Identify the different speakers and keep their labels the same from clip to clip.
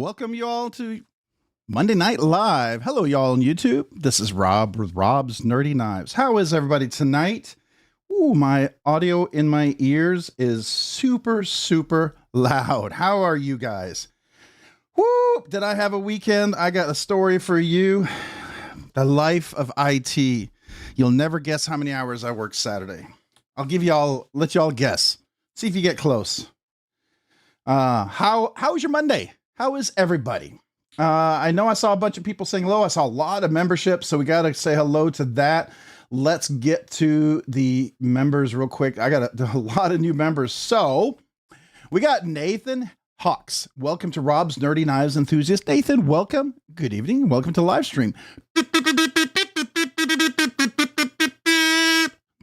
Speaker 1: Welcome you all to Monday Night Live. Hello, y'all on YouTube. This is Rob with Rob's Nerdy Knives. How is everybody tonight? Ooh, my audio in my ears is super, super loud. How are you guys? Woo! Did I have a weekend? I got a story for you. The life of IT. You'll never guess how many hours I worked Saturday. I'll give y'all, let y'all guess. See if you get close. How was your Monday? How is everybody? I know I saw a bunch of people saying hello. I saw a lot of memberships, so we got to say hello to that. Let's get to the members real quick. I got a lot of new members. So we got Nathan Hawks. Welcome to Rob's Nerdy Knives Enthusiast. Nathan, welcome. Good evening. Welcome to live stream.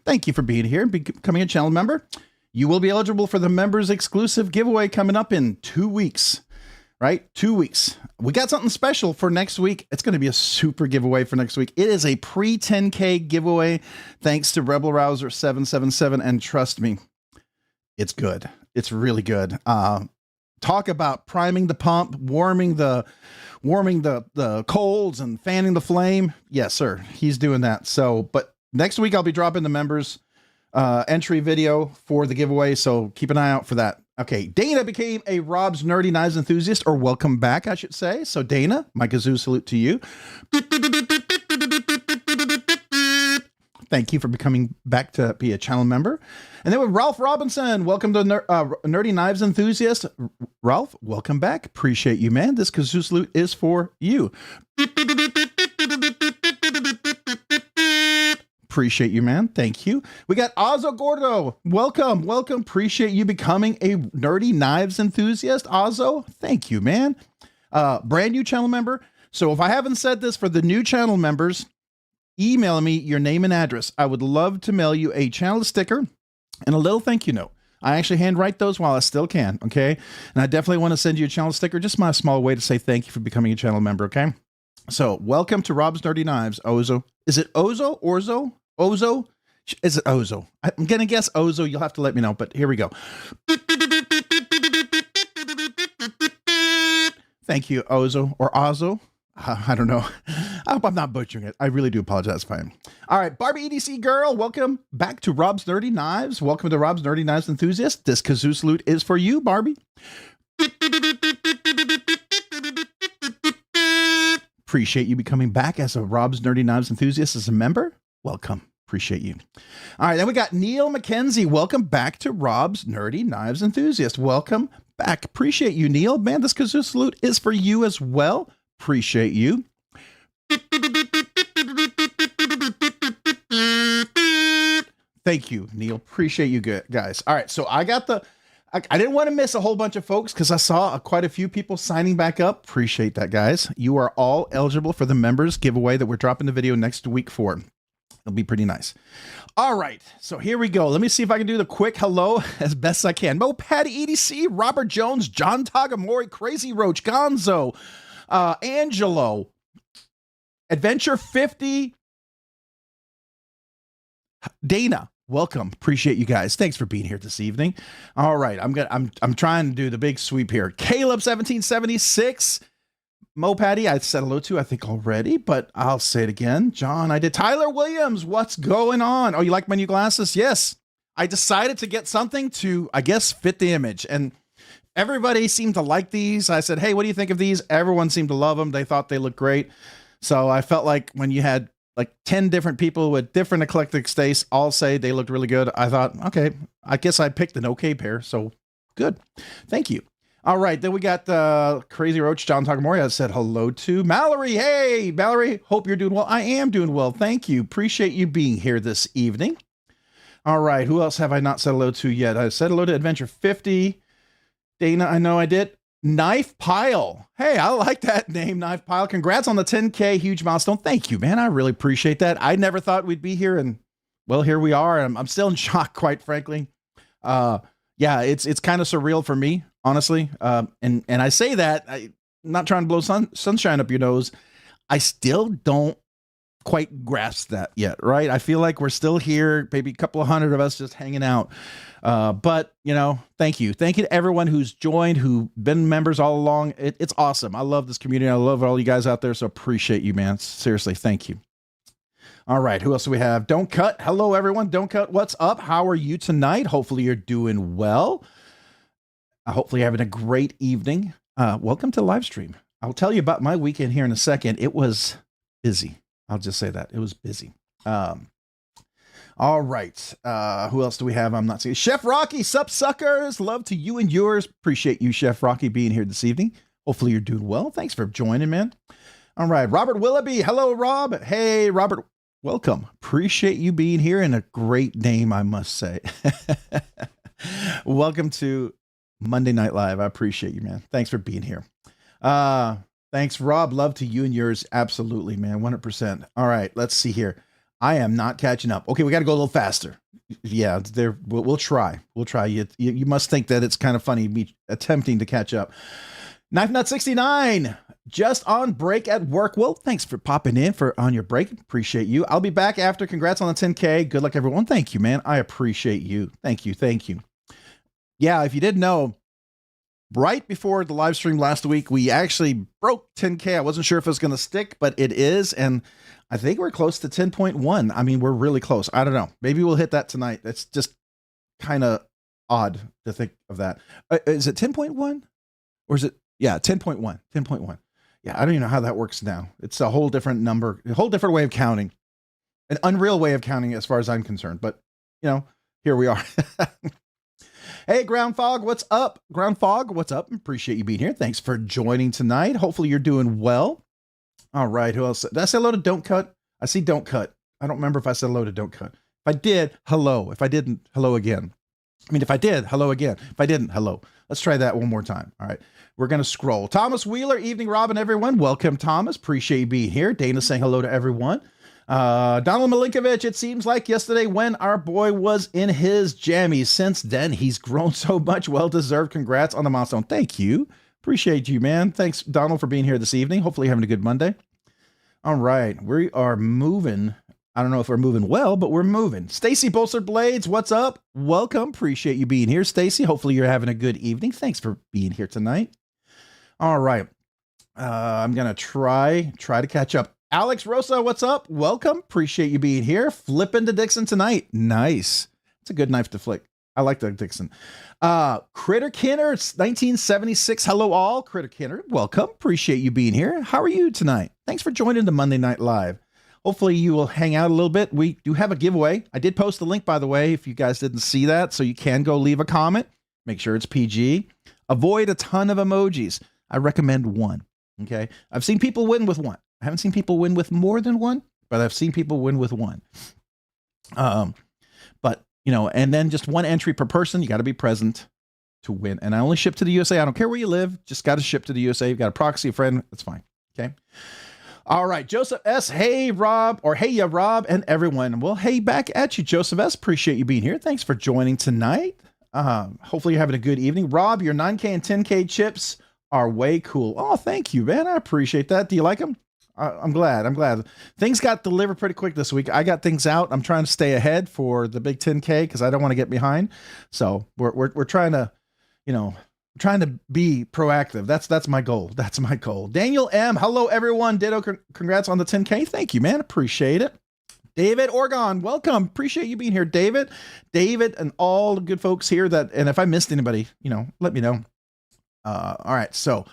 Speaker 1: Thank you for being here and becoming a channel member. You will be eligible for the members exclusive giveaway coming up in 2 weeks. Right? 2 weeks. We got something special for next week. It's going to be a super giveaway for next week. It is a pre-10K giveaway thanks to Rebel Rouser 777. And trust me, it's good. It's really good. Talk about priming the pump, warming the coals and fanning the flame. Yes, sir. He's doing that. So, but next week I'll be dropping the members entry video for the giveaway. So keep an eye out for that. Okay, Dana became a Rob's Nerdy Knives enthusiast, or welcome back, I should say. So Dana, my kazoo salute to you. Thank you for becoming back to be a channel member. And then with Ralph Robinson, welcome to Nerdy Knives enthusiast. Ralph, welcome back. Appreciate you, man. This kazoo salute is for you. Appreciate you, man. Thank you. We got Ozzo Gordo. Welcome. Welcome. Appreciate you becoming a Nerdy Knives enthusiast. Ozzo, thank you, man. Brand new channel member. So if I haven't said this for the new channel members, email me your name and address. I would love to mail you a channel sticker and a little thank you note. I actually handwrite those while I still can, okay? And I definitely want to send you a channel sticker, just my small way to say thank you for becoming a channel member, okay? So welcome to Rob's Nerdy Knives, Ozo. Is it Ozo? Orzo? Ozo? Is it Ozo? I'm going to guess Ozo. You'll have to let me know, but here we go. Thank you, Ozo or Ozo. I don't know. I hope I'm not butchering it. I really do apologize if I am. All right, Barbie EDC girl, welcome back to Rob's Nerdy Knives. Welcome to Rob's Nerdy Knives enthusiast. This kazoo salute is for you, Barbie. Appreciate you becoming back as a Rob's Nerdy Knives enthusiast as a member. Welcome. Appreciate you. All right, then we got Neil McKenzie. Welcome back to Rob's Nerdy Knives enthusiast. Welcome back. Appreciate you, Neil. Man, this kazoo salute is for you as well. Appreciate you. Thank you, Neil. Appreciate you guys. All right, so I didn't want to miss a whole bunch of folks because I saw quite a few people signing back up. Appreciate that, guys. You are all eligible for the members giveaway that we're dropping the video next week for. It'll be pretty nice. All right, so here we go. Let me see if I can do the quick hello as best I can. Mo Patty EDC, Robert Jones, John Tagamori, Crazy Roach, Gonzo, Angelo, Adventure 50, Dana. Welcome. Appreciate you guys. Thanks for being here this evening. All right, I'm trying to do the big sweep here. Caleb 1776. Mo Patty, I said hello to, I think already, but I'll say it again. John, I did. Tyler Williams, what's going on? Oh, you like my new glasses? Yes. I decided to get something to, I guess, fit the image. And everybody seemed to like these. I said, hey, what do you think of these? Everyone seemed to love them. They thought they looked great. So I felt like when you had like 10 different people with different eclectic tastes all say they looked really good, I thought, okay, I guess I picked an okay pair. So good. Thank you. All right, then we got Crazy Roach, John Tagamori. I said hello to Mallory. Hey, Mallory, hope you're doing well. I am doing well. Thank you. Appreciate you being here this evening. All right, who else have I not said hello to yet? I said hello to Adventure 50. Dana, I know I did. Knife Pile. Hey, I like that name, Knife Pile. Congrats on the 10K huge milestone. Thank you, man. I really appreciate that. I never thought we'd be here, and well, here we are. I'm still in shock, quite frankly. Yeah, it's kind of surreal for me, honestly. And I say that, I'm not trying to blow sunshine up your nose. I still don't quite grasped that yet, right? I feel like we're still here, maybe a couple of hundred of us just hanging out. But, you know, thank you. Thank you to everyone who's joined, who've been members all along. It's awesome. I love this community. I love all you guys out there. So appreciate you, man. Seriously, thank you. All right, who else do we have? Don't Cut. Hello, everyone. Don't Cut. What's up? How are you tonight? Hopefully you're doing well. Hopefully you're having a great evening. Welcome to the live stream. I'll tell you about my weekend here in a second. It was busy. I'll just say that. It was busy. All right. Who else do we have? I'm not seeing. Chef Rocky, sup, suckers? Love to you and yours. Appreciate you, Chef Rocky, being here this evening. Hopefully you're doing well. Thanks for joining, man. All right. Robert Willoughby. Hello, Rob. Hey, Robert. Welcome. Appreciate you being here, and a great name, I must say. Welcome to Monday Night Live. I appreciate you, man. Thanks for being here. Thanks, Rob. Love to you and yours. Absolutely, man. 100%. All right. Let's see here. I am not catching up. Okay. We got to go a little faster. Yeah. We'll try. We'll try. You must think that it's kind of funny me attempting to catch up. Knife Nut 69. Just on break at work. Well, thanks for popping in on your break. Appreciate you. I'll be back after. Congrats on the 10K. Good luck, everyone. Thank you, man. I appreciate you. Thank you. Thank you. Yeah, if you didn't know, right before the live stream last week, we actually broke 10K. I wasn't sure if it was going to stick, but it is. And I think we're close to 10.1. I mean, we're really close. I don't know. Maybe we'll hit that tonight. That's just kind of odd to think of that. Is it 10.1? Or is it? Yeah, 10.1. 10.1. Yeah, I don't even know how that works now. It's a whole different number, a whole different way of counting, an unreal way of counting as far as I'm concerned. But, you know, here we are. Hey, Ground Fog, what's up? Ground Fog, what's up? Appreciate you being here. Thanks for joining tonight. Hopefully you're doing well. All right, who else? Did I say hello to Don't Cut? I see Don't Cut. I don't remember if I said hello to Don't Cut. If I did, hello. If I didn't, hello again. I mean, if I did, hello again. If I didn't, hello. Let's try that one more time. All right. We're going to scroll. Thomas Wheeler, evening, Robin, everyone. Welcome, Thomas. Appreciate you being here. Dana saying hello to everyone. Donald Milinkovich, it seems like yesterday when our boy was in his jammies. Since then, he's grown so much. Well-deserved. Congrats on the milestone. Thank you. Appreciate you, man. Thanks, Donald, for being here this evening. Hopefully you're having a good Monday. All right. We are moving. I don't know if we're moving well, but we're moving. Stacy Bolster Blades, what's up? Welcome. Appreciate you being here, Stacy. Hopefully you're having a good evening. Thanks for being here tonight. All right. I'm going to try to catch up. Alex Rosa, what's up? Welcome. Appreciate you being here. Flipping to Dixon tonight. Nice. It's a good knife to flick. I like the Dixon. Critter Kinner, it's 1976. Hello all. Critter Kinner, welcome. Appreciate you being here. How are you tonight? Thanks for joining the Monday Night Live. Hopefully you will hang out a little bit. We do have a giveaway. I did post the link, by the way, if you guys didn't see that. So you can go leave a comment. Make sure it's PG. Avoid a ton of emojis. I recommend one. Okay. I've seen people win with one. I haven't seen people win with more than one, but I've seen people win with one. But, you know, and then just one entry per person. You got to be present to win. And I only ship to the USA. I don't care where you live. Just got to ship to the USA. You've got a proxy, a friend. That's fine. Okay. All right. Joseph S. Hey, Rob, or hey, yeah, Rob, and everyone. Well, hey, back at you, Joseph S. Appreciate you being here. Thanks for joining tonight. Hopefully you're having a good evening. Rob, your 9K and 10K chips are way cool. Oh, thank you, man. I appreciate that. Do you like them? I'm glad. Things got delivered pretty quick this week. I got things out. I'm trying to stay ahead for the big 10K because I don't want to get behind. So we're trying to, you know, trying to be proactive. That's my goal. That's my goal. Daniel M. Hello, everyone. Ditto. Congrats on the 10K. Thank you, man. Appreciate it. David Orgon, welcome. Appreciate you being here, David. David and all the good folks here and if I missed anybody, you know, let me know. All right. So,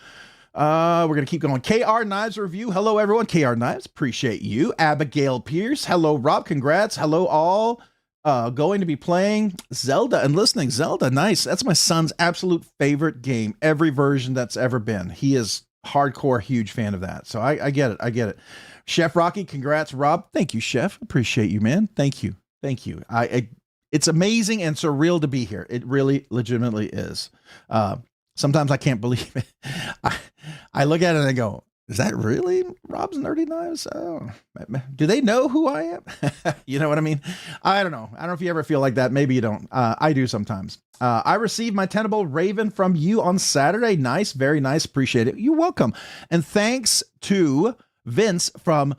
Speaker 1: we're going to keep going. KR Knives Review. Hello, everyone. KR Knives. Appreciate you. Abigail Pierce. Hello, Rob. Congrats. Hello, all. Going to be playing Zelda and listening. Zelda. Nice. That's my son's absolute favorite game. Every version that's ever been. He is hardcore, huge fan of that. So I get it. I get it. Chef Rocky. Congrats, Rob. Thank you, Chef. Appreciate you, man. Thank you. Thank you. It's amazing and surreal to be here. It really legitimately is. Sometimes I can't believe it. I look at it and I go, is that really Rob's Nerdy Knives? Oh, do they know who I am? You know what I mean? I don't know. I don't know if you ever feel like that. Maybe you don't. I do sometimes. I received my Tenable Raven from you on Saturday. Nice. Very nice. Appreciate it. You're welcome. And thanks to Vince from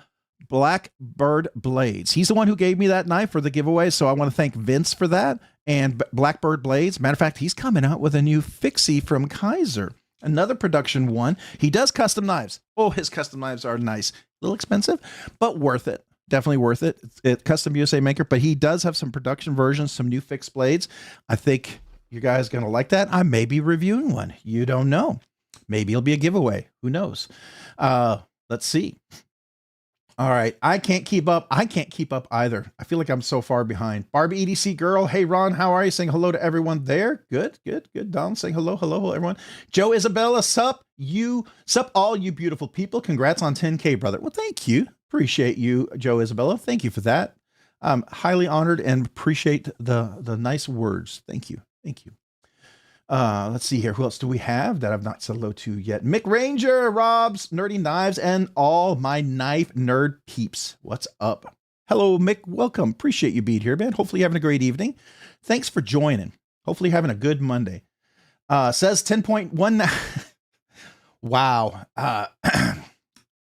Speaker 1: Blackbird Blades. He's the one who gave me that knife for the giveaway, so I want to thank Vince for that. And Blackbird Blades, matter of fact, he's coming out with a new fixie from Kaiser, another production one. He does custom knives. Oh, his custom knives are nice. A little expensive, but worth it. Definitely worth it. It's custom USA maker, but he does have some production versions, some new fixed blades. I think you guys going to like that. I may be reviewing one. You don't know. Maybe it'll be a giveaway. Who knows? Let's see. All right. I can't keep up. I can't keep up either. I feel like I'm so far behind. Barbie EDC girl. Hey, Ron, how are you? Saying hello to everyone there. Good, good, good. Don saying hello, hello, everyone. Joe Isabella, sup all you beautiful people. Congrats on 10K, brother. Well, thank you. Appreciate you, Joe Isabella. Thank you for that. I'm highly honored and appreciate the nice words. Thank you. Thank you. Let's see here. Who else do we have that I've not said hello to yet? Mick Ranger, Rob's Nerdy Knives, and all my knife nerd peeps. What's up? Hello, Mick. Welcome. Appreciate you being here, man. Hopefully you're having a great evening. Thanks for joining. Hopefully you're having a good Monday. Says 10.1. Wow.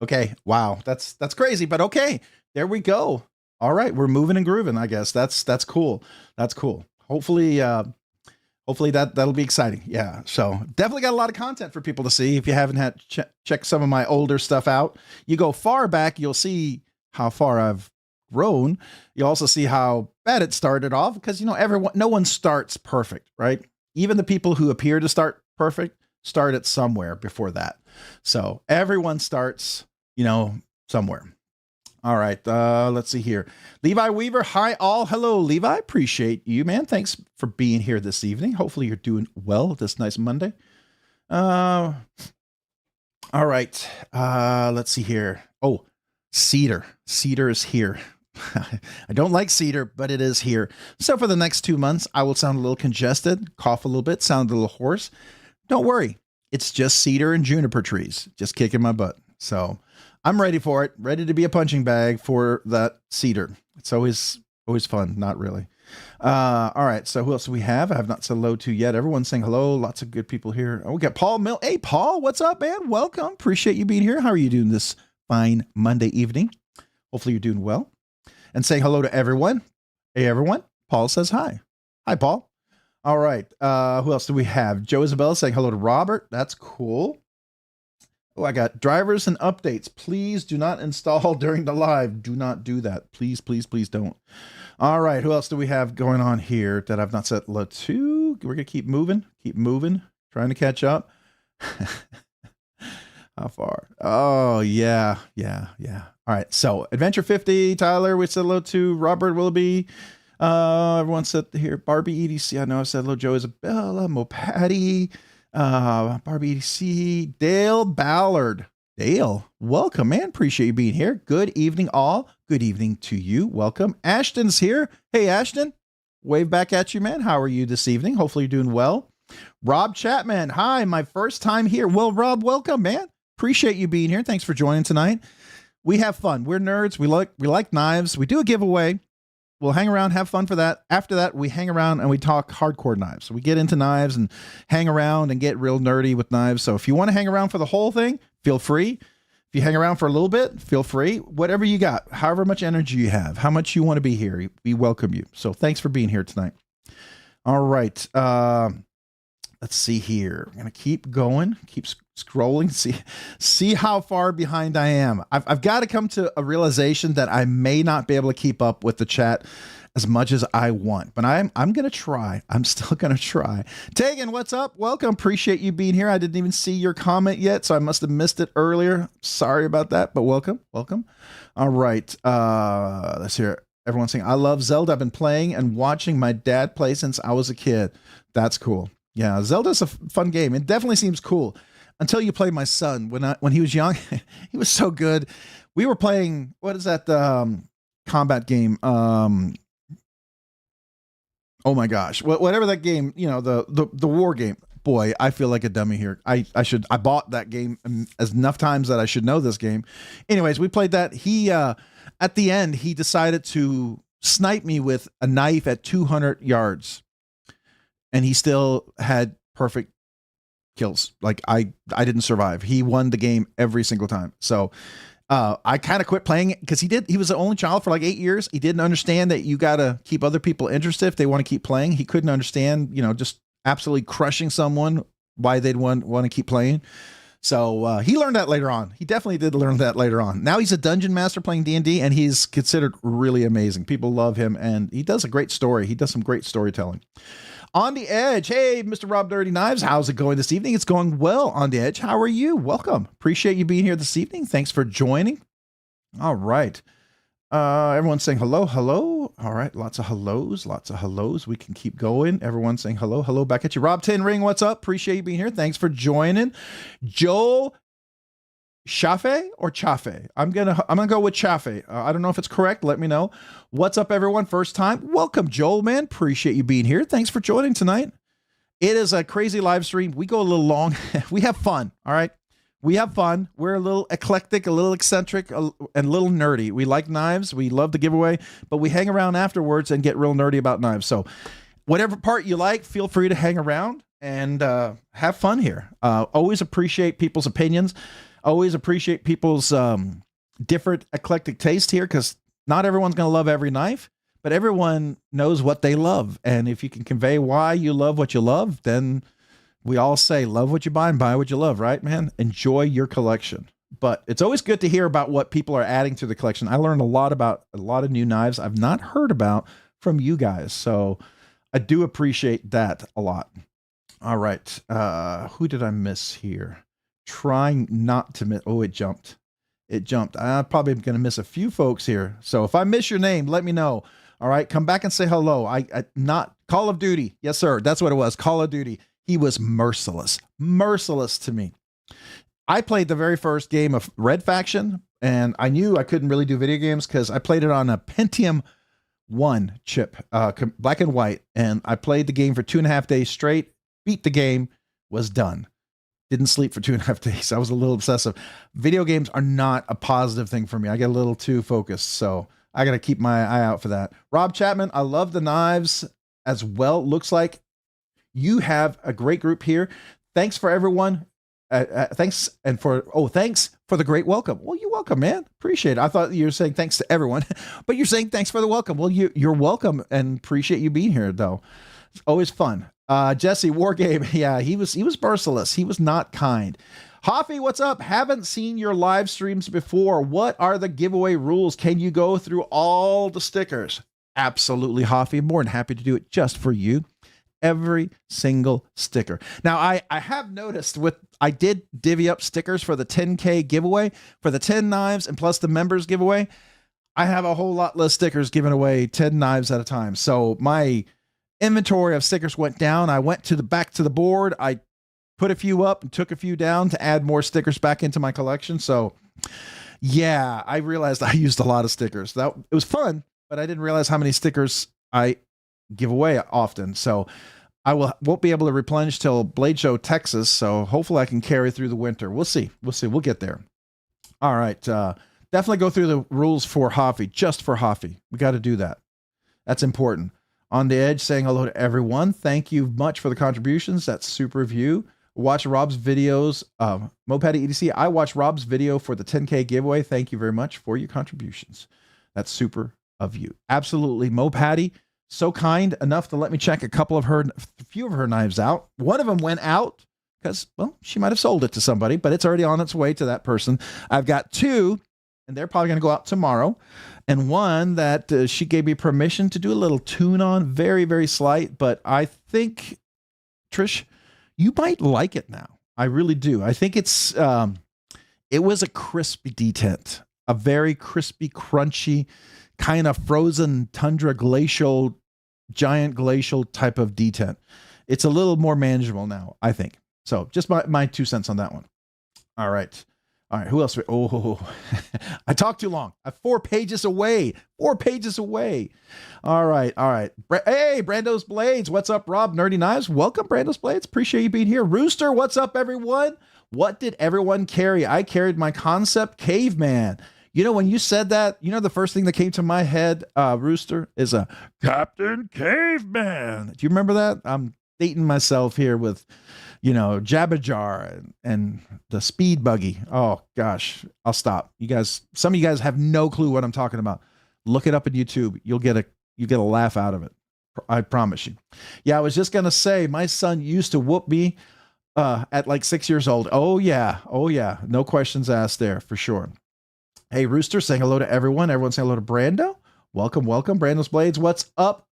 Speaker 1: Okay. Wow. That's crazy, but okay. There we go. All right. We're moving and grooving, I guess. That's cool. That's cool. Hopefully that'll be exciting. Yeah. So definitely got a lot of content for people to see. If you haven't had check some of my older stuff out, you go far back, you'll see how far I've grown. You also see how bad it started off because, you know, no one starts perfect, right? Even the people who appear to start perfect started somewhere before that. So everyone starts, you know, somewhere. All right, let's see here. Levi Weaver, hi all. Hello, Levi. Appreciate you, man. Thanks for being here this evening. Hopefully you're doing well this nice Monday. All right, let's see here. Oh, cedar. Cedar is here. I don't like cedar, but it is here. So for the next 2 months, I will sound a little congested, cough a little bit, sound a little hoarse. Don't worry. It's just cedar and juniper trees, just kicking my butt. So I'm ready for it, ready to be a punching bag for that cedar. It's always fun. Not really. All right. So who else do we have? I have not said hello to yet. Everyone's saying hello. Lots of good people here. Oh, we got Paul Mill. Hey, Paul, what's up, man? Welcome. Appreciate you being here. How are you doing this fine Monday evening? Hopefully you're doing well. And saying hello to everyone. Hey, everyone. Paul says hi. Hi, Paul. All right. Who else do we have? Joe Isabella saying hello to Robert. That's cool. Oh, I got drivers and updates. Please do not install during the live. Do not do that. Please, please, please don't. All right. Who else do we have going on here that I've not said hello to? We're going to keep moving, trying to catch up. How far? Oh, yeah. All right. So Adventure 50, Tyler, we said hello to. Robert Willoughby. Everyone said here, Barbie EDC. I know I said hello, Joe Isabella, Mo Patty. Barbie EDC, Dale Ballard. Dale, welcome, man. Appreciate you being here. Good evening, all. Good evening to you. Welcome. Ashton's here. Hey, Ashton. Wave back at you, man. How are you this evening? Hopefully you're doing well. Rob Chapman. Hi, my first time here. Well, Rob, welcome, man. Appreciate you being here. Thanks for joining tonight. We have fun. We're nerds. We like knives. We do a giveaway. We'll hang around, have fun for that. After that, we hang around and we talk hardcore knives. So we get into knives and hang around and get real nerdy with knives. So if you want to hang around for the whole thing, feel free. If you hang around for a little bit, feel free. Whatever you got, however much energy you have, how much you want to be here, we welcome you. So thanks for being here tonight. All right. Let's see here. I'm going to keep going, keep scrolling, see how far behind I am. I've got to come to a realization that I may not be able to keep up with the chat as much as I want, but I'm going to try. I'm still going to try. Tegan, what's up? Welcome. Appreciate you being here. I didn't even see your comment yet, so I must have missed it earlier. Sorry about that, but welcome. All right. Let's hear. Everyone's saying, I love Zelda. I've been playing and watching my dad play since I was a kid. That's cool. Yeah, Zelda's a fun game. It definitely seems cool until you play my son. When he was young, he was so good. We were playing, what is that combat game? Oh my gosh, whatever that game, you know, the war game. Boy, I feel like a dummy here. I bought that game enough times that I should know this game. Anyways, we played that. He at the end he decided to snipe me with a knife at 200 yards. And he still had perfect kills. Like I didn't survive. He won the game every single time. So I kind of quit playing it because he was the only child for like 8 years. He didn't understand that you got to keep other people interested if they want to keep playing. He couldn't understand, just absolutely crushing someone, why they'd want to keep playing. So he learned that later on. He definitely did learn that later on. Now he's a dungeon master playing D&D, and he's considered really amazing. People love him, and he does a great story. He does some great storytelling. On the Edge, hey, Mr. Rob Dirty Knives, how's it going this evening? It's going well, On the Edge. How are you? Welcome. Appreciate you being here this evening. Thanks for joining. All right. Everyone's saying hello, hello. All right, lots of hellos, lots of hellos. We can keep going. Everyone's saying hello, hello back at you. Rob Tin Ring, what's up? Appreciate you being here. Thanks for joining. Joel Chafe or Chafe? I'm gonna go with Chafe. I don't know if it's correct. Let me know. What's up, everyone? First time. Welcome, Joel, man. Appreciate you being here. Thanks for joining tonight. It is a crazy live stream. We go a little long. We have fun. All right. We have fun. We're a little eclectic, a little eccentric, and a little nerdy. We like knives. We love the giveaway, but we hang around afterwards and get real nerdy about knives. So whatever part you like, feel free to hang around and have fun here. Always appreciate people's opinions. Always appreciate people's different eclectic taste here, because not everyone's going to love every knife, but everyone knows what they love. And if you can convey why you love what you love, then we all say, love what you buy and buy what you love, right, man? Enjoy your collection. But it's always good to hear about what people are adding to the collection. I learned a lot about a lot of new knives I've not heard about from you guys. So I do appreciate that a lot. All right. Who did I miss here? Trying not to miss. Oh, it jumped. It jumped. I'm probably going to miss a few folks here. So if I miss your name, let me know. All right. Come back and say hello. Not Call of Duty. Yes, sir. That's what it was. Call of Duty. He was merciless to me. I played the very first game of Red Faction, and I knew I couldn't really do video games because I played it on a Pentium 1 chip, black and white. And I played the game for 2.5 days straight, beat the game, was done. Didn't sleep for 2.5 days. I was a little obsessive. Video games are not a positive thing for me. I get a little too focused, so I got to keep my eye out for that. Rob Chapman, I love the knives as well. Looks like you have a great group here. Thanks for everyone. Thanks for the great welcome. Well, you're welcome, man. Appreciate it. I thought you were saying thanks to everyone, but you're saying thanks for the welcome. Well, you're welcome, and appreciate you being here, though. It's always fun. Jesse Wargame, yeah, he was merciless. He was not kind. Hoffy, what's up? Haven't seen your live streams before. What are the giveaway rules? Can you go through all the stickers? Absolutely, Hoffy. More than happy to do it just for you. Every single sticker. Now, I have noticed I did divvy up stickers for the 10K giveaway, for the 10 knives, and plus the members giveaway. I have a whole lot less stickers giving away 10 knives at a time. So my inventory of stickers went down. I went back to the board. I put a few up and took a few down to add more stickers back into my collection. So yeah, I realized I used a lot of stickers. It was fun, but I didn't realize how many stickers I give away often. So I won't be able to replenish till Blade Show, Texas. So hopefully I can carry through the winter. We'll see. We'll get there. All right. Definitely go through the rules for Hoffy, just for Hoffy. We got to do that. That's important. On the Edge, saying hello to everyone. Thank you much for the contributions. That's super of you. Watch Rob's videos. Mopatty EDC, I watched Rob's video for the 10K giveaway. Thank you very much for your contributions. That's super of you. Absolutely. Mopatty, so kind enough to let me check a few of her knives out. One of them went out because, well, she might have sold it to somebody, but it's already on its way to that person. I've got two, and they're probably going to go out tomorrow. And one that she gave me permission to do a little tune on, very, very slight. But I think, Trish, you might like it now. I really do. I think it was a crispy detent, a very crispy, crunchy, kind of frozen tundra giant glacial type of detent. It's a little more manageable now, I think. So just my 2 cents on that one. All right. All right, who else? Oh, I talked too long. I'm 4 pages away. 4 pages away. All right. Hey, Brando's Blades. What's up, Rob? Nerdy Knives. Welcome, Brando's Blades. Appreciate you being here. Rooster, what's up, everyone? What did everyone carry? I carried my Concept Caveman. You know, when you said that, you know, the first thing that came to my head, Rooster, is a Captain Caveman. Do you remember that? dating myself here with, you know, Jabba Jar and the speed buggy. Oh gosh, I'll stop. You guys, some of you guys have no clue what I'm talking about. Look it up at YouTube. You get a laugh out of it. I promise you. Yeah, I was just gonna say my son used to whoop me at like 6 years old. Oh yeah, no questions asked there for sure. Hey Rooster, saying hello to everyone. Everyone saying hello to Brando. Welcome. Brando's Blades. What's up?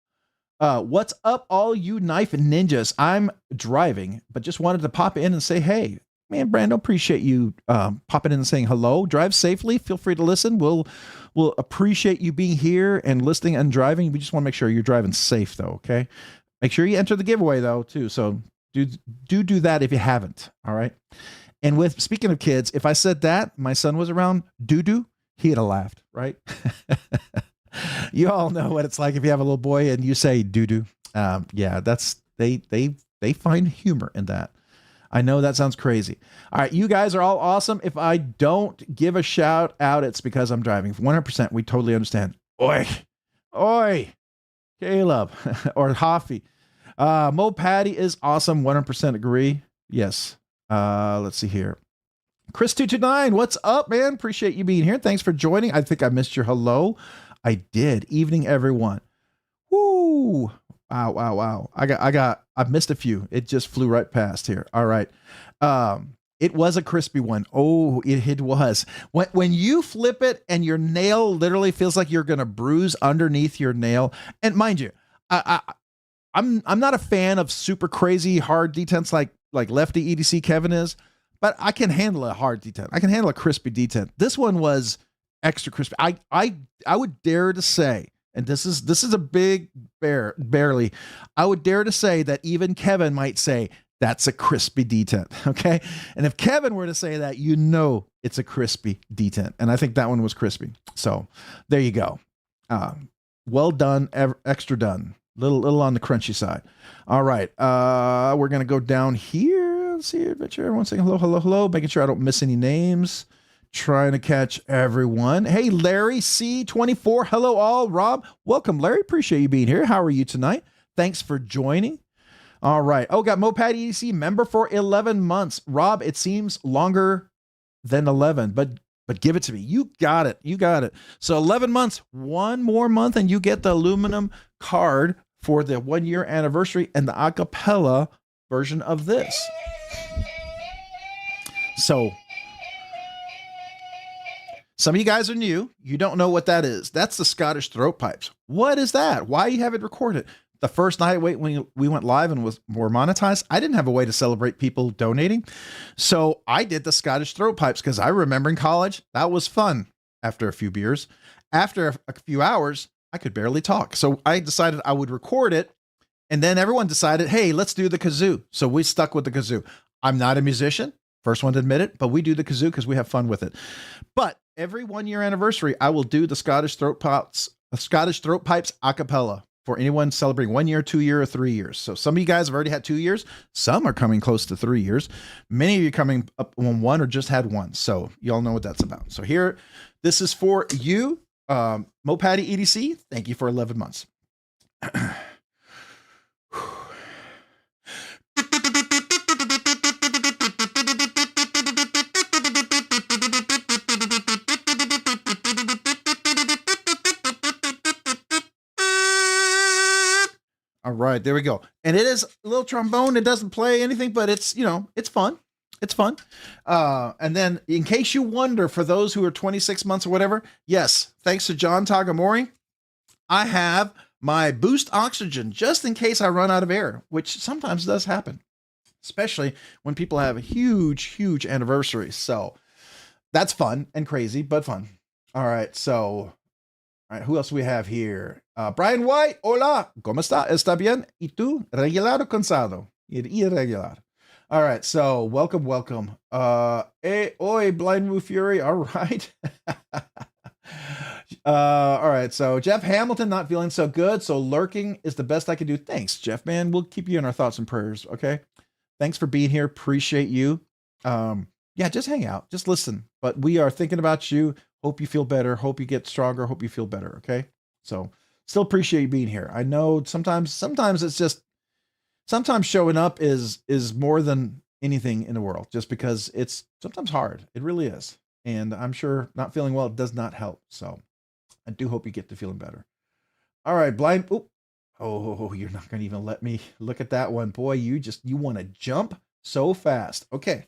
Speaker 1: What's up, all you knife ninjas? I'm driving, but just wanted to pop in and say, hey, man, Brando, appreciate you popping in and saying hello. Drive safely. Feel free to listen. We'll appreciate you being here and listening and driving. We just want to make sure you're driving safe, though. Okay. Make sure you enter the giveaway, though, too. So do that if you haven't. All right. And with speaking of kids, if I said that my son was around doo-doo, he'd have laughed, right? You all know what it's like if you have a little boy and you say doo-doo. Yeah, that's they find humor in that. I know that sounds crazy. All right, you guys are all awesome. If I don't give a shout out, it's because I'm driving. 100%, we totally understand. Oi, Caleb or Hoffy. Mo Patty is awesome. 100% agree. Yes. Let's see here. Chris229, what's up, man? Appreciate you being here. Thanks for joining. I think I missed your hello. I did. Evening, everyone. Woo. Wow. I've missed a few. It just flew right past here. All right. It was a crispy one. Oh, it was. When you flip it and your nail literally feels like you're going to bruise underneath your nail. And mind you, I'm not a fan of super crazy hard detents like Lefty EDC Kevin is, but I can handle a hard detent. I can handle a crispy detent. This one was extra crispy. I would dare to say, and this is a big barely. I would dare to say that even Kevin might say that's a crispy detent. Okay, and if Kevin were to say that, you know it's a crispy detent, and I think that one was crispy. So there you go. Well done, extra done. Little on the crunchy side. All right, we're gonna go down here. Let's see, adventure. Everyone saying hello, making sure I don't miss any names. Trying to catch everyone. Hey, Larry C24. Hello, all. Rob, welcome, Larry. Appreciate you being here. How are you tonight? Thanks for joining. All right. Oh, got Mopad EDC member for 11 months. Rob, it seems longer than 11, but give it to me. You got it. So 11 months, one more month, and you get the aluminum card for the 1 year anniversary and the acapella version of this. So some of you guys are new. You don't know what that is. That's the Scottish throat pipes. What is that? Why you have it recorded? The first night when we went live and were monetized, I didn't have a way to celebrate people donating. So I did the Scottish throat pipes because I remember in college, that was fun after a few beers. After a few hours, I could barely talk. So I decided I would record it. And then everyone decided, hey, let's do the kazoo. So we stuck with the kazoo. I'm not a musician. First one to admit it, but we do the kazoo because we have fun with it. But every 1 year anniversary, I will do the Scottish throat pipes a cappella for anyone celebrating 1 year, 2 year, or 3 years. So some of you guys have already had 2 years. Some are coming close to 3 years. Many of you coming up on one or just had one. So you all know what that's about. So here, this is for you, Mopad EDC. Thank you for 11 months. All right, there we go. And it is a little trombone. It doesn't play anything, but it's, it's fun. It's fun. And then in case you wonder, for those who are 26 months or whatever, yes, thanks to John Tagamori, I have my boost oxygen just in case I run out of air, which sometimes does happen, especially when people have huge anniversaries. So that's fun and crazy, but fun. All right, so... All right, who else do we have here? Brian White, hola, ¿cómo está? ¿Está bien? ¿Y tú? ¿Regular o cansado? Irregular. All right, so welcome. Oi, Blind Move Fury, all right. All right, so Jeff Hamilton not feeling so good, so lurking is the best I can do. Thanks, Jeff, man. We'll keep you in our thoughts and prayers, okay? Thanks for being here. Appreciate you. Yeah, just hang out. Just listen. But we are thinking about you. Hope you feel better. Hope you get stronger. Hope you feel better. Okay. So still appreciate you being here. I know sometimes it's just, sometimes showing up is more than anything in the world, just because it's sometimes hard. It really is. And I'm sure not feeling well does not help. So I do hope you get to feeling better. All right, blind. Oh, you're not going to even let me look at that one. Boy, you want to jump so fast. Okay.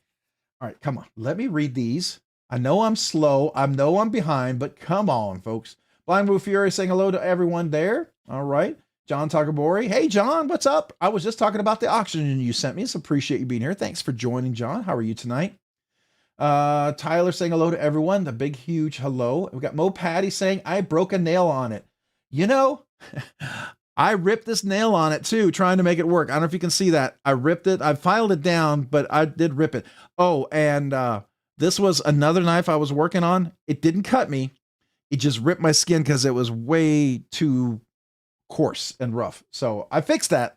Speaker 1: All right, come on. Let me read these. I know I'm slow. I know I'm behind, but come on, folks. Blind Blue Fury saying hello to everyone there. All right. John Takabori. Hey, John, what's up? I was just talking about the oxygen you sent me, so appreciate you being here. Thanks for joining, John. How are you tonight? Tyler saying hello to everyone. The big, huge hello. We got Mo Patty saying, I broke a nail on it. You know, I ripped this nail on it too, trying to make it work. I don't know if you can see that. I ripped it. I filed it down, but I did rip it. Oh, and this was another knife I was working on. It didn't cut me. It just ripped my skin because it was way too coarse and rough. So I fixed that.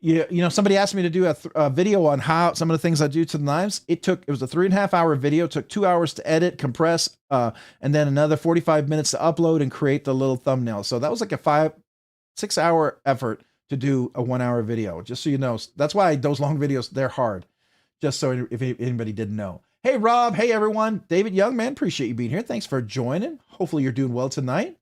Speaker 1: You know, somebody asked me to do a video on how some of the things I do to the knives. It was a 3.5 hour video. It took 2 hours to edit, compress, and then another 45 minutes to upload and create the little thumbnail. So that was like a 5-6 hour effort to do a 1 hour video, just so you know. That's why those long videos, they're hard, just so if anybody didn't know. Hey, Rob. Hey, everyone. David Young, man, appreciate you being here. Thanks for joining. Hopefully you're doing well tonight.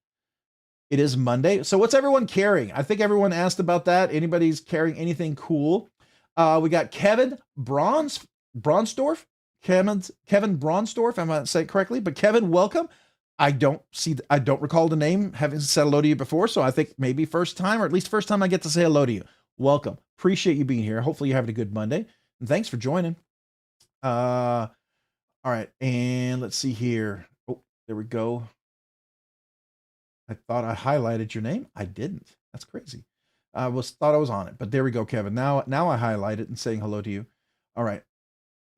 Speaker 1: It is Monday. So what's everyone carrying? I think everyone asked about that. Anybody's carrying anything cool? We got Kevin Bronsdorf. Kevin Bronsdorf, I'm not saying it correctly, but Kevin, welcome. I don't recall the name, having said hello to you before, so I think maybe first time, or at least first time I get to say hello to you. Welcome. Appreciate you being here. Hopefully you're having a good Monday. And thanks for joining. All right, and let's see here. Oh, there we go. I thought I highlighted your name. I didn't. That's crazy. I thought I was on it, but there we go, Kevin. Now I highlight it and saying hello to you. All right.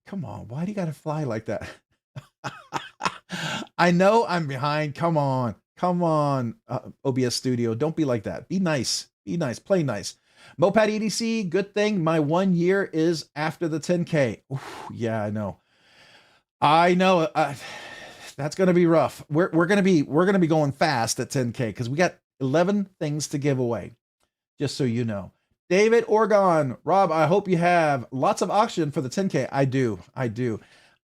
Speaker 1: Come on. Why do you got to fly like that? I know I'm behind. Come on. OBS Studio. Don't be like that. Be nice. Be nice. Play nice. Moped EDC. Good thing my 1 year is after the 10K. Ooh, yeah, I know. That's going to be rough. We're going to be going fast at 10K because we got 11 things to give away, just so you know. David Orgon, Rob, I hope you have lots of oxygen for the 10K. I do.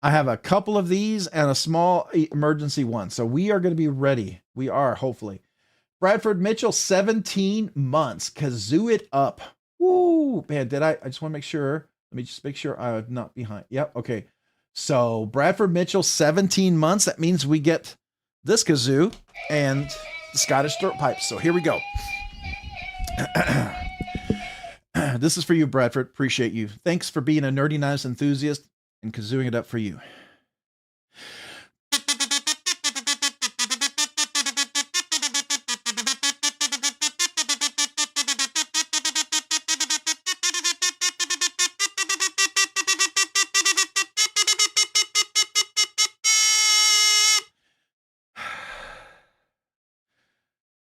Speaker 1: I have a couple of these and a small emergency one. So we are going to be ready. We are, hopefully. Bradford Mitchell, 17 months. Kazoo it up. Woo, man, I just want to make sure. Let me just make sure I'm not behind. Yep. Okay. So Bradford Mitchell, 17 months. That means we get this kazoo and the Scottish throat pipes. So here we go. This is for you, Bradford. Appreciate you. Thanks for being a nerdy knives enthusiast and kazooing it up for you.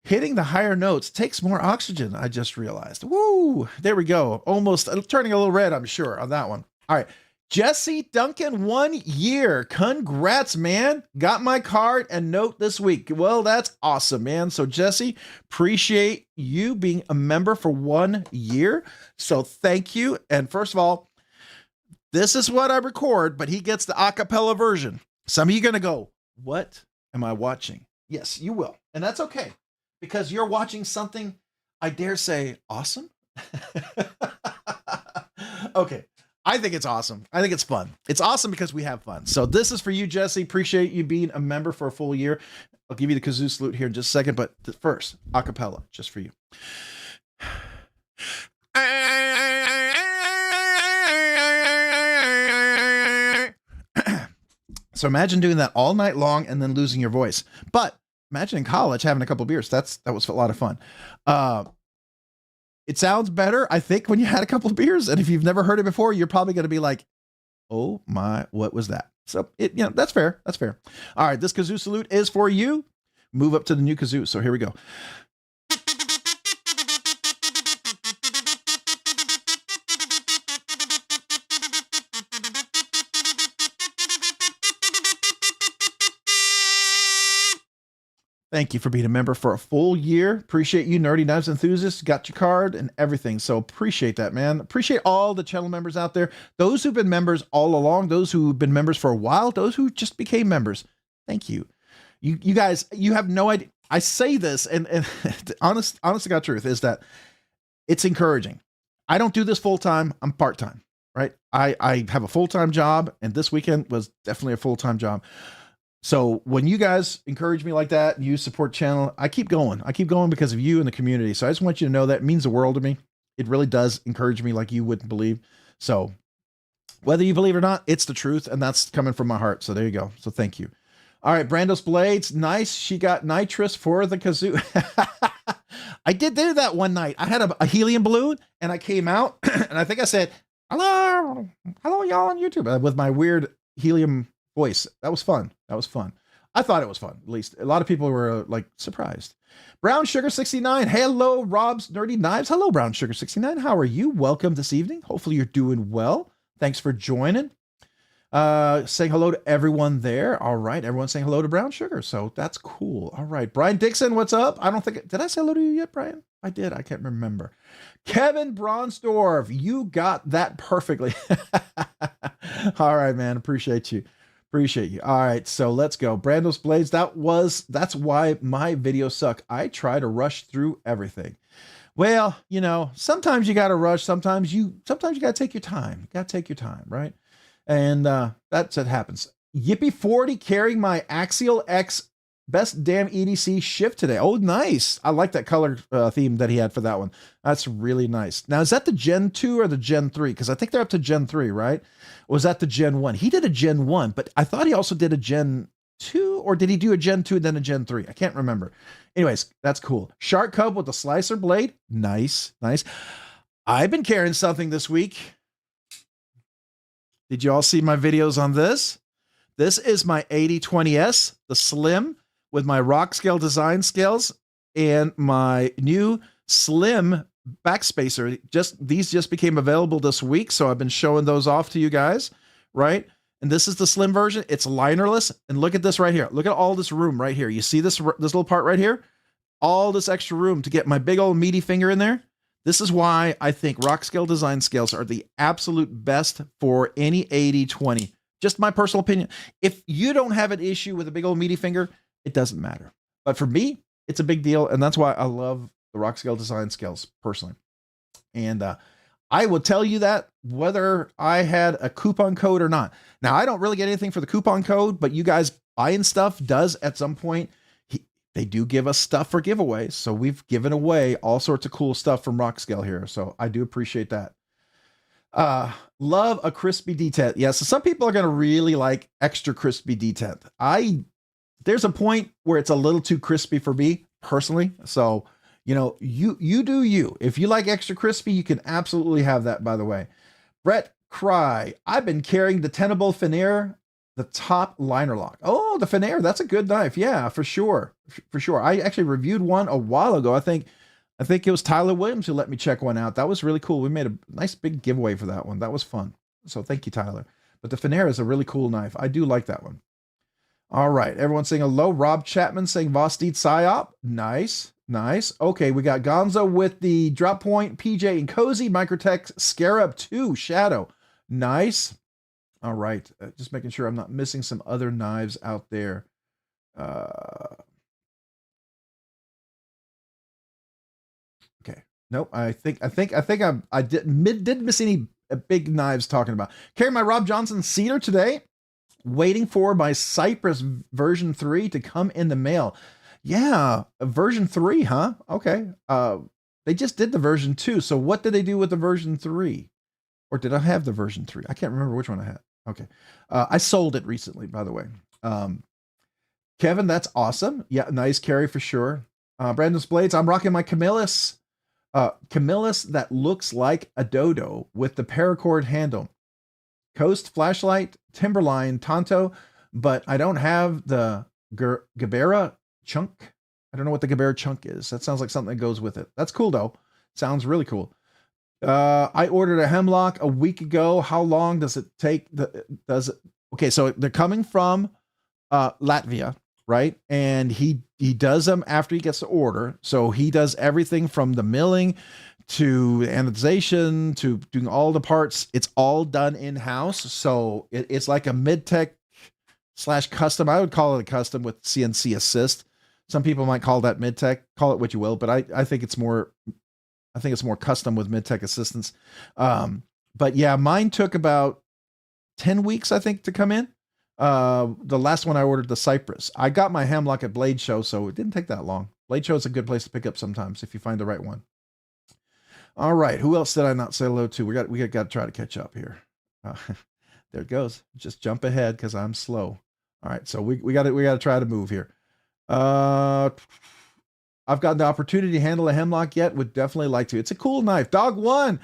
Speaker 1: Hitting the higher notes takes more oxygen, I just realized. Woo! There we go. Almost turning a little red, I'm sure, on that one. All right. Jesse Duncan, 1 year. Congrats, man. Got my card and note this week. Well, that's awesome, man. So, Jesse, appreciate you being a member for 1 year. So, thank you. And first of all, this is what I record, but he gets the acapella version. Some of you are going to go, what am I watching? Yes, you will. And that's okay. Because you're watching something, I dare say, awesome. Okay. I think it's awesome. I think it's fun. It's awesome because we have fun. So this is for you, Jesse. Appreciate you being a member for a full year. I'll give you the kazoo salute here in just a second, but first, acapella, just for you. So imagine doing that all night long and then losing your voice. But imagine in college having a couple of beers. That was a lot of fun. It sounds better, I think, when you had a couple of beers. And if you've never heard it before, you're probably going to be like, oh my, what was that? So that's fair. That's fair. All right. This kazoo salute is for you. Move up to the new kazoo. So here we go. Thank you for being a member for a full year. Appreciate you, Nerdy Knives Enthusiasts. Got your card and everything. So appreciate that, man. Appreciate all the channel members out there. Those who've been members all along, those who've been members for a while, those who just became members. Thank you. You guys, you have no idea. I say this, and honest to God truth is that it's encouraging. I don't do this full time. I'm part time, right? I have a full time job, and this weekend was definitely a full time job. So when you guys encourage me like that, and you support channel, I keep going. I keep going because of you and the community. So I just want you to know that it means the world to me. It really does encourage me like you wouldn't believe. So whether you believe it or not, it's the truth, and that's coming from my heart. So there you go. So thank you. All right, Brando's Blades, nice. She got nitrous for the kazoo. I did do that one night. I had a helium balloon, and I came out, and I think I said, hello, y'all on YouTube, with my weird helium voice. That was fun. That was fun. I thought it was fun, at least. A lot of people were like surprised. Brown Sugar 69, hello, Rob's Nerdy Knives. Hello, Brown Sugar 69. How are you? Welcome this evening. Hopefully you're doing well. Thanks for joining. Saying hello to everyone there. All right, everyone's saying hello to Brown Sugar, so that's cool. All right, Brian Dixon, what's up? I don't think, did I say hello to you yet, Brian? I did. I can't remember. Kevin Bronsdorf, you got that perfectly. All right, man. Appreciate you. Appreciate you. All right, so let's go. Brando's Blades. That's why my videos suck. I try to rush through everything. Well, you know, sometimes you got to rush. Sometimes you got to take your time. You got to take your time, right? And that's what happens. Yippee 40 carrying my Axial X best damn EDC shift today. Oh, nice. I like that color theme that he had for that one. That's really nice. Now, is that the Gen 2 or the Gen 3? Because I think they're up to Gen 3, right? Or was that the Gen 1? He did a Gen 1, but I thought he also did a Gen 2, or did he do a Gen 2 and then a Gen 3? I can't remember. Anyways, that's cool. Shark Cub with the slicer blade. Nice, nice. I've been carrying something this week. Did you all see my videos on this? This is my 8020S, the slim, with my Rockscale design scales and my new slim backspacer. These just became available this week, so I've been showing those off to you guys, right? And this is the slim version. It's linerless, and look at this right here. Look at all this room right here. You see this little part right here? All this extra room to get my big old meaty finger in there. This is why I think Rockscale design scales are the absolute best for any 80/20. Just my personal opinion. If you don't have an issue with a big old meaty finger, it doesn't matter. But for me, it's a big deal, and that's why I love the Rockscale design scales personally. And I will tell you that whether I had a coupon code or not. Now, I don't really get anything for the coupon code, but you guys buying stuff does at some point. They do give us stuff for giveaways, so we've given away all sorts of cool stuff from Rockscale here, so I do appreciate that. Love a crispy detent. Yeah, so some people are going to really like extra crispy detent. There's a point where it's a little too crispy for me personally, so you know, you do you. If you like extra crispy, you can absolutely have that, by the way. Brett Cry, I've been carrying the Tenable Finnair, the top liner lock. Oh, the Finnair, that's a good knife. Yeah, for sure. For sure. I actually reviewed one a while ago. I think it was Tyler Williams who let me check one out. That was really cool. We made a nice big giveaway for that one. That was fun. So thank you, Tyler. But the Finnair is a really cool knife. I do like that one. All right. Everyone saying hello. Rob Chapman saying Vostit Psyop. Nice. Nice. Okay, we got Gonzo with the drop point, PJ and Cozy, Microtech Scarab 2 Shadow. Nice. All right, just making sure I'm not missing some other knives out there. Okay, nope. I think I didn't miss any big knives talking about. Carrying my Rob Johnson cedar today. Waiting for my Cypress version 3 to come in the mail. Yeah, version 3, huh? Okay. They just did the version 2. So what did they do with the version 3? Or did I have the version 3? I can't remember which one I had. Okay. I sold it recently, by the way. Kevin, that's awesome. Yeah, nice carry for sure. Brandon's Blades, I'm rocking my Camillus. Camillus that looks like a dodo with the paracord handle. Coast, Flashlight, Timberline, Tonto, but I don't have the Gabera chunk. I don't know what the Gabera chunk is. That sounds like something that goes with it. That's cool, though. Sounds really cool. I ordered a hemlock a week ago. How long does it take? Okay, so they're coming from Latvia, right? And he does them after he gets the order. So he does everything from the milling to anodization to doing all the parts. It's all done in-house. So it's like a mid-tech / custom. I would call it a custom with CNC assist. Some people might call that mid-tech, call it what you will, but I think it's more custom with mid-tech assistance. But yeah, mine took about 10 weeks, I think, to come in. The last one I ordered, the Cypress. I got my hemlock at Blade Show, so it didn't take that long. Blade Show is a good place to pick up sometimes if you find the right one. All right, who else did I not say hello to? We got to try to catch up here. There it goes. Just jump ahead because I'm slow. All right, so we got to try to move here. I've gotten the opportunity to handle a hemlock yet. Would definitely like to. It's a cool knife. Dog One,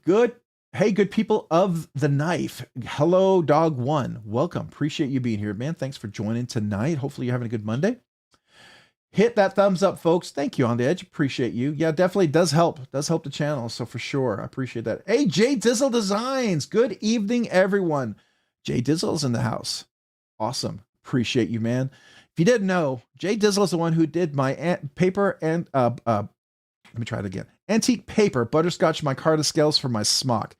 Speaker 1: good. Hey, good people of the knife. Hello, Dog One. Welcome. Appreciate you being here, man. Thanks for joining tonight. Hopefully you're having a good Monday. Hit that thumbs up, folks. Thank you, On the Edge. Appreciate you. Yeah, definitely does help. Does help the channel. So for sure, I appreciate that. Hey, Jay Dizzle Designs. Good evening, everyone. Jay Dizzle's in the house. Awesome. Appreciate you, man. If you didn't know, Jay Dizzle is the one who did my paper and let me try it again. Antique paper butterscotch micarta scales for my smock.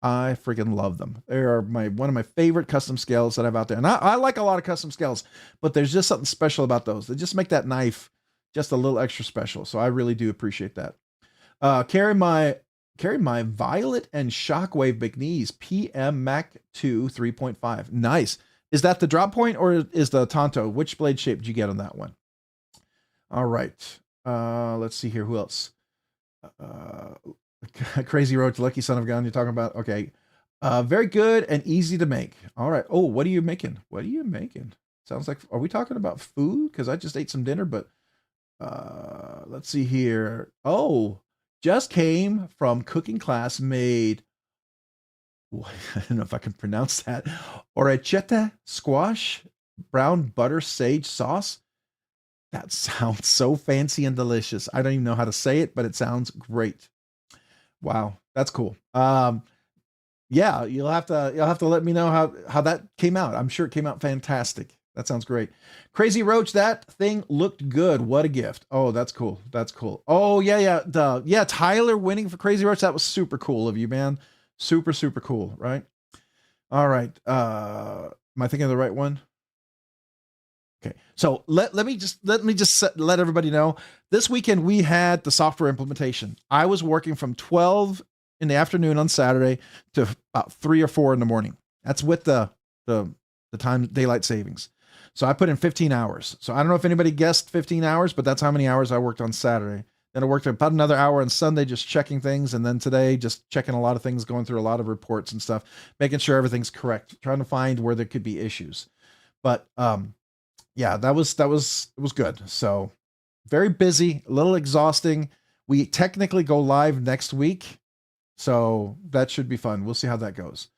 Speaker 1: I freaking love them. They are one of my favorite custom scales that I have out there. And I like a lot of custom scales, but there's just something special about those. They just make that knife just a little extra special. So I really do appreciate that. Carry my Violet and Shockwave McNees PM Mac 2 3.5. Nice. Is that the drop point or is the Tonto? Which blade shape did you get on that one? All right. Let's see here. Who else? Crazy Roach, Lucky Son of a Gun, you're talking about? Okay. Very good and easy to make. All right. Oh, what are you making? What are you making? Sounds like, are we talking about food? Because I just ate some dinner, but let's see here. Oh, just came from cooking class, made, I don't know if I can pronounce that, orecchietta squash, brown butter sage sauce. That sounds so fancy and delicious. I don't even know how to say it, but it sounds great. Wow, that's cool. Yeah, you'll have to let me know how that came out. I'm sure it came out fantastic. That sounds great. Crazy Roach, that thing looked good. What a gift. Oh, that's cool. That's cool. Oh, yeah. Tyler winning for Crazy Roach. That was super cool of you, man. Super, super cool, right? All right. Am I thinking of the right one? Okay. So let me just let everybody know. This weekend we had the software implementation. I was working from 12 in the afternoon on Saturday to about 3 or 4 in the morning. That's with the time daylight savings. So I put in 15 hours. So I don't know if anybody guessed 15 hours, but that's how many hours I worked on Saturday. Then I worked about another hour on Sunday, just checking things. And then today, just checking a lot of things, going through a lot of reports and stuff, making sure everything's correct, trying to find where there could be issues. But yeah, it was good. So very busy, a little exhausting. We technically go live next week. So that should be fun. We'll see how that goes.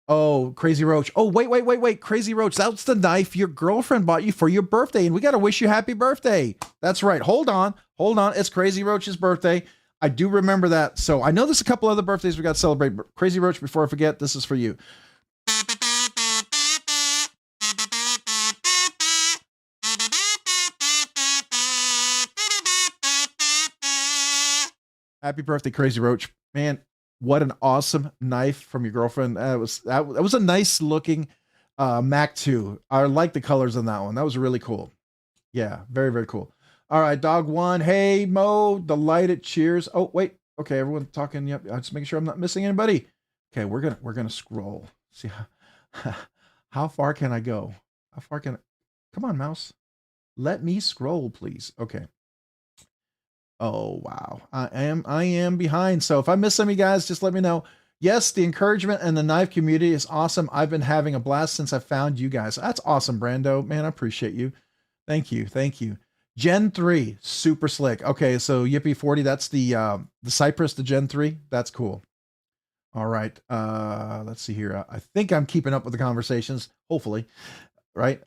Speaker 1: Oh, Crazy Roach. Oh, wait. Crazy Roach. That's the knife your girlfriend bought you for your birthday. And we got to wish you happy birthday. That's right. Hold on. It's Crazy Roach's birthday. I do remember that. So I know there's a couple other birthdays we got to celebrate. But Crazy Roach, before I forget, this is for you. Happy birthday, Crazy Roach. Man, what an awesome knife from your girlfriend. That was a nice looking Mac 2. I like the colors on that one. That was really cool. Yeah, very, very cool. All right, Dog One. Hey, Mo, delighted. Cheers. Oh, wait. Okay, everyone talking. Yep. I'm just making sure I'm not missing anybody. Okay, we're gonna scroll. See how far can I go? How far can I? Come on, mouse. Let me scroll, please. Okay. Oh, wow. I am behind. So if I miss some of you guys, just let me know. Yes, the encouragement and the knife community is awesome. I've been having a blast since I found you guys. That's awesome, Brando. Man, I appreciate you. Thank you. Gen 3, super slick. Okay, so Yippee 40, that's the Cypress, the Gen 3. That's cool. All right. Let's see here. I think I'm keeping up with the conversations, hopefully. Right?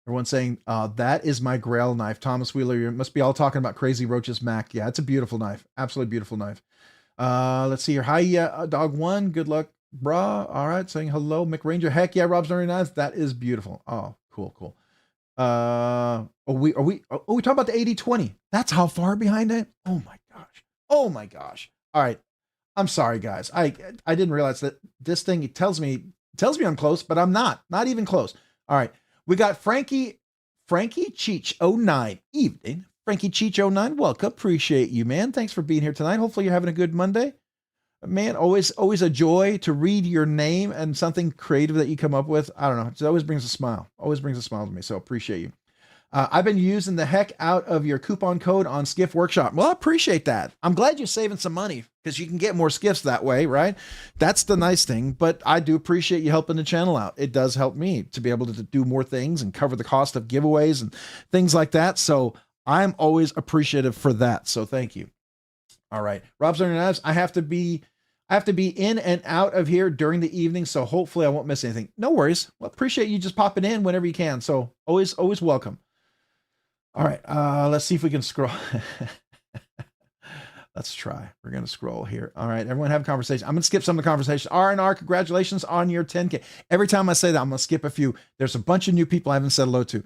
Speaker 1: Everyone's saying, that is my Grail knife. Thomas Wheeler, you must be all talking about Crazy Roach's Mac. Yeah, it's a beautiful knife. Absolutely beautiful knife. Let's see here. Hi, Dog One. Good luck Bruh. All right. Saying hello, McRanger. Heck yeah, Rob's Nerdy Knives. That is beautiful. Oh, cool, cool. Are we talking about the 80/20? That's how far behind it? Oh my gosh. Oh my gosh. All right. I'm sorry, guys. I didn't realize that this thing tells me I'm close, but I'm not. Not even close. All right. We got Frankie Cheech 09. Evening. Frankie Cheech 09. Welcome. Appreciate you, man. Thanks for being here tonight. Hopefully you're having a good Monday. Man, always a joy to read your name and something creative that you come up with. I don't know. It always brings a smile. Always brings a smile to me. So appreciate you. I've been using the heck out of your coupon code on Skiff Workshop. Well, I appreciate that. I'm glad you're saving some money because you can get more skiffs that way, right? That's the nice thing. But I do appreciate you helping the channel out. It does help me to be able to do more things and cover the cost of giveaways and things like that. So I'm always appreciative for that. So thank you. All right, Rob's Nerdy Knives. I have to be in and out of here during the evening, so hopefully I won't miss anything. No worries. Well, appreciate you just popping in whenever you can. So always welcome. All right, let's see if we can scroll. Let's try. We're gonna scroll here. All right, everyone have a conversation. I'm gonna skip some of the conversation. R&R, congratulations on your 10K. Every time I say that, I'm gonna skip a few. There's a bunch of new people I haven't said hello to.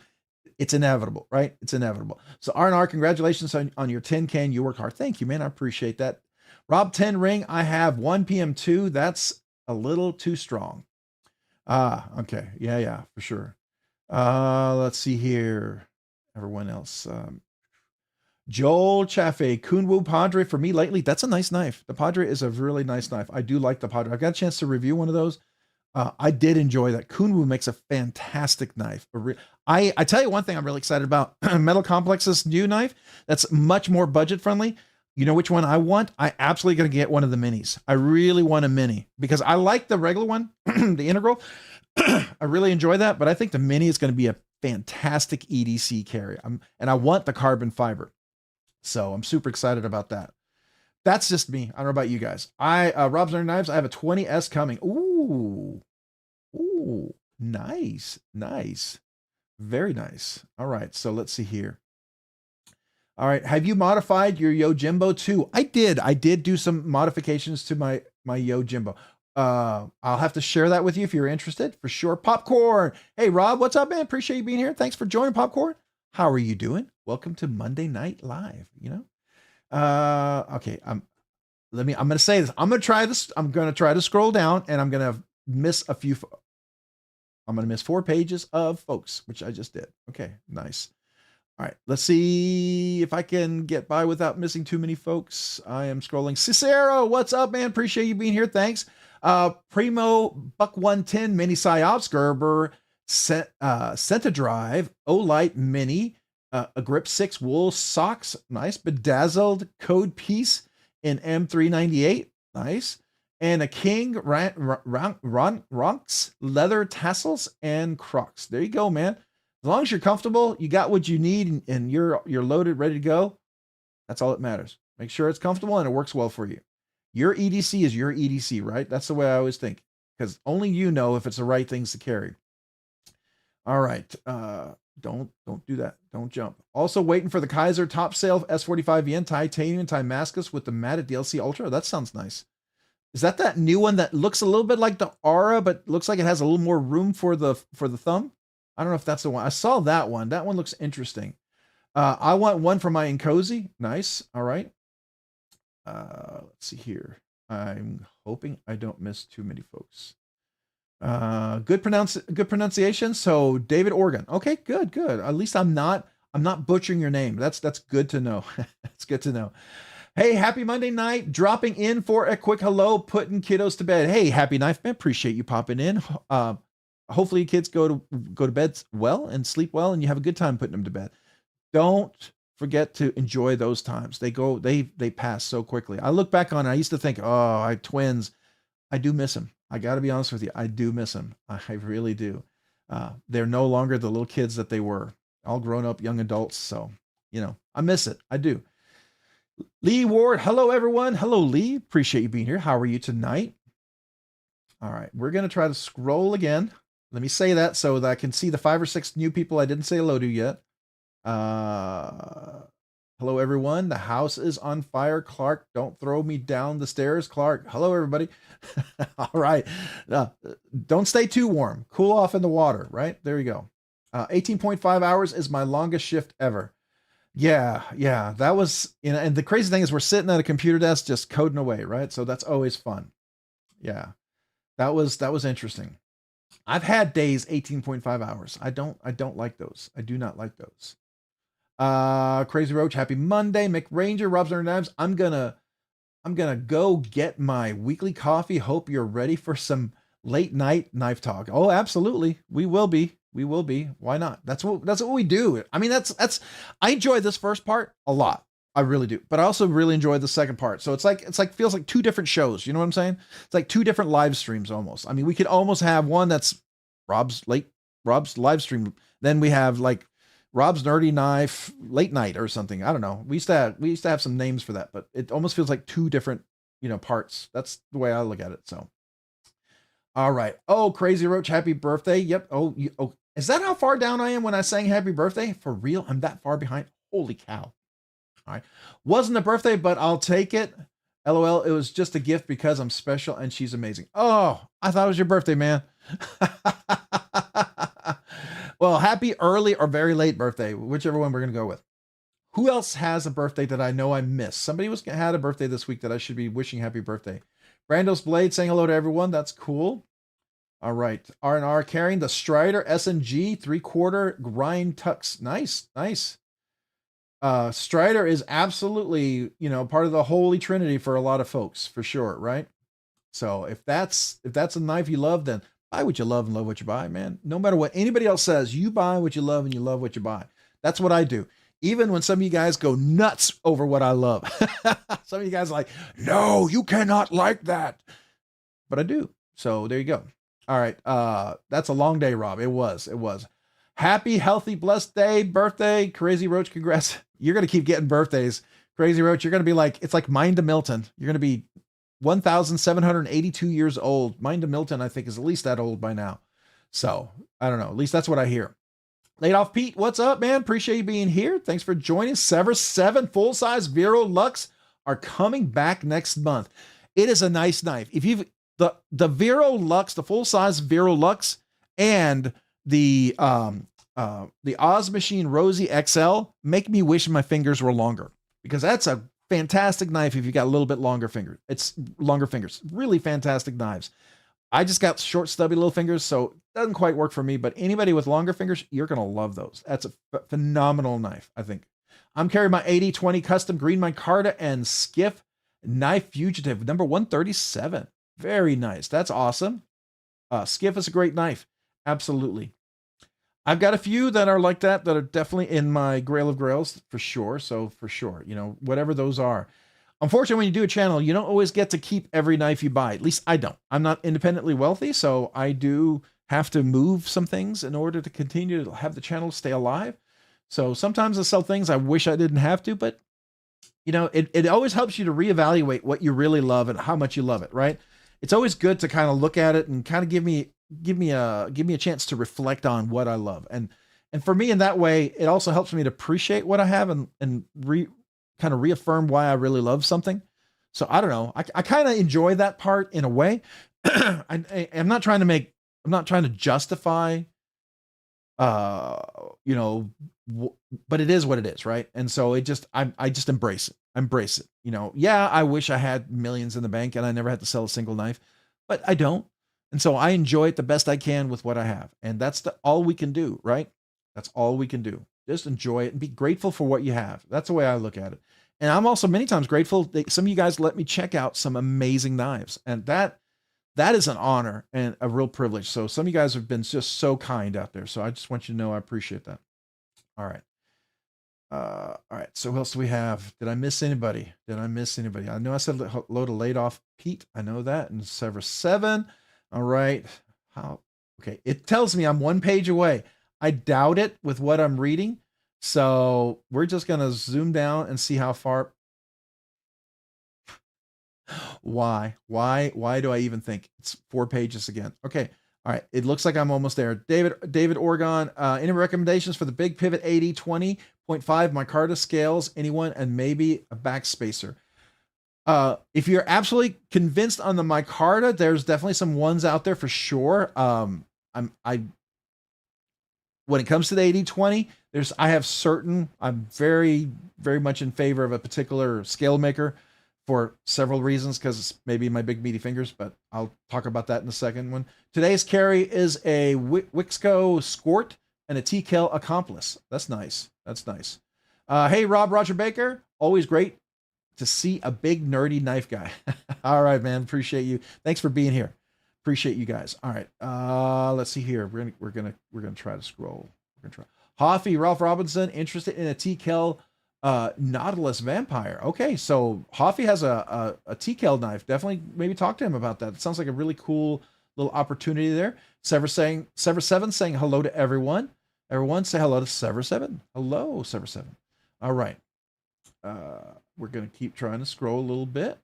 Speaker 1: It's inevitable, right? It's inevitable. So R&R, congratulations on your 10K and you worked hard. Thank you, man. I appreciate that. Rob 10 ring, I have 1 PM2. That's a little too strong. Okay. Yeah, for sure. Let's see here. Everyone else. Joel Chaffee, Kunwu Padre for me lately. That's a nice knife. The Padre is a really nice knife. I do like the Padre. I've got a chance to review one of those. I did enjoy that. Kunwu makes a fantastic knife. I tell you one thing I'm really excited about. Metal Complex's new knife that's much more budget friendly. You know which one I want? I absolutely going to get one of the minis. I really want a mini because I like the regular one, the integral. I really enjoy that, but I think the mini is going to be a fantastic EDC carry. And I want the carbon fiber. So I'm super excited about that. That's just me. I don't know about you guys. Rob's Nerdy Knives, I have a 20S coming. Ooh, nice. Very nice. All right, so let's see here. All right, have you modified your Yojimbo too? I did do some modifications to my Yojimbo. I'll have to share that with you if you're interested, for sure. Popcorn. Hey, Rob, what's up, man? Appreciate you being here. Thanks for joining, Popcorn. How are you doing? Welcome to Monday Night Live, you know? Okay, I'm going to say this. I'm going to try to scroll down and I'm going to miss a few. I'm going to miss 4 pages of folks, which I just did. Okay, nice. All right, let's see if I can get by without missing too many folks. I am scrolling. Cicero, what's up, man? Appreciate you being here. Thanks. Primo, Buck 110, Mini Psyops, Gerber, Centadrive, Olight Mini, a Grip 6 wool socks. Nice. Bedazzled Code Piece in M398. Nice. And a King Ronks leather tassels and Crocs. There you go, man. As long as you're comfortable, you got what you need, and you're loaded, ready to go. That's all that matters. Make sure it's comfortable and it works well for you. Your EDC is your EDC, right? That's the way I always think, because only you know if it's the right things to carry. All right. Don't do that. Don't jump. Also waiting for the Kaiser top sale S45 yen titanium Timascus with the matted DLC Ultra. That sounds nice. Is that new one that looks a little bit like the Aura, but looks like it has a little more room for the thumb? I don't know if that's the one. I saw that one. That one looks interesting. I want one for my Nkosi. Nice. All right. Let's see here. I'm hoping I don't miss too many folks. Good pronunciation. So David Organ. Okay, good. At least I'm not butchering your name. That's good to know. That's good to know. Hey, happy Monday night. Dropping in for a quick hello, putting kiddos to bed. Hey, happy knife man. Appreciate you popping in. Hopefully kids go to bed well and sleep well, and you have a good time putting them to bed. Don't forget to enjoy those times. They pass so quickly. I look back on it. I used to think, oh, I have twins. I do miss them. I got to be honest with you. I do miss them. I really do. They're no longer the little kids that they were, all grown up, young adults. So, I miss it. I do. Lee Ward. Hello, everyone. Hello, Lee. Appreciate you being here. How are you tonight? All right. We're going to try to scroll again. Let me say that so that I can see the 5 or 6 new people I didn't say hello to yet. Hello, everyone. The house is on fire. Clark, don't throw me down the stairs. Clark, hello, everybody. All right. Don't stay too warm. Cool off in the water, right? There you go. 18.5 hours is my longest shift ever. Yeah. That was, and the crazy thing is we're sitting at a computer desk just coding away, right? So that's always fun. Yeah. That was interesting. I've had days 18.5 hours. I don't like those. I do not like those. Crazy Roach, happy Monday. McRanger, Rob's Nerd Knives. I'm gonna go get my weekly coffee. Hope you're ready for some late night knife talk. Oh, absolutely. We will be. Why not? That's what we do. I mean, I enjoy this first part a lot. I really do. But I also really enjoy the second part. So it's like feels like two different shows. You know what I'm saying? It's like two different live streams almost. I mean, we could almost have one that's Rob's live stream. Then we have like Rob's Nerdy Knife late night or something. I don't know. We used to have some names for that, but it almost feels like two different, parts. That's the way I look at it. So, all right. Oh, Crazy Roach, happy birthday. Yep. Oh, is that how far down I am when I sang happy birthday? For real? I'm that far behind. Holy cow. All right. Wasn't a birthday, but I'll take it. LOL. It was just a gift because I'm special and she's amazing. Oh, I thought it was your birthday, man. Well, happy early or very late birthday, whichever one we're going to go with. Who else has a birthday that I know I missed? Somebody had a birthday this week that I should be wishing happy birthday. Brando's Blade saying hello to everyone. That's cool. All right. R&R carrying the Strider S&G 3/4 grind tucks. Nice. Strider is absolutely, part of the holy trinity for a lot of folks, for sure, right? So if that's a knife you love, then buy what you love and love what you buy, man. No matter what anybody else says, you buy what you love and you love what you buy. That's what I do. Even when some of you guys go nuts over what I love. Some of you guys are like, no, you cannot like that. But I do. So there you go. All right. That's a long day, Rob. It was. Happy, healthy, blessed day, birthday. Crazy Roach, congrats. You're going to keep getting birthdays. Crazy Roach, you're going to be like, it's like Mind to Milton. You're going to be 1,782 years old. Mind to Milton, I think, is at least that old by now. So, I don't know. At least that's what I hear. Laid Off Pete, what's up, man? Appreciate you being here. Thanks for joining. Sever 7 full-size Vero Lux are coming back next month. It is a nice knife. If you've the Vero Lux, the full-size Vero Lux, and the Oz Machine Rosie XL make me wish my fingers were longer, because that's a fantastic knife if you got a little bit longer fingers. It's longer fingers. Really fantastic knives. I just got short, stubby little fingers, so it doesn't quite work for me, but anybody with longer fingers, you're going to love those. That's a phenomenal knife, I think. I'm carrying my 80/20 custom green micarta and Skiff Knife Fugitive, number 137. Very nice. That's awesome. Skiff is a great knife. Absolutely. I've got a few that are like that are definitely in my Grail of Grails for sure. So for sure, whatever those are. Unfortunately, when you do a channel, you don't always get to keep every knife you buy. At least I don't. I'm not independently wealthy, so I do have to move some things in order to continue to have the channel stay alive. So sometimes I sell things I wish I didn't have to, but it always helps you to reevaluate what you really love and how much you love it, right? It's always good to kind of look at it and kind of give me a chance to reflect on what I love. And for me, in that way, it also helps me to appreciate what I have and kind of reaffirm why I really love something. So I don't know. I kind of enjoy that part in a way. I'm not trying to justify, but it is what it is. Right. And so I just embrace it. Yeah, I wish I had millions in the bank and I never had to sell a single knife, but I don't. And so I enjoy it the best I can with what I have. And that's all we can do, right? That's all we can do. Just enjoy it and be grateful for what you have. That's the way I look at it. And I'm also many times grateful that some of you guys let me check out some amazing knives. And that is an honor and a real privilege. So some of you guys have been just so kind out there. So I just want you to know I appreciate that. All right. All right. So what else do we have? Did I miss anybody? I know I said hello to Laid Off Pete. I know that. And Sever 7. All right. Okay. It tells me I'm 1 page away. I doubt it with what I'm reading. So we're just going to zoom down and see how far. Why do I even think it's 4 pages again? Okay. All right, it looks like I'm almost there. David Oregon, any recommendations for the big pivot 80-20.5 micarta scales? Anyone? And maybe a backspacer. If you're absolutely convinced on the micarta, there's definitely some ones out there for sure. When it comes to the 80-20, I'm very, very much in favor of a particular scale maker for several reasons, because maybe my big meaty fingers, but I'll talk about that in the second one. Today's carry is a Wixco Squirt and a TKL Accomplice. That's nice. That's nice. Hey, Roger Baker, always great to see a big nerdy knife guy. All right, man. Appreciate you. Thanks for being here. Appreciate you guys. All right. Let's see here. We're gonna try to scroll. We're gonna try. Hoffy, Ralph Robinson, interested in a TKL Nautilus Vampire. Okay, so Hoffy has a TKL knife. Definitely maybe talk to him about that. It sounds like a really cool little opportunity there. Sever7 saying hello to everyone. Everyone say hello to Sever7. Hello, Sever7. All right. We're gonna keep trying to scroll a little bit.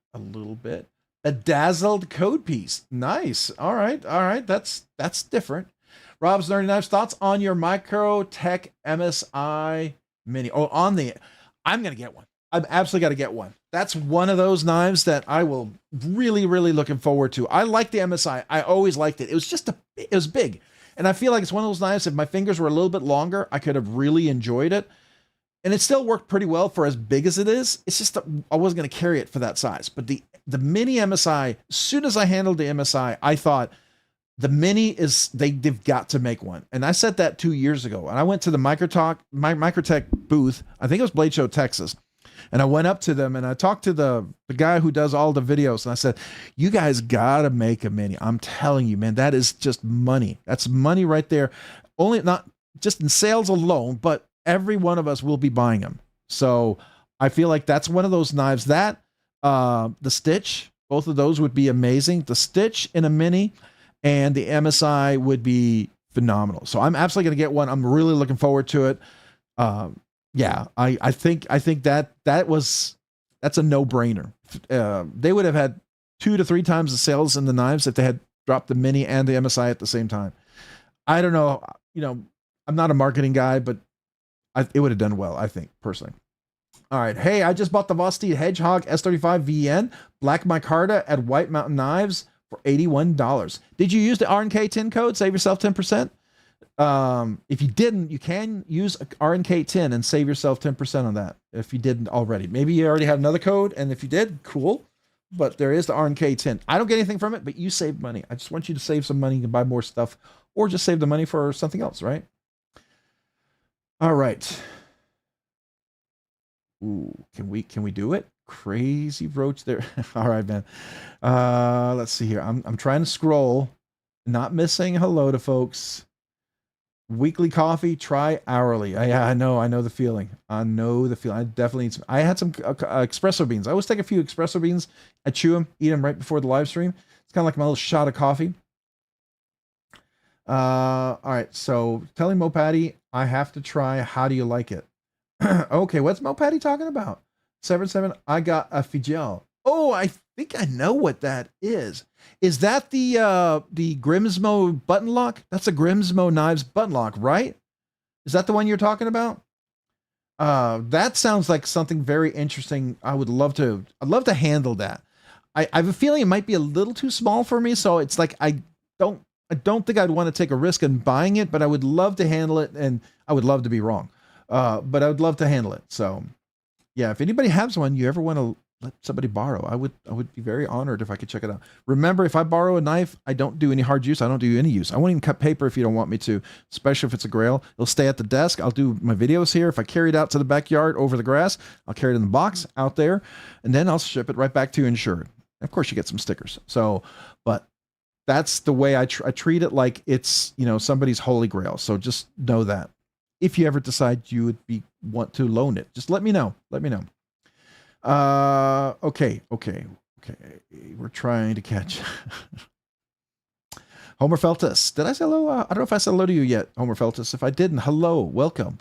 Speaker 1: A dazzled code piece. Nice. All right. That's different. Rob's Nerdy Knives, thoughts on your Microtech MSI Mini? Oh, I'm going to get one. I'm absolutely got to get one. That's one of those knives that I will really, really looking forward to. I like the MSI. I always liked it. It was it was big. And I feel like it's one of those knives, if my fingers were a little bit longer, I could have really enjoyed it. And it still worked pretty well for as big as it is. It's just that I wasn't going to carry it for that size. But the mini MSI, as soon as I handled the MSI, I thought the mini they've got to make one. And I said that 2 years ago. And I went to the Microtech booth. I think it was Blade Show, Texas. And I went up to them and I talked to the guy who does all the videos. And I said, you guys got to make a mini. I'm telling you, man, that is just money. That's money right there. Only not just in sales alone, but every one of us will be buying them. So I feel like that's one of those knives that the Stitch, both of those would be amazing. The Stitch in a mini and the MSI would be phenomenal. So I'm absolutely going to get one. I'm really looking forward to it. Yeah, I think that's a no-brainer. They would have had 2 to 3 times the sales in the knives if they had dropped the mini and the MSI at the same time. I don't know. I'm not a marketing guy, but it would have done well, I think, personally. All right. Hey, I just bought the Vosteed Hedgehog S35 VN Black Micarta at White Mountain Knives for $81. Did you use the RNK10 code? Save yourself 10%. If you didn't, you can use RNK10 and save yourself 10% on that. If you didn't already, maybe you already have another code. And if you did, cool. But there is the RNK10. I don't get anything from it, but you save money. I just want you to save some money and buy more stuff, or just save the money for something else, right? All right. Ooh, can we do it? Crazy Roach there. All right, man. Let's see here. I'm trying to scroll, not missing hello to folks. Weekly coffee, try hourly. I know the feeling. I definitely need some. I had some espresso beans. I always take a few espresso beans. I chew them, eat them right before the live stream. It's kind of like my little shot of coffee. All right. So telling Mo Patty, I have to try. How do you like it? Okay. What's Mo Patty talking about? 7-7. I got a Figel. Oh, I think I know what that is. Is that the Grimsmo button lock? That's a Grimsmo Knives button lock, right? Is that the one you're talking about? That sounds like something very interesting. I'd love to handle that. I have a feeling it might be a little too small for me, so it's like I don't think I'd want to take a risk in buying it, but I would love to handle it, and I would love to be wrong. But I would love to handle it. So yeah, if anybody has one you ever want to let somebody borrow, I would be very honored if I could check it out. Remember, if I borrow a knife, I don't do any hard use. I don't do any use. I won't even cut paper if you don't want me to, especially if it's a grail. It'll stay at the desk. I'll do my videos here. If I carry it out to the backyard over the grass, I'll carry it in the box out there, and then I'll ship it right back to you insured. Of course, you get some stickers. So, but that's the way I treat it, like it's, somebody's holy grail. So just know that. If you ever decide you would want to loan it, just let me know. Let me know. Okay. We're trying to catch Homer Feltus. Did I say hello? I don't know if I said hello to you yet, Homer Feltus. If I didn't, hello, welcome.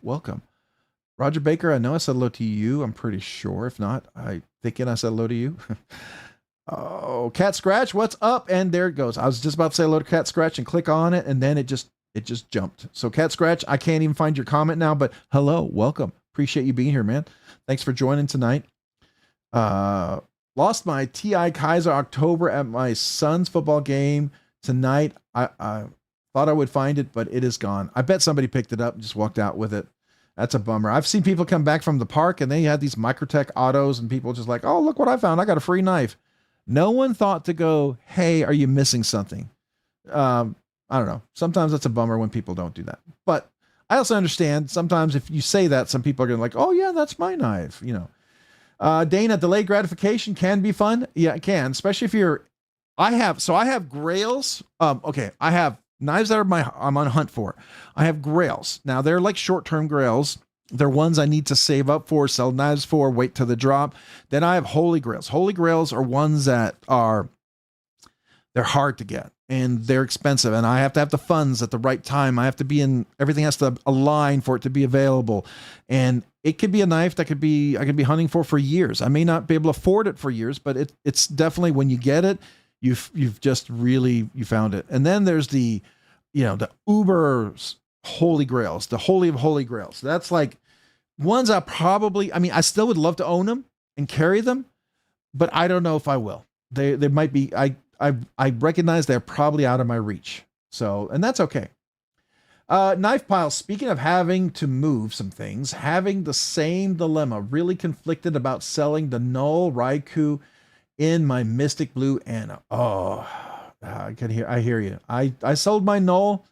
Speaker 1: Roger Baker, I know I said hello to you. I'm pretty sure. If not, I said hello to you. Oh, Cat Scratch, what's up? And there it goes. I was just about to say hello to Cat Scratch and click on it, and then it just jumped. So Cat Scratch, I can't even find your comment now, but hello, welcome. Appreciate you being here, man. Thanks for joining tonight. Lost my TI Kaiser October at my son's football game tonight. I thought I would find it, but it is gone. I bet somebody picked it up and just walked out with it. That's a bummer. I've seen people come back from the park and they had these Microtech autos and people just like, oh, look what I found. I got a free knife. No one thought to go, hey, are you missing something? I don't know. Sometimes that's a bummer when people don't do that. But I also understand sometimes if you say that, some people are going to like, oh yeah, that's my knife. You know, Dana, delayed gratification can be fun. Yeah, it can, especially if you're, I have grails. Okay. I have knives that I'm on a hunt for. I have grails. Now they're like short-term grails. They're ones I need to save up for, sell knives for, wait till the drop. Then I have holy grails. Holy grails are ones that they're hard to get and they're expensive. And I have to have the funds at the right time. I have to be in, everything has to align for it to be available. And it could be a knife that I could be hunting for years. I may not be able to afford it for years, but it's definitely when you get it, you've just really, you found it. And then there's the uber holy grails, the holy of holy grails. That's like ones I still would love to own them and carry them, but I don't know if I will. They might be, I recognize they're probably out of my reach. So, and that's okay. Knife pile. Speaking of having to move some things, having the same dilemma, really conflicted about selling the Null Raikou in my Mystic Blue Anna. Oh, I hear you. I sold my Null,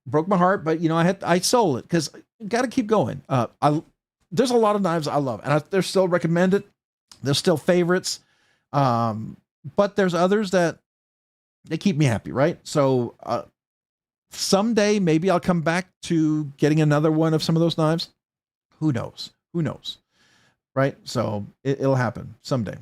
Speaker 1: broke my heart, but I sold it because got to keep going. There's a lot of knives I love, and they're still recommended. They're still favorites. But there's others that they keep me happy, right? So someday maybe I'll come back to getting another one of some of those knives. Who knows? Right? So it'll happen someday.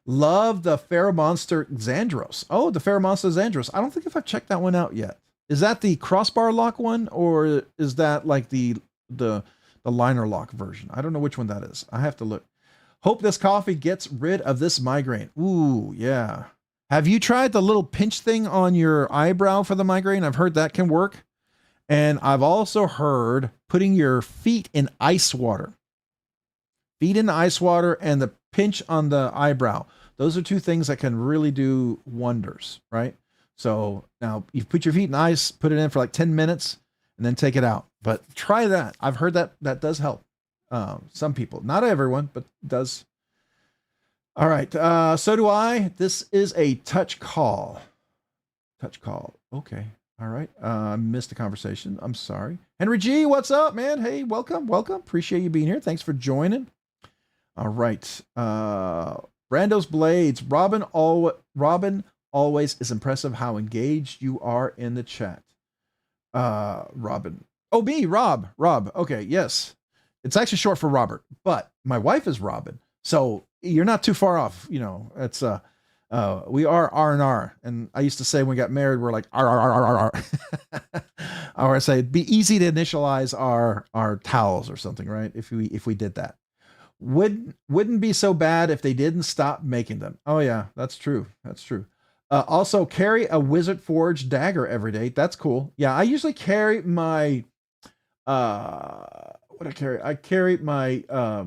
Speaker 1: Love the Ferromonster Xandros. Oh, the Ferromonster Xandros. I don't think if I've checked that one out yet. Is that the crossbar lock one, or is that like the liner lock version? I don't know which one that is. I have to look. Hope this coffee gets rid of this migraine. Ooh, yeah. Have you tried the little pinch thing on your eyebrow for the migraine? I've heard that can work. And I've also heard putting your feet in ice water. Feet in ice water and the pinch on the eyebrow. Those are two things that can really do wonders, right? So now you put your feet in ice, put it in for like 10 minutes, and then take it out. But try that. I've heard that does help. Some people, not everyone, but does. All right. So do I. This is a touch call. Okay. All right. Missed the conversation. I'm sorry. Henry G, what's up, man? Hey, welcome. Appreciate you being here. Thanks for joining. All right. Brando's Blades. Robin always is impressive how engaged you are in the chat. Robin. Oh, me, Rob. Okay, yes. It's actually short for Robert, but my wife is Robin. So you're not too far off. It's we are R&R. And I used to say when we got married, we're like R. Or I say it'd be easy to initialize our towels or something, right? If we did that. Wouldn't be so bad if they didn't stop making them. Oh yeah, that's true. Also carry a Wizard Forge dagger every day. That's cool. Yeah, I usually carry my what I carry. I carry my I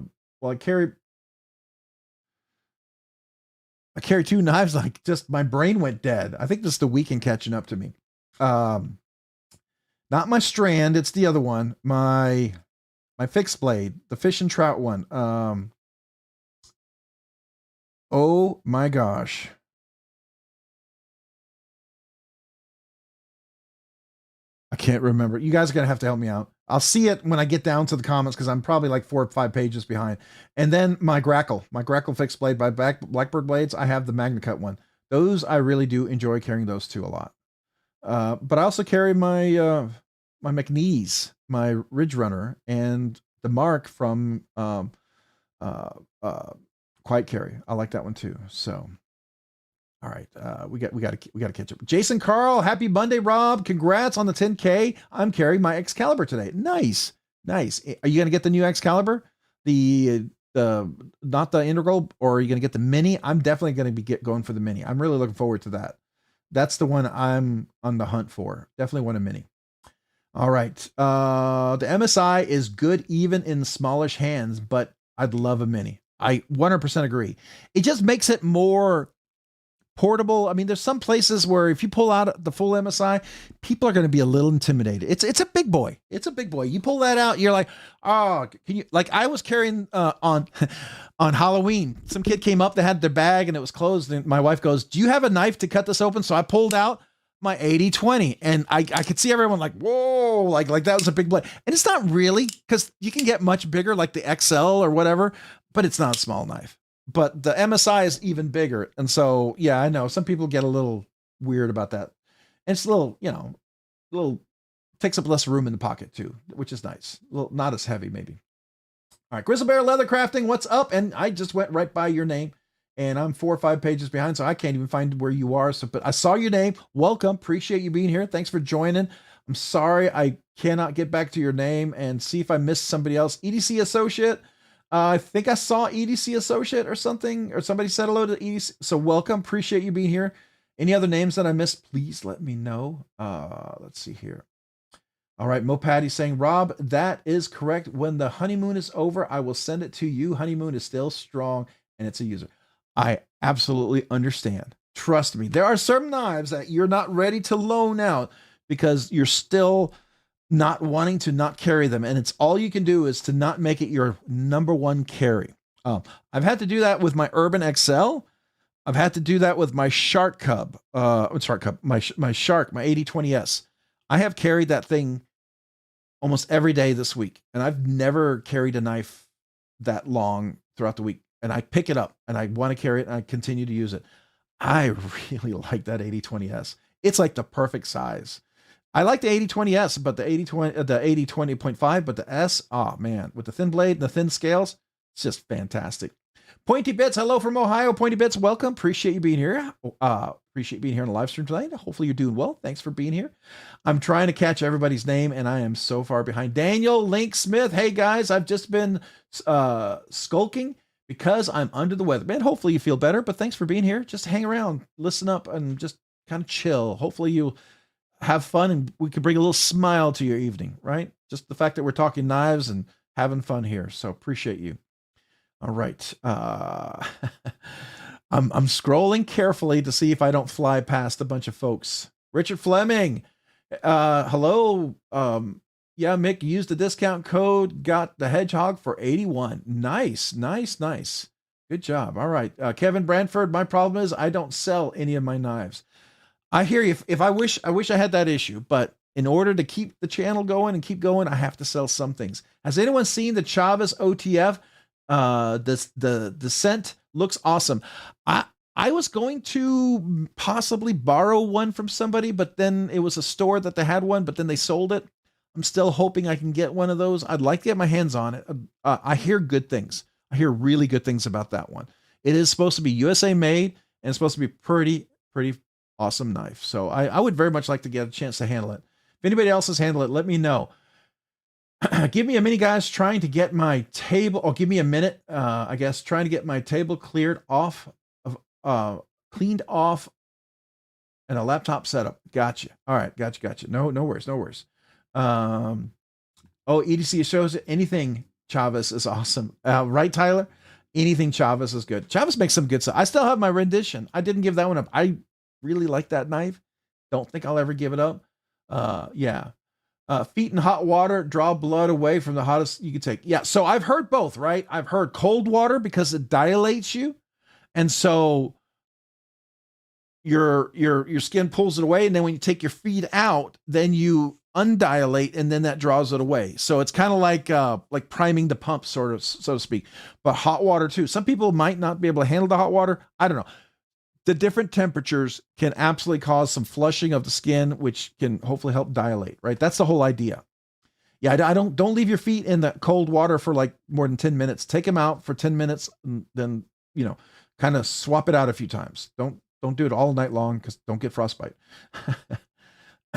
Speaker 1: carry two knives. Like just my brain went dead. I think just the weekend catching up to me. Not my Strand. It's the other one. My fixed blade, the fish and trout one. Oh my gosh. I can't remember. You guys are going to have to help me out. I'll see it when I get down to the comments because I'm probably like 4 or 5 pages behind. And then my Grackle fixed blade by Blackbird Blades. I have the Magna Cut one. Those I really do enjoy carrying those two a lot. But I also carry my my McNeese, my Ridge Runner, and the Mark from Quiet Carry. I like that one too. So. All right, we got to catch up. Jason Carl, happy Monday, Rob. Congrats on the 10K. I'm carrying my Excalibur today. Nice. Are you gonna get the new Excalibur? The not the integral, or are you going to get the mini? I'm definitely going to be going for the mini. I'm really looking forward to that. That's the one I'm on the hunt for. Definitely want a mini. All right. The MSI is good even in smallish hands, but I'd love a mini. I 100% agree. It just makes it more portable. I mean, there's some places where if you pull out the full MSI, people are going to be a little intimidated. It's a big boy. It's a big boy. You pull that out, you're like, oh, can you? Like I was carrying on Halloween. Some kid came up, they had their bag and it was closed. And my wife goes, "Do you have a knife to cut this open?" So I pulled out my 80-20, and I could see everyone like, whoa, like that was a big blade. And it's not really, because you can get much bigger, like the XL or whatever, but it's not a small knife. But the MSI is even bigger. And so, yeah, I know some people get a little weird about that. And it's a little, takes up less room in the pocket too, which is nice. A little, not as heavy maybe. All right, Grizzle Bear Leather Crafting, what's up? And I just went right by your name, and I'm 4 or 5 pages behind, so I can't even find where you are. So, but I saw your name. Welcome. Appreciate you being here. Thanks for joining. I'm sorry I cannot get back to your name and see if I missed somebody else. EDC Associate. I think I saw EDC Associate or something, or somebody said hello to EDC. So welcome. Appreciate you being here. Any other names that I missed, please let me know. Let's see here. All right, Mo Patty saying, Rob, that is correct. When the honeymoon is over, I will send it to you. Honeymoon is still strong, and it's a user. I absolutely understand. Trust me. There are certain knives that you're not ready to loan out because you're still not wanting to not carry them. And it's all you can do is to not make it your number one carry. I've had to do that with my Urban XL. I've had to do that with my Shark Cub. My Shark, my 80-20S. I have carried that thing almost every day this week. And I've never carried a knife that long throughout the week. And I pick it up and I want to carry it and I continue to use it. I really like that 80-20S. It's like the perfect size. I like the 80-20S, but the 80-20.5, but the S, oh man, with the thin blade and the thin scales, it's just fantastic. Pointy Bits, hello from Ohio. Pointy Bits, welcome. Appreciate you being here. Appreciate being here on the live stream tonight. Hopefully you're doing well. Thanks for being here. I'm trying to catch everybody's name, and I am so far behind. Daniel Link Smith, hey guys, I've just been skulking because I'm under the weather. Man, hopefully you feel better, but thanks for being here. Just hang around, listen up, and just kind of chill. Hopefully you have fun and we can bring a little smile to your evening, right? Just the fact that we're talking knives and having fun here. So appreciate you. All right. I'm scrolling carefully to see if I don't fly past a bunch of folks. Richard Fleming. Hello. Yeah, Mick used the discount code, got the hedgehog for 81. Nice. Good job. All right. Kevin Branford, my problem is I don't sell any of my knives. I hear you. If I wish I had that issue, but in order to keep the channel going and keep going, I have to sell some things. Has anyone seen the Chavez OTF? The Descent looks awesome. I was going to possibly borrow one from somebody, but then it was a store that they had one, but then they sold it. I'm still hoping I can get one of those. I'd like to get my hands on it. I hear good things. I hear really good things about that one. It is supposed to be USA made and it's supposed to be pretty awesome knife. So I would very much like to get a chance to handle it. If anybody else has handled it, let me know. Give me a minute, guys, trying to get my table, or give me a minute, I guess, trying to get my table cleared off of, cleaned off and a laptop setup. Gotcha. All right. Gotcha. No worries. Oh, EDC shows it. Anything Chavez is awesome. Right, Tyler? Anything Chavez is good. Chavez makes some good stuff. I still have my rendition. I didn't give that one up. I really like that knife. Don't think I'll ever give it up. Yeah. Feet in hot water, draw blood away from the hottest you can take. Yeah. So I've heard both, right? I've heard cold water because it dilates you. And so your skin pulls it away. And then when you take your feet out, then you undilate and then that draws it away. So it's kind of like priming the pump, sort of, so to speak, but hot water too. Some people might not be able to handle the hot water. I don't know. The different temperatures can absolutely cause some flushing of the skin, which can hopefully help dilate, right? That's the whole idea. Yeah, I don't leave your feet in the cold water for like more than 10 minutes. Take them out for 10 minutes and then, kind of swap it out a few times. Don't do it all night long because don't get frostbite.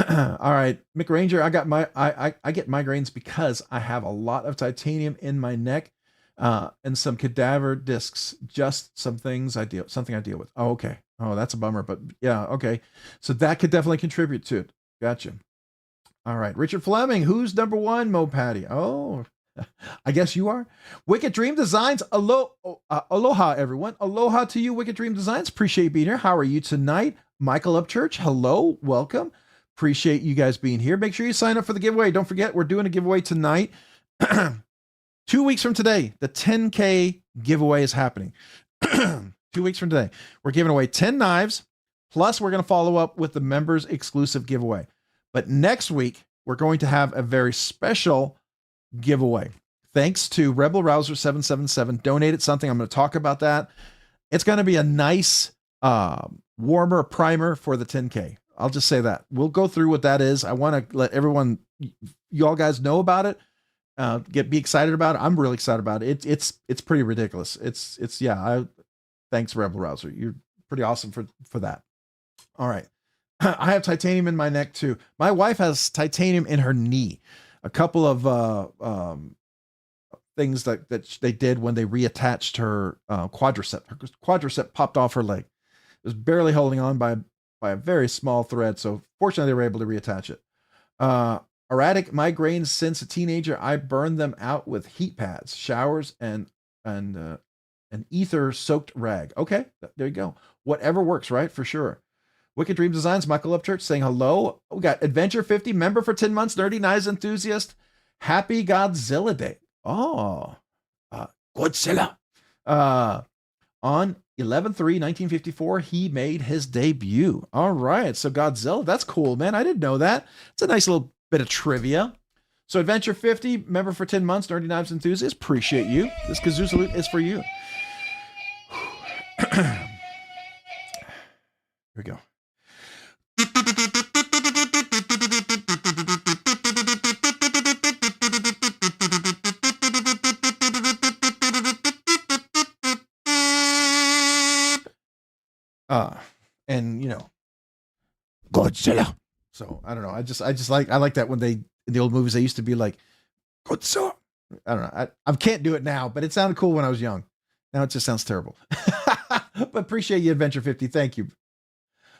Speaker 1: All right, Mick Ranger, I get migraines because I have a lot of titanium in my neck. And some cadaver discs, just something I deal with. Oh, okay. Oh, that's a bummer, but yeah, okay. So that could definitely contribute to it. Gotcha. All right, Richard Fleming, who's number one, Mo Patty? Oh, I guess you are. Wicked Dream Designs, aloha, everyone. Aloha to you, Wicked Dream Designs. Appreciate you being here. How are you tonight? Michael Upchurch, hello, welcome. Appreciate you guys being here. Make sure you sign up for the giveaway. Don't forget, we're doing a giveaway tonight. 2 weeks from today, the 10K giveaway is happening. 2 weeks from today, we're giving away 10 knives, plus we're going to follow up with the members exclusive giveaway. But next week, we're going to have a very special giveaway. Thanks to Rebel Rouser 777, donated something. I'm going to talk about that. It's going to be a nice warmer primer for the 10K. I'll just say that. We'll go through what that is. I want to let everyone, you all guys know about it. Be excited about it. I'm really excited about it. It's pretty ridiculous. Thanks Rebel Rouser. You're pretty awesome for that. All right. I have titanium in my neck too. My wife has titanium in her knee. A couple of things that they did when they reattached her quadricep. Her quadricep popped off her leg. It was barely holding on by a very small thread. So fortunately, they were able to reattach it. Erratic migraines since a teenager. I burned them out with heat pads, showers, and an ether-soaked rag. Okay, there you go. Whatever works, right? For sure. Wicked Dream Designs, Michael Upchurch saying hello. We got Adventure 50, member for 10 months, Nerdy Knives enthusiast. Happy Godzilla Day. Oh, Godzilla. On 11/3/1954, he made his debut. All right, so Godzilla, that's cool, man. I didn't know that. It's a nice little bit of trivia. So Adventure 50, member for 10 months, Nerdy Knives enthusiast. Appreciate you. This Kazoo salute is for you. Here we go. And you know, Godzilla. So I don't know. I like that when in the old movies, they used to be like, Godzilla. I don't know. I can't do it now, but it sounded cool when I was young. Now it just sounds terrible. But appreciate you, Adventure 50. Thank you.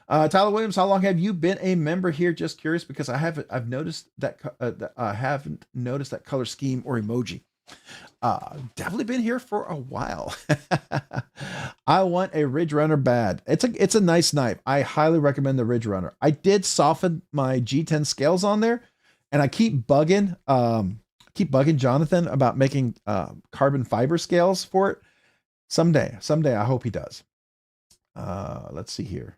Speaker 1: Tyler Williams, how long have you been a member here? Just curious because I've noticed that I haven't noticed that color scheme or emoji. Definitely been here for a while. I want a Ridge Runner bad. It's a nice knife. I highly recommend the Ridge Runner. I did soften my G10 scales on there, and I keep bugging Jonathan about making carbon fiber scales for it. Someday I hope he does. Let's see here.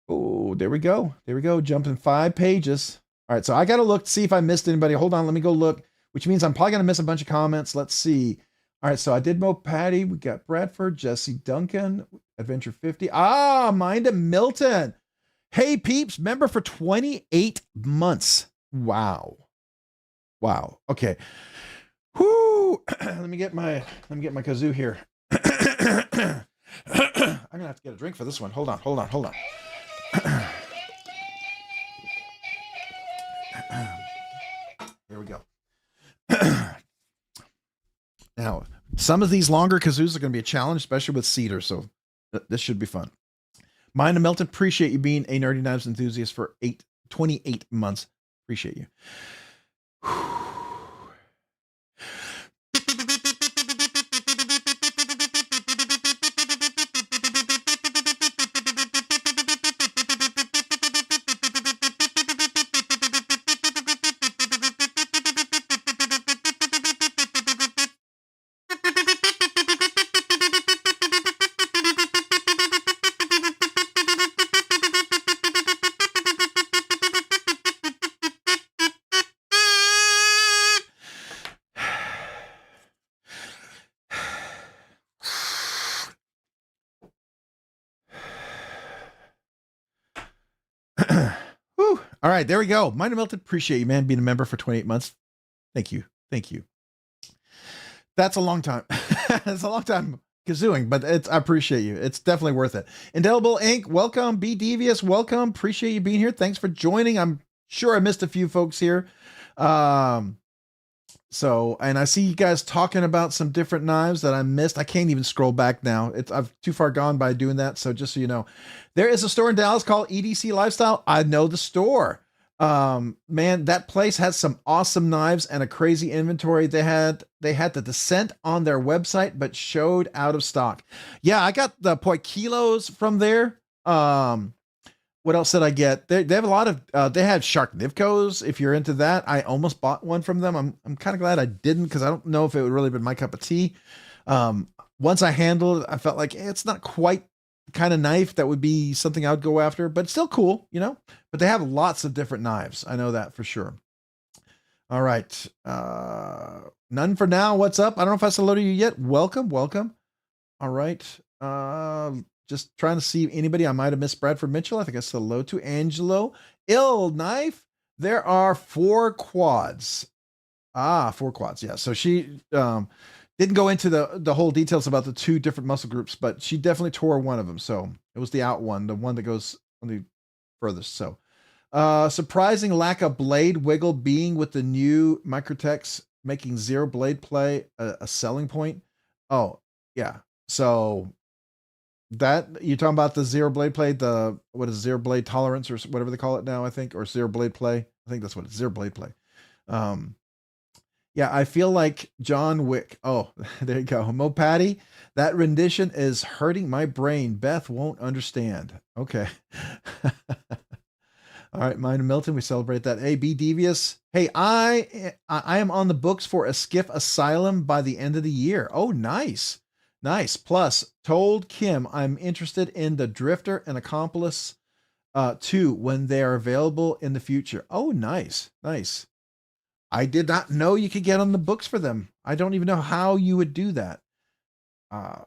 Speaker 1: Oh, there we go. Jumping 5 pages. All right, so I got to look to see if I missed anybody. Hold on, let me go look, which means I'm probably going to miss a bunch of comments. Let's see. All right, so I did Mo Patty. We got Bradford, Jesse Duncan, Adventure 50. Minda Milton. Hey, peeps, member for 28 months. Wow. Okay. Whoo. Let me get my kazoo here. I'm gonna have to get a drink for this one. Hold on. Here we go. Now, some of these longer kazoos are going to be a challenge, especially with cedar, so this should be fun. Mine and Melton, appreciate you being a Nerdy Knives enthusiast for 28 months. Appreciate you. All right, there we go. Mine and Milton, appreciate you, man, being a member for 28 months. Thank you. That's a long time. It's a long time kazooing, but I appreciate you. It's definitely worth it. Indelible Ink, welcome. Be Devious, welcome. Appreciate you being here. Thanks for joining. I'm sure I missed a few folks here. So, and I see you guys talking about some different knives that I missed. I can't even scroll back now. I've too far gone by doing that. So just so you know, there is a store in Dallas called EDC Lifestyle. I know the store. Man, that place has some awesome knives and a crazy inventory. They had the Descent on their website, but showed out of stock. Yeah, I got the Poi Kilos from there. What else did I get? They have a lot of they had Shark Nivcos. If you're into that, I almost bought one from them. I'm kind of glad I didn't, because I don't know if it would really been my cup of tea. Once I handled it, I felt like it's not quite the kind of knife that would be something I would go after, but it's still cool, you know. But they have lots of different knives. I know that for sure. All right, none for now. What's up? I don't know if I said hello to you yet. Welcome. All right. Just trying to see anybody I might have missed. Bradford Mitchell, I think I said hello to. Angelo. Ill Knife. There are 4 quads. 4 quads. Yeah. So she didn't go into the whole details about the 2 different muscle groups, but she definitely tore one of them. So it was the out one, the one that goes on the furthest. So surprising lack of blade wiggle being with the new Microtex, making zero blade play a selling point. Oh, yeah. So that you're talking about the zero blade play, what is zero blade tolerance or whatever they call it now, I think, or zero blade play. I think that's what it's, zero blade play. Yeah, I feel like John Wick. Oh, there you go. Mo Patty, that rendition is hurting my brain. Beth won't understand. Okay. All right, mine and Milton, we celebrate that. Hey, be devious. Hey, I am on the books for a Skiff Asylum by the end of the year. Oh, nice. Nice. Plus, told Kim I'm interested in the Drifter and Accomplice too when they are available in the future. Oh, nice. Nice. I did not know you could get on the books for them. I don't even know how you would do that. I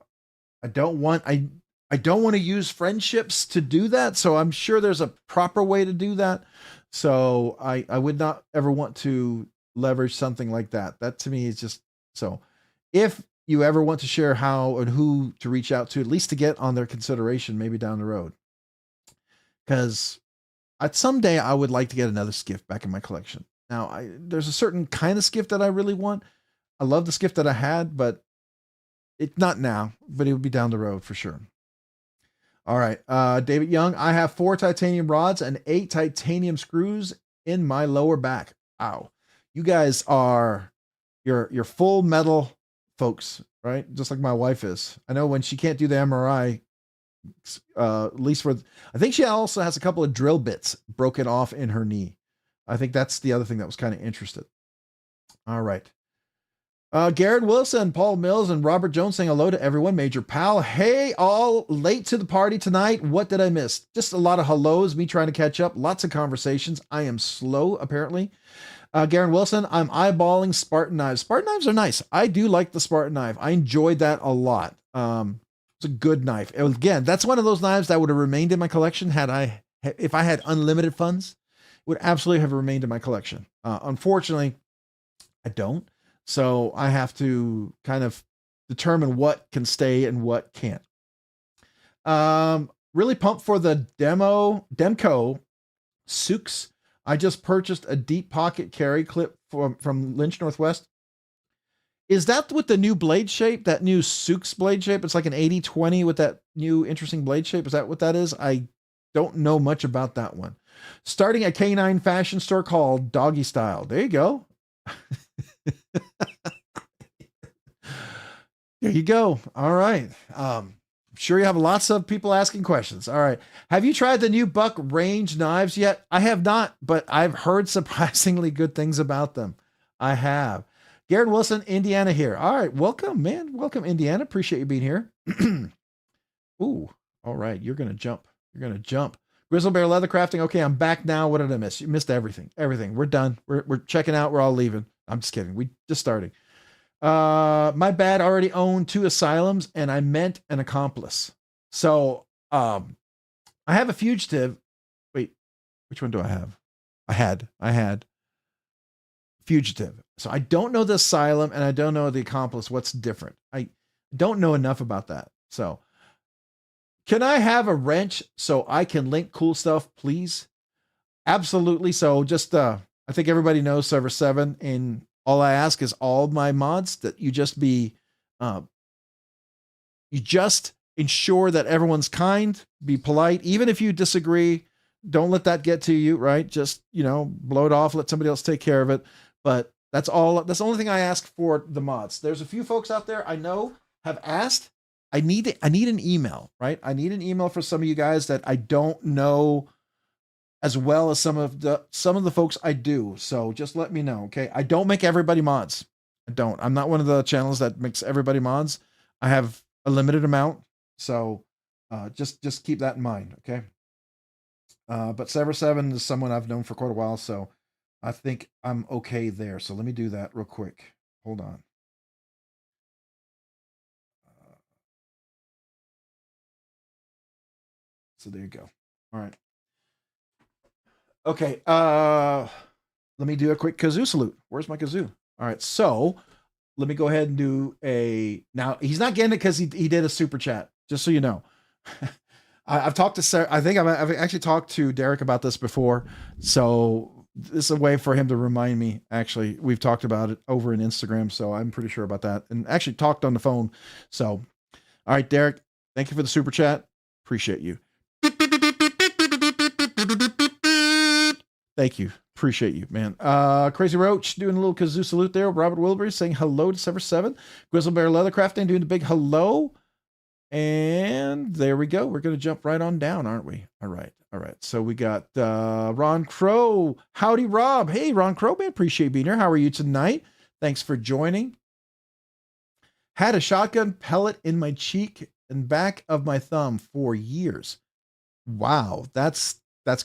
Speaker 1: don't want to use friendships to do that, so I'm sure there's a proper way to do that. So I would not ever want to leverage something like that. That to me is just so. If you ever want to share how and who to reach out to, at least to get on their consideration, maybe down the road. Because someday I would like to get another skiff back in my collection. Now, there's a certain kind of skiff that I really want. I love the skiff that I had, but it's not now, but it would be down the road for sure. All right. David Young, I have 4 titanium rods and 8 titanium screws in my lower back. Ow. You guys are, you're full metal folks, right? Just like my wife is. I know when she can't do the MRI, at least for, I think she also has a couple of drill bits broken off in her knee. I think that's the other thing that was kind of interested. All right. Garrett Wilson, Paul Mills, and Robert Jones saying hello to everyone. Major Pal. Hey, all late to the party tonight. What did I miss? Just a lot of hellos, me trying to catch up. Lots of conversations. I am slow, apparently. Garen Wilson, I'm eyeballing Spartan knives. Spartan knives are nice. I do like the Spartan knife. I enjoyed that a lot. It's a good knife. Again, that's one of those knives that would have remained in my collection if I had unlimited funds. It would absolutely have remained in my collection. Unfortunately, I don't. So I have to kind of determine what can stay and what can't. Really pumped for the Demco Sux. I just purchased a deep pocket carry clip from Lynch Northwest. Is that with the new blade shape, that new Sux blade shape? It's like an 80-20 with that new interesting blade shape. Is that what that is? I don't know much about that one. Starting a K9 fashion store called Doggy Style. There you go. There you go. All right. I'm sure you have lots of people asking questions. All right. Have you tried the new Buck range knives yet? I have not, but I've heard surprisingly good things about them. I have. Garrett Wilson, Indiana here. All right. Welcome, man. Welcome, Indiana. Appreciate you being here. Ooh. All right. You're going to jump. You're going to jump. Grizzle Bear Leather Crafting. Okay, I'm back now. What did I miss? You missed everything. Everything. We're done. We're checking out. We're all leaving. I'm just kidding. We just starting. My bad. Already owned 2 asylums, and I meant an accomplice. So, I have a fugitive. Wait, which one do I have? I had fugitive. So I don't know the asylum, and I don't know the accomplice. What's different? I don't know enough about that. So, can I have a wrench so I can link cool stuff, please? Absolutely. So just, I think everybody knows Server 7 in All I ask is all my mods that you just be, you just ensure that everyone's kind, be polite. Even if you disagree, don't let that get to you, right? Just, blow it off, let somebody else take care of it. But that's all. That's the only thing I ask for the mods. There's a few folks out there I know have asked. I need an email, right? I need an email for some of you guys that I don't know as well as some of the folks I do. So just let me know, okay? I don't make everybody mods. I don't. I'm not one of the channels that makes everybody mods. I have a limited amount, so just keep that in mind, okay? But Sever7 is someone I've known for quite a while, so I think I'm okay there. So let me do that real quick. Hold on. So there you go. All right. Okay. Let me do a quick kazoo salute. Where's my kazoo? All right. So let me go ahead and do now he's not getting it because he did a super chat, just so you know. I've talked to Sarah. I think I've actually talked to Derek about this before. So this is a way for him to remind me. Actually, we've talked about it over in Instagram. So I'm pretty sure about that, and actually talked on the phone. So, all right, Derek, thank you for the super chat. Appreciate you. Thank you. Appreciate you, man. Crazy Roach doing a little kazoo salute there. Robert Wilbury saying hello to Sever7. Grizzle Bear Leathercrafting doing the big hello. And there we go. We're going to jump right on down, aren't we? All right. All right. So we got Ron Crow. Howdy, Rob. Hey, Ron Crow, man. Appreciate being here. How are you tonight? Thanks for joining. Had a shotgun pellet in my cheek and back of my thumb for years. Wow. That's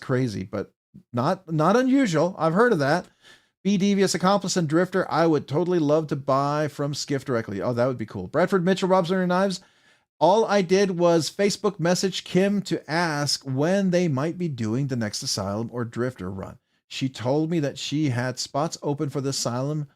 Speaker 1: crazy, but not unusual. I've heard of that. Be Devious Accomplice and Drifter. I would totally love to buy from Skiff directly. Oh, that would be cool. Bradford Mitchell, Robsnerdyknives. All I did was Facebook message Kim to ask when they might be doing the next Asylum or Drifter run. She told me that she had spots open for the Asylum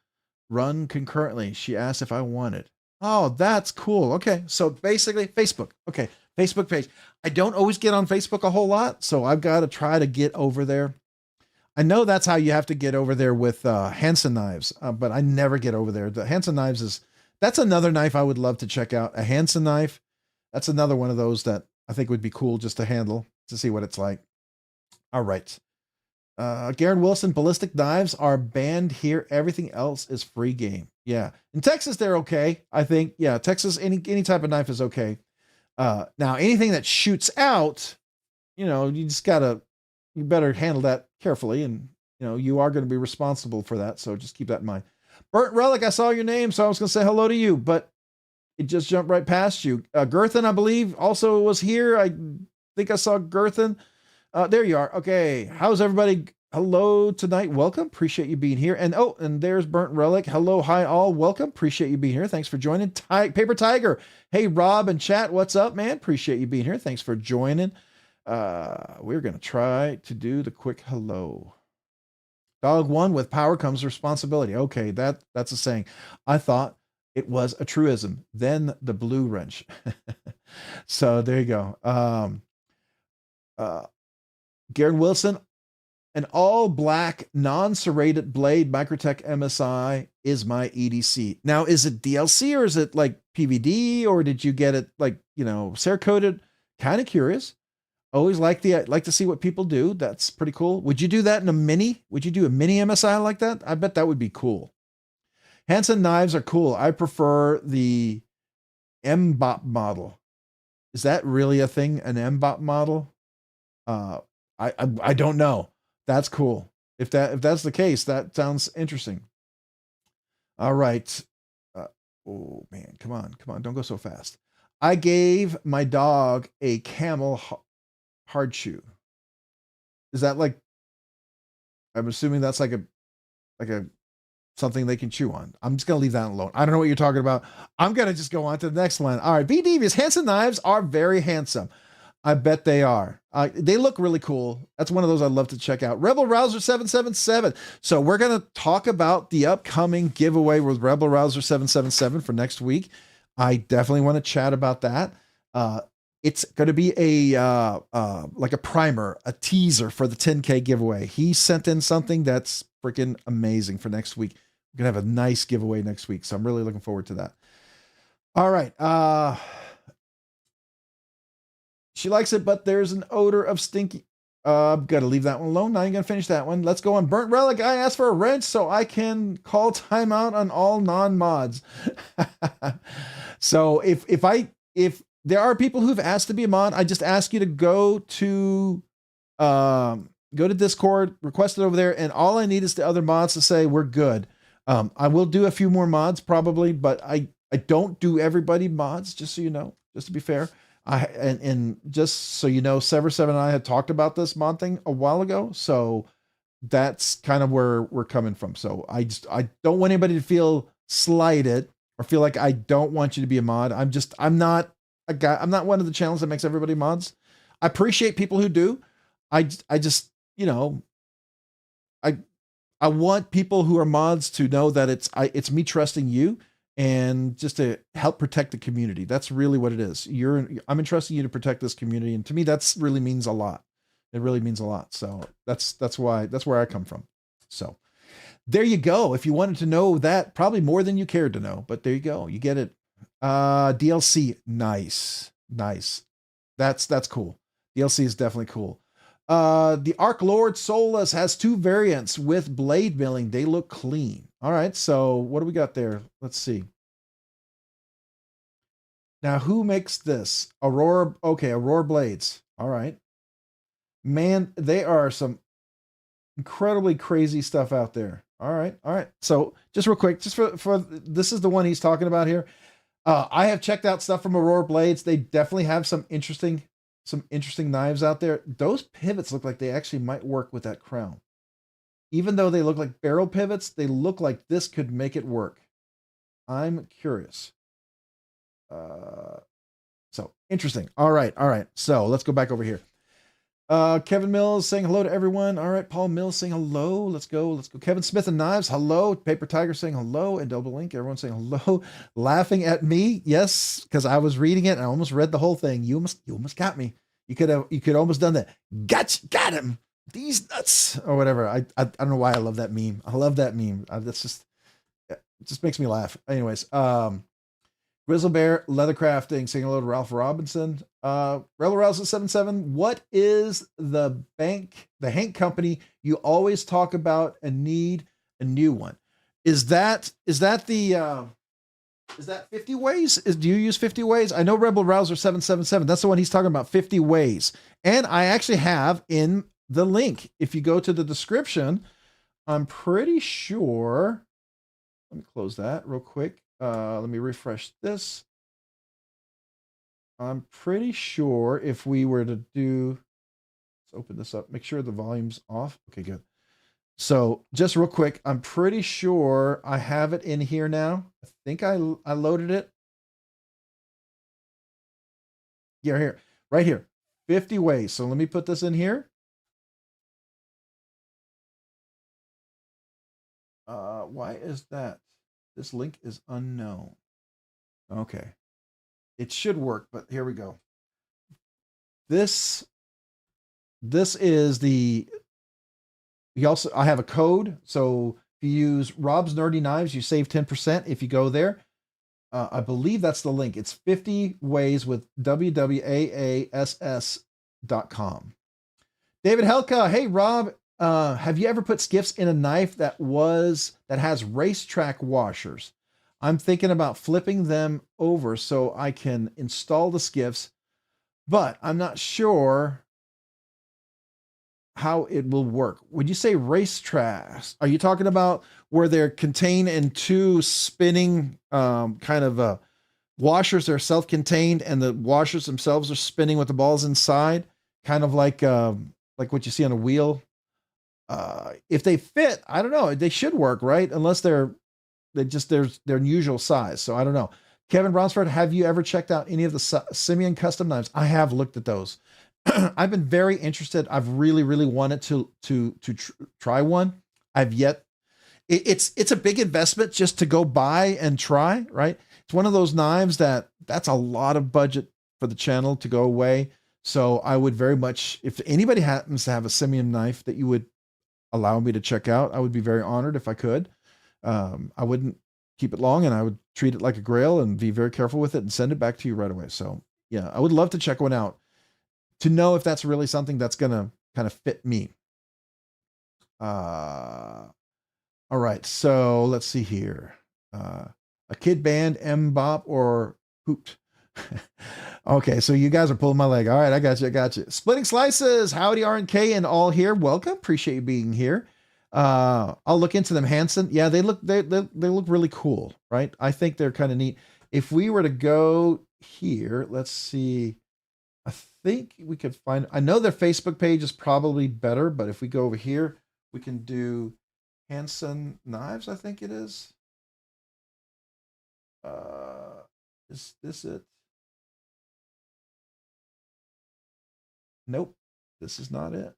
Speaker 1: run concurrently. She asked if I wanted. Oh, that's cool. Okay, so basically Facebook. Okay, Facebook page. I don't always get on Facebook a whole lot, so I've got to try to get over there. I know that's how you have to get over there with Hansen knives, but I never get over there. The Hansen knives that's another knife I would love to check out. A Hansen knife. That's another one of those that I think would be cool just to handle, to see what it's like. All right. Garen Wilson, ballistic knives are banned here. Everything else is free game. Yeah. In Texas, they're okay. I think, yeah, Texas, any type of knife is okay. Now, anything that shoots out, you better handle that carefully. And, you are going to be responsible for that. So just keep that in mind. Burnt Relic, I saw your name, so I was going to say hello to you, but it just jumped right past you. Gerthen, I believe, also was here. I think I saw Gerthen. There you are. Okay. How's everybody? Hello tonight. Welcome. Appreciate you being here. And there's Burnt Relic. Hello. Hi all. Welcome. Appreciate you being here. Thanks for joining. Paper Tiger. Hey, Rob and chat. What's up, man? Appreciate you being here. Thanks for joining. We're going to try to do the quick hello. Dog one, with power comes responsibility. Okay. That's a saying. I thought it was a truism. Then the blue wrench. So there you go. Garen Wilson, an all black non-serrated blade Microtech MSI is my EDC. Now, is it DLC or is it like PVD, or did you get it like, Cerakoted? Kind of curious. Always like to see what people do. That's pretty cool. Would you do that in a mini? Would you do a mini MSI like that? I bet that would be cool. Hansen knives are cool. I prefer the MBOP model. Is that really a thing? An MBOP model? I don't know. That's cool. If that's the case, that sounds interesting. All right. Oh man, come on. Don't go so fast. I gave my dog a camel hard chew. Is that like, I'm assuming that's like a something they can chew on. I'm just going to leave that alone. I don't know what you're talking about. I'm going to just go on to the next one. All right. Be Devious. Hansen knives are very handsome. I bet they are. They look really cool. That's one of those I'd love to check out. Rebel Rouser 777. So we're going to talk about the upcoming giveaway with Rebel Rouser 777 for next week. I definitely want to chat about that. It's going to be like a primer, a teaser for the 10K giveaway. He sent in something that's freaking amazing for next week. We're gonna have a nice giveaway next week, so I'm really looking forward to that. All right. She likes it, but there's an odor of stinky. Gotta leave that one alone. Now you're gonna finish that one. Let's go on Burnt Relic. I asked for a wrench so I can call timeout on all non-mods. So if there are people who've asked to be a mod, I just ask you to go to Discord, request it over there, and all I need is the other mods to say we're good. I will do a few more mods probably, but I don't do everybody mods, just so you know, just to be fair. And just so you know, Sever7 and I had talked about this mod thing a while ago, so that's kind of where we're coming from. So I don't want anybody to feel slighted or feel like I don't want you to be a mod. I'm not a guy. I'm not one of the channels that makes everybody mods. I appreciate people who do. I just, you know, I want people who are mods to know that it's me trusting you and just to help protect the community. That's really what it is. I'm entrusting you to protect this community, and to me, that's really means a lot. It really means a lot. So that's where I come from. So there you go. If you wanted to know that, probably more than you cared to know, but there you go. You get it. DLC, nice. That's cool. DLC is definitely cool. The Arc Lord Soulless has 2 variants with blade milling. They look clean. All right, so what do we got there? Let's see. Now, who makes this? Aurora. Okay, Aurora Blades. All right. Man, they are some incredibly crazy stuff out there. All right. So just real quick, just for this is the one he's talking about here. I have checked out stuff from Aurora Blades. They definitely have some interesting knives out there. Those pivots look like they actually might work with that crown. Even though they look like barrel pivots, they look like this could make it work. I'm curious. So interesting. All right. So let's go back over here. Kevin Mills saying hello to everyone. All right. Paul Mills saying hello. Let's go. Kevin Smith and Knives. Hello. Paper Tiger saying hello. And Double Link. Everyone saying hello. Laughing at me. Yes. Because I was reading it and I almost read the whole thing. You almost got me. You could almost done that. Got him. These nuts or whatever. I don't know why I love that meme. I love that meme. It just makes me laugh. Anyways, Grizzle Bear Leather Crafting saying hello to Ralph Robinson. Relo Rousel 77. What is the Hank company you always talk about and need a new one? Is that 50 Ways? Do you use 50 Ways? I know Rebel Rouser 777. That's the one he's talking about, 50 Ways. And I actually have in the link, if you go to the description, I'm pretty sure. Let me close that real quick. Let me refresh this. I'm pretty sure if we were to do, let's open this up, make sure the volume's off. Okay, good. So just real quick, I'm pretty sure I have it in here now. I think I loaded it. Yeah, right here, 50 Ways. So let me put this in here. Why is that? This link is unknown. Okay. It should work, but here we go. This is the, I have a code. So if you use Rob's Nerdy Knives, you save 10% if you go there. I believe that's the link. It's 50 Ways with www.aass.com. David Helka. Hey, Rob, have you ever put skiffs in a knife that has racetrack washers? I'm thinking about flipping them over so I can install the skiffs, but I'm not sure how it will work. When you say racetracks, are you talking about where they're contained in 2 spinning washers? They're self-contained and the washers themselves are spinning with the balls inside, kind of like what you see on a wheel. If they fit, I don't know. They should work, right? Unless they're unusual size. So I don't know. Kevin Bronsford, have you ever checked out any of the Simeon custom knives? I have looked at those. I've been very interested. I've really wanted to try one. I've yet. It's a big investment just to go buy and try, right? It's one of those knives that's a lot of budget for the channel to go away. So I would very much, if anybody happens to have a Simeon knife that you would allow me to check out, I would be very honored if I could. I wouldn't keep it long, and I would treat it like a grail and be very careful with it and send it back to you right away. So yeah, I would love to check one out to know if that's really something that's going to kind of fit me. All right. So let's see here. A kid band, M-bop, or hoot. Okay, so you guys are pulling my leg. All right, I got you. I got you. Splitting Slices, howdy RNK and all here. Welcome. Appreciate you being here. I'll look into them. Hanson. Yeah, they look really cool, right? I think they're kind of neat. If we were to go here, let's see. I think we could find, I know their Facebook page is probably better, but if we go over here, we can do Hanson Knives, I think it is. Is this it? Nope, this is not it.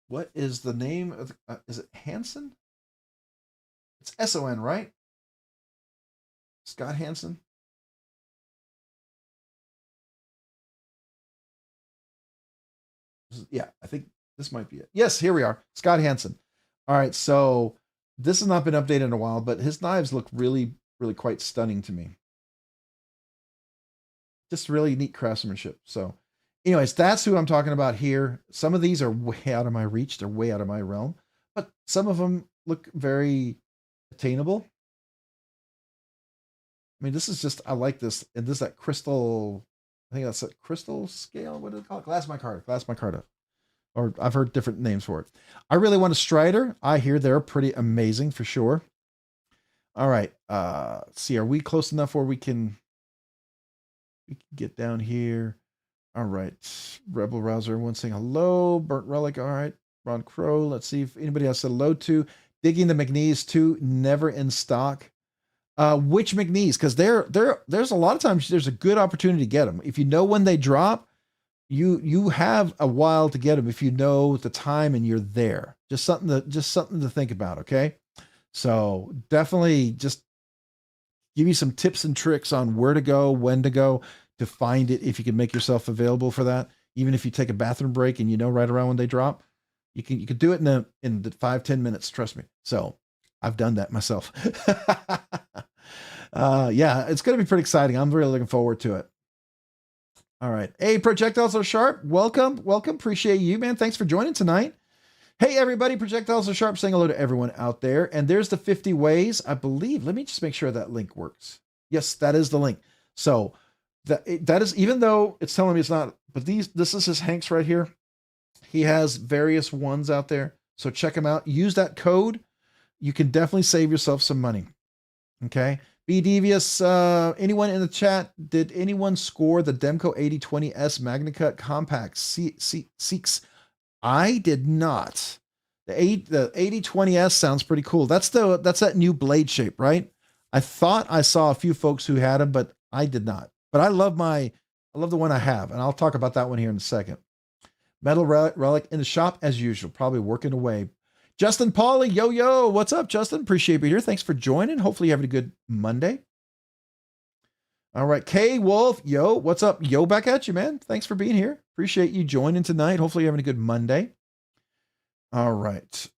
Speaker 1: What is the name of, is it Hanson? It's S-O-N, right? Scott Hanson? Yeah, I think this might be it. Yes, here we are. Scott Hanson. All right, so this has not been updated in a while, but his knives look really, really quite stunning to me. Just really neat craftsmanship. So anyways, that's who I'm talking about here. Some of these are way out of my reach. They're way out of my realm, but some of them look very attainable. I mean, this is just, I like this. And this, that crystal, I think that's a crystal scale. What do they call it? Glass micarta. Or I've heard different names for it. I really want a Strider. I hear they're pretty amazing for sure. All right. Let's see, are we close enough where we can get down here? All right. Rebel Rouser, everyone saying hello. Burnt Relic. All right. Ron Crow. Let's see if anybody else said hello to. Digging the McNees too. Never in stock. Which McNees? Because there's a lot of times there's a good opportunity to get them. If you know when they drop, you have a while to get them if you know the time and you're there. Just something to think about, okay? So definitely just give you some tips and tricks on where to go, when to go to find it, if you can make yourself available for that. Even if you take a bathroom break and you know right around when they drop, you can do it in the 5-10 minutes, trust me. So I've done that myself. Yeah, it's going to be pretty exciting. I'm really looking forward to it. All right. Hey, Projectiles Are Sharp. Welcome. Appreciate you, man. Thanks for joining tonight. Hey, everybody. Projectiles Are Sharp saying hello to everyone out there. And there's the 50 ways, I believe. Let me just make sure that link works. Yes, that is the link. So that is, even though it's telling me it's not, but this is his Hanks right here. He has various ones out there. So check them out. Use that code. You can definitely save yourself some money. Okay. Be Devious, anyone in the chat, did anyone score the Demco 8020S MagnaCut Compact Seeks? I did not. The 8020S sounds pretty cool. That's that new blade shape, right? I thought I saw a few folks who had them, but I did not. But I love the one I have, and I'll talk about that one here in a second. Metal Relic in the shop as usual, probably working away. Justin Pauly, yo, what's up, Justin? Appreciate you here. Thanks for joining. Hopefully you're having a good Monday. All right, K Wolf, yo, what's up? Yo, back at you, man. Thanks for being here. Appreciate you joining tonight. Hopefully you're having a good Monday. All right,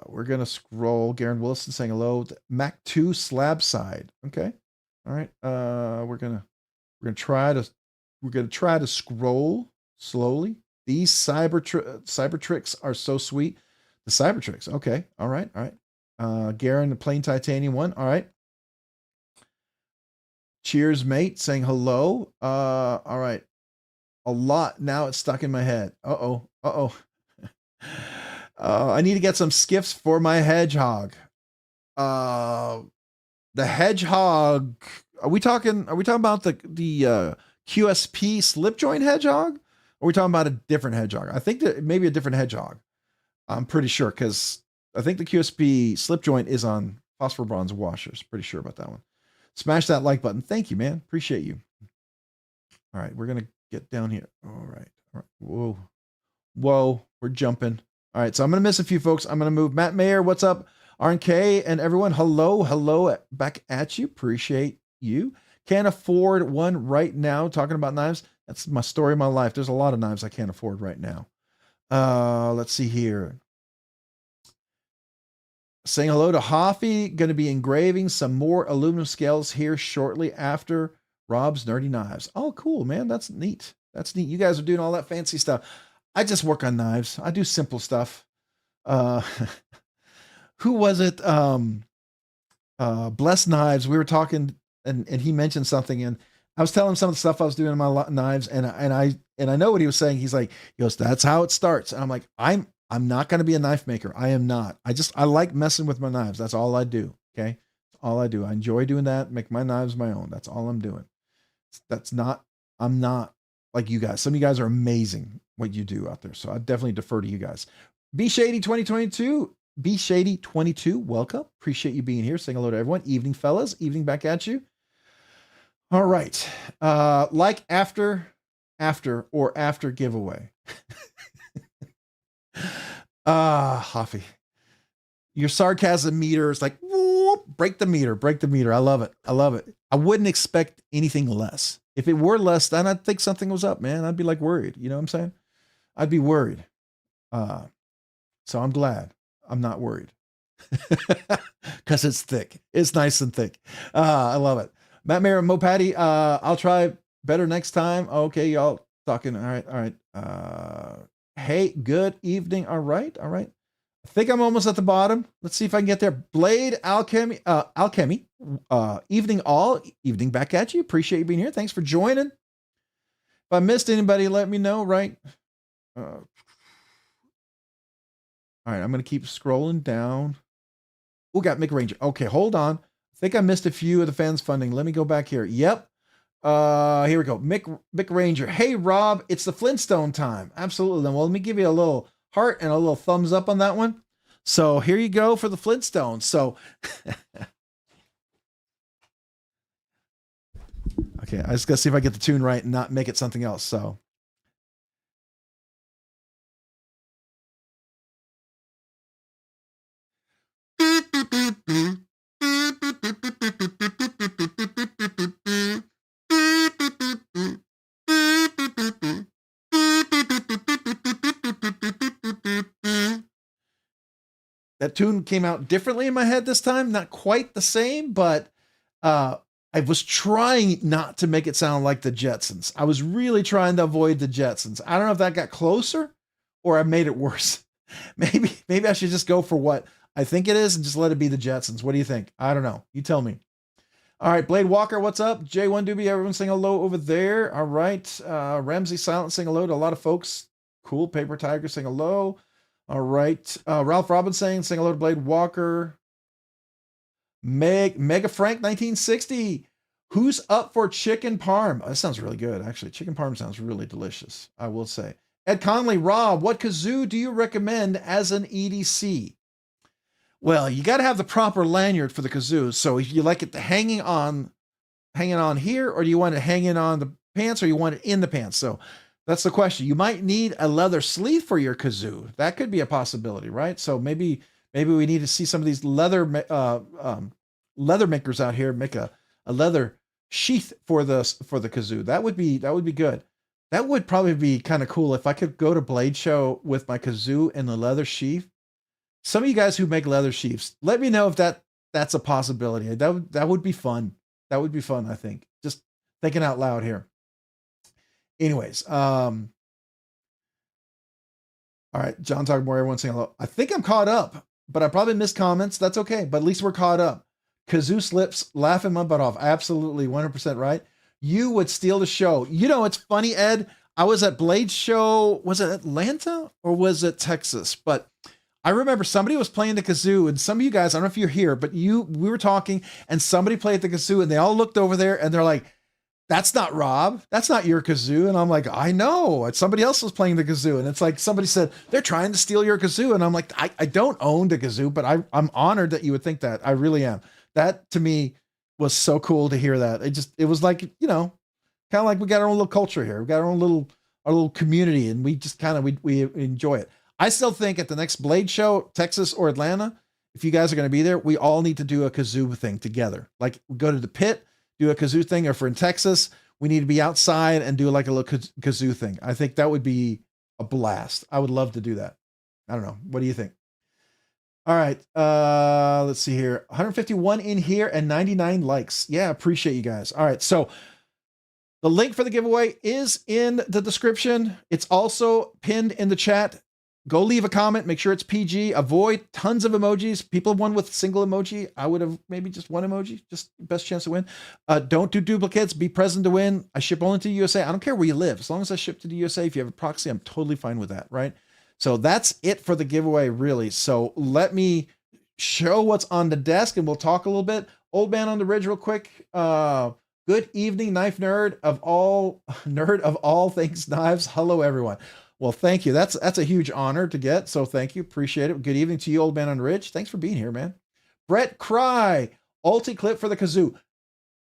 Speaker 1: we're gonna scroll. Garen Wilson saying hello. Mac 2 slab side. Okay. All right. We're gonna try to scroll slowly. These cyber tricks are so sweet. The Cybertrix. Okay. All right. Garen, the plain titanium one. All right. Cheers, mate. Saying hello. All right. A lot. Now it's stuck in my head. I need to get some skiffs for my hedgehog. The hedgehog. Are we talking about the QSP slip joint hedgehog? Or are we talking about a different hedgehog? I think that maybe a different hedgehog. I'm pretty sure, because I think the QSP slip joint is on phosphor bronze washers. Pretty sure about that one. Smash that like button. Thank you, man. Appreciate you. All right, we're gonna get down here. All right. Whoa, we're jumping. All right, so I'm gonna miss a few folks. I'm gonna move. Matt Mayer, what's up? RNK and everyone, hello back at you. Appreciate you. Can't afford one right now. Talking about knives. That's my story of my life. There's a lot of knives I can't afford right now. Let's see here. Saying hello to Hoffy. Going to be engraving some more aluminum scales here shortly after Rob's Nerdy Knives. Oh, cool, man. That's neat. That's neat. You guys are doing all that fancy stuff. I just work on knives. I do simple stuff. Who was it? Blessed Knives. We were talking and he mentioned something, and I was telling him some of the stuff I was doing in my knives, and I know what he was saying. He goes, that's how it starts. And I'm like, I'm not going to be a knife maker. I am not. I like messing with my knives. That's all I do. Okay. That's all I do. I enjoy doing that. Make my knives my own. That's all I'm doing. I'm not like you guys. Some of you guys are amazing what you do out there. So I definitely defer to you guys. Be Shady 2022. Be Shady 22. Welcome. Appreciate you being here. Saying hello to everyone. Evening, fellas. Evening back at you. All right. Like after giveaway. Hoffy. Your sarcasm meter is like, whoop, break the meter. I love it. I wouldn't expect anything less. If it were less, then I'd think something was up, man. I'd be like worried. You know what I'm saying? I'd be worried. So I'm glad I'm not worried. Because it's thick. It's nice and thick. I love it. Matt Mayer and Mo Patty, I'll try better next time. Okay, y'all talking. All right. Hey, good evening. All right. I think I'm almost at the bottom. Let's see if I can get there. Blade Alchemy, evening all. Evening back at you. Appreciate you being here. Thanks for joining. If I missed anybody, let me know, right? All right, I'm going to keep scrolling down. Oh, got Mick Ranger. Okay, hold on. I think I missed a few of the fans funding. Let me go back here. Yep. Here we go. Mick Ranger. Hey, Rob, it's the Flintstone time. Absolutely. Then, well, let me give you a little heart and a little thumbs up on that one. So here you go for the Flintstones. So, okay, I just got to see if I get the tune right and not make it something else. So. That tune came out differently in my head this time. Not quite the same, but I was trying not to make it sound like the Jetsons. I was really trying to avoid the Jetsons. I don't know if that got closer or I made it worse. Maybe I should just go for what I think it is and just let it be the Jetsons. What do you think? I don't know. You tell me. All right, Blade Walker, what's up? J1 Doobie, everyone saying hello over there. All right, Ramsey Silent saying hello to a lot of folks. Cool. Paper Tiger saying hello. All right, Ralph Robinson saying hello to Blade Walker. Mega Frank 1960. Who's up for chicken parm? Oh, that sounds really good, actually. Chicken parm sounds really delicious, I will say. Ed Conley, Rob, what kazoo do you recommend as an EDC? Well, you got to have the proper lanyard for the kazoo. So if you like it hanging on here, or do you want it hanging on the pants, or you want it in the pants? So that's the question. You might need a leather sleeve for your kazoo. That could be a possibility, right? So maybe we need to see some of these leather makers out here make a leather sheath for the kazoo. That would be good. That would probably be kind of cool if I could go to Blade Show with my kazoo and the leather sheath. Some of you guys who make leather sheaths, let me know if that's a possibility. That would be fun. That would be fun, I think. Just thinking out loud here. Anyways, all right, John talking more, everyone saying hello. I think I'm caught up, but I probably missed comments. That's okay, but at least we're caught up. Kazoo slips, laughing my butt off. Absolutely, 100% right. You would steal the show. You know, it's funny, Ed. I was at Blade Show. Was it Atlanta or was it Texas? But I remember somebody was playing the kazoo, and some of you guys, I don't know if you're here, but we were talking, and somebody played the kazoo, and they all looked over there, and they're like, that's not Rob. That's not your kazoo. And I'm like, I know. Somebody else was playing the kazoo. And it's like somebody said, they're trying to steal your kazoo. And I'm like, I don't own the kazoo, but I'm honored that you would think that. I really am. That to me was so cool to hear that. It was like, you know, kind of like we got our own little culture here. We got our little community, and we just kind of, we enjoy it. I still think at the next Blade Show, Texas or Atlanta, if you guys are going to be there, we all need to do a kazoo thing together. Like go to the pit, do a kazoo thing, or if we're in Texas, we need to be outside and do like a little kazoo thing. I think that would be a blast. I would love to do that. I don't know. What do you think? All right. Let's see here. 151 in here and 99 likes. Yeah, appreciate you guys. All right. So the link for the giveaway is in the description. It's also pinned in the chat. Go leave a comment. Make sure it's PG. Avoid tons of emojis. People have won with single emoji. I would have maybe just one emoji. Just best chance to win. Don't do duplicates. Be present to win. I ship only to the USA. I don't care where you live. As long as I ship to the USA, if you have a proxy, I'm totally fine with that, right? So that's it for the giveaway, really. So let me show what's on the desk and we'll talk a little bit. Old man on the ridge real quick. Good evening, knife nerd of all things knives. Hello, everyone. Well, thank you. That's a huge honor to get. So thank you. Appreciate it. Good evening to you, old man on the ridge. Thanks for being here, man. Brett Cry, ulti clip for the kazoo.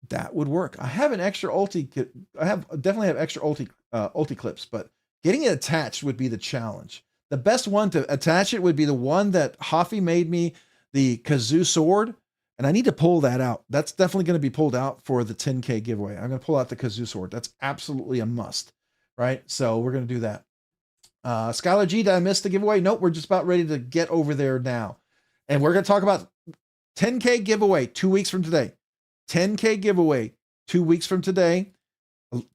Speaker 1: That would work. I have an extra ulti. Definitely have extra ulti clips, but getting it attached would be the challenge. The best one to attach it would be the one that Hoffy made me, the kazoo sword. And I need to pull that out. That's definitely going to be pulled out for the 10K giveaway. I'm going to pull out the kazoo sword. That's absolutely a must, right? So we're going to do that. Skylar G, did I miss the giveaway? Nope, we're just about ready to get over there now. And we're going to talk about 10K giveaway 2 weeks from today. 10K giveaway 2 weeks from today.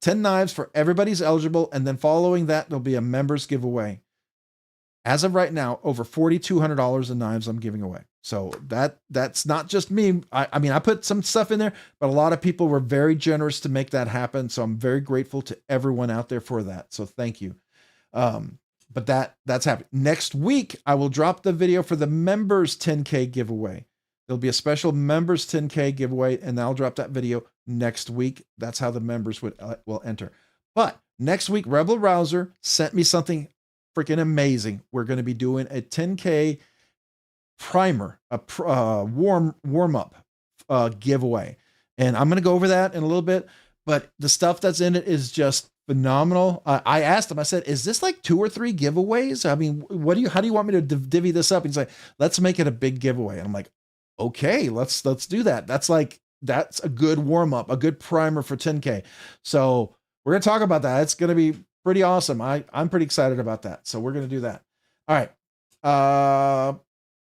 Speaker 1: 10 knives for everybody's eligible. And then following that, there'll be a members giveaway. As of right now, over $4,200 in knives I'm giving away. So that's not just me. I mean, I put some stuff in there, but a lot of people were very generous to make that happen. So I'm very grateful to everyone out there for that. So thank you. But that's happening. Next week, I will drop the video for the members 10K giveaway. There'll be a special members 10K giveaway, and I'll drop that video next week. That's how the members will enter. But next week, Rebel Rouser sent me something freaking amazing. We're going to be doing a 10K primer, a warm-up giveaway. And I'm going to go over that in a little bit, but the stuff that's in it is just phenomenal. I asked him, I said, is this like 2 or 3 giveaways? I mean, how do you want me to divvy this up? He's like, let's make it a big giveaway. And I'm like, okay, let's do that. That's a good warm-up, a good primer for 10K. So we're going to talk about that. It's going to be pretty awesome. I'm pretty excited about that. So we're going to do that. All right.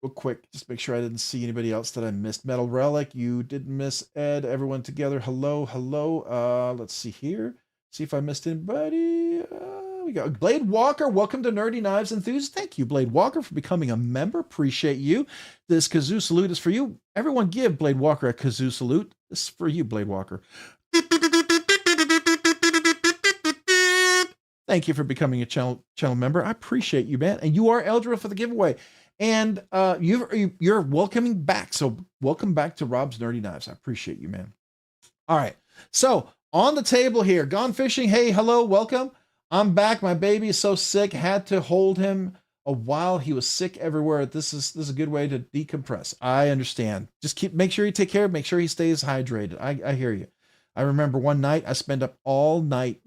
Speaker 1: Real quick, just make sure I didn't see anybody else that I missed. Metal Relic, you didn't miss Ed. Everyone together. Hello. Let's see here. See if I missed anybody. We got Blade Walker. Welcome to Nerdy Knives Enthusiasts. Thank you, Blade Walker, for becoming a member. Appreciate you. This kazoo salute is for you. Everyone give Blade Walker a kazoo salute. This is for you, Blade Walker. Thank you for becoming a channel member. I appreciate you, man. And you are eligible for the giveaway. And you're welcoming back. So welcome back to Rob's Nerdy Knives. I appreciate you, man. All right. So on the table here, Gone Fishing. Hey, hello, welcome. I'm back. My baby is so sick. Had to hold him a while. He was sick everywhere. This is a good way to decompress. I understand. Just make sure you take care of him. Make sure he stays hydrated. I hear you. I remember one night I spent up all night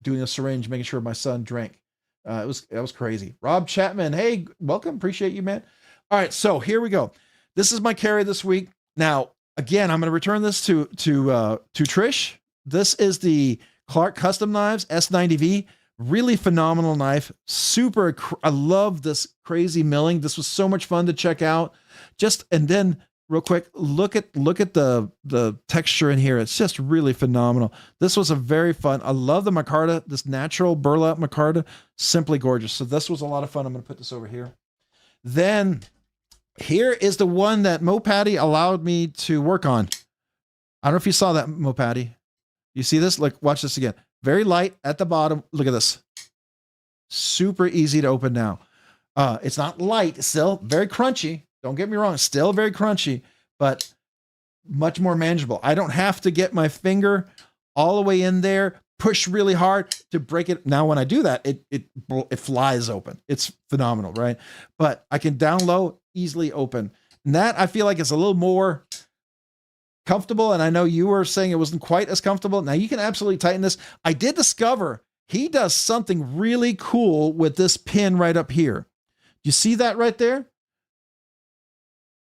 Speaker 1: doing a syringe, making sure my son drank. That was crazy. Rob Chapman, hey, welcome. Appreciate you, man. All right, so here we go. This is my carry this week. Now, again, I'm going to return this to Trish. This is the Clark Custom Knives S90V. Really phenomenal knife. Super. I love this crazy milling. This was so much fun to check out. And then real quick, look at the texture in here. It's just really phenomenal. This was a very fun. I love the micarta, this natural burlap micarta, simply gorgeous. So this was a lot of fun. I'm going to put this over here. Then here is the one that Mo Patty allowed me to work on. I don't know if you saw that, Mo Patty. You see this? Look, watch this again. Very light at the bottom. Look at this. Super easy to open now. It's not light. It's still very crunchy. Don't get me wrong, still very crunchy, but much more manageable. I don't have to get my finger all the way in there, push really hard to break it. Now, when I do that, it flies open. It's phenomenal, right? But I can down low, easily open. And that I feel like is a little more comfortable. And I know you were saying it wasn't quite as comfortable. Now you can absolutely tighten this. I did discover he does something really cool with this pin right up here. You see that right there?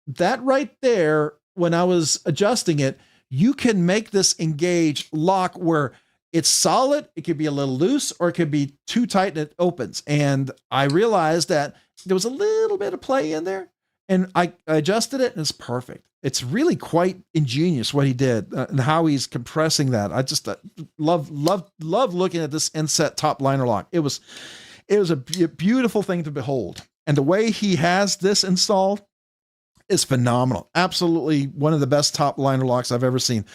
Speaker 1: That right there, when I was adjusting it, you can make this engage lock where it's solid. It could be a little loose or it could be too tight and it opens. And I realized that there was a little bit of play in there, and I adjusted it, and it's perfect. It's really quite ingenious what he did and how he's compressing that. I just love looking at this inset top liner lock. It was a beautiful thing to behold, and the way he has this installed is phenomenal. Absolutely one of the best top liner locks I've ever seen.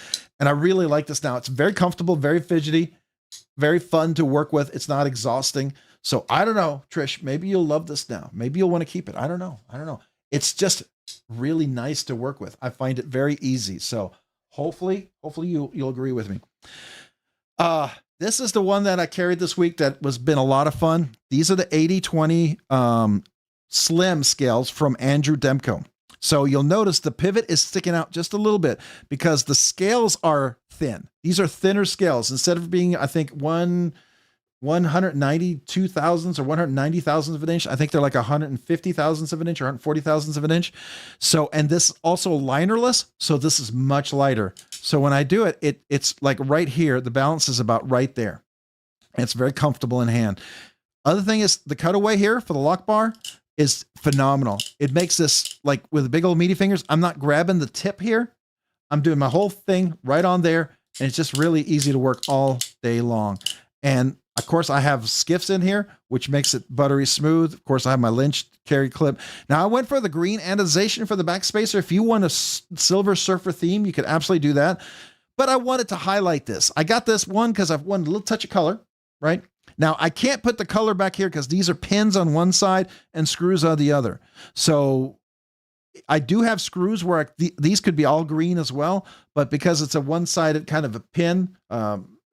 Speaker 1: And I really like this now. It's very comfortable, very fidgety, very fun to work with. It's not exhausting. So I don't know, Trish, maybe you'll love this now. Maybe you'll want to keep it. I don't know. It's just really nice to work with. I find it very easy. So hopefully you'll agree with me. This is the one that I carried this week that was been a lot of fun. These are the 80/20 slim scales from Andrew Demko. So you'll notice the pivot is sticking out just a little bit because the scales are thin. These are thinner scales. Instead of being, I think, 192 thousandths or 190 thousandths of an inch, I think they're like 150 thousandths of an inch or 140 thousandths of an inch. So, and this also linerless. So this is much lighter. So when I do it, it's like right here, the balance is about right there. And it's very comfortable in hand. Other thing is the cutaway here for the lock bar is phenomenal. It makes this like with big old meaty fingers. I'm not grabbing the tip here. I'm doing my whole thing right on there. And it's just really easy to work all day long. And of course I have skiffs in here, which makes it buttery smooth. Of course I have my Lynch carry clip. Now I went for the green anodization for the back spacer. If you want a silver surfer theme, you could absolutely do that. But I wanted to highlight this. I got this one because I've wanted a little touch of color, right? Now, I can't put the color back here because these are pins on one side and screws on the other. So I do have screws where these could be all green as well, but because it's a one-sided kind of a pin,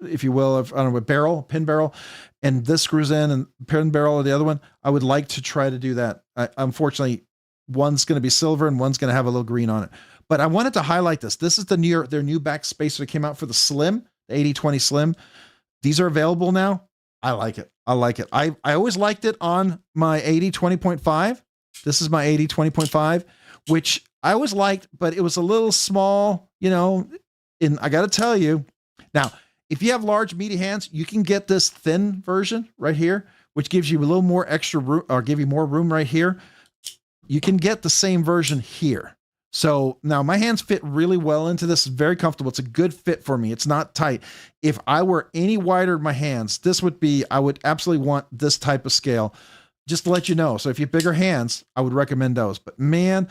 Speaker 1: if you will, of, I don't know, a barrel, pin barrel, and this screws in and pin barrel of the other one, I would like to try to do that. Unfortunately, one's going to be silver and one's going to have a little green on it. But I wanted to highlight this. This is their new back spacer that came out for the Slim, the 80/20 Slim. These are available now. I like it. I always liked it on my 80/20.5. This is my 80/20.5, which I always liked, but it was a little small, you know, and I got to tell you now, if you have large meaty hands, you can get this thin version right here, which gives you a little more extra room or give you more room right here. You can get the same version here. So now my hands fit really well into this. It's very comfortable. It's a good fit for me. It's not tight. If I were any wider in my hands, this would be, I would absolutely want this type of scale, just to let you know. So if you have bigger hands, I would recommend those. But man,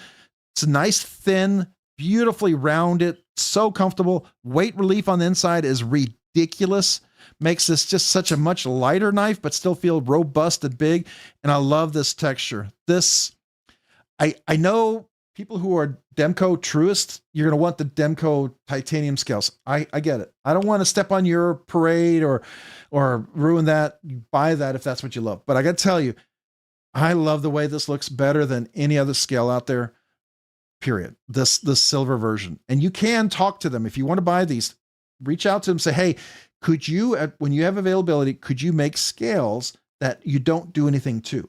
Speaker 1: it's a nice, thin, beautifully rounded, so comfortable. Weight relief on the inside is ridiculous. Makes this just such a much lighter knife, but still feel robust and big. And I love this texture. This, I know people who are Demko truists, you're going to want the Demko titanium scales. I get it. I don't want to step on your parade or ruin that. You buy that if that's what you love. But I got to tell you, I love the way this looks better than any other scale out there, period. This silver version. And you can talk to them. If you want to buy these, reach out to them, say, hey, could you, when you have availability, could you make scales that you don't do anything to?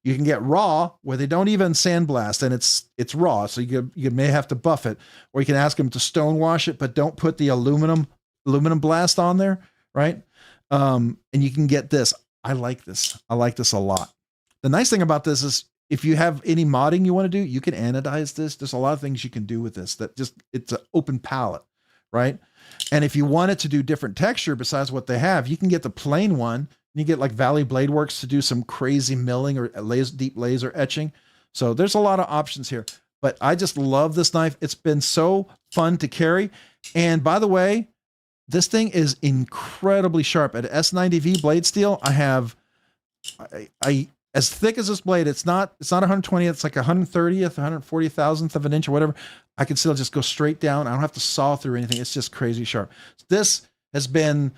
Speaker 1: You can get raw where they don't even sandblast and it's raw. So you may have to buff it, or you can ask them to stone wash it, but don't put the aluminum blast on there. Right. And you can get this. I like this. I like this a lot. The nice thing about this is if you have any modding you want to do, you can anodize this. There's a lot of things you can do with this that just, it's an open palette. Right. And if you wanted to do different texture besides what they have, you can get the plain one. You get like Valley Blade Works to do some crazy milling or deep laser etching. So there's a lot of options here, but I just love this knife. It's been so fun to carry. And by the way, this thing is incredibly sharp. At S90V blade steel, I have as thick as this blade. It's not 120th. It's like 130th, 140,000th of an inch or whatever. I can still just go straight down. I don't have to saw through anything. It's just crazy sharp. This has been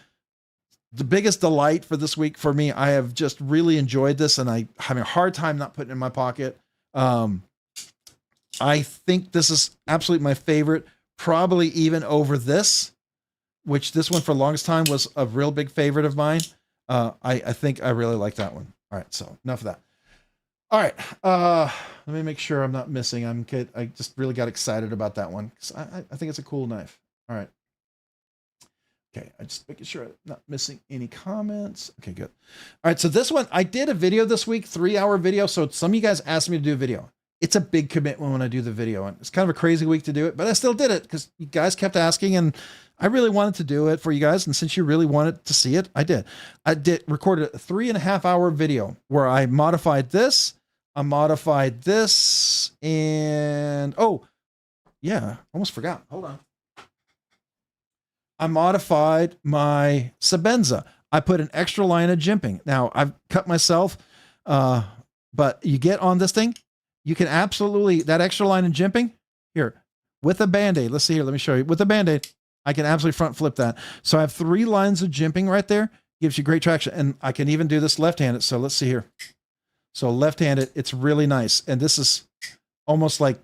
Speaker 1: the biggest delight for this week for me. I have just really enjoyed this, and I have a hard time not putting it in my pocket. I think this is absolutely my favorite, probably even over this, which this one for the longest time was a real big favorite of mine. I think I really like that one. All right, so enough of that. All right, let me make sure I'm not missing. I just really got excited about that one because I think it's a cool knife. All right. Okay, I'm just making sure I'm not missing any comments. Okay, good. All right, so this one, I did a video this week, 3-hour video. So some of you guys asked me to do a video. It's a big commitment when I do the video, and it's kind of a crazy week to do it, but I still did it because you guys kept asking, and I really wanted to do it for you guys. And since you really wanted to see it, I did. Recorded a 3.5-hour video where I modified this, and oh yeah, almost forgot. Hold on. I modified my Sebenza. I put an extra line of jimping. Now I've cut myself, but you get on this thing, you can absolutely, that extra line of jimping here with a Band-Aid. Let's see here. Let me show you with a Band-Aid. I can absolutely front flip that. So I have 3 lines of jimping right there. Gives you great traction. And I can even do this left-handed. So let's see here. So left-handed, it's really nice. And this is almost like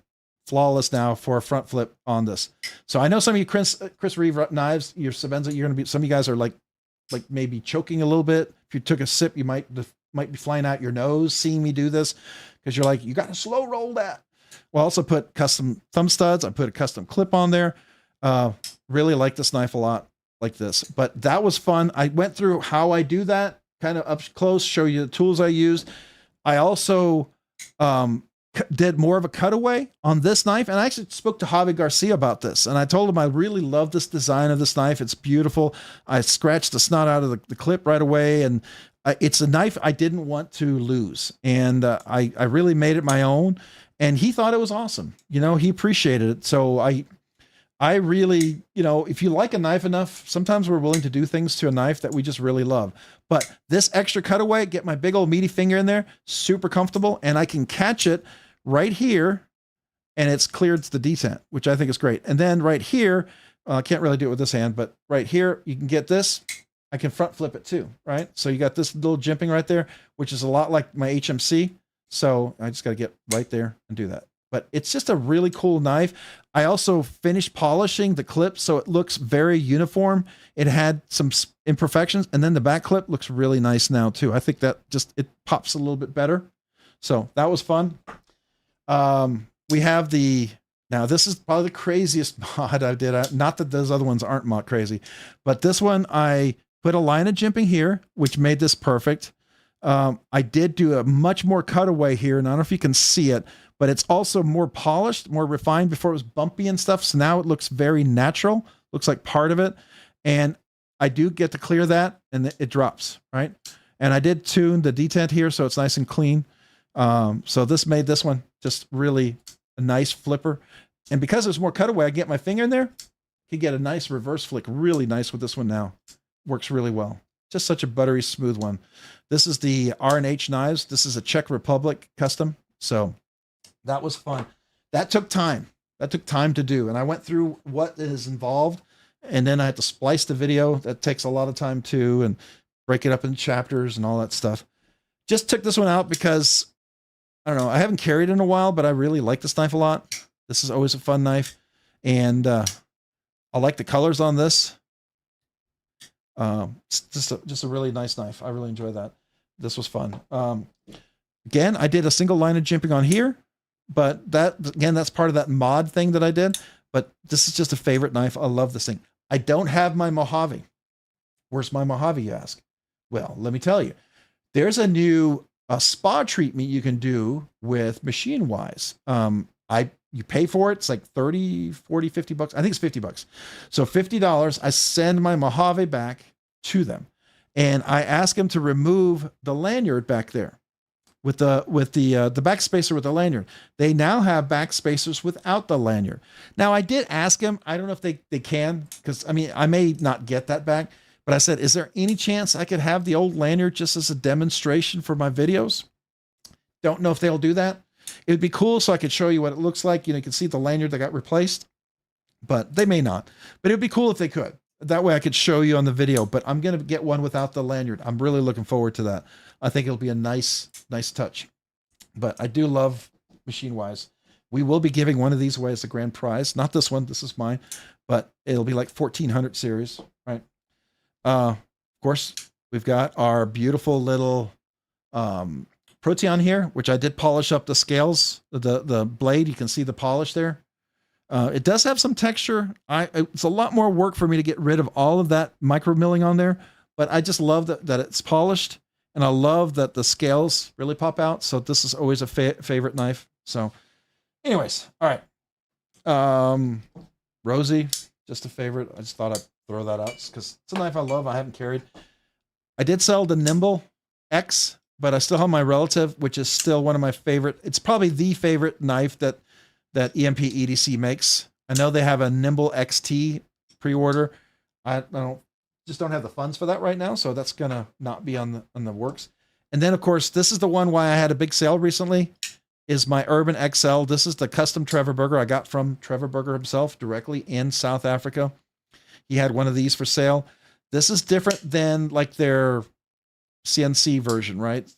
Speaker 1: flawless now for a front flip on this. So I know some of you Chris Reeve knives, your Sebenza, you're going to be, some of you guys are like maybe choking a little bit. If you took a sip, you might be flying out your nose seeing me do this because you're like, you got to slow roll that. Well, I also put custom thumb studs. I put a custom clip on there. Really like this knife a lot, like this, but that was fun. I went through how I do that kind of up close, show you the tools I used. I also, did more of a cutaway on this knife. And I actually spoke to Javi Garcia about this. And I told him I really love this design of this knife. It's beautiful. I scratched the snot out of the clip right away. And it's a knife I didn't want to lose. And I really made it my own. And he thought it was awesome. You know, he appreciated it. So I really, you know, if you like a knife enough, sometimes we're willing to do things to a knife that we just really love. But this extra cutaway, get my big old meaty finger in there, super comfortable. And I can catch it right here, and it's cleared to the detent, which I think is great. And then right here, I can't really do it with this hand, but right here, you can get this. I can front flip it too, right? So you got this little jimping right there, which is a lot like my HMC. So I just got to get right there and do that. But it's just a really cool knife. I also finished polishing the clip so it looks very uniform. It had some imperfections, and then the back clip looks really nice now too. I think that just, it pops a little bit better. So that was fun. We have now this is probably the craziest mod I did. Not that those other ones aren't mod crazy, but this one, I put a line of jimping here, which made this perfect. I did do a much more cutaway here, and I don't know if you can see it, but it's also more polished, more refined. Before it was bumpy and stuff. So now it looks very natural, looks like part of it. And I do get to clear that, and it drops, right? And I did tune the detent here, so it's nice and clean. So this made this one just really a nice flipper. And because there's more cutaway, I get my finger in there, you get a nice reverse flick, really nice with this one now. Works really well. Just such a buttery smooth one. This is the R&H knives. This is a Czech Republic custom. So that was fun. That took time. That took time to do. And I went through what is involved, and then I had to splice the video. That takes a lot of time too, and break it up in chapters and all that stuff. Just took this one out because I don't know, I haven't carried it in a while, but I really like this knife a lot. This is always a fun knife. And I like the colors on this. It's just a really nice knife. I really enjoy that. This was fun. Again, I did a single line of jimping on here, but that's part of that mod thing that I did. But this is just a favorite knife. I love this thing. I don't have my Mojave. Where's my Mojave, you ask? Well, let me tell you. There's a new spa treatment you can do with Machine Wise. You pay for it. It's like 30, 40, 50 bucks. I think it's 50 bucks. So $50, I send my Mojave back to them, and I ask them to remove the lanyard back there with the back spacer with the lanyard. They now have back spacers without the lanyard. Now I did ask them, I don't know if they can, because I mean, I may not get that back, but I said, is there any chance I could have the old lanyard just as a demonstration for my videos? Don't know if they'll do that. It'd be cool so I could show you what it looks like. You know, you can see the lanyard that got replaced, but they may not. But it'd be cool if they could. That way I could show you on the video, but I'm going to get one without the lanyard. I'm really looking forward to that. I think it'll be a nice touch. But I do love Machine Wise. We will be giving one of these away as a grand prize. Not this one. This is mine, but it'll be like 1400 series, right? Of course, we've got our beautiful little Proteon here, which I did polish up the scales, the blade. You can see the polish there. It does have some texture. It's a lot more work for me to get rid of all of that micro milling on there, but I just love that it's polished, and I love that the scales really pop out. So this is always a favorite knife. So anyways, all right. Rosie, just a favorite. I just thought I'd throw that out because it's a knife I love. I haven't carried. I did sell the Nimble X, but I still have my relative, which is still one of my favorite. It's probably the favorite knife that EMP EDC makes. I know they have a Nimble XT pre-order. I just don't have the funds for that right now, so that's gonna not be on the works. And then of course, this is the one why I had a big sale recently, is my Urban XL. This is the custom Trevor Burger I got from Trevor Burger himself directly in South Africa. He had one of these for sale. This is different than like their CNC version, right?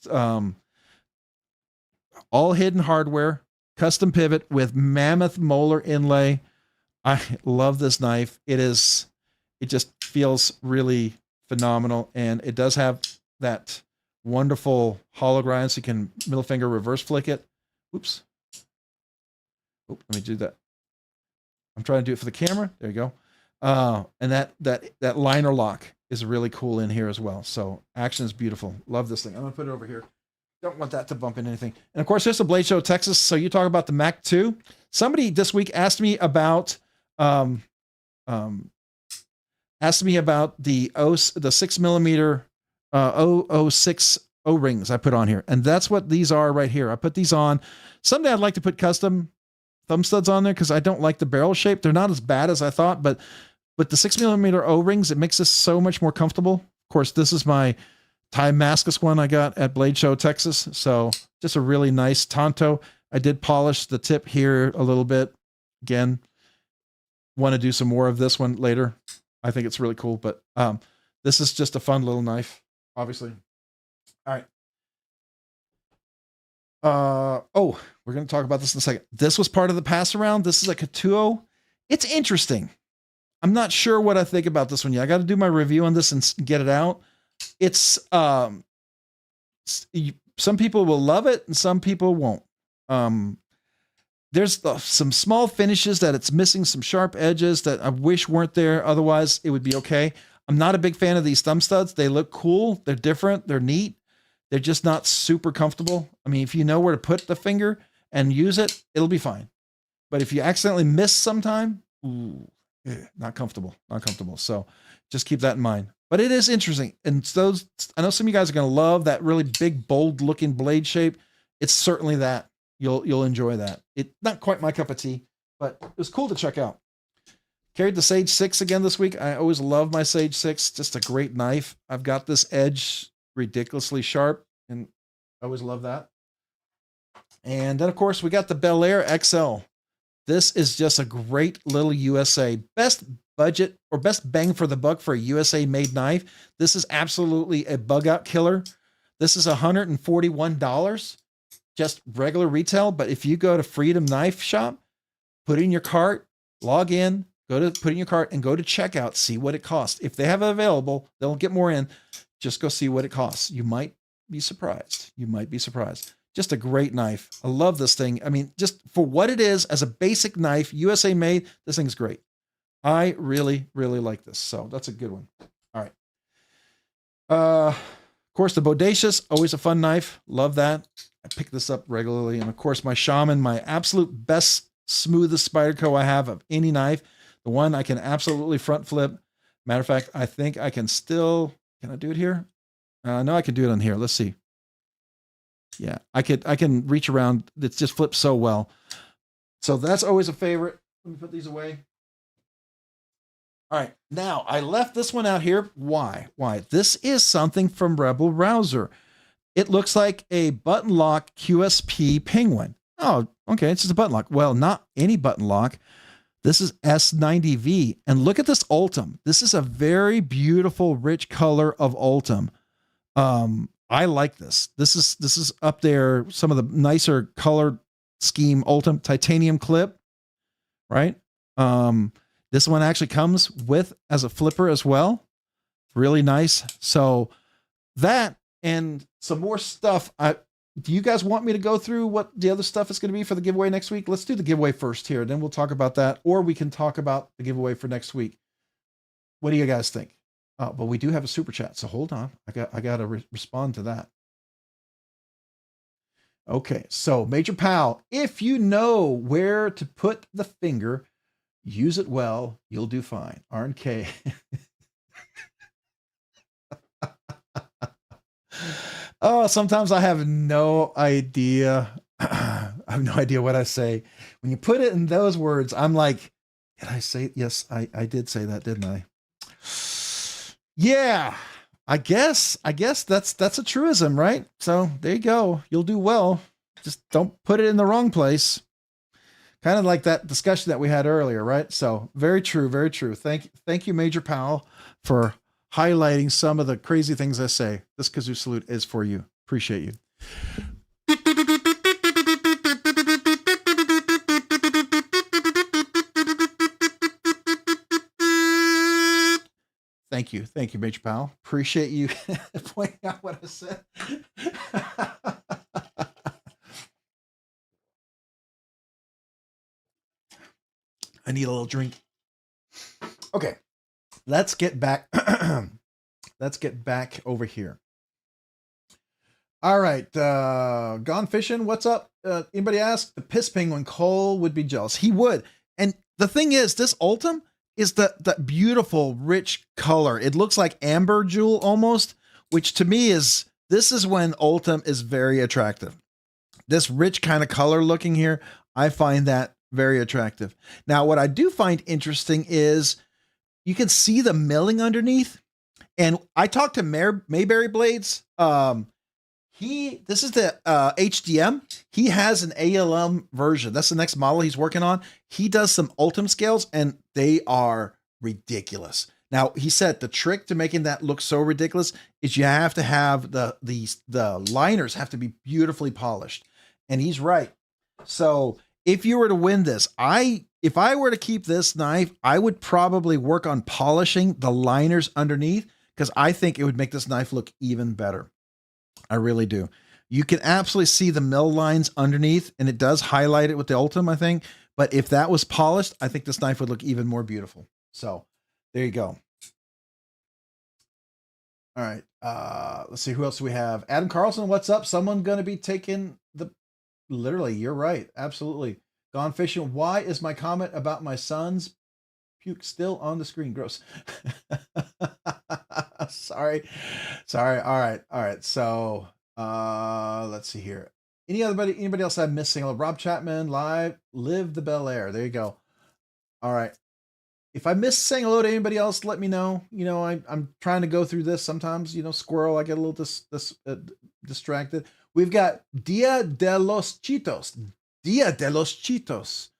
Speaker 1: All hidden hardware, custom pivot with mammoth molar inlay. I love this knife. It just feels really phenomenal. And it does have that wonderful hollow grind, so you can middle finger reverse flick it. Oops. Oh, let me do that. I'm trying to do it for the camera. There you go. And that liner lock is really cool in here as well. So action is beautiful. Love this thing. I'm gonna put it over here. Don't want that to bump into anything. And of course, here's the Blade Show Texas. So you talk about the Mac 2. Somebody this week asked me about the 6mm 006 O-rings I put on here. And that's what these are right here. I put these on. Someday I'd like to put custom thumb studs on there because I don't like the barrel shape. They're not as bad as I thought, but with the 6mm O-rings, it makes this so much more comfortable. Of course, this is my Damascus one I got at Blade Show, Texas. So just a really nice Tonto. I did polish the tip here a little bit. Again, want to do some more of this one later. I think it's really cool, but this is just a fun little knife, obviously. All right. Oh, we're going to talk about this in a second. This was part of the pass around. This is a Katuo. It's interesting. I'm not sure what I think about this one yet. I got to do my review on this and get it out. It's some people will love it and some people won't. There's some small finishes that it's missing, some sharp edges that I wish weren't there. Otherwise, it would be okay. I'm not a big fan of these thumb studs. They look cool. They're different. They're neat. They're just not super comfortable. I mean, if you know where to put the finger and use it, it'll be fine. But if you accidentally miss sometime, ooh, not comfortable. So just keep that in mind. But it is interesting. And those, I know some of you guys are going to love that really big, bold looking blade shape. It's certainly that. You'll enjoy that. It's not quite my cup of tea, but it was cool to check out. Carried the Sage 6 again this week. I always love my Sage 6. Just a great knife. I've got this edge ridiculously sharp, and I always love that. And then, of course, we got the Bel Air XL. This is just a great little USA. Best budget or best bang for the buck for a USA made knife. This is absolutely a bug out killer. This is $141, just regular retail. But if you go to Freedom Knife Shop, put it in your cart, log in, put it in your cart and go to checkout, see what it costs. If they have it available, they'll get more in. Just go see what it costs. You might be surprised. Just a great knife. I love this thing. I mean, just for what it is as a basic knife, USA made, this thing's great. I really, really like this. So that's a good one. All right. Of course, the Bodacious, always a fun knife. Love that. I pick this up regularly. And of course, my Shaman, my absolute best, smoothest Spyderco I have of any knife. The one I can absolutely front flip. Matter of fact, I think I can still, can I do it here? No, I can do it on here. Let's see. Yeah, I can reach around. It's just flips so well. So that's always a favorite. Let me put these away. All right, now I left this one out here. Why? This is something from Rebel Rouser. It looks like a button lock QSP Penguin. Oh, okay, it's just a button lock. Well, not any button lock. This is S90V, and look at this Ultim. This is a very beautiful, rich color of Ultim. I like this. This is up there. Some of the nicer color scheme Ultim titanium clip, right? This one actually comes with as a flipper as well. Really nice. So that and some more stuff. do you guys want me to go through what the other stuff is going to be for the giveaway next week? Let's do the giveaway first here. Then we'll talk about that, or we can talk about the giveaway for next week. What do you guys think? But we do have a super chat, so hold on. I got to respond to that. Okay, so Major Pal, if you know where to put the finger, use it well, you'll do fine. RNK. Oh, sometimes I have no idea. I have no idea what I say. When you put it in those words, I'm like, did I say? Yes, I did say that, didn't I? Yeah, I guess that's a truism, right? So there you go. You'll do well. Just don't put it in the wrong place. Kind of like that discussion that we had earlier, right? So very true, very true. Thank you, Major Powell, for highlighting some of the crazy things I say. This kazoo salute is for you. Appreciate you. Thank you, Major Powell. Appreciate you pointing out what I said. I need a little drink. Okay, let's get back. Let's get back over here. All right, Gone Fishing, what's up? Anybody ask? The Piss Penguin, Cole would be jealous. He would. And the thing is, this Ultim is that beautiful, rich color. It looks like amber jewel almost, which to me is, this is when Ultim is very attractive. This rich kind of color looking here, I find that very attractive. Now, what I do find interesting is you can see the milling underneath. And I talked to Mayberry Blades. This is the HDM. He has an ALM version. That's the next model he's working on. He does some Ultim scales and they are ridiculous. Now, he said the trick to making that look so ridiculous is you have to have the liners have to be beautifully polished. And he's right. So if you were to win this, if I were to keep this knife, I would probably work on polishing the liners underneath because I think it would make this knife look even better. I really do. You can absolutely see the mill lines underneath, and it does highlight it with the Ultim, I think. But if that was polished, I think this knife would look even more beautiful. So there you go. All right. Let's see. Who else do we have? Adam Carlson, what's up? Someone going to be taking the... Literally, you're right. Absolutely. Gone Fishing. Why is my comment about my son's puke still on the screen? Gross. Sorry. All right. So let's see here. Anybody else I'm missing? Rob Chapman, live the Bel Air. There you go. All right. If I miss saying hello to anybody else, let me know. You know, I'm trying to go through this. Sometimes, squirrel, I get a little distracted. We've got Dia de los Chitos. Dia de los Chitos.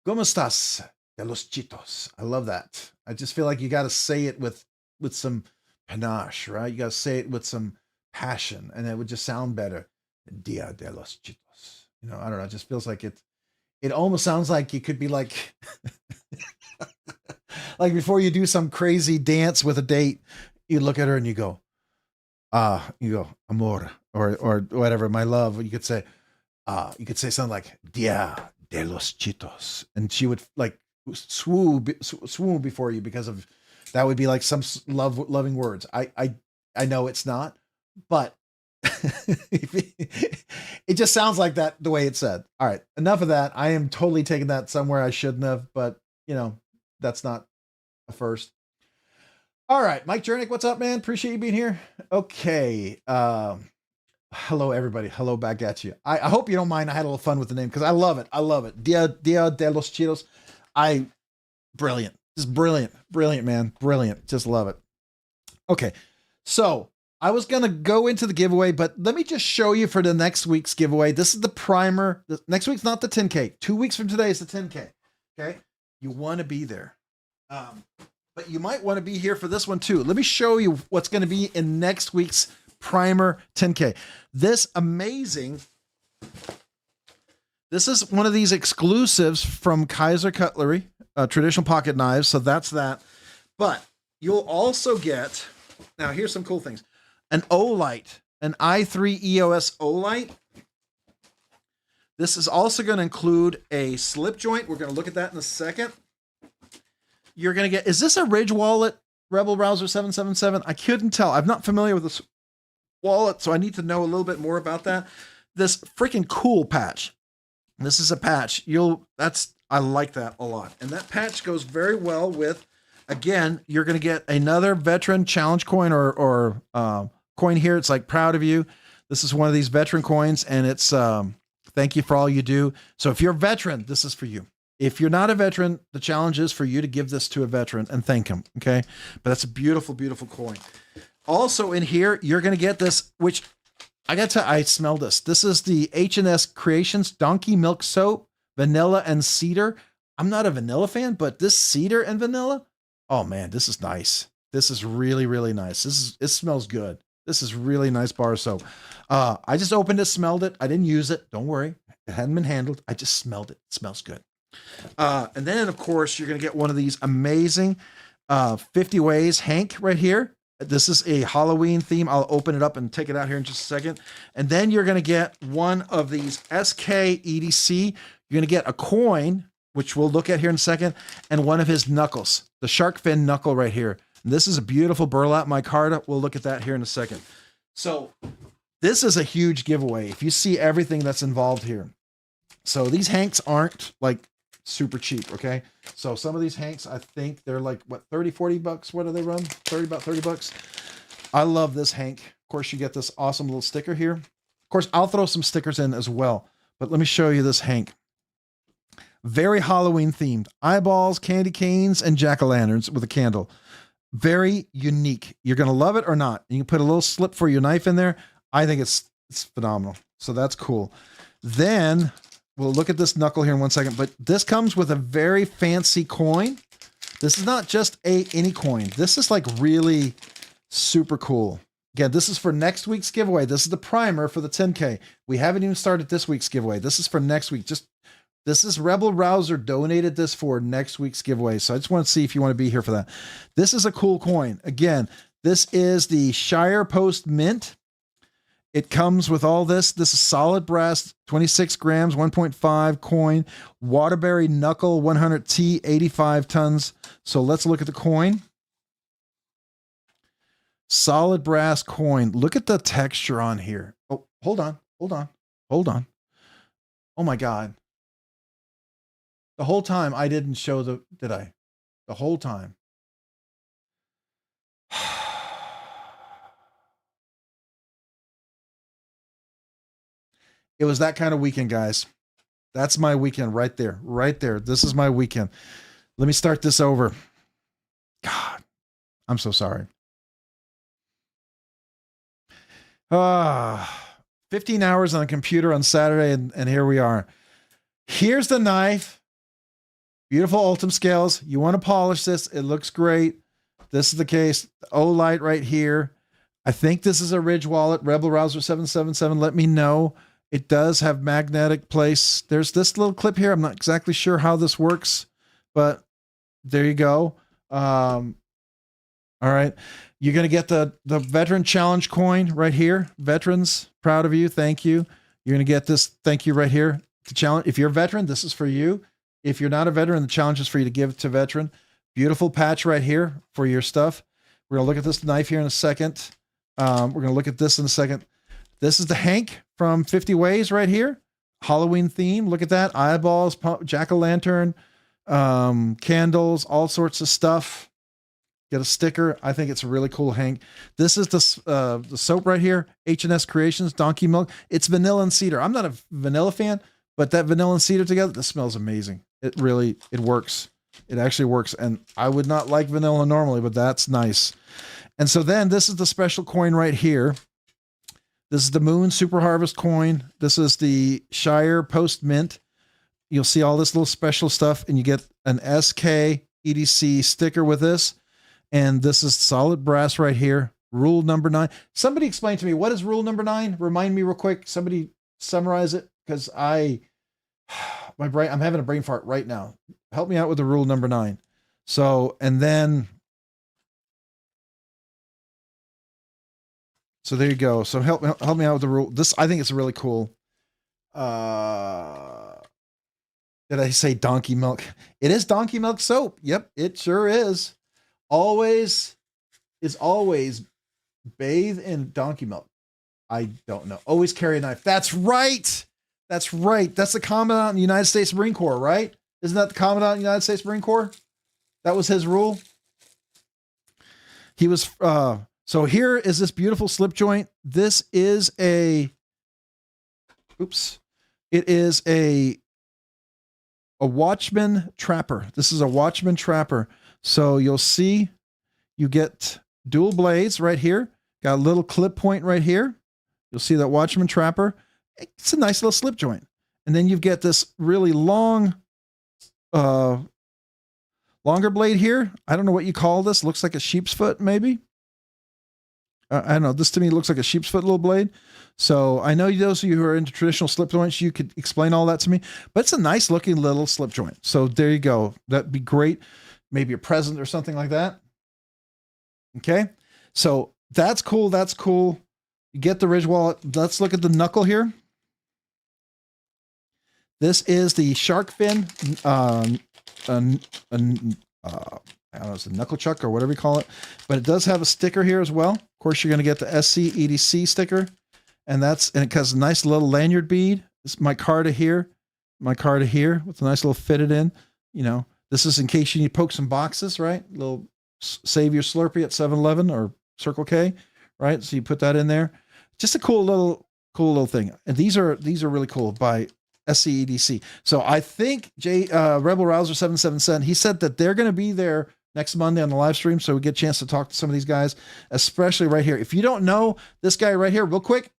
Speaker 1: ¿Cómo estás? De los Chitos. I love that. I just feel like you got to say it with some panache, right? You got to say it with some passion, and it would just sound better. Dia de los Chitos. I don't know. It just feels like it almost sounds like you could be like, like before you do some crazy dance with a date, you look at her and you go, amor, or whatever, my love. You could say something like Dia de los Chitos, and she would like swoon before you because of that would be like some loving words. I know it's not, but it just sounds like that the way it's said. All right, enough of that. I am totally taking that somewhere I shouldn't have, but that's not a first. All right, Mike Jernick, what's up, man? Appreciate you being here. Okay. Hello, everybody. Hello back at you. I hope you don't mind. I had a little fun with the name because I love it. I love it. Dia de los Chitos. Brilliant. Just brilliant. Brilliant, man. Brilliant. Just love it. Okay. So I was going to go into the giveaway, but let me just show you for the next week's giveaway. This is the primer. Next week's not the 10K. 2 weeks from today is the 10K. Okay. You want to be there. But you might want to be here for this one too. Let me show you what's going to be in next week's primer 10K. This is one of these exclusives from Kaiser Cutlery, traditional pocket knives. So that's that. But you'll also get, now here's some cool things. An Olight, an i3 EOS Olight. This is also going to include a slip joint. We're going to look at that in a second. You're going to get, is this a Ridge wallet, Rebel Rouser 777? I couldn't tell. I'm not familiar with this wallet, so I need to know a little bit more about that. This freaking cool patch. This is a patch. I like that a lot. And that patch goes very well with, again, you're going to get another veteran challenge coin or coin here. It's like, proud of you. This is one of these veteran coins, and it's thank you for all you do. So if you're a veteran, this is for you. If you're not a veteran, the challenge is for you to give this to a veteran and thank him. Okay. But that's a beautiful, beautiful coin. Also in here, you're going to get this, which I smell this. This is the H&S Creations Donkey Milk Soap, Vanilla and Cedar. I'm not a vanilla fan, but this cedar and vanilla, oh man, this is nice. This is really, really nice. It smells good. This is really nice bar soap. I just opened it, smelled it. I didn't use it. Don't worry. It hadn't been handled. I just smelled it. It smells good. And then of course you're going to get one of these amazing 50 Ways Hank right here. This is a Halloween theme. I'll open it up and take it out here in just a second. And then you're going to get one of these SK EDC. You're going to get a coin, which we'll look at here in a second, and one of his knuckles, the shark fin knuckle right here. And this is a beautiful burlap micarta. We'll look at that here in a second. So this is a huge giveaway if you see everything that's involved here. So these Hanks aren't like super cheap. Okay. So some of these Hanks, I think they're like, what, 30, 40 bucks. What do they run? About 30 bucks. I love this Hank. Of course, you get this awesome little sticker here. Of course, I'll throw some stickers in as well, but let me show you this Hank. Very Halloween themed. Eyeballs, candy canes, and jack-o'-lanterns with a candle. Very unique. You're going to love it or not. You can put a little slip for your knife in there. I think it's phenomenal. So that's cool. Then we'll look at this knuckle here in 1 second, but this comes with a very fancy coin. This is not just any coin. This is like really super cool. Again, this is for next week's giveaway. This is the primer for the 10K. We haven't even started this week's giveaway. This is for next week. This is Rebel Rouser donated this for next week's giveaway. So I just want to see if you want to be here for that. This is a cool coin. Again, this is the Shire Post Mint. It comes with all this. This is solid brass, 26 grams, 1.5 coin, Waterbury Knuckle 100T, 85 tons. So let's look at the coin. Solid brass coin. Look at the texture on here. Oh, hold on. Oh my God. The whole time I didn't show did I? The whole time. It was that kind of weekend, guys. That's my weekend right there. Right there. This is my weekend. Let me start this over. God, I'm so sorry. 15 hours on a computer on Saturday, and here we are. Here's the knife. Beautiful Ultim scales. You want to polish this. It looks great. This is the case. O-Light right here. I think this is a Ridge wallet. Rebel Rouser 777. Let me know. It does have magnetic place. There's this little clip here. I'm not exactly sure how this works, but there you go. All right. You're going to get the Veteran Challenge coin right here. Veterans, proud of you. Thank you. You're going to get this. Thank you right here. The challenge. If you're a veteran, this is for you. If you're not a veteran, the challenge is for you to give to veteran. Beautiful patch right here for your stuff. We're going to look at this knife here in a second. We're going to look at this in a second. This is the Hank from 50 Ways right here. Halloween theme. Look at that. Eyeballs, jack-o'-lantern, candles, all sorts of stuff. Get a sticker. I think it's a really cool Hank. This is the soap right here. H&S Creations, Donkey Milk. It's vanilla and cedar. I'm not a vanilla fan, but that vanilla and cedar together, this smells amazing. It works. It actually works. And I would not like vanilla normally, but that's nice. And so then this is the special coin right here. This is the Moon Super Harvest coin. This is the Shire Post Mint. You'll see all this little special stuff, and you get an SK EDC sticker with this. And this is solid brass right here. Rule number 9. Somebody explain to me, what is rule number 9? Remind me real quick. Somebody summarize it, because I'm having a brain fart right now. Help me out with the rule number 9. So, and then, so there you go. So help me out with the rule. This, I think it's really cool. Did I say donkey milk? It is donkey milk soap. Yep, it sure is. Always bathe in donkey milk. I don't know. Always carry a knife. That's right. That's right. That's the Commandant in the United States Marine Corps, right? Isn't that the Commandant in the United States Marine Corps? That was his rule. He was, so here is this beautiful slip joint. This is it is a Watchman trapper. This is a Watchman trapper. So you'll see you get dual blades right here. Got a little clip point right here. You'll see that Watchman trapper. It's a nice little slip joint. And then you get this really long, longer blade here. I don't know what you call this. Looks like a sheep's foot, maybe. I don't know. This to me looks like a sheep's foot little blade. So I know those of you who are into traditional slip joints, you could explain all that to me. But it's a nice looking little slip joint. So there you go. That'd be great. Maybe a present or something like that. Okay. So that's cool. That's cool. You get the Ridge wallet. Let's look at the knuckle here. This is the shark fin. I don't know, it's a knuckle chuck or whatever you call it, but it does have a sticker here as well. Of course, you're going to get the SC EDC sticker, and it has a nice little lanyard bead. It's my card here with a nice little fitted in. You know, this is in case you need to poke some boxes, right? Little save your Slurpee at 7-Eleven or Circle K, right? So you put that in there. Just a cool little thing. And these are really cool by SCEDC. So I think Rebel Rouser 777, he said that they're going to be there next Monday on the live stream. So we get a chance to talk to some of these guys, especially right here. If you don't know this guy right here, real quick,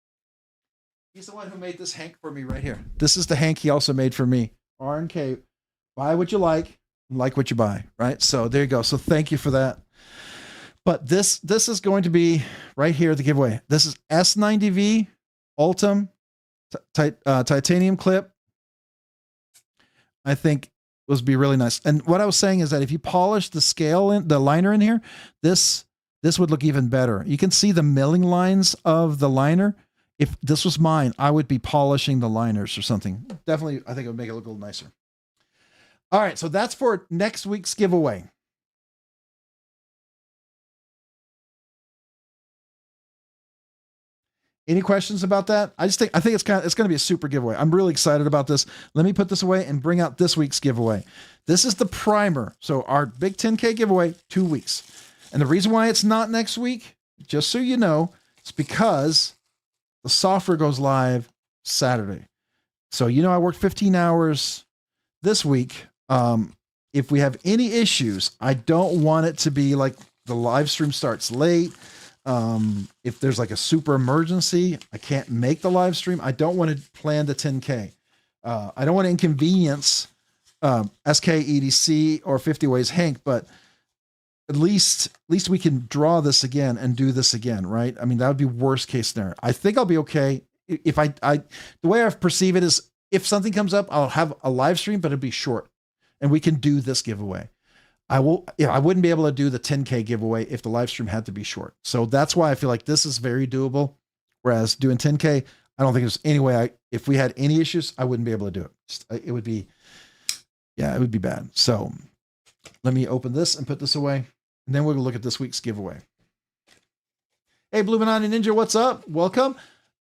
Speaker 1: he's the one who made this hank for me right here. This is the hank he also made for me. RNK, buy what you like what you buy, right? So there you go. So thank you for that. But this is going to be right here, the giveaway. This is S90V Ultim titanium clip. I think would be really nice. And what I was saying is that if you polish the scale the liner in here, this would look even better. You can see the milling lines of the liner. If this was mine, I would be polishing the liners or something. Definitely, I think it would make it look a little nicer. All right, so that's for next week's giveaway. Any questions about that? I think it's going to be a super giveaway. I'm really excited about this. Let me put this away and bring out this week's giveaway. This is the primer. So our big 10K giveaway, 2 weeks. And the reason why it's not next week, just so you know, it's because the software goes live Saturday. So, you know, I worked 15 hours this week. If we have any issues, I don't want it to be like the live stream starts late. If there's like a super emergency, I can't make the live stream. I don't want to plan the 10K. I don't want to inconvenience SK EDC or 50 Ways Hank, but at least we can draw this again and do this again, right? I mean, that would be worst case scenario. I think I'll be okay. If the way I perceive it is if something comes up, I'll have a live stream, but it'll be short and we can do this giveaway. I wouldn't be able to do the 10K giveaway if the live stream had to be short. So that's why I feel like this is very doable. Whereas doing 10K, I don't think there's any way if we had any issues, I wouldn't be able to do it. It would be bad. So let me open this and put this away. And then we're going to look at this week's giveaway. Hey, Blue Banana Ninja, what's up? Welcome.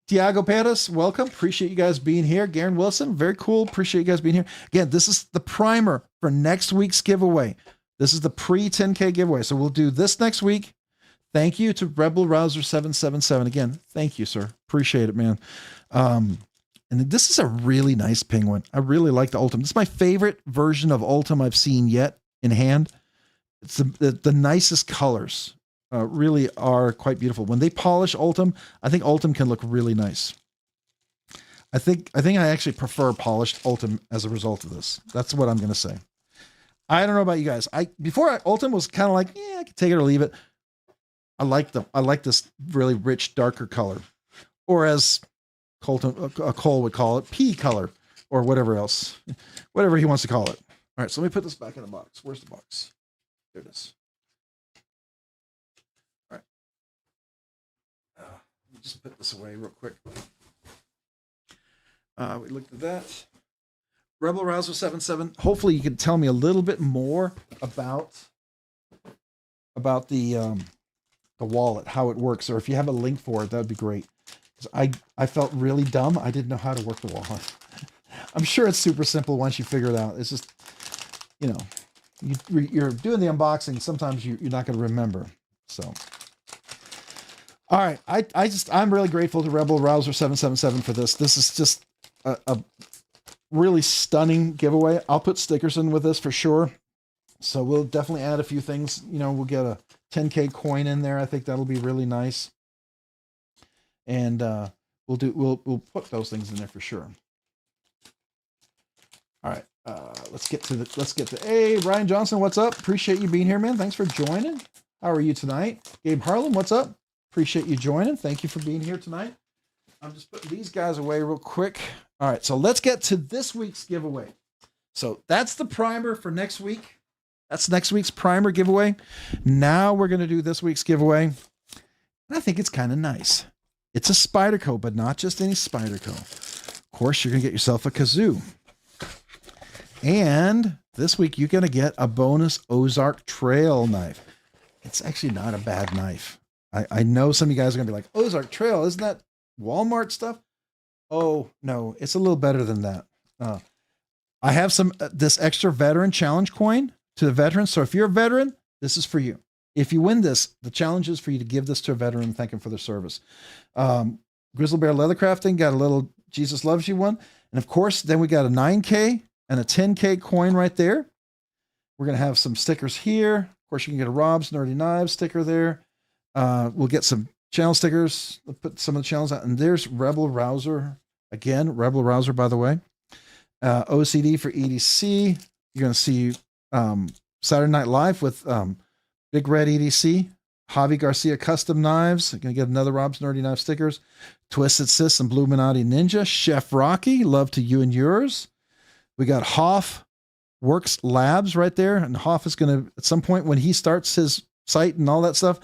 Speaker 1: Tiago Perez, welcome. Appreciate you guys being here. Garen Wilson, very cool. Appreciate you guys being here. Again, this is the primer for next week's giveaway. This is the pre-10K giveaway. So we'll do this next week. Thank you to Rebel Rouser 777. Again, thank you, sir. Appreciate it, man. And this is a really nice penguin. I really like the Ultim. This is my favorite version of Ultim I've seen yet in hand. It's the nicest colors. Really are quite beautiful. When they polish Ultim, I think Ultim can look really nice. I think I actually prefer polished Ultim as a result of this. That's what I'm going to say. I don't know about you guys. Ultim was kind of like, yeah, I could take it or leave it. I like this really rich, darker color, or as Cole would call it, pea color, or whatever else, whatever he wants to call it. All right, so let me put this back in the box. Where's the box? There it is. All right. Let me just put this away real quick. We looked at that. Rebel Rouser 77. Hopefully you can tell me a little bit more about the wallet, how it works, or if you have a link for it, that would be great. Because I felt really dumb. I didn't know how to work the wallet. I'm sure it's super simple once you figure it out. It's just, you know, you're doing the unboxing. Sometimes you're not going to remember. So, all right. I'm really grateful to Rebel Rouser 777 for this. This is just a really stunning giveaway. I'll put stickers in with this for sure. So we'll definitely add a few things. You know, we'll get a 10K coin in there. I think that'll be really nice. And we'll put those things in there for sure. All right. Let's get to hey, Ryan Johnson, what's up? Appreciate you being here, man. Thanks for joining. How are you tonight? Gabe Harlan, what's up? Appreciate you joining. Thank you for being here tonight. I'm just putting these guys away real quick. All right, so let's get to this week's giveaway. So that's the primer for next week. That's next week's primer giveaway. Now we're going to do this week's giveaway. And I think it's kind of nice. It's a Spyderco, but not just any Spyderco. Of course, you're going to get yourself a kazoo. And this week, you're going to get a bonus Ozark Trail knife. It's actually not a bad knife. I know some of you guys are going to be like, Ozark Trail, isn't that Walmart stuff? Oh, no, it's a little better than that. I have this extra veteran challenge coin to the veterans. So if you're a veteran, this is for you. If you win this, the challenge is for you to give this to a veteran and thank him for their service. Grizzly Bear Leather Crafting got a little Jesus Loves You one. And of course, then we got a 9K and a 10K coin right there. We're going to have some stickers here. Of course, you can get a Rob's Nerdy Knives sticker there. We'll get some channel stickers. We'll put some of the channels out. And there's Rebel Rouser. Again, Rebel Rouser, by the way. OCD for EDC. You're going to see Saturday Night Live with Big Red EDC. Javi Garcia Custom Knives. You're going to get another Rob's Nerdy Knife stickers. Twisted Sis and Bluminati Ninja. Chef Rocky. Love to you and yours. We got Hoff Works Labs right there. And Hoff is going to, at some point when he starts his site and all that stuff,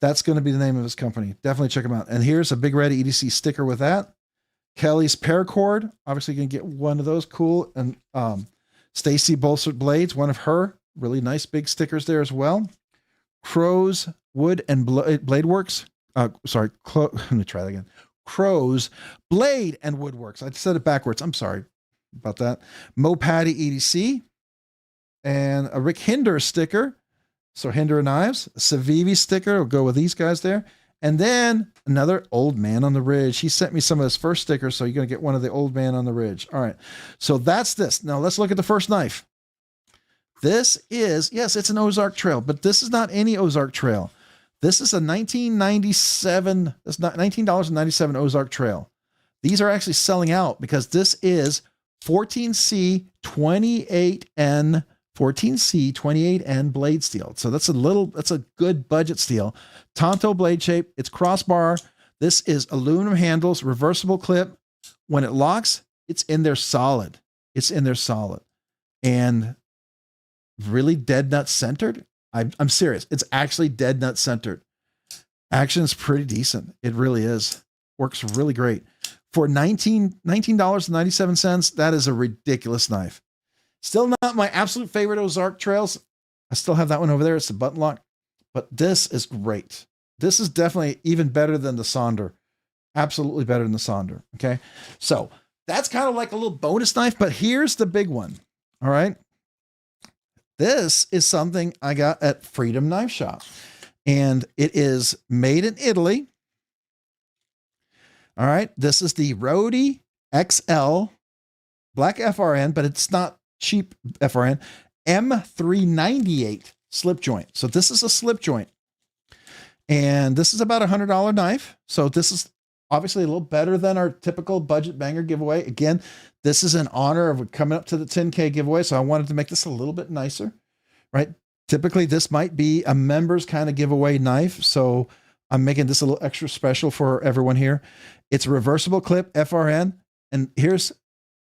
Speaker 1: that's going to be the name of his company. Definitely check him out. And here's a Big Red EDC sticker with that. Kelly's Paracord. Obviously, you can get one of those. Cool. And Stacy Bolstert Blades, one of her really nice big stickers there as well. Crow's Wood and Blade Works. Let me try that again. Crow's Blade and Woodworks. I said it backwards. I'm sorry about that. Mo Patty EDC. And a Rick Hinder sticker. So Hinder Knives. A Civivi sticker. Will go with these guys there. And then another Old Man on the Ridge. He sent me some of his first stickers, so you're going to get one of the Old Man on the Ridge. All right. So that's this. Now let's look at the first knife. This is, yes, it's an Ozark Trail, but this is not any Ozark Trail. This is a $19.97. That's not $19.97 Ozark Trail. These are actually selling out because this is 14C 28N 14C 28N blade steel. So that's a good budget steel. Tonto blade shape. It's crossbar. This is aluminum handles, reversible clip. When it locks, it's in there solid. It's in there solid. And really dead nut centered. I'm serious. It's actually dead nut centered. Action is pretty decent. It really is. Works really great. For $19.97, that is a ridiculous knife. Still not my absolute favorite Ozark Trails. I still have that one over there. It's the button lock. But this is great. This is definitely even better than the Sonder. Absolutely better than the Sonder. Okay. So that's kind of like a little bonus knife, but here's the big one. All right. This is something I got at Freedom Knife Shop, and it is made in Italy. All right. This is the Rody XL black FRN, but it's not cheap FRN, M398 slip joint. So this is a slip joint, and this is about $100 knife. So this is obviously a little better than our typical budget banger giveaway. Again, this is in honor of coming up to the 10K giveaway. So I wanted to make this a little bit nicer, right? Typically this might be a members kind of giveaway knife. So I'm making this a little extra special for everyone here. It's a reversible clip FRN. And here's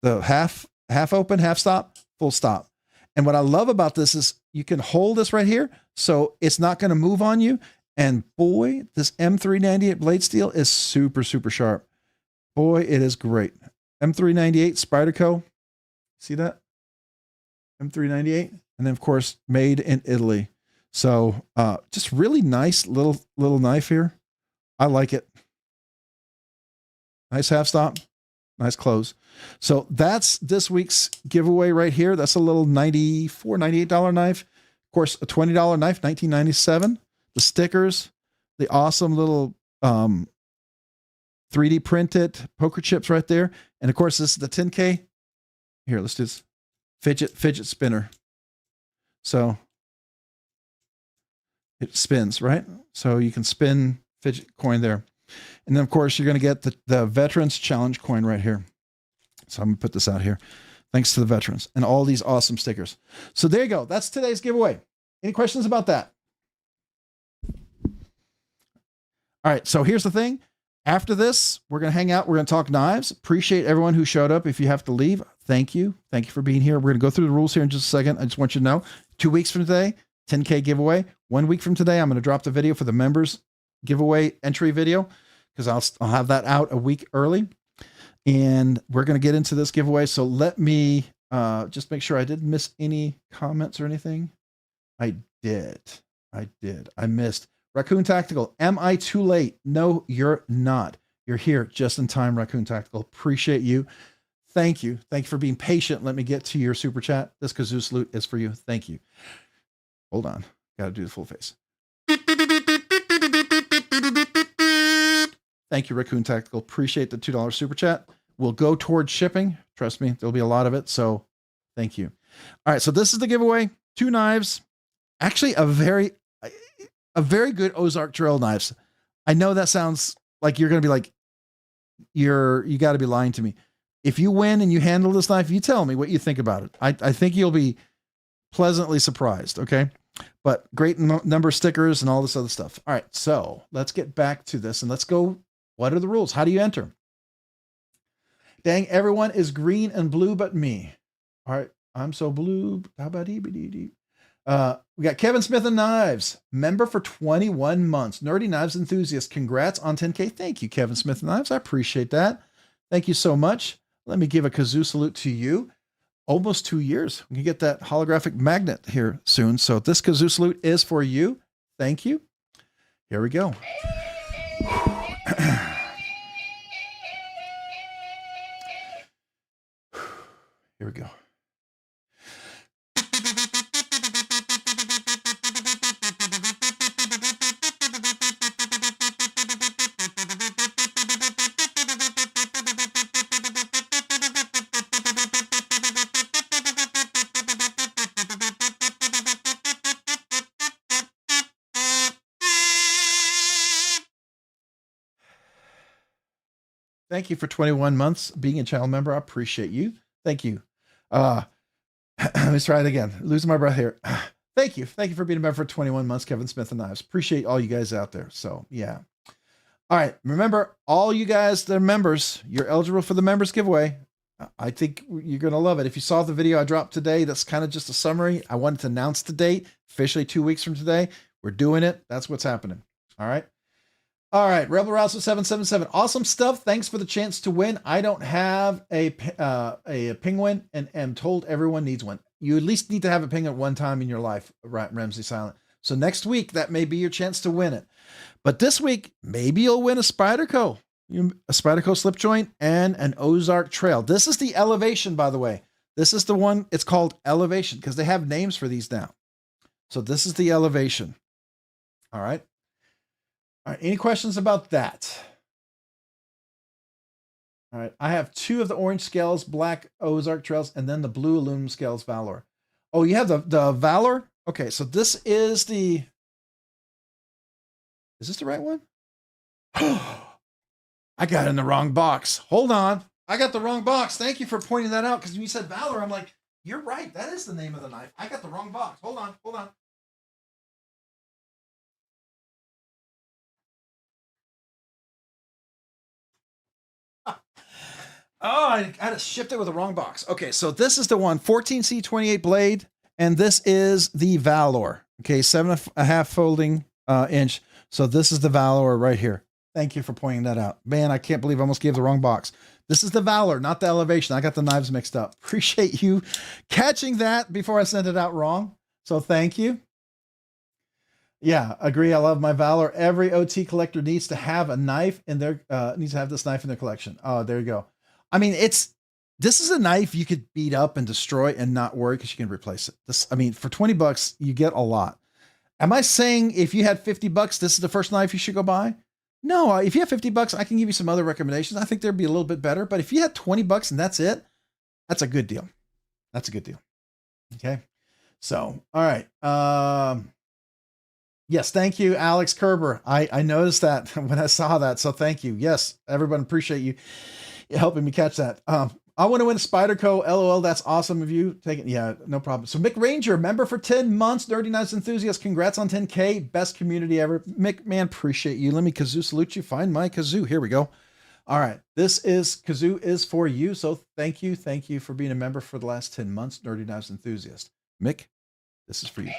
Speaker 1: the half open, half stop, full stop. And what I love about this is you can hold this right here, so it's not going to move on you. And boy, this M398 blade steel is super, super sharp. Boy, it is great. M398 Spyderco. See that? M398. And then, of course, made in Italy. So just really nice little knife here. I like it. Nice half stop. Nice close. So that's this week's giveaway right here. That's a little $94, $98 knife. Of course, a $20 knife, $19.97. The stickers, the awesome little 3D printed poker chips right there. And of course, this is the 10K. Here, let's do this. Fidget spinner. So it spins, right? So you can spin fidget coin there. And then, of course, you're going to get the Veterans Challenge coin right here. So I'm going to put this out here. Thanks to the veterans and all these awesome stickers. So there you go. That's today's giveaway. Any questions about that? All right. So here's the thing. After this, we're going to hang out. We're going to talk knives. Appreciate everyone who showed up. If you have to leave, thank you. Thank you for being here. We're going to go through the rules here in just a second. I just want you to know, 2 weeks from today, 10K giveaway. 1 week from today, I'm going to drop the video for the members giveaway entry video, because I'll have that out a week early. And we're going to get into this giveaway. So let me just make sure I didn't miss any comments or anything. I did. I missed. Raccoon Tactical, am I too late? No, you're not. You're here just in time, Raccoon Tactical. Appreciate you. Thank you. Thank you for being patient. Let me get to your super chat. This kazoo salute is for you. Thank you. Hold on. Got to do the full face. Thank you, Raccoon Tactical. Appreciate the $2 super chat. We'll go towards shipping. Trust me, there'll be a lot of it. So thank you. All right. So this is the giveaway. 2 knives. Actually, a very good Ozark drill knives. I know that sounds like you're going to be like, you got to be lying to me. If you win and you handle this knife, you tell me what you think about it. I think you'll be pleasantly surprised. Okay. But great number of stickers and all this other stuff. All right. So let's get back to this and let's go. What are the rules? How do you enter? Dang, everyone is green and blue but me. All right. I'm so blue. How about we got Kevin Smith and Knives, member for 21 months. Nerdy Knives enthusiast. Congrats on 10K. Thank you, Kevin Smith and Knives. I appreciate that. Thank you so much. Let me give a kazoo salute to you. Almost 2 years. We can get that holographic magnet here soon. So this kazoo salute is for you. Thank you. Here we go. Here we go. Thank you for 21 months being a channel member. I appreciate you. Thank you. Let me try it again. Losing my breath here. Thank you. Thank you for being a member for 21 months, Kevin Smith and Knives. Appreciate all you guys out there. So yeah. All right. Remember, all you guys that are members, you're eligible for the members giveaway. I think you're going to love it. If you saw the video I dropped today, that's kind of just a summary. I wanted to announce the date officially 2 weeks from today. We're doing it. That's what's happening. All right. All right, Rebel Rouser 777. Awesome stuff. Thanks for the chance to win. I don't have a penguin and am told everyone needs one. You at least need to have a penguin one time in your life, right, Ramsey Silent. So next week, that may be your chance to win it. But this week, maybe you'll win a Spyderco slip joint and an Ozark Trail. This is the Elevation, by the way. This is the one, it's called Elevation because they have names for these now. So this is the Elevation. All right. All right, any questions about that? All right, I have 2 of the orange scales, black Ozark Trails, and then the blue aluminum scales Valor. Oh, you have the Valor? Okay, so this is the... Is this the right one? I got in the wrong box. Hold on. I got the wrong box. Thank you for pointing that out, because when you said Valor, I'm like, you're right. That is the name of the knife. I got the wrong box. Hold on. Oh, I had to shift it with the wrong box. Okay, so this is the one, 14C28 blade, and this is the Valor. Okay, 7.5 folding inch. So this is the Valor right here. Thank you for pointing that out. Man, I can't believe I almost gave the wrong box. This is the Valor, not the Elevation. I got the knives mixed up. Appreciate you catching that before I sent it out wrong. So thank you. Yeah, agree. I love my Valor. Every OT collector needs to have a knife in their needs to have this knife in their collection. Oh, there you go. I mean, this is a knife you could beat up and destroy and not worry because you can replace it. This, I mean, for 20 bucks, you get a lot. Am I saying if you had 50 bucks, this is the first knife you should go buy? No, if you have 50 bucks, I can give you some other recommendations. I think they'd be a little bit better, but if you had 20 bucks and that's it, that's a good deal. That's a good deal. Okay. So, all right. Yes. Thank you, Alex Kerber. I noticed that when I saw that. So thank you. Yes. Everyone, appreciate you helping me catch that. I want to win a Spyderco. LOL. That's awesome of you. Take it. Yeah, no problem. So Mick Ranger, member for 10 months. Nerdy Knives Enthusiast. Congrats on 10K. Best community ever. Mick, man, appreciate you. Let me kazoo salute you. Find my kazoo. Here we go. All right. This is kazoo is for you. So thank you. Thank you for being a member for the last 10 months. Nerdy Knives Enthusiast. Mick, this is for you.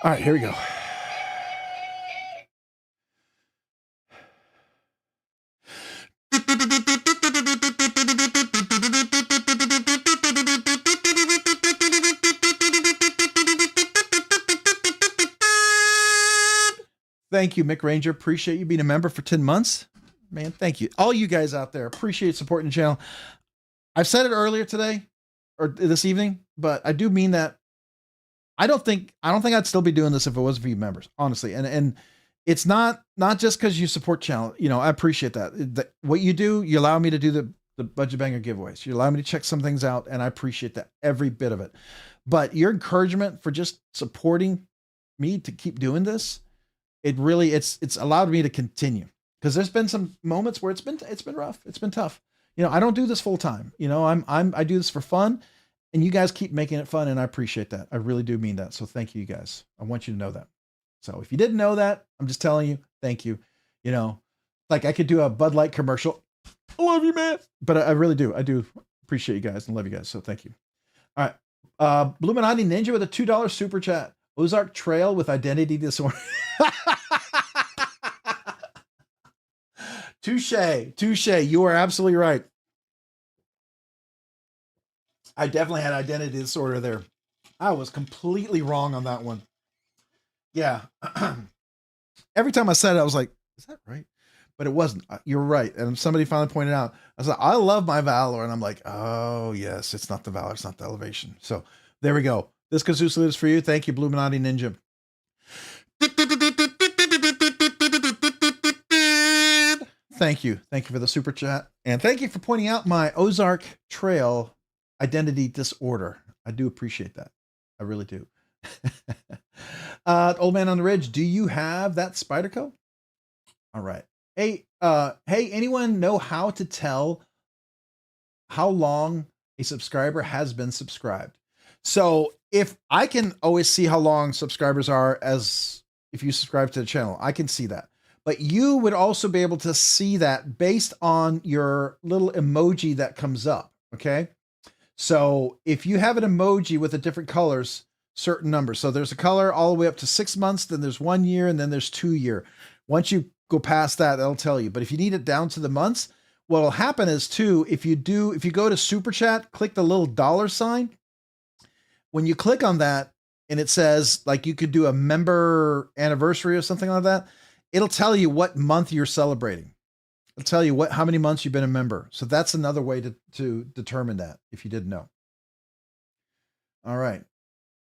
Speaker 1: All right. Here we go. Thank you, Mick Ranger. Appreciate you being a member for 10 months. Man, thank you. All you guys out there, appreciate supporting the channel. I've said it earlier today or this evening, but I do mean that. I don't think I'd still be doing this if it wasn't for you members, honestly. And it's not just because you support channel. You know, I appreciate that. What you do, you allow me to do the budget banger giveaways. You allow me to check some things out, and I appreciate that, every bit of it. But your encouragement for just supporting me to keep doing this, it really, it's allowed me to continue, because there's been some moments where it's been rough. It's been tough. You know, I don't do this full time. You know, I do this for fun, and you guys keep making it fun. And I appreciate that. I really do mean that. So thank you guys. I want you to know that. So if you didn't know that, I'm just telling you, thank you. You know, like I could do a Bud Light commercial. I love you, man. But I really do. I do appreciate you guys and love you guys. So thank you. All right. Bluminati Ninja with a $2 super chat. Ozark Trail with identity disorder. Touche. You are absolutely right. I definitely had identity disorder there. I was completely wrong on that one. Yeah. Every time I said it, I was like, is that right? But it wasn't. You're right. And somebody finally pointed out, I was like, I love my Valor. And I'm like, oh yes, it's not the Valor. It's not the Elevation. So there we go. This kazoo salute is for you. Thank you, Bluminati Ninja. Thank you. Thank you for the super chat. And thank you for pointing out my Ozark Trail identity disorder. I do appreciate that. I really do. Old Man on the Ridge, do you have that Spyderco? All right. Hey, anyone know how to tell how long a subscriber has been subscribed? So if I can always see how long subscribers are, as if you subscribe to the channel, I can see that. But you would also be able to see that based on your little emoji that comes up. Okay. So if you have an emoji with the different colors, certain numbers. So there's a color all the way up to 6 months, then there's 1 year, and then there's 2 year. Once you go past that, that'll tell you. But if you need it down to the months, what'll happen is too, if you go to Super Chat, click the little $sign. When you click on that and it says like you could do a member anniversary or something like that, it'll tell you what month you're celebrating. It'll tell you how many months you've been a member. So that's another way to determine that, if you didn't know. All right.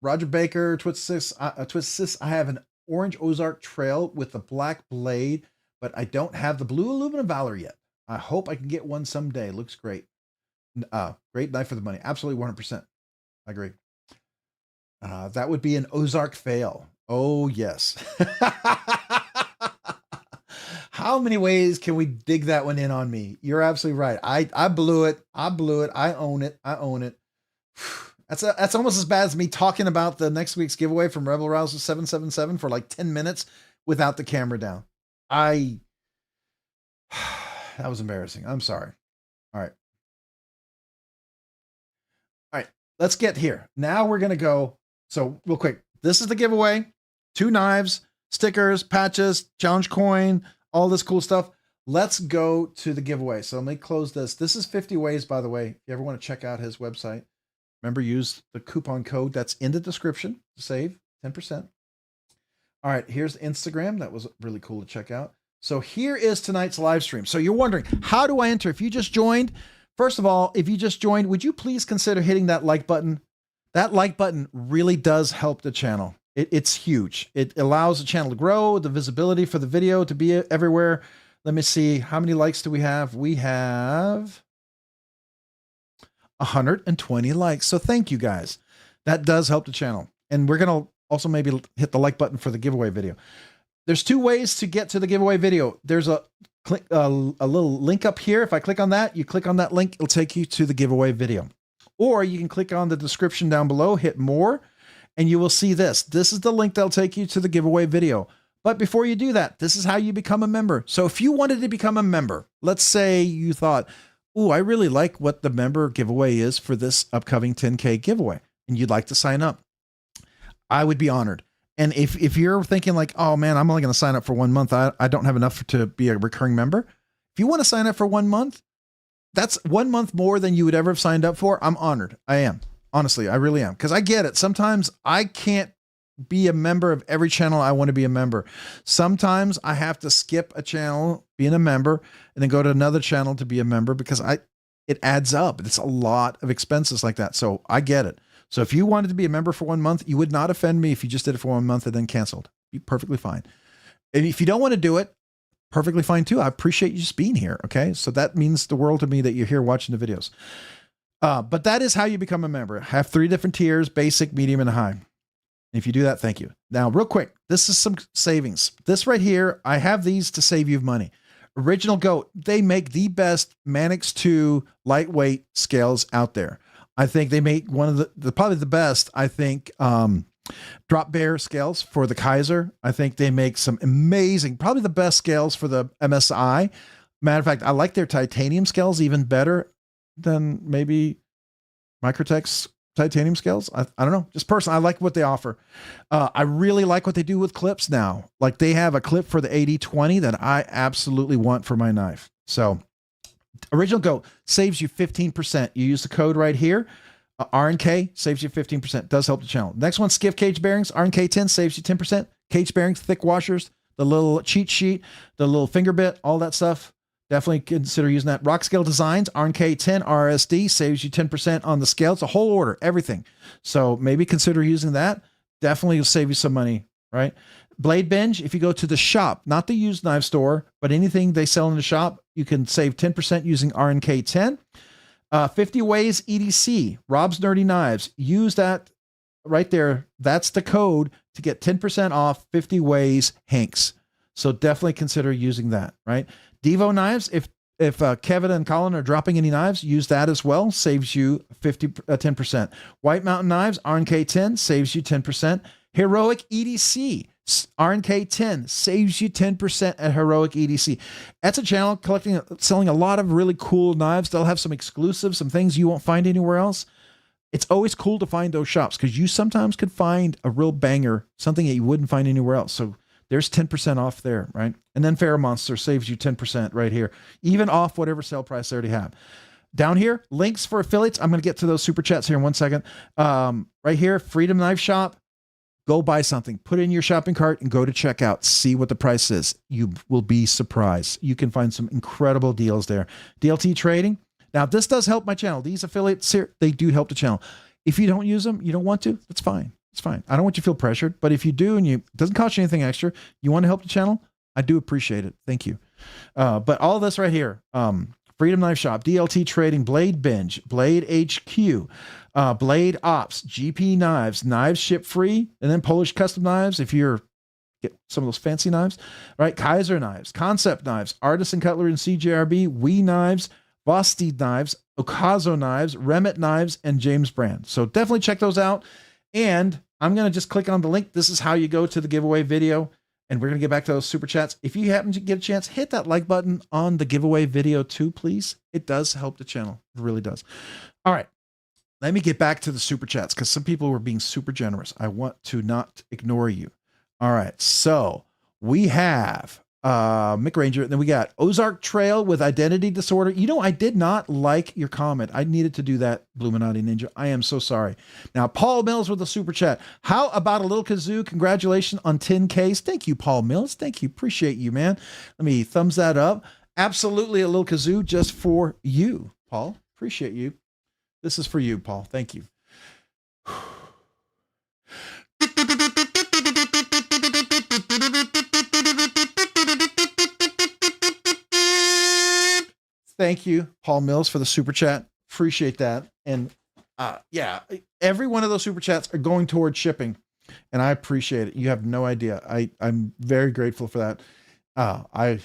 Speaker 1: Roger Baker, Twist Sis, I have an orange Ozark Trail with the black blade, but I don't have the blue aluminum Valor yet. I hope I can get one someday. Looks great. Great knife for the money. Absolutely 100%. I agree. That would be an Ozark fail. Oh, yes. How many ways can we dig that one in on me? You're absolutely right. I blew it. I own it. That's almost as bad as me talking about the next week's giveaway from Rebel Rouser 777 for like 10 minutes without the camera down. That was embarrassing. I'm sorry. All right. Let's get here. Now we're going to go. So real quick, this is the giveaway. 2 knives, stickers, patches, challenge coin, all this cool stuff. let's go to the giveaway. So let me close this. This is 50 Ways, by the way. If you ever want to check out his website, remember, use the coupon code that's in the description to save 10%. All right, here's Instagram. That was really cool to check out. So here is tonight's live stream. So you're wondering, how do I enter? If you just joined, first of all, if you just joined, would you please consider hitting that like button? That like button really does help the channel. It's huge. It allows the channel to grow, the visibility for the video to be everywhere. Let me see. How many likes do we have? We have 120 likes. So thank you guys. That does help the channel. And we're going to also maybe hit the like button for the giveaway video. There's two ways to get to the giveaway video. There's a little link up here. If I click on that, you click on that link, it'll take you to the giveaway video. Or you can click on the description down below, hit more, and you will see this. This is the link that'll take you to the giveaway video. But before you do that, this is how you become a member. So if you wanted to become a member, let's say you thought, oh, I really like what the member giveaway is for this upcoming 10K giveaway, and you'd like to sign up, I would be honored. And if you're thinking like, oh man, I'm only going to sign up for 1 month, I don't have enough to be a recurring member. If you want to sign up for 1 month, that's 1 month more than you would ever have signed up for. I'm honored. I am. Honestly, I really am. Because I get it. Sometimes I can't be a member of every channel I want to be a member. Sometimes I have to skip a channel being a member and then go to another channel to be a member because it adds up. It's a lot of expenses like that. So I get it. So if you wanted to be a member for 1 month, you would not offend me if you just did it for 1 month and then canceled. Be perfectly fine. And if you don't want to do it, perfectly fine too. I appreciate you just being here. Okay. So that means the world to me that you're here watching the videos. But that is how you become a member. I have 3 different tiers: basic, medium, and high. If you do that, thank you. Now, real quick, this is some savings. This right here, I have these to save you money. Original Goat, they make the best Mannix 2 lightweight scales out there. I think they make one of the probably the best, I think, drop bear scales for the Kaiser. I think they make some amazing, probably the best scales for the MSI. Matter of fact, I like their titanium scales even better than maybe Microtech's titanium scales. I don't know. Just personally, I like what they offer. I really like what they do with clips now. Like they have a clip for the 80-20 that I absolutely want for my knife. So Original Goat saves you 15%. You use the code right here. RNK saves you 15%. Does help the channel. Next one, Skiff Caged Bearings-RNK10 saves you 10%. Cage bearings, thick washers, the little cheat sheet, the little finger bit, all that stuff. Definitely consider using that. Rockscale Design-RNKRSD RSD saves you 10% on the scale. It's a whole order, everything. So maybe consider using that. Definitely will save you some money, right? BladeBinge, if you go to the shop, not the used knife store, but anything they sell in the shop, you can save 10% using RNK10. 50 Ways EDC-Robsnerdyknives. Use that right there. That's the code to get 10% off 50 Ways Hanks. So definitely consider using that, right? Divo Knives, if Kevin and Colin are dropping any knives, use that as well. Saves you 10%. White Mountain Knives-RNK10 saves you 10%. Heroic EDC-RNK10 saves you 10% at Heroic EDC. That's a channel selling a lot of really cool knives. They'll have some exclusives, some things you won't find anywhere else. It's always cool to find those shops because you sometimes could find a real banger, something that you wouldn't find anywhere else. So there's 10% off there, right? And then Fair Monster saves you 10% right here, even off whatever sale price they already have. Down here, links for affiliates. I'm going to get to those super chats here in 1 second. Right here, Freedom Knife Shop. Go buy something, put it in your shopping cart and go to checkout. See what the price is. You will be surprised. You can find some incredible deals there. DLT Trading. Now, this does help my channel. These affiliates here, they do help the channel. If you don't use them, you don't want to, that's fine. It's fine. I don't want you to feel pressured, but if you do and it doesn't cost you anything extra, you want to help the channel, I do appreciate it. Thank you. But all this right here, Freedom Knife Shop, DLT Trading, BladeBinge, Blade HQ, Blade Ops, GP Knives, Knives Ship Free, and then Polish Custom Knives if you're get some of those fancy knives, right? Kaiser Knives, Concept Knives, Artisan Cutlery and CJRB, Wee Knives, Vosteed Knives, Okazo Knives, Remit Knives, and James Brand. So definitely check those out. And I'm going to just click on the link. This is how you go to the giveaway video. And we're going to get back to those super chats. If you happen to get a chance, hit that like button on the giveaway video too, please. It does help the channel. It really does. All right. Let me get back to the super chats because some people were being super generous. I want to not ignore you. All right. So we have Mick Ranger. Then we got Ozark Trail with identity disorder. You know, I did not like your comment. I needed to do that, Bluminati Ninja. I am so sorry. Now, Paul Mills with a super chat. How about a little kazoo? Congratulations on 10Ks. Thank you, Paul Mills. Thank you. Appreciate you, man. Let me thumbs that up. Absolutely a little kazoo just for you, Paul. Appreciate you. This is for you, Paul. Thank you. Thank you, Paul Mills, for the super chat. Appreciate that. And yeah, every one of those super chats are going towards shipping, and I appreciate it. You have no idea. I'm very grateful for that. I'm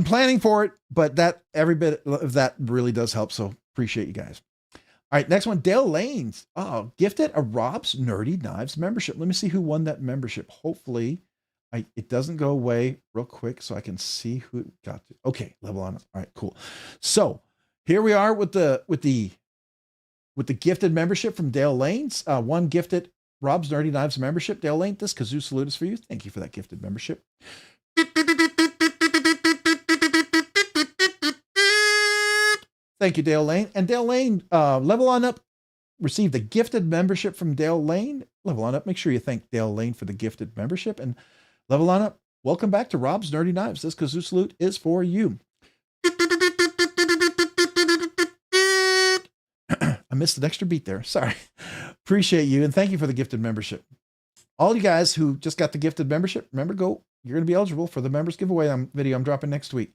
Speaker 1: planning for it, but that every bit of that really does help. So appreciate you guys. All right, next one, Dale Lanes. Oh, gifted a Rob's Nerdy Knives membership. Let me see who won that membership. Hopefully, it doesn't go away real quick, so I can see who got it. Okay, level on. All right, cool. So here we are with the gifted membership from Dale Lanes. One gifted Rob's Nerdy Knives membership. Dale Lane, this kazoo salute is for you. Thank you for that gifted membership. Thank you, Dale Lane. And Dale Lane, level on up, received a gifted membership from Dale Lane. Level on up. Make sure you thank Dale Lane for the gifted membership. And level on up. Welcome back to Rob's Nerdy Knives. This kazoo salute is for you. I missed an extra beat there. Sorry. Appreciate you. And thank you for the gifted membership. All you guys who just got the gifted membership, remember, you're going to be eligible for the members giveaway video I'm dropping next week.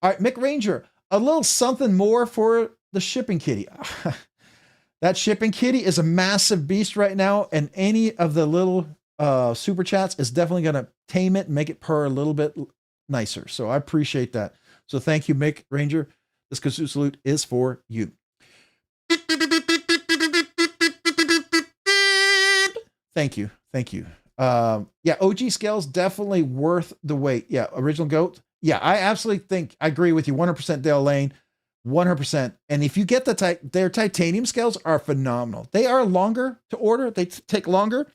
Speaker 1: All right, Mick Ranger, a little something more for the shipping kitty. That shipping kitty is a massive beast right now, and any of the little super chats is definitely going to tame it and make it purr a little bit nicer. So I appreciate that. So thank you, Mick Ranger. This kazoo salute is for you. Thank you. Thank you. Yeah, OG scales definitely worth the wait. Yeah, original goat. Yeah, I absolutely think I agree with you. 100% Dale Lane. 100%. And if you get their titanium scales are phenomenal. They are longer to order. They take longer,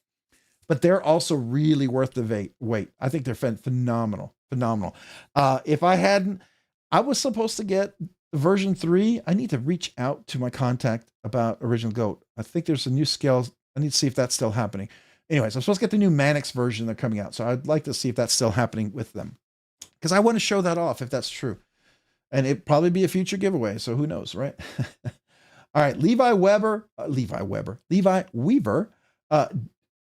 Speaker 1: but they're also really worth the wait. I think they're phenomenal. Phenomenal. If I was supposed to get version 3. I need to reach out to my contact about original goat. I think there's some new scales. I need to see if that's still happening. Anyways, I'm supposed to get the new Mannix version that's coming out. So I'd like to see if that's still happening with them, because I want to show that off if that's true. And it'd probably be a future giveaway. So who knows, right? All right. Levi Weaver.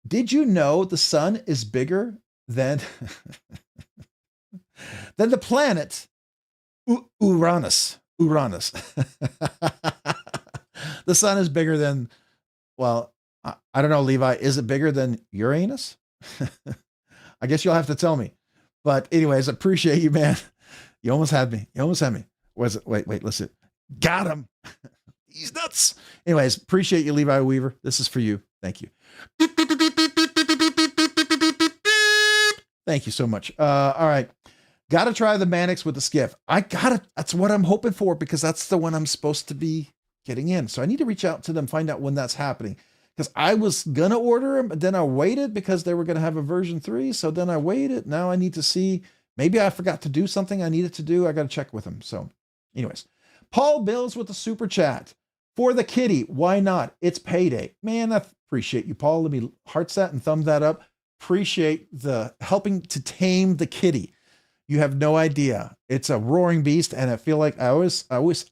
Speaker 1: Did you know the sun is bigger than, than the planet Uranus? The sun is bigger than, well, I don't know, Levi. Is it bigger than Uranus? I guess you'll have to tell me. But anyways, I appreciate you, man. You almost had me. Was it? Wait, listen. Got him. He's nuts. Anyways, appreciate you, Levi Weaver. This is for you. Thank you. Thank you so much. All right. Got to try the Mannix with the Skiff. That's what I'm hoping for, because that's the one I'm supposed to be getting in. So I need to reach out to them, find out when that's happening. Because I was going to order them, but then I waited because they were going to have a version 3. So then I waited. Now I need to see. Maybe I forgot to do something I needed to do. I got to check with them. So anyways, Paul Bills with the super chat. For the kitty, why not? It's payday. Man, I appreciate you, Paul. Let me heart that and thumb that up. Appreciate the helping to tame the kitty. You have no idea. It's a roaring beast, and I feel like I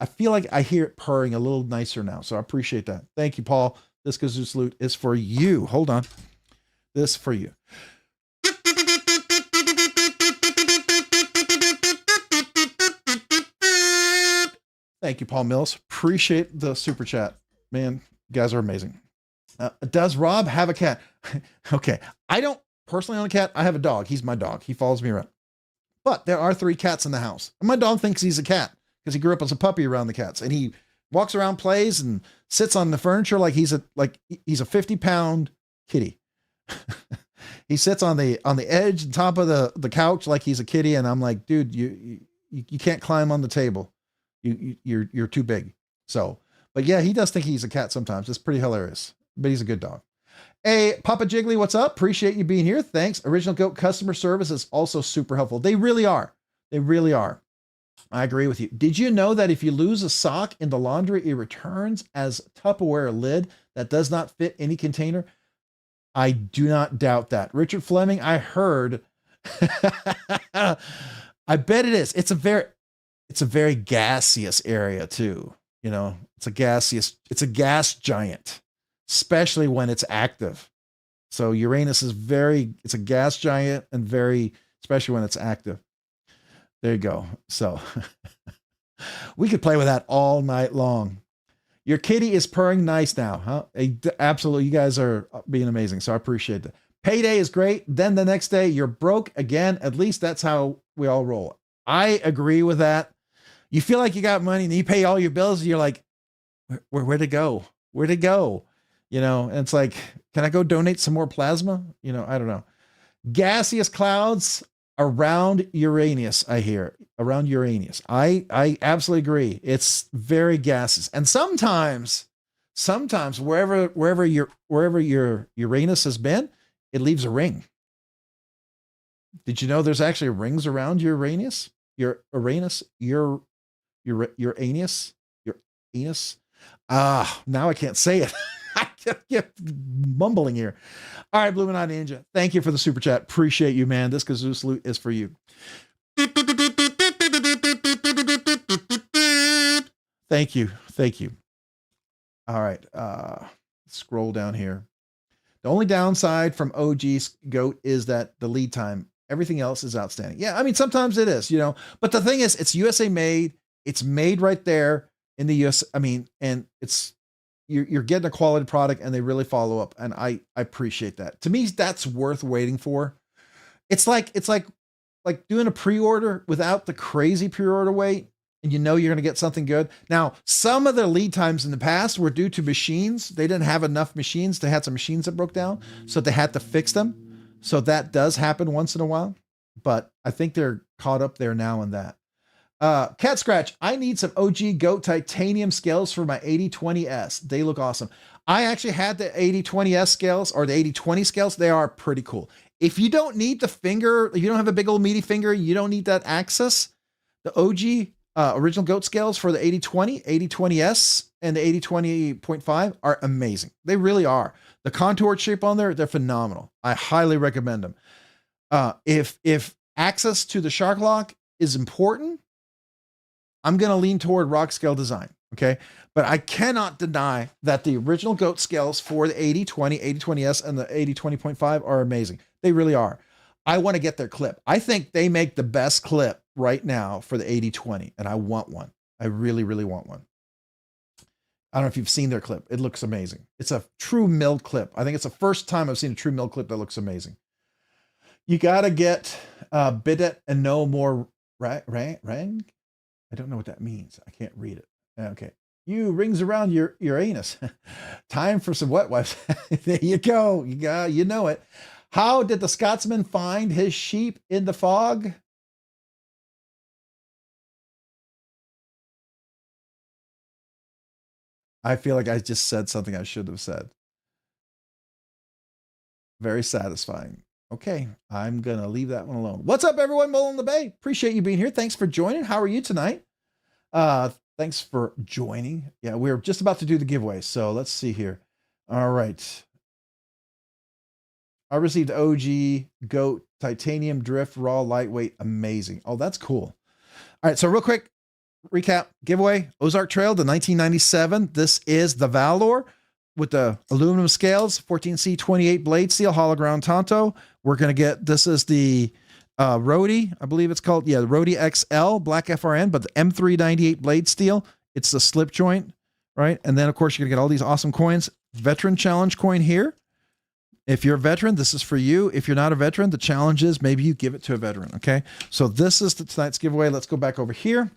Speaker 1: feel like I hear it purring a little nicer now. So I appreciate that. Thank you, Paul. This kazoo salute is for you. Hold on. This for you. Thank you, Paul Mills. Appreciate the super chat. Man, you guys are amazing. Does Rob have a cat? Okay. I don't personally own a cat. I have a dog. He's my dog. He follows me around. But there are 3 cats in the house. And my dog thinks he's a cat because he grew up as a puppy around the cats. And he walks around, plays, and sits on the furniture like he's a 50-pound kitty. He sits on the edge and top of the couch like he's a kitty. And I'm like, dude, you can't climb on the table. You're too big. So, but yeah, he does think he's a cat sometimes. It's pretty hilarious, but he's a good dog. Hey, Papa Jiggly, what's up? Appreciate you being here. Thanks. Original Goat customer service is also super helpful. They really are. They really are. I agree with you. Did you know that if you lose a sock in the laundry, it returns as Tupperware lid that does not fit any container? I do not doubt that. Richard Fleming, I heard. I bet it is. It's a very gaseous area too. You know, it's a gas giant, especially when it's active. So Uranus is it's a gas giant and very, especially when it's active. There you go. So we could play with that all night long. Your kitty is purring nice now, huh? Absolutely. You guys are being amazing. So I appreciate that. Payday is great. Then the next day you're broke again. At least that's how we all roll. I agree with that. You feel like you got money and you pay all your bills. And you're like, where'd it go? Where'd it go? You know, and it's like, can I go donate some more plasma? You know, I don't know. Gaseous clouds around Uranus, I hear. Around Uranus. I absolutely agree. It's very gaseous. And sometimes wherever your Uranus has been, it leaves a ring. Did you know there's actually rings around Uranus? Uranus. Now I can't say it. I get mumbling here. All right, Bluminati Ninja. Thank you for the super chat. Appreciate you, man. This kazoo salute is for you. Thank you. Thank you. All right. Scroll down here. The only downside from OG's Goat is that the lead time. Everything else is outstanding. Yeah, I mean, sometimes it is, you know. But the thing is, it's USA made. It's made right there in the US. I mean, and you're getting a quality product, and they really follow up, and I appreciate that. To me, that's worth waiting for. It's like doing a pre-order without the crazy pre-order wait, and you know you're going to get something good. Now, some of the lead times in the past were due to machines. They didn't have enough machines. They had some machines that broke down, so they had to fix them. So that does happen once in a while, but I think they're caught up there now in that. Cat Scratch, I need some OG Goat titanium scales for my 8020S. They look awesome. I actually had the 8020S scales or the 8020 scales. They are pretty cool. If you don't need the finger, if you don't have a big old meaty finger, you don't need that access. The OG original Goat scales for the 8020, 8020S, and the 8020.5 are amazing. They really are. The contoured shape on there, they're phenomenal. I highly recommend them. If access to the shark lock is important, I'm going to lean toward Rockscale Design. Okay. But I cannot deny that the original Goat scales for the 8020, 8020S, and the 8020.5 are amazing. They really are. I want to get their clip. I think they make the best clip right now for the 8020, and I want one. I really, really want one. I don't know if you've seen their clip. It looks amazing. It's a true milled clip. I think it's the first time I've seen a true milled clip that looks amazing. You got to get bidet and no more rang. I don't know what that means. I can't read it. Okay. You rings around your anus. Time for some wet wipes. There you go. You know it. How did the Scotsman find his sheep in the fog? I feel like I just said something I should have said. Very satisfying. Okay, I'm going to leave that one alone. What's up, everyone? Mullen the Bay. Appreciate you being here. Thanks for joining. How are you tonight? Thanks for joining. Yeah, we're just about to do the giveaway. So let's see here. All right. I received OG Goat Titanium Drift Raw Lightweight. Amazing. Oh, that's cool. All right, so real quick recap giveaway. Ozark Trail, the 1997. This is the Valor with the aluminum scales, 14C28 blade steel, hollow ground Tonto. We're going to get, this is the Rhodey, I believe it's called. Yeah, the Rhodey XL Black FRN, but the M398 blade steel. It's the slip joint, right? And then, of course, you're going to get all these awesome coins. Veteran Challenge coin here. If you're a veteran, this is for you. If you're not a veteran, the challenge is maybe you give it to a veteran, okay? So this is tonight's giveaway. Let's go back over here.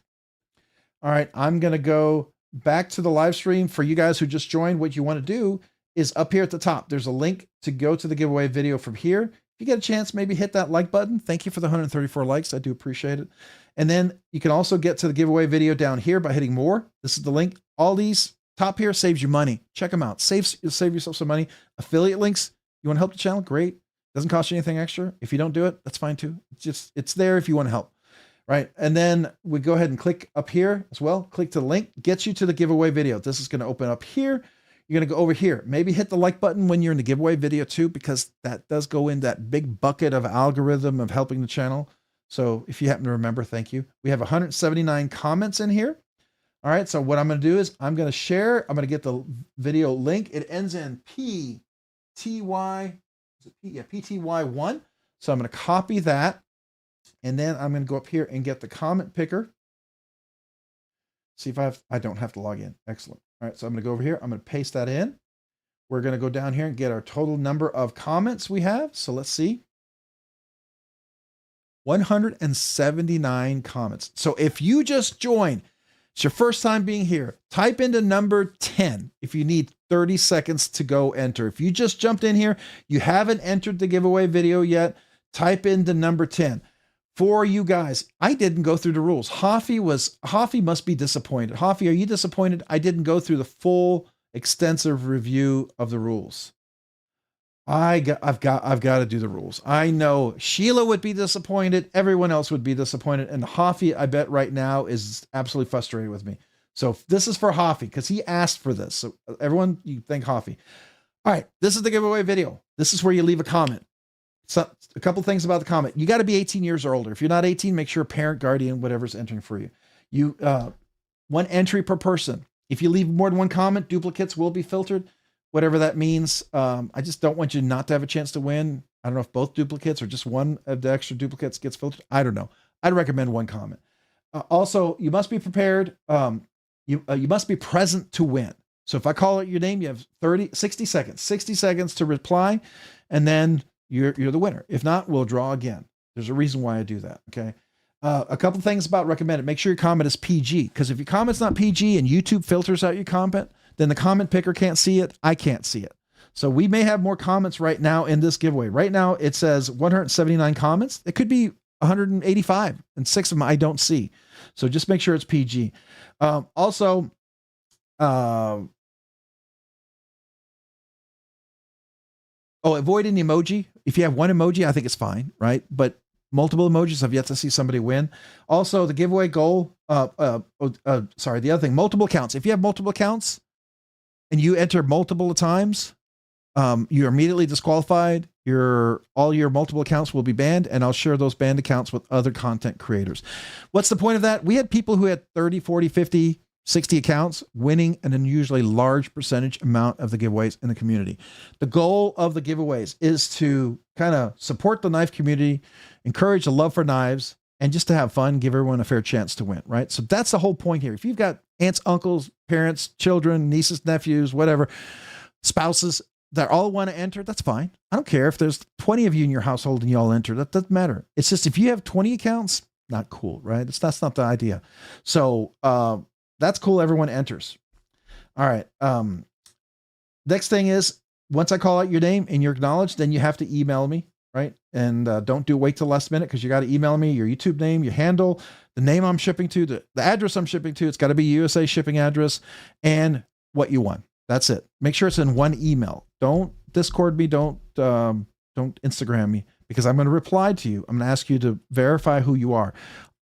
Speaker 1: All right, I'm going to go back to the live stream. For you guys who just joined, what you want to do is up here at the top. There's a link to go to the giveaway video from here. If you get a chance, maybe hit that like button. Thank you for the 134 likes. I do appreciate it. And then you can also get to the giveaway video down here by hitting more. This is the link. All these top here saves you money. Check them out. Save yourself some money. Affiliate links. You want to help the channel? Great. Doesn't cost you anything extra. If you don't do it, that's fine too. It's there if you want to help. Right. And then we go ahead and click up here as well. Click to the link, gets you to the giveaway video. This is going to open up here. You're going to go over here. Maybe hit the like button when you're in the giveaway video too, because that does go in that big bucket of algorithm of helping the channel. So if you happen to remember, thank you. We have 179 comments in here. All right. So what I'm going to do is I'm going to share. I'm going to get the video link. It ends in PTY1. So I'm going to copy that. And then I'm going to go up here and get the comment picker. See if I don't have to log in. Excellent. All right. So I'm going to go over here. I'm going to paste that in. We're going to go down here and get our total number of comments we have. So let's see. 179 comments. So if you just joined, it's your first time being here, type into number 10 if you need 30 seconds to go enter. If you just jumped in here, you haven't entered the giveaway video yet, type into number 10. For you guys, I didn't go through the rules. Hoffy must be disappointed. Hoffy, are you disappointed? I didn't go through the full extensive review of the rules. I've got to do the rules. I know Sheila would be disappointed. Everyone else would be disappointed. And Hoffy, I bet right now, is absolutely frustrated with me. So this is for Hoffy because he asked for this. So everyone, you thank Hoffy. All right, this is the giveaway video. This is where you leave a comment. So a couple things about the comment. You got to be 18 years or older. If you're not 18, make sure parent, guardian, whatever's entering for you. One entry per person. If you leave more than one comment, duplicates will be filtered, whatever that means. I just don't want you not to have a chance to win. I don't know if both duplicates or just one of the extra duplicates gets filtered. I don't know. I'd recommend one comment. Also, you must be prepared. You must be present to win. So if I call out your name, you have 60 seconds to reply, and then you're the winner. If not, we'll draw again. There's a reason why I do that. Okay. A couple things about recommended. Make sure your comment is PG, because if your comment's not PG and YouTube filters out your comment, then the comment picker can't see it. I can't see it. So we may have more comments right now in this giveaway. Right now it says 179 comments. It could be 185 and 6 of them I don't see. So just make sure it's PG. Also, avoid an emoji. If you have one emoji, I think it's fine, right? But multiple emojis, I've yet to see somebody win. Also, the giveaway goal, the other thing, multiple accounts. If you have multiple accounts and you enter multiple times, you're immediately disqualified. All your multiple accounts will be banned, and I'll share those banned accounts with other content creators. What's the point of that? We had people who had 30, 40, 50, 60 accounts winning an unusually large percentage amount of the giveaways in the community. The goal of the giveaways is to kind of support the knife community, encourage a love for knives, and just to have fun, give everyone a fair chance to win, right? So that's the whole point here. If you've got aunts, uncles, parents, children, nieces, nephews, whatever, spouses that all want to enter, that's fine. I don't care if there's 20 of you in your household and you all enter. That doesn't matter. It's just if you have 20 accounts, not cool, right? That's not the idea. So that's cool. Everyone enters. All right. Next thing is, once I call out your name and you're acknowledged, then you have to email me, right? And don't wait till last minute, because you got to email me your YouTube name, your handle, the name I'm shipping to, the address I'm shipping to. It's got to be USA shipping address and what you won. That's it. Make sure it's in one email. Don't Discord me. Don't Instagram me, because I'm going to reply to you. I'm going to ask you to verify who you are.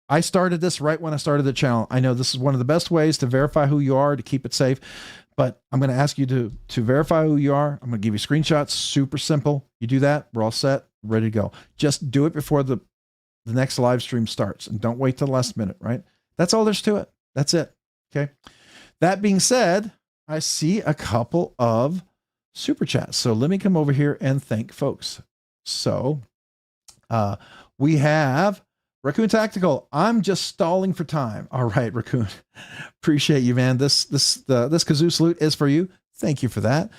Speaker 1: I started this right when I started the channel. I know this is one of the best ways to verify who you are, to keep it safe, but I'm going to ask you to verify who you are. I'm going to give you screenshots. Super simple. You do that, we're all set, ready to go. Just do it before the next live stream starts, and don't wait till the last minute, right? That's all there's to it. That's it. Okay. That being said, I see a couple of super chats. So let me come over here and thank folks. So we have Raccoon Tactical. I'm just stalling for time. All right, Raccoon. Appreciate you, man. This kazoo salute is for you. Thank you for that.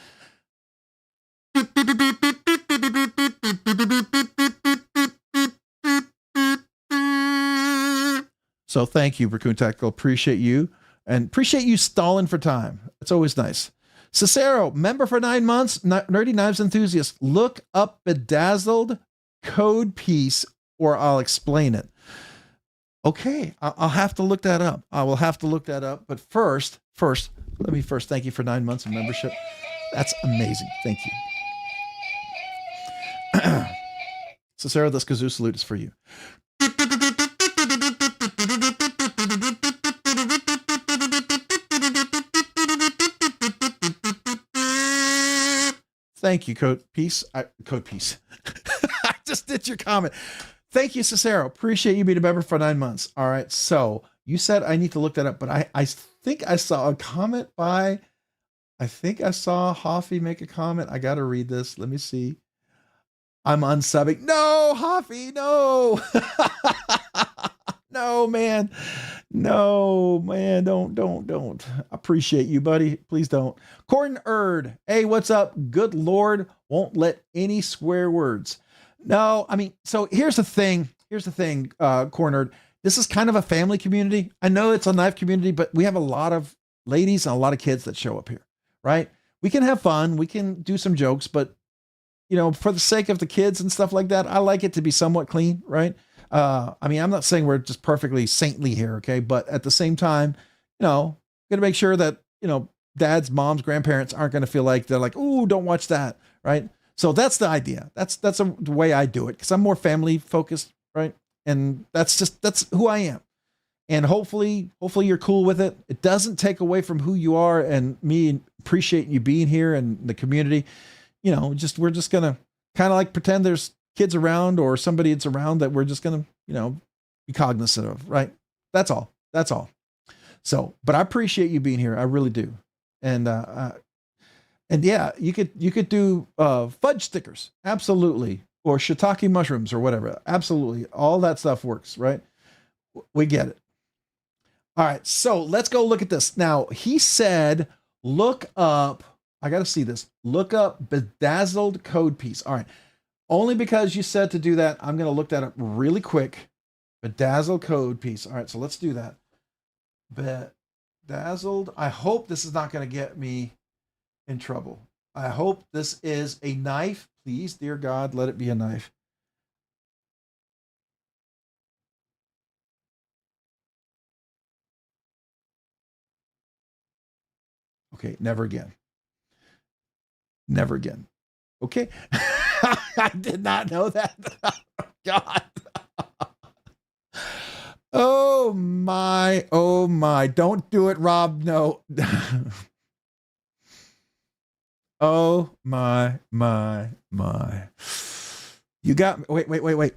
Speaker 1: So thank you, Raccoon Tactical. Appreciate you. And appreciate you stalling for time. It's always nice. Cicero, member for 9 months, Nerdy Knives Enthusiast. Look up Bedazzled code piece, or I'll explain it. Okay, I'll have to look that up. I will have to look that up. But first, let me first thank you for 9 months of membership. That's amazing. Thank you. So Sarah, this kazoo salute is for you. Thank you, Code Peace. Code Peace. I just did your comment. Thank you, Cicero. Appreciate you being a member for 9 months. All right. So you said I need to look that up, but I think I saw a comment by, I think I saw Hoffy make a comment. I got to read this. Let me see. I'm unsubbing. No, Hoffy, no. No, man. No, man. Don't. Appreciate you, buddy. Please don't. Corn Erd. Hey, what's up? Good Lord won't let any swear words. No, I mean, so here's the thing. Corn Erd. This is kind of a family community. I know it's a knife community, but we have a lot of ladies and a lot of kids that show up here, right? We can have fun. We can do some jokes, but you know, for the sake of the kids and stuff like that, I like it to be somewhat clean, right? I mean, I'm not saying we're just perfectly saintly here, okay? But at the same time, you know, gonna make sure that, you know, dads, moms, grandparents aren't gonna feel like they're like, "Ooh, don't watch that," right? So that's the idea. That's the way I do it, because I'm more family focused, right? And that's who I am. And hopefully you're cool with it. It doesn't take away from who you are and me appreciating you being here and the community. You know, we're just gonna kind of like pretend there's kids around or somebody that's around that we're just gonna, you know, be cognizant of, right? That's all. So, but I appreciate you being here. I really do. And yeah, you could do fudge stickers, absolutely, or shiitake mushrooms or whatever, absolutely. All that stuff works, right? We get it. All right, so let's go look at this. Now he said, look up. I got to see this. Look up bedazzled code piece. All right. Only because you said to do that, I'm going to look that up really quick. Bedazzled code piece. All right. So let's do that. Bedazzled. I hope this is not going to get me in trouble. I hope this is a knife. Please, dear God, let it be a knife. Okay. Never again. Never again. Okay. I did not know that. God. Oh my. Don't do it, Rob. No. Oh my. You got me. Wait.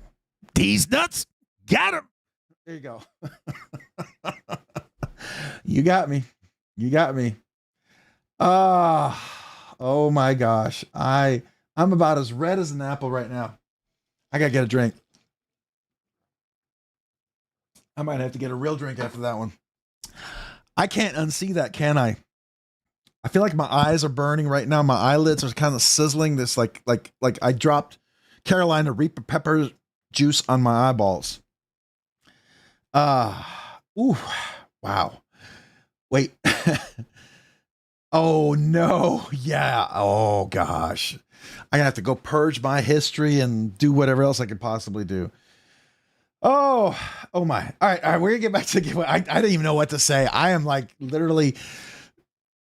Speaker 1: These nuts. Got him. There you go. You got me. Oh my gosh. I'm about as red as an apple right now. I gotta get a drink. I might have to get a real drink after that one. I can't unsee that, can I? I feel like my eyes are burning right now. My eyelids are kind of sizzling. This like I dropped Carolina Reaper pepper juice on my eyeballs. Ooh, wow. Wait. Oh no. Yeah. Oh gosh. I'm gonna have to go purge my history and do whatever else I could possibly do. Oh my. All right. We're gonna get back to the giveaway. I didn't even know what to say. I am like literally,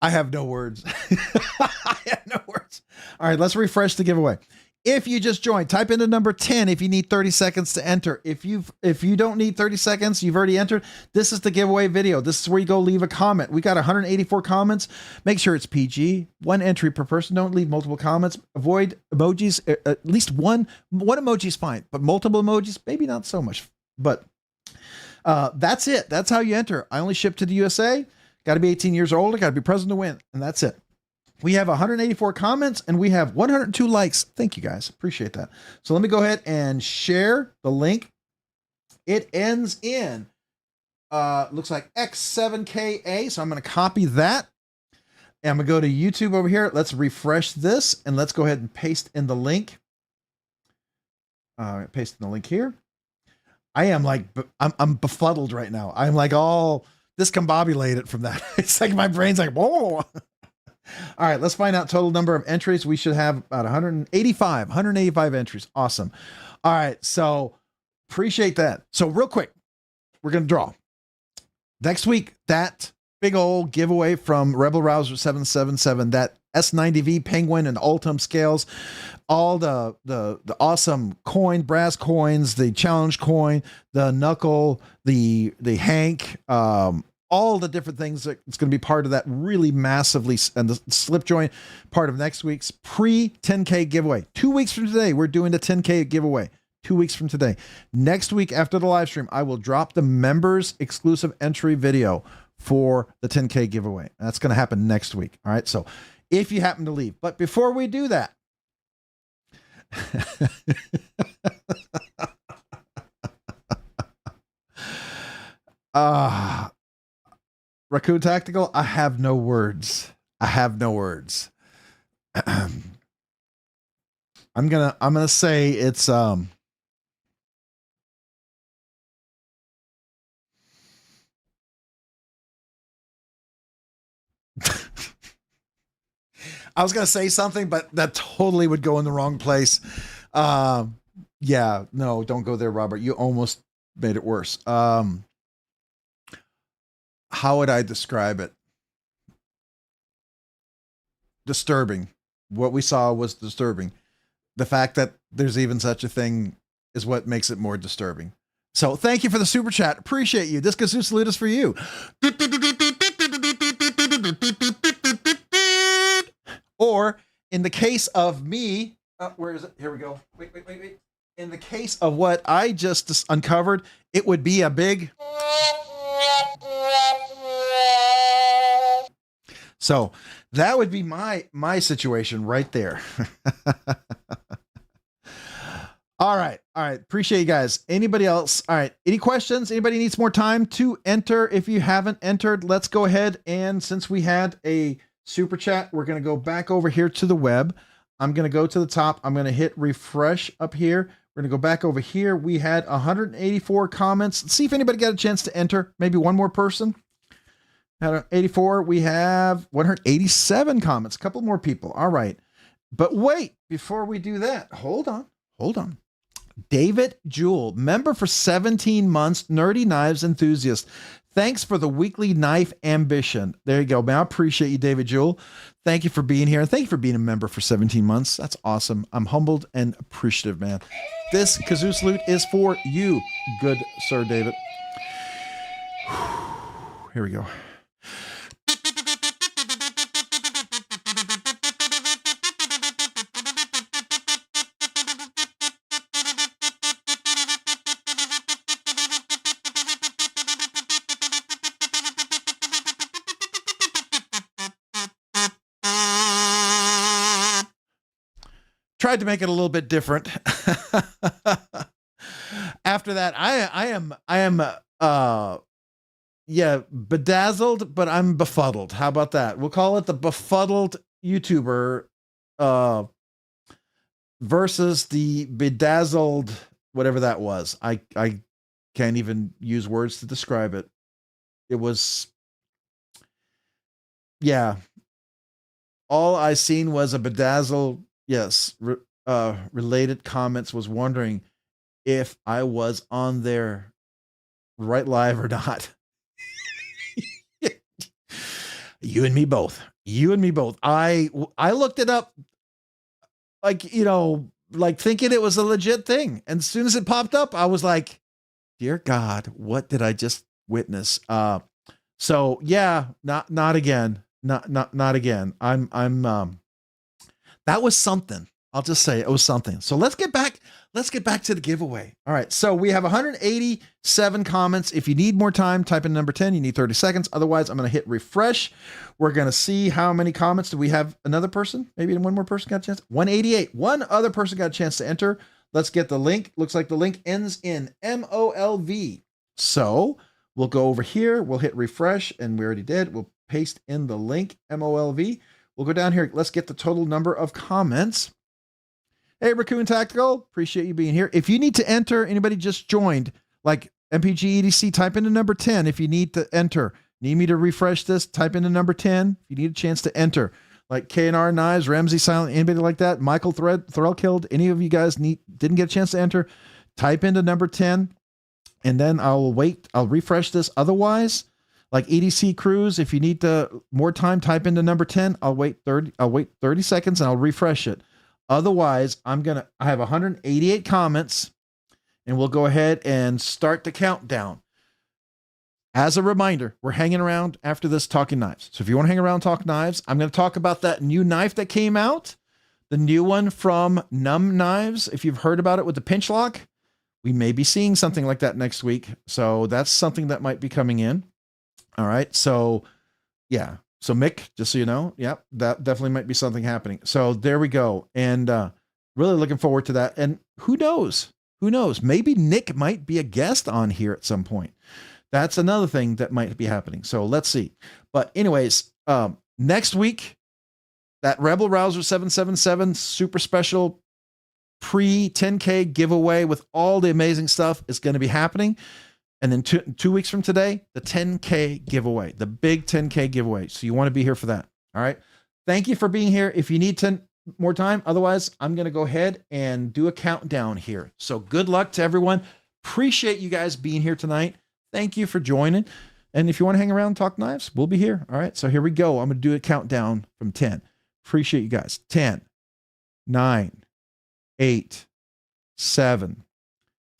Speaker 1: I have no words. I have no words. All right, let's refresh the giveaway. If you just joined, type in the number 10 if you need 30 seconds to enter. If you don't need 30 seconds, you've already entered. This is the giveaway video. This is where you go leave a comment. We got 184 comments. Make sure it's PG. 1 entry per person. Don't leave multiple comments. Avoid emojis. At least one emoji is fine, but multiple emojis, maybe not so much. But that's it. That's how you enter. I only ship to the USA. Got to be 18 years old. I got to be present to win. And that's it. We have 184 comments and we have 102 likes. Thank you guys. Appreciate that. So let me go ahead and share the link. It ends in, looks like X7KA. So I'm going to copy that. And I'm going to go to YouTube over here. Let's refresh this and let's go ahead and paste in the link. Paste in the link here. I am like, I'm befuddled right now. I'm like all discombobulated from that. It's like my brain's like, whoa. All right, let's find out total number of entries. We should have about 185 entries. Awesome. All right, so appreciate that. So real quick, we're going to draw. Next week, that big old giveaway from Rebel Rouser 777, that S90V Penguin and Ultim scales, all the awesome coin, brass coins, the challenge coin, the knuckle, the Hank, all the different things that it's going to be part of that really massively, and the slip joint part of next week's pre 10K giveaway. 2 weeks from today, we're doing the 10K giveaway. 2 weeks from today. Next week after the live stream, I will drop the members exclusive entry video for the 10K giveaway. That's going to happen next week. All right. So if you happen to leave, but before we do that, Raccoon Tactical, I have no words. I have no words. I'm gonna say it's I was going to say something, but that totally would go in the wrong place. Yeah, no, don't go there, Robert. You almost made it worse. How would I describe it? Disturbing. What we saw was disturbing. The fact that there's even such a thing is what makes it more disturbing. So thank you for the super chat. Appreciate you. This Kazoo salute is for you. Or in the case of me, where is it? Here we go. Wait. In the case of what I just uncovered, it would be a big. So that would be my situation right there. All right. Appreciate you guys. Anybody else? All right. Any questions? Anybody needs more time to enter? If you haven't entered, let's go ahead. And since we had a super chat, we're going to go back over here to the web. I'm going to go to the top. I'm going to hit refresh up here. We're going to go back over here. We had 184 comments. Let's see if anybody got a chance to enter. Maybe one more person. At 84, we have 187 comments. A couple more people. All right. But wait, before we do that, hold on. David Jewell, member for 17 months, nerdy knives enthusiast. Thanks for the weekly knife ambition. There you go, man. I appreciate you, David Jewell. Thank you for being here. And thank you for being a member for 17 months. That's awesome. I'm humbled and appreciative, man. This Kazoo salute is for you, good Sir David. Here we go. Tried to make it a little bit different. After that, I am bedazzled, but I'm befuddled. How about that? We'll call it the befuddled YouTuber versus the bedazzled, whatever that was. I can't even use words to describe it. It was, yeah. All I seen was a bedazzled. Yes, related comments, was wondering if I was on there right live or not. You and me both. I looked it up, like, like thinking it was a legit thing. And as soon as it popped up, I was like, dear God, what did I just witness? So yeah, not again. Not again. That was something. I'll just say it was something. So let's get back to the giveaway. All right. So we have 187 comments. If you need more time, type in number 10. You need 30 seconds. Otherwise, I'm going to hit refresh. We're going to see how many comments. Do we have another person? Maybe one more person got a chance. 188. One other person got a chance to enter. Let's get the link. Looks like the link ends in MOLV. So we'll go over here. We'll hit refresh, and we already did. We'll paste in the link, MOLV. We'll go down here. Let's get the total number of comments. Hey, Raccoon Tactical, appreciate you being here. If you need to enter, anybody just joined, like MPG EDC, type in the number 10 if you need to enter. Need me to refresh this? Type in the number 10 if you need a chance to enter. Like K&R Knives, Ramsey Silent, anybody like that? Michael Thorell Killed, any of you guys didn't get a chance to enter? Type into number 10, and then I'll wait. I'll refresh this. Otherwise, Like EDC crews, if you need more time, type into number 10. I'll wait 30 seconds and I'll refresh it. Otherwise, I have 188 comments, and we'll go ahead and start the countdown. As a reminder, we're hanging around after this talking knives. So if you want to hang around, talk knives, I'm going to talk about that new knife that came out, the new one from Numb Knives. If you've heard about it with the pinch lock, we may be seeing something like that next week. So that's something that might be coming in. All right. So yeah. So Mick, just so you know, yep, that definitely might be something happening. So there we go. And really looking forward to that. And who knows? Who knows? Maybe Nick might be a guest on here at some point. That's another thing that might be happening. So let's see. But anyways, next week, that Rebel Rouser 777 super special pre-10K giveaway with all the amazing stuff is going to be happening. And then two weeks from today, the 10K giveaway, the big 10K giveaway. So you want to be here for that. All right. Thank you for being here. If you need 10 more time, otherwise, I'm going to go ahead and do a countdown here. So good luck to everyone. Appreciate you guys being here tonight. Thank you for joining. And if you want to hang around and talk knives, we'll be here. All right. So here we go. I'm going to do a countdown from 10. Appreciate you guys. 10, 9, 8, 7,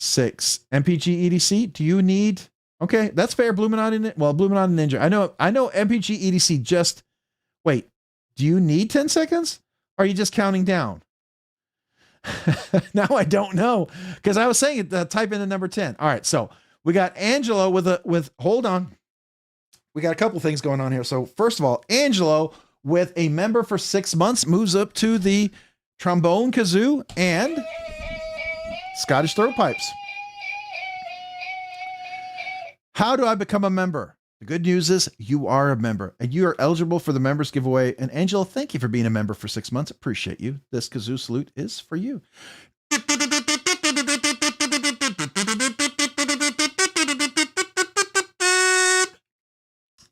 Speaker 1: 6. MPG EDC, do you need? Okay, that's fair. Bluminati Ninja. I know MPG EDC just, wait, do you need 10 seconds? Or are you just counting down? Now I don't know, because I was saying type in the number 10. All right, so we got Angelo with hold on. We got a couple things going on here. So first of all, Angelo with a member for 6 months moves up to the trombone kazoo and Scottish throat pipes. How do I become a member? The good news is you are a member and you are eligible for the members giveaway. And Angela, thank you for being a member for 6 months. Appreciate you. This kazoo salute is for you.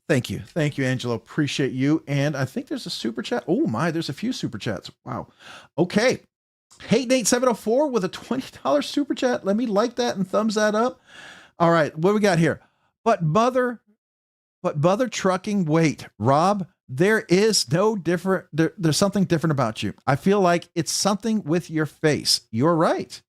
Speaker 1: Thank you. Thank you, Angela. Appreciate you. And I think there's a super chat. Oh my, there's a few super chats. Wow. Okay. Hate Nate 704 with a $20 super chat. Let me like that and thumbs that up. All right. What do we got here? But mother trucking. Wait, Rob, there is no different. There's something different about you. I feel like it's something with your face. You're right.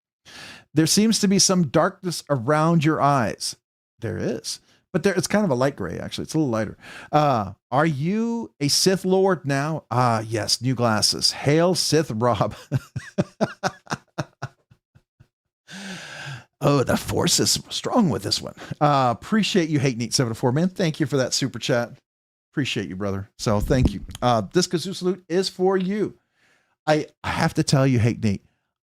Speaker 1: There seems to be some darkness around your eyes. There is. But it's kind of a light gray, actually. It's a little lighter. Are you a Sith Lord now? Yes, new glasses. Hail Sith Rob. Oh, the force is strong with this one. Appreciate you, Hate Neat 704, man. Thank you for that super chat. Appreciate you, brother. So thank you. This kazoo salute is for you. I have to tell you, Hate Neat,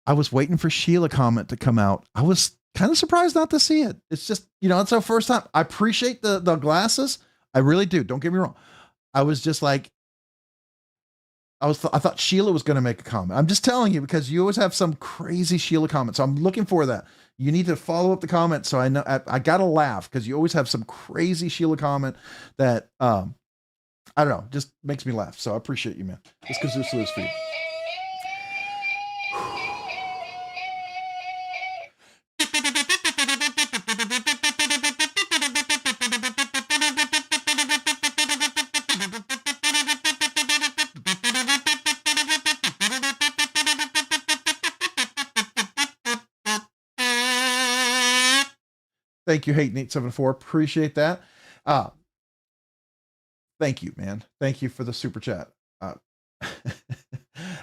Speaker 1: I was waiting for Sheila comment to come out. I was kind of surprised not to see it. It's just, it's our first time. I appreciate the glasses. I really do. Don't get me wrong. I was just like, I thought Sheila was going to make a comment. I'm just telling you, because you always have some crazy Sheila comment. So I'm looking for that. You need to follow up the comment. So I know I got to laugh, because you always have some crazy Sheila comment that, I don't know, just makes me laugh. So I appreciate you, man. This kazoo salute is for you. Thank you, Hate Nate 74. Appreciate that. Thank you, man. Thank you for the super chat.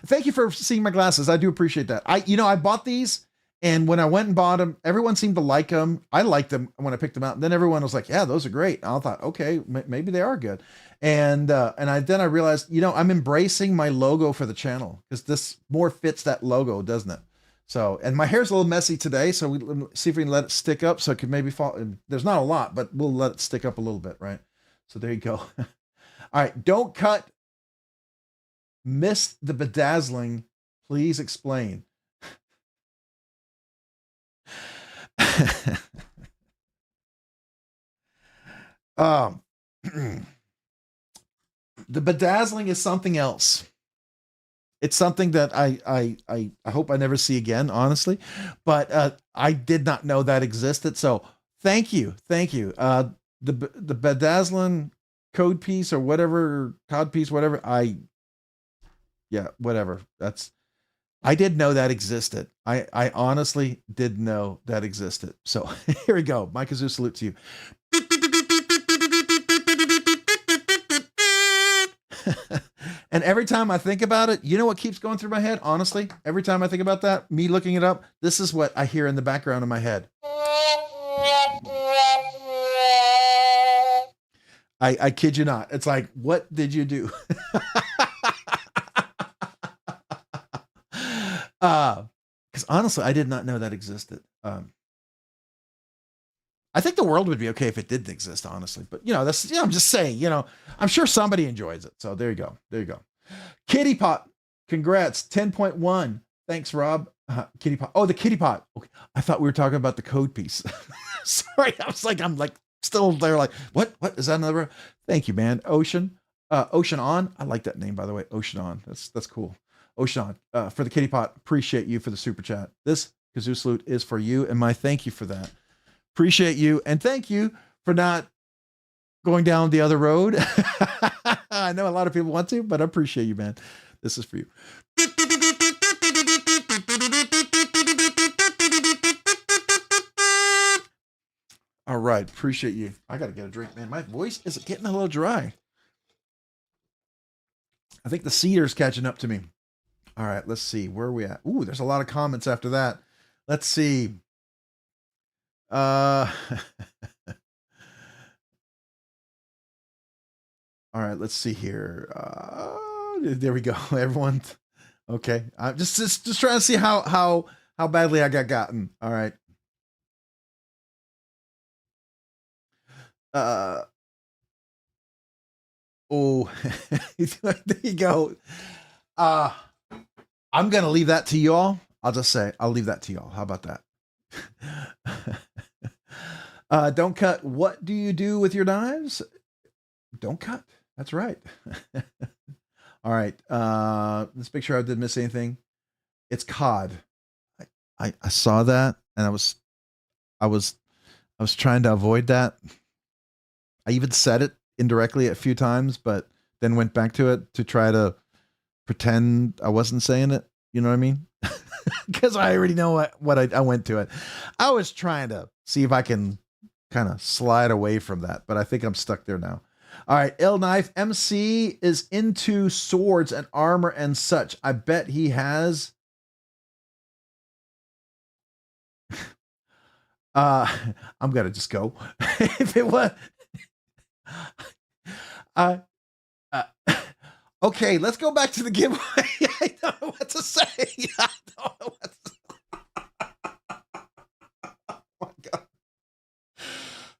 Speaker 1: Thank you for seeing my glasses. I do appreciate that. I bought these, and when I went and bought them, everyone seemed to like them. I liked them when I picked them out. And then everyone was like, yeah, those are great. And I thought, okay, maybe they are good. And then I realized, I'm embracing my logo for the channel, because this more fits that logo, doesn't it? So, and my hair's a little messy today, so we see if we can let it stick up so it could maybe fall. There's not a lot, but we'll let it stick up a little bit, right? So there you go. All right, don't cut. Missed the bedazzling. Please explain. The bedazzling is something else. It's something that I hope I never see again, honestly, but I did not know that existed. So thank you. the bedazzling code piece or whatever, cod piece, whatever. Yeah, whatever. I did know that existed. I honestly did know that existed. So here we go. My kazoo salute to you. And every time I think about it, you know what keeps going through my head? Honestly, every time I think about that, me looking it up, this is what I hear in the background of my head. I kid you not. It's like, what did you do? Because honestly, I did not know that existed. I think the world would be okay if it didn't exist, honestly. But that's, I'm just saying, I'm sure somebody enjoys it. So there you go. There you go. Kitty Pot, congrats, 10.1. Thanks, Rob. Kitty Pot. Oh, the Kitty Pot. Okay. I thought we were talking about the code piece. Sorry, I'm like still there. Like, what is that another? Thank you, man. Ocean On. I like that name, by the way. Ocean On. That's cool. Ocean On, for the Kitty Pot. Appreciate you for the super chat. This kazoo salute is for you, and my thank you for that. Appreciate you, and thank you for not going down the other road. I know a lot of people want to, but I appreciate you, man. This is for you. All right, appreciate you. I got to get a drink, man. My voice is getting a little dry. I think the cedar's catching up to me. All right, let's see. Where are we at? Ooh, there's a lot of comments after that. Let's see. All right, let's see here. There we go. Everyone. Okay. I'm just trying to see how badly I got gotten. All right. Oh, there you go. I'm going to leave that to y'all. I'll just say, I'll leave that to y'all. How about that? Don't cut. What do you do with your knives? Don't cut. That's right. All right. Let's make sure I didn't miss anything. It's cod. I saw that, and I was trying to avoid that. I even said it indirectly a few times, but then went back to it to try to pretend I wasn't saying it. You know what I mean? Because I already know what I went to it. I was trying to see if I can kind of slide away from that, but I think I'm stuck there now. All right, L Knife MC is into swords and armor and such. I bet he has. I'm gonna just go. If it was, okay, let's go back to the giveaway. I don't know what to say. I don't know what to say. Oh my God.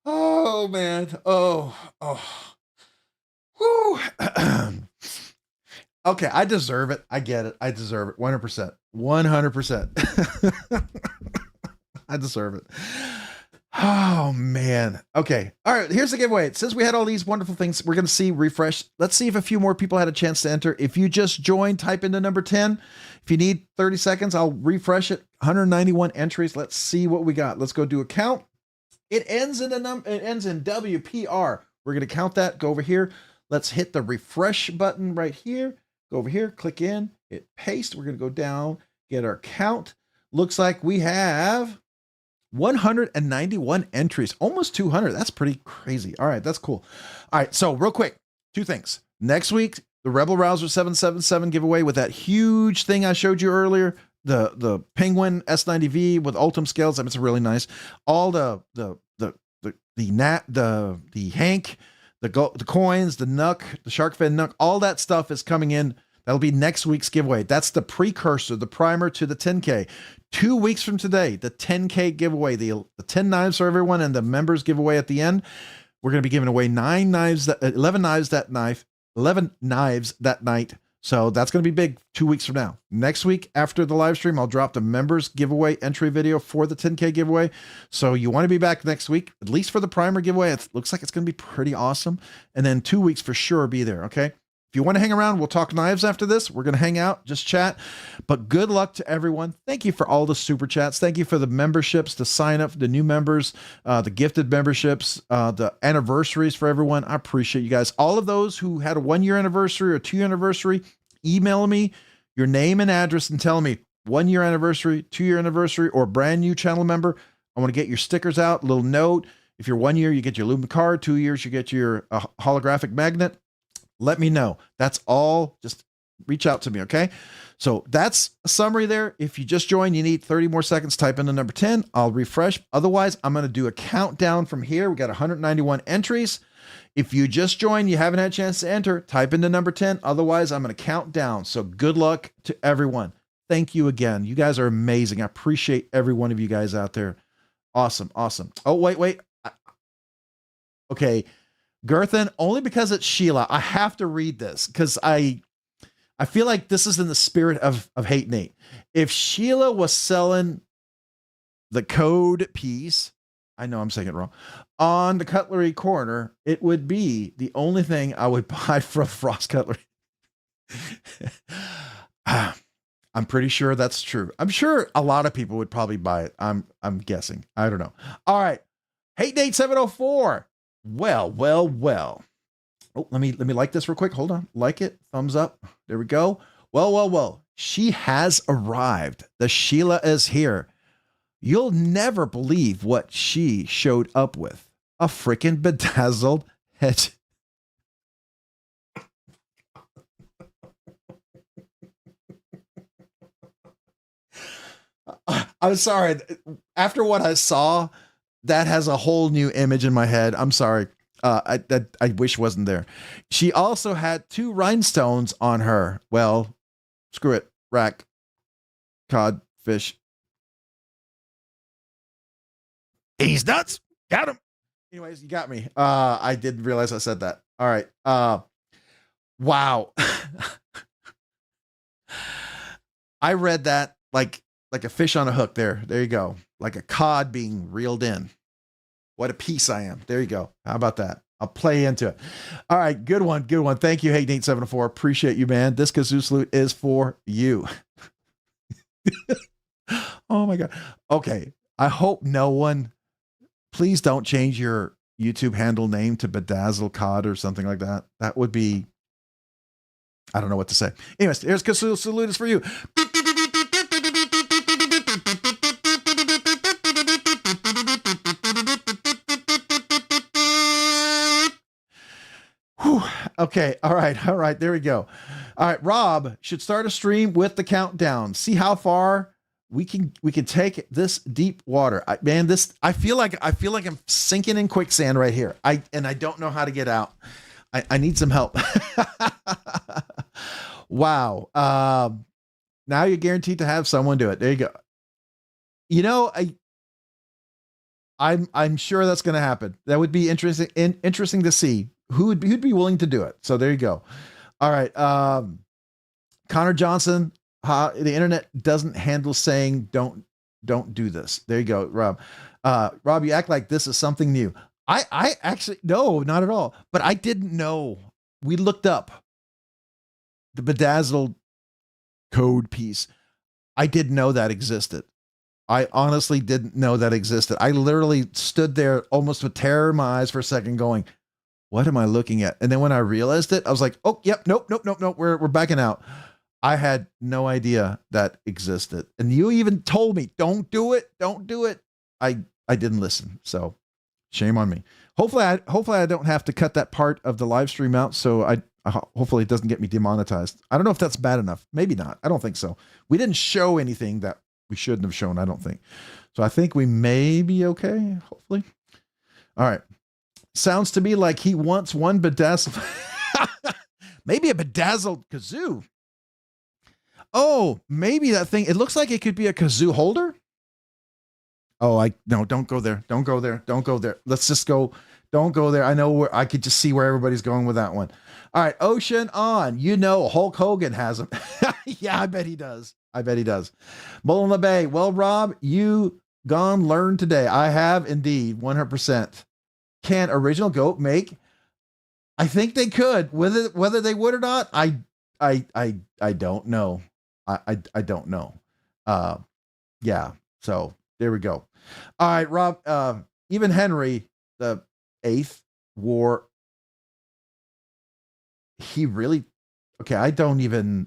Speaker 1: Oh man. Oh. Whew. Okay, I deserve it. I get it. I deserve it. 100%. 100%. I deserve it. Oh man. Okay. All right. Here's the giveaway. Since we had all these wonderful things, we're going to see refresh. Let's see if a few more people had a chance to enter. If you just joined, type in the number 10. If you need 30 seconds, I'll refresh it. 191 entries. Let's see what we got. Let's go do a count. It ends in It ends in WPR. We're going to count that. Go over here. Let's hit the refresh button right here. Go over here. Click in. Hit paste. We're going to go down. Get our count. Looks like we have 191 entries, almost 200. That's pretty crazy. All right, that's cool. All right, so real quick, two things. Next week, the Rebel Rouser 777 giveaway with that huge thing I showed you earlier, the Penguin S90V with Ultim scales. It's really nice. All the Hank, the coins, the Nuck, the shark fin Nuck, all that stuff is coming in. That'll be next week's giveaway. That's the precursor, the primer to the 10K. 2 weeks from today, the 10K giveaway, the 10 knives for everyone, and the members giveaway at the end. We're going to be giving away 11 knives that night. So that's going to be big 2 weeks from now. Next week, after the live stream, I'll drop the members giveaway entry video for the 10K giveaway. So you want to be back next week, at least for the primer giveaway. It looks like it's going to be pretty awesome. And then 2 weeks for sure, be there. Okay. If you want to hang around, we'll talk knives after this. We're going to hang out, just chat. But good luck to everyone. Thank you for all the super chats. Thank you for the memberships, the sign up, the new members, the gifted memberships, the anniversaries for everyone. I appreciate you guys. All of those who had a 1-year anniversary or 2-year anniversary, email me your name and address and tell me 1-year anniversary, 2-year anniversary, or brand new channel member. I want to get your stickers out, a little note. If you're 1 year, you get your Lumen card. 2 years, you get your holographic magnet. Let me know. That's all. Just reach out to me, okay? So that's a summary there. If you just joined, you need 30 more seconds. Type in the number 10. I'll refresh. Otherwise, I'm going to do a countdown from here. We got 191 entries. If you just joined, you haven't had a chance to enter, type in the number 10. Otherwise, I'm going to count down. So good luck to everyone. Thank you again. You guys are amazing. I appreciate every one of you guys out there. Awesome. Awesome. Oh, wait. Okay. Gerthen, only because it's Sheila, I have to read this because I feel like this is in the spirit of Hate Nate. If Sheila was selling the code piece, I know I'm saying it wrong, on the cutlery corner, it would be the only thing I would buy from Frost Cutlery. I'm pretty sure that's true. I'm sure a lot of people would probably buy it. I'm guessing. I don't know. All right. Hate Nate 704. Well. Oh, let me like this real quick. Hold on. Like it. Thumbs up. There we go. Well. She has arrived. The Sheila is here. You'll never believe what she showed up with. A freaking bedazzled head. I'm sorry. After what I saw, that has a whole new image in my head. I'm sorry. I wish wasn't there. She also had 2 rhinestones on her. Well, screw it. Rack, cod, fish. He's nuts. Got him. Anyways, you got me. I didn't realize I said that. All right. Wow. I read that like a fish on a hook there. There you go. Like a cod being reeled in. What a piece I am. There you go. How about that? I'll play into it. All right. Good one. Thank you, Hate Nate 704. Appreciate you, man. This kazoo salute is for you. Oh my God. Okay. I hope no one, please don't change your YouTube handle name to Bedazzle Cod or something like that. That would be, I don't know what to say. Anyways, here's kazoo salute is for you. Whew. Okay. All right. There we go. All right. Rob should start a stream with the countdown. See how far we can take this deep water. I feel like I'm sinking in quicksand right here. I don't know how to get out. I need some help. Wow. Now you're guaranteed to have someone do it. There you go. You know, I'm sure that's going to happen. That would be interesting to see who'd be willing to do it. So there you go. All right. Connor Johnson, the internet doesn't handle saying don't do this. There you go, Rob. Rob, you act like this is something new. I actually, no, not at all. But I didn't know. We looked up the bedazzled code piece. I didn't know that existed. I honestly didn't know that existed. I literally stood there almost with terror in my eyes for a second going, what am I looking at? And then when I realized it, I was like, oh, yep, nope. We're backing out. I had no idea that existed. And you even told me, don't do it. I didn't listen. So shame on me. Hopefully I don't have to cut that part of the live stream out. So hopefully it doesn't get me demonetized. I don't know if that's bad enough. Maybe not. I don't think so. We didn't show anything that we shouldn't have shown, I don't think. So I think we may be okay, hopefully. All right. Sounds to me like he wants one bedazzled. Maybe a bedazzled kazoo. Oh, maybe that thing. It looks like it could be a kazoo holder. Oh, no, don't go there. Don't go there. Let's just go. Don't go there. I know where I could just see where everybody's going with that one. All right. Ocean on. You know, Hulk Hogan has them. Yeah, I bet he does. Mullen LeBay. Well, Rob, you gone learn today. I have indeed 100%. Can original goat make I think they could. Whether they would or not, I don't know. I don't know. Yeah. So there we go. All right, Rob. Even Henry the Eighth wore. He really. Okay, I don't even.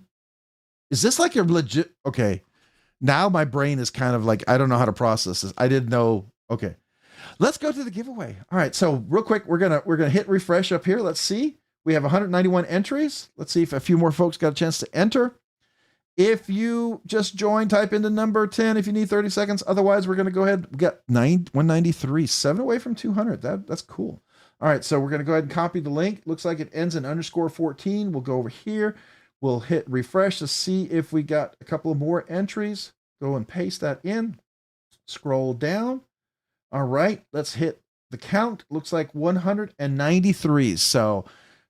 Speaker 1: Is this like a legit? Okay, now my brain is kind of like I don't know how to process this. I didn't know. Okay, let's go to the giveaway. All right, so real quick, we're gonna hit refresh up here. Let's see. We have 191 entries. Let's see if a few more folks got a chance to enter. If you just joined, type in the number 10 if you need 30 seconds. Otherwise, we're going to go ahead. We got 193, 7 away from 200. That's cool. All right, so we're going to go ahead and copy the link. Looks like it ends in _14. We'll go over here. We'll hit refresh to see if we got a couple of more entries. Go and paste that in. Scroll down. All right, let's hit the count. Looks like 193. So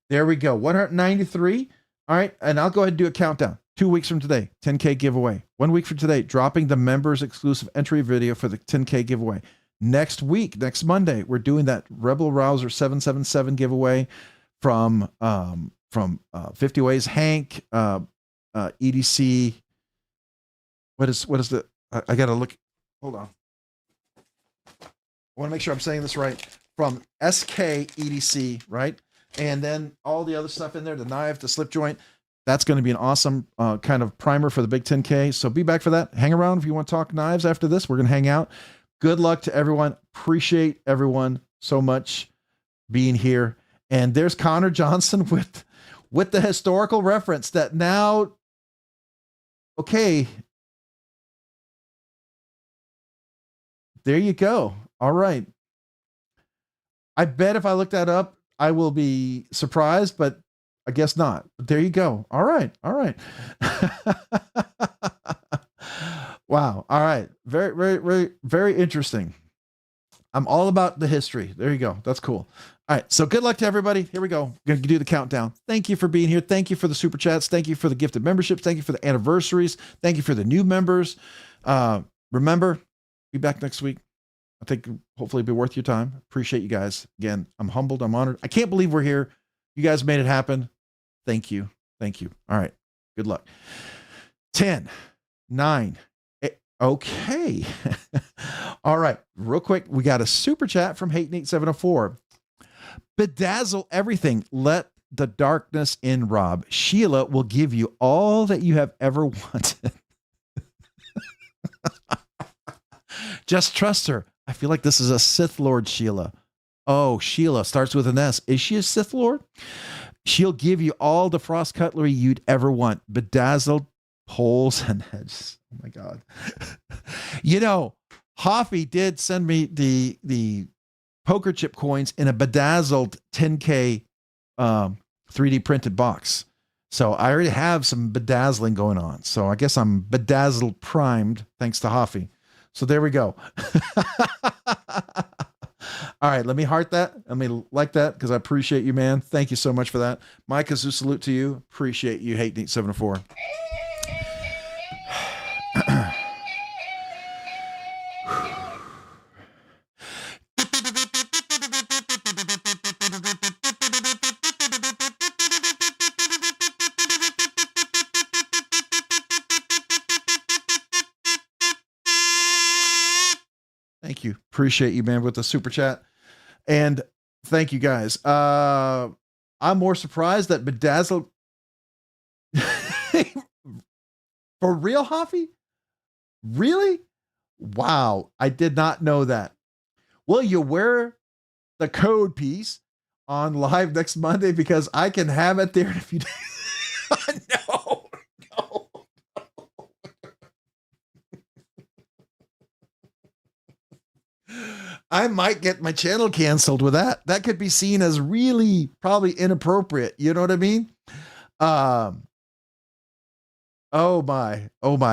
Speaker 1: there we go, 193. All right, and I'll go ahead and do a countdown. 2 weeks from today, 10K giveaway. 1 week from today, dropping the members exclusive entry video for the 10K giveaway. Next week, next Monday, we're doing that Rebel Rouser 777 giveaway from 50 Ways Hank, EDC. What is the? I gotta look. Hold on. I want to make sure I'm saying this right. From SK EDC, right? And then all the other stuff in there, the knife, the slip joint. That's going to be an awesome kind of primer for the big 10K. So be back for that. Hang around if you want to talk knives after this. We're going to hang out. Good luck to everyone. Appreciate everyone so much being here. And there's Connor Johnson with the historical reference that now, okay. There you go. All right. I bet if I look that up, I will be surprised, but I guess not. But there you go. All right. All right. Wow. All right. Very, very, very, very interesting. I'm all about the history. There you go. That's cool. All right. So good luck to everybody. Here we go. We're going to do the countdown. Thank you for being here. Thank you for the super chats. Thank you for the gifted memberships. Thank you for the anniversaries. Thank you for the new members. Remember, be back next week. I think hopefully it'll be worth your time. Appreciate you guys. Again, I'm humbled. I'm honored. I can't believe we're here. You guys made it happen. Thank you. Thank you. All right. Good luck. 10, 9, 8. Okay. All right. Real quick. We got a super chat from Hate8704. Bedazzle everything. Let the darkness in, Rob. Sheila will give you all that you have ever wanted. Just trust her. I feel like this is a Sith Lord, Sheila. Oh, Sheila starts with an S. Is she a Sith Lord? She'll give you all the frost cutlery you'd ever want. Bedazzled poles and edges. Oh my God. You know, Hoffy did send me the poker chip coins in a bedazzled 10K 3D printed box. So I already have some bedazzling going on. So I guess I'm bedazzled primed thanks to Hoffy. So there we go. All right, let me heart that. Let me like that because I appreciate you, man. Thank you so much for that. Mike, Kazoo, salute to you. Appreciate you, Hate704. Thank you. Appreciate you, man, with the super chat. And thank you guys. I'm more surprised that bedazzled for real, Hoffy? Really? Wow. I did not know that. Will you wear the code piece on live next Monday? Because I can have it there in a few days. No. I might get my channel canceled with that. That could be seen as really probably inappropriate. You know what I mean? Oh my,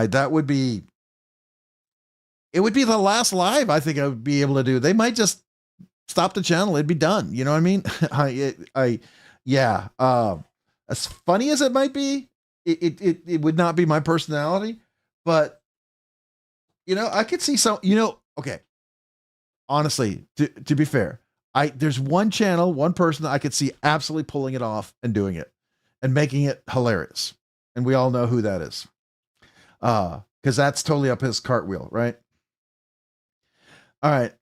Speaker 1: that would be, it would be the last live I think I would be able to do. They might just stop the channel. It'd be done. You know what I mean? Yeah. As funny as it might be, it would not be my personality, but you know, I could see some, you know, okay. Honestly, to be fair, There's one channel, one person that I could see absolutely pulling it off and doing it and making it hilarious. And we all know who that is. Because that's totally up his cartwheel, right? All right.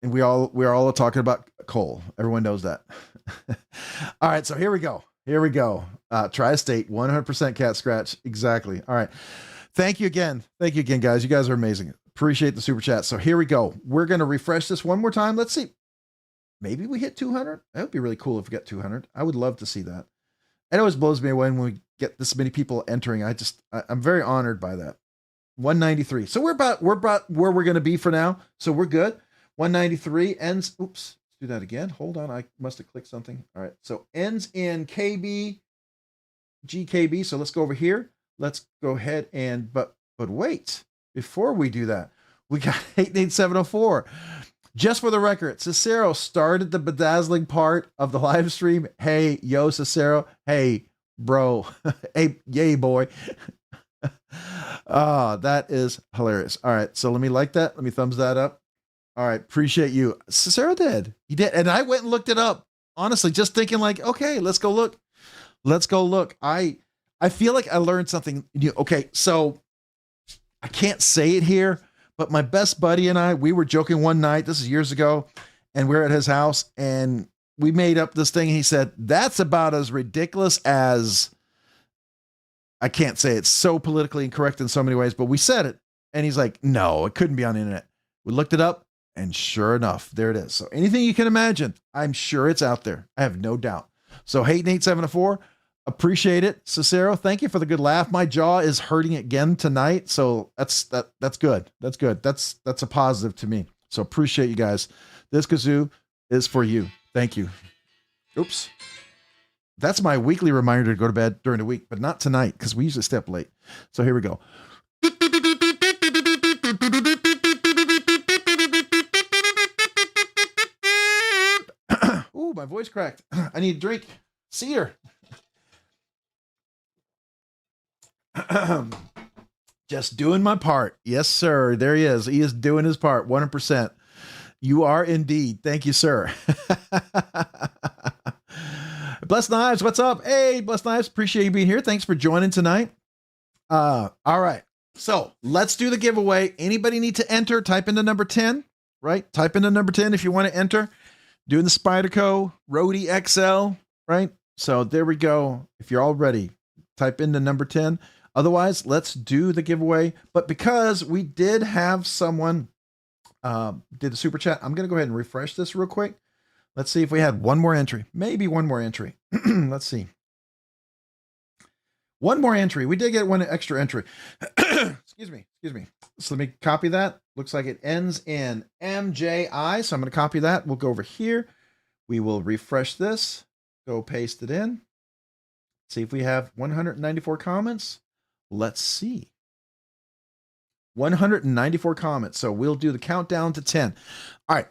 Speaker 1: And we are all talking about Cole. Everyone knows that. All right, so here we go. Tri-State, 100% cat scratch. Exactly. All right. Thank you again, guys. You guys are amazing. Appreciate the super chat. So here we go. We're going to refresh this one more time. Let's see. Maybe we hit 200. That would be really cool if we got 200. I would love to see that. It always blows me away when we get this many people entering. I'm very honored by that. 193. So we're about where we're going to be for now. So we're good. 193 ends. Oops. Let's do that again. Hold on. I must have clicked something. All right. So ends in KB, GKB. So let's go over here. Let's go ahead and, but wait, before we do that, we got 88704. Just for the record, Cicero started the bedazzling part of the live stream. Hey, yo, Cicero. Hey, bro. Hey, yay, boy. Oh, that is hilarious. All right. So let me like that. Let me thumbs that up. All right. Appreciate you. Cicero did. He did. And I went and looked it up. Honestly, just thinking like, okay, let's go look. I feel like I learned something new. Okay. So I can't say it here, but my best buddy and we were joking one night, this is years ago, and we're at his house and we made up this thing. And he said, that's about as ridiculous as, I can't say it's so politically incorrect in so many ways, but we said it. And he's like, no, it couldn't be on the internet. We looked it up and sure enough, there it is. So anything you can imagine, I'm sure it's out there. I have no doubt. So Hayden 874, appreciate it. Cicero, thank you for the good laugh. My jaw is hurting again tonight. So that's good. That's good. That's a positive to me. So appreciate you guys. This kazoo is for you. Thank you. Oops. That's my weekly reminder to go to bed during the week, but not tonight because we usually stay up late. So here we go. Ooh, my voice cracked. I need a drink. See her. Just doing my part. Yes, sir. There he is. He is doing his part. 100%. You are indeed. Thank you, sir. Blessed Knives, what's up? Hey, Blessed Knives, appreciate you being here. Thanks for joining tonight. All right. So let's do the giveaway. Anybody need to enter? Type in the number 10, right? Type in the number 10 if you want to enter. Doing the Spyderco Roadie XL, right? So there we go. If you're all ready, type in the number 10. Otherwise, let's do the giveaway. But because we did have someone did a super chat, I'm going to go ahead and refresh this real quick. Let's see if we had one more entry. Maybe one more entry. Let's see. One more entry. We did get one extra entry. Excuse me. So let me copy that. Looks like it ends in MJI. So I'm going to copy that. We'll go over here. We will refresh this. Go paste it in. See if we have 194 comments. Let's see. 194 comments. So we'll do the countdown to 10. All right.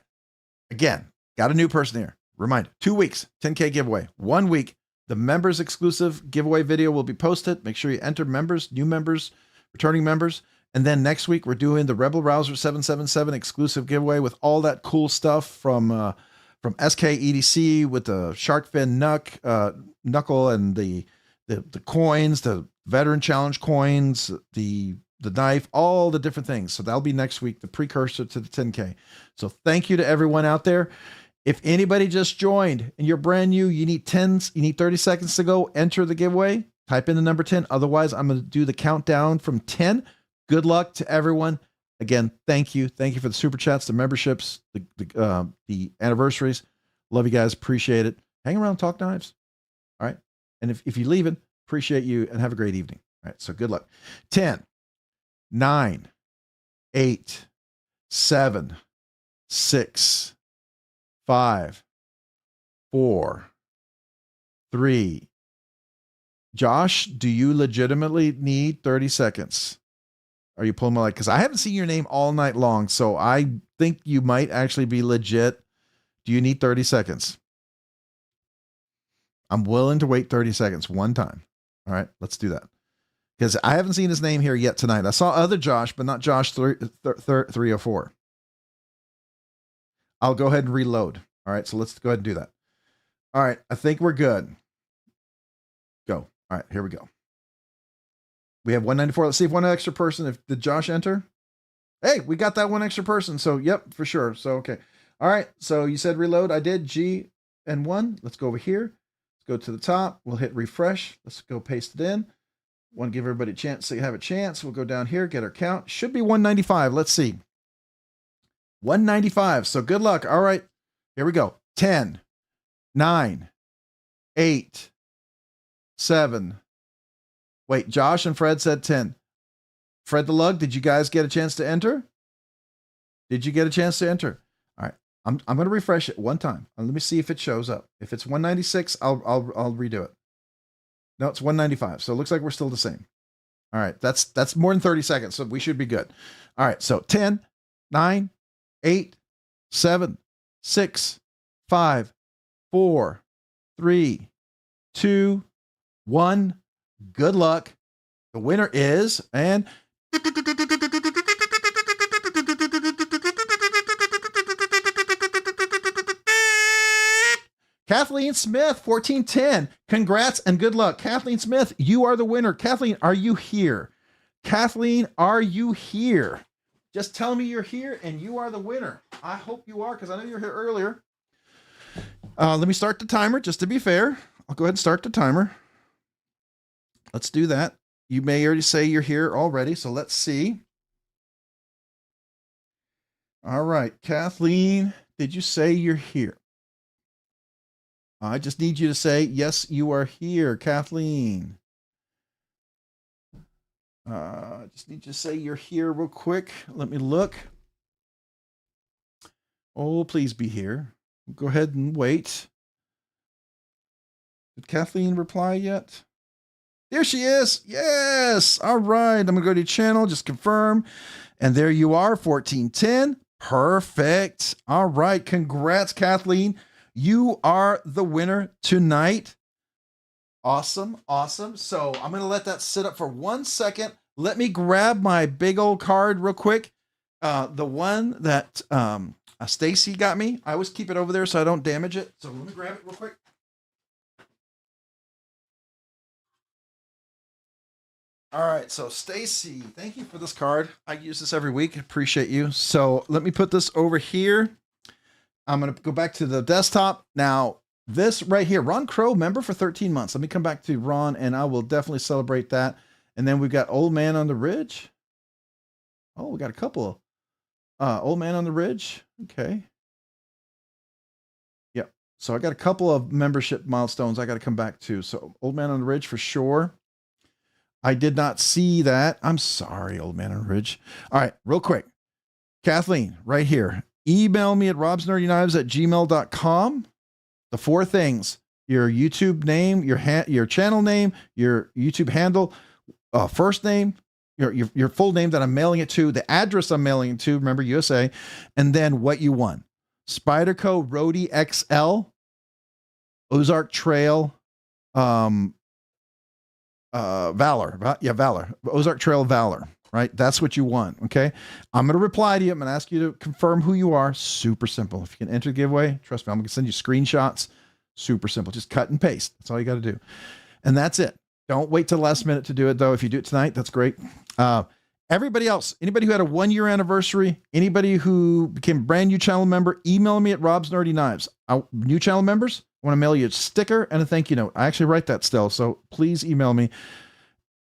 Speaker 1: Again, got a new person here. Reminder, 2 weeks, 10K giveaway. 1 week, the members exclusive giveaway video will be posted. Make sure you enter members, new members, returning members. And then next week, we're doing the Rebel Rouser 777 exclusive giveaway with all that cool stuff from SK EDC with the shark fin knuckle and the coins, the veteran challenge coins, the knife, all the different things. So that'll be next week, the precursor to the 10K. So thank you to everyone out there. If anybody just joined and you're brand new, you need 30 seconds to go, enter the giveaway, type in the number 10. Otherwise, I'm going to do the countdown from 10. Good luck to everyone. Again, thank you. Thank you for the super chats, the memberships, the anniversaries. Love you guys. Appreciate it. Hang around, talk knives. All right. And if you're leaving, appreciate you and have a great evening. All right. So good luck. 10, 9, 8, 7, 6, 5, 4, 3. Josh, do you legitimately need 30 seconds? Are you pulling my leg? Because I haven't seen your name all night long, so I think you might actually be legit. Do you need 30 seconds? I'm willing to wait 30 seconds one time. All right, let's do that. Because I haven't seen his name here yet tonight. I saw other Josh, but not Josh 304. I'll go ahead and reload. All right, so let's go ahead and do that. All right, I think we're good. Go. All right, here we go. We have 194. Let's see if one extra person, did Josh enter? Hey, we got that one extra person. So, yep, for sure. So, okay. All right, so you said reload. I did. G and 1. Let's go over here. Let's go to the top. We'll hit refresh. Let's go paste it in. Want to give everybody a chance so you have a chance. We'll go down here, get our count. Should be 195. Let's see. 195. So good luck. All right. Here we go. 10, 9, 8, 7. Wait, Josh and Fred said 10. Fred the Lug, did you guys get a chance to enter? Did you get a chance to enter? All right. I'm going to refresh it one time. Let me see if it shows up. If it's 196, I'll redo it. No, it's 195. So it looks like we're still the same. All right. That's more than 30 seconds. So we should be good. All right. So 10, 9, 8, 7, 6, 5, 4, 3, 2, 1. Good luck. The winner is, and Kathleen Smith, 1410. Congrats and good luck. Kathleen Smith, you are the winner. Kathleen, are you here? Kathleen, are you here? Just tell me you're here and you are the winner. I hope you are, because I know you were here earlier. Let me start the timer just to be fair. I'll go ahead and start the timer. Let's do that. You may already say you're here already, so let's see. All right, Kathleen, did you say you're here? I just need you to say, yes, you are here, Kathleen. I just need you to say you're here real quick. Let me look. Oh, please be here. Go ahead and wait. Did Kathleen reply yet? There she is. Yes. All right. I'm going to go to your channel, just confirm. And there you are, 1410. Perfect. All right. Congrats, Kathleen. You are the winner tonight. Awesome. Awesome. So I'm going to let that sit up for 1 second. Let me grab my big old card real quick. The one that Stacy got me. I always keep it over there so I don't damage it. So let me grab it real quick. All right, so Stacy, thank you for this card. I use this every week. Appreciate you. So let me put this over here. I'm going to go back to the desktop. Now, this right here, Ron Crow, member for 13 months. Let me come back to Ron, and I will definitely celebrate that. And then we've got Old Man on the Ridge. Oh, we got a couple. Old Man on the Ridge. Okay. Yep. So I got a couple of membership milestones I got to come back to. So Old Man on the Ridge for sure. I did not see that. I'm sorry, Old Man on the Ridge. All right, real quick. Kathleen, right here. Email me at robsnerdyknives@gmail.com. The 4 things: your YouTube name, your channel name, your YouTube handle, first name, your full name that I'm mailing it to, the address I'm mailing it to, remember USA, and then what you won. Spyderco Roadie XL, Ozark Trail, Valor. Yeah, Valor. Ozark Trail Valor, right? That's what you want, okay? I'm going to reply to you. I'm going to ask you to confirm who you are. Super simple. If you can enter the giveaway, trust me, I'm going to send you screenshots. Super simple. Just cut and paste. That's all you got to do. And that's it. Don't wait till the last minute to do it, though. If you do it tonight, that's great. Everybody else, anybody who had a 1-year anniversary, anybody who became a brand new channel member, email me at robsnerdyknives. New channel members, I want to mail you a sticker and a thank you note. I actually write that still, so please email me.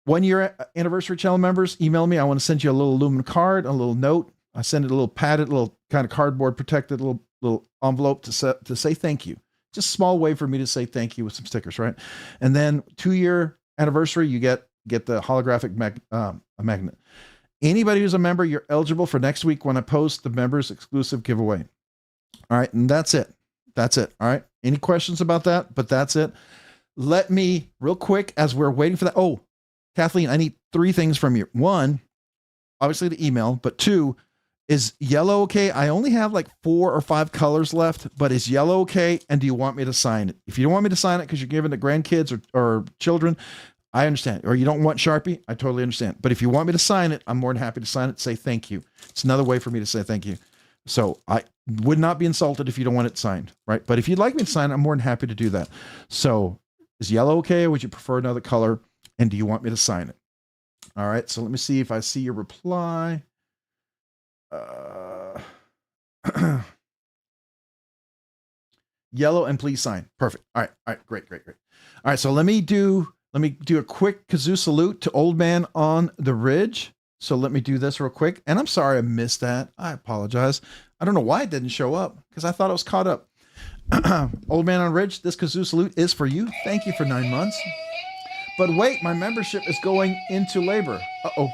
Speaker 1: 1-year anniversary channel members, email me. I want to send you a little aluminum card, a little note. I send it a little padded, little kind of cardboard protected little envelope to say thank you. Just a small way for me to say thank you with some stickers, right? And then 2-year anniversary, you get the holographic magnet. Anybody who's a member, you're eligible for next week when I post the members exclusive giveaway. All right, and that's it. That's it. All right. Any questions about that? But that's it. Let me real quick as we're waiting for that. Oh, Kathleen, I need 3 things from you. 1, obviously the email, but 2, is yellow okay? I only have like 4 or 5 colors left, but is yellow okay? And do you want me to sign it? If you don't want me to sign it because you're giving it to grandkids or children, I understand. Or you don't want Sharpie, I totally understand. But if you want me to sign it, I'm more than happy to sign it. Say thank you. It's another way for me to say thank you. So I would not be insulted if you don't want it signed, right? But if you'd like me to sign it, I'm more than happy to do that. So is yellow okay, or would you prefer another color? And do you want me to sign it? All right, so let me see if I see your reply. Yellow and please sign. Perfect. All right, great. All right, so let me do a quick kazoo salute to Old Man on the Ridge. So let me do this real quick. And I'm sorry I missed that. I apologize. I don't know why it didn't show up because I thought it was caught up. Old Man on the Ridge, this kazoo salute is for you. Thank you for 9 months. But wait, my membership is going into labor. Uh-oh.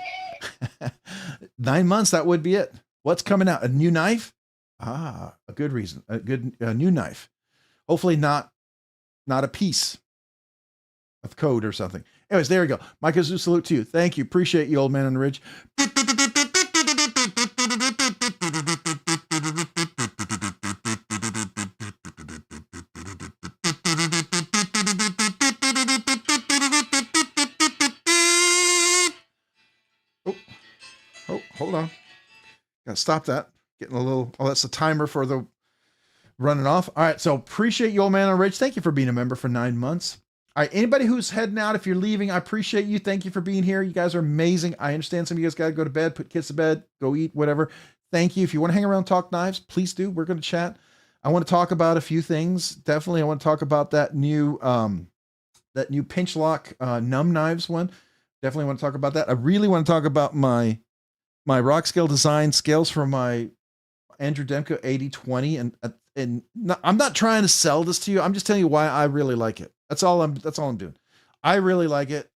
Speaker 1: 9 months, that would be it. What's coming out? A new knife? Ah, a good reason. A good new knife. Hopefully not a piece of code or something. Anyways, there we go. My kazoo salute to you. Thank you. Appreciate you, Old Man on the Ridge. Oh, hold on. Gotta stop that. Getting a little, oh, that's the timer for the running off. All right, so appreciate you, Old Man on the Ridge. Thank you for being a member for 9 months. All right, anybody who's heading out, if you're leaving, I appreciate you. Thank you for being here. You guys are amazing. I understand some of you guys got to go to bed, put kids to bed, go eat, whatever. Thank you. If you want to hang around, talk knives, please do. We're going to chat. I want to talk about a few things. Definitely, I want to talk about that new pinch lock numb knives one. Definitely want to talk about that. I really want to talk about my Rockscale Design scales for my Andrew Demko 8020, and I'm not trying to sell this to you. I'm just telling you why I really like it. That's all I'm doing. I really like it.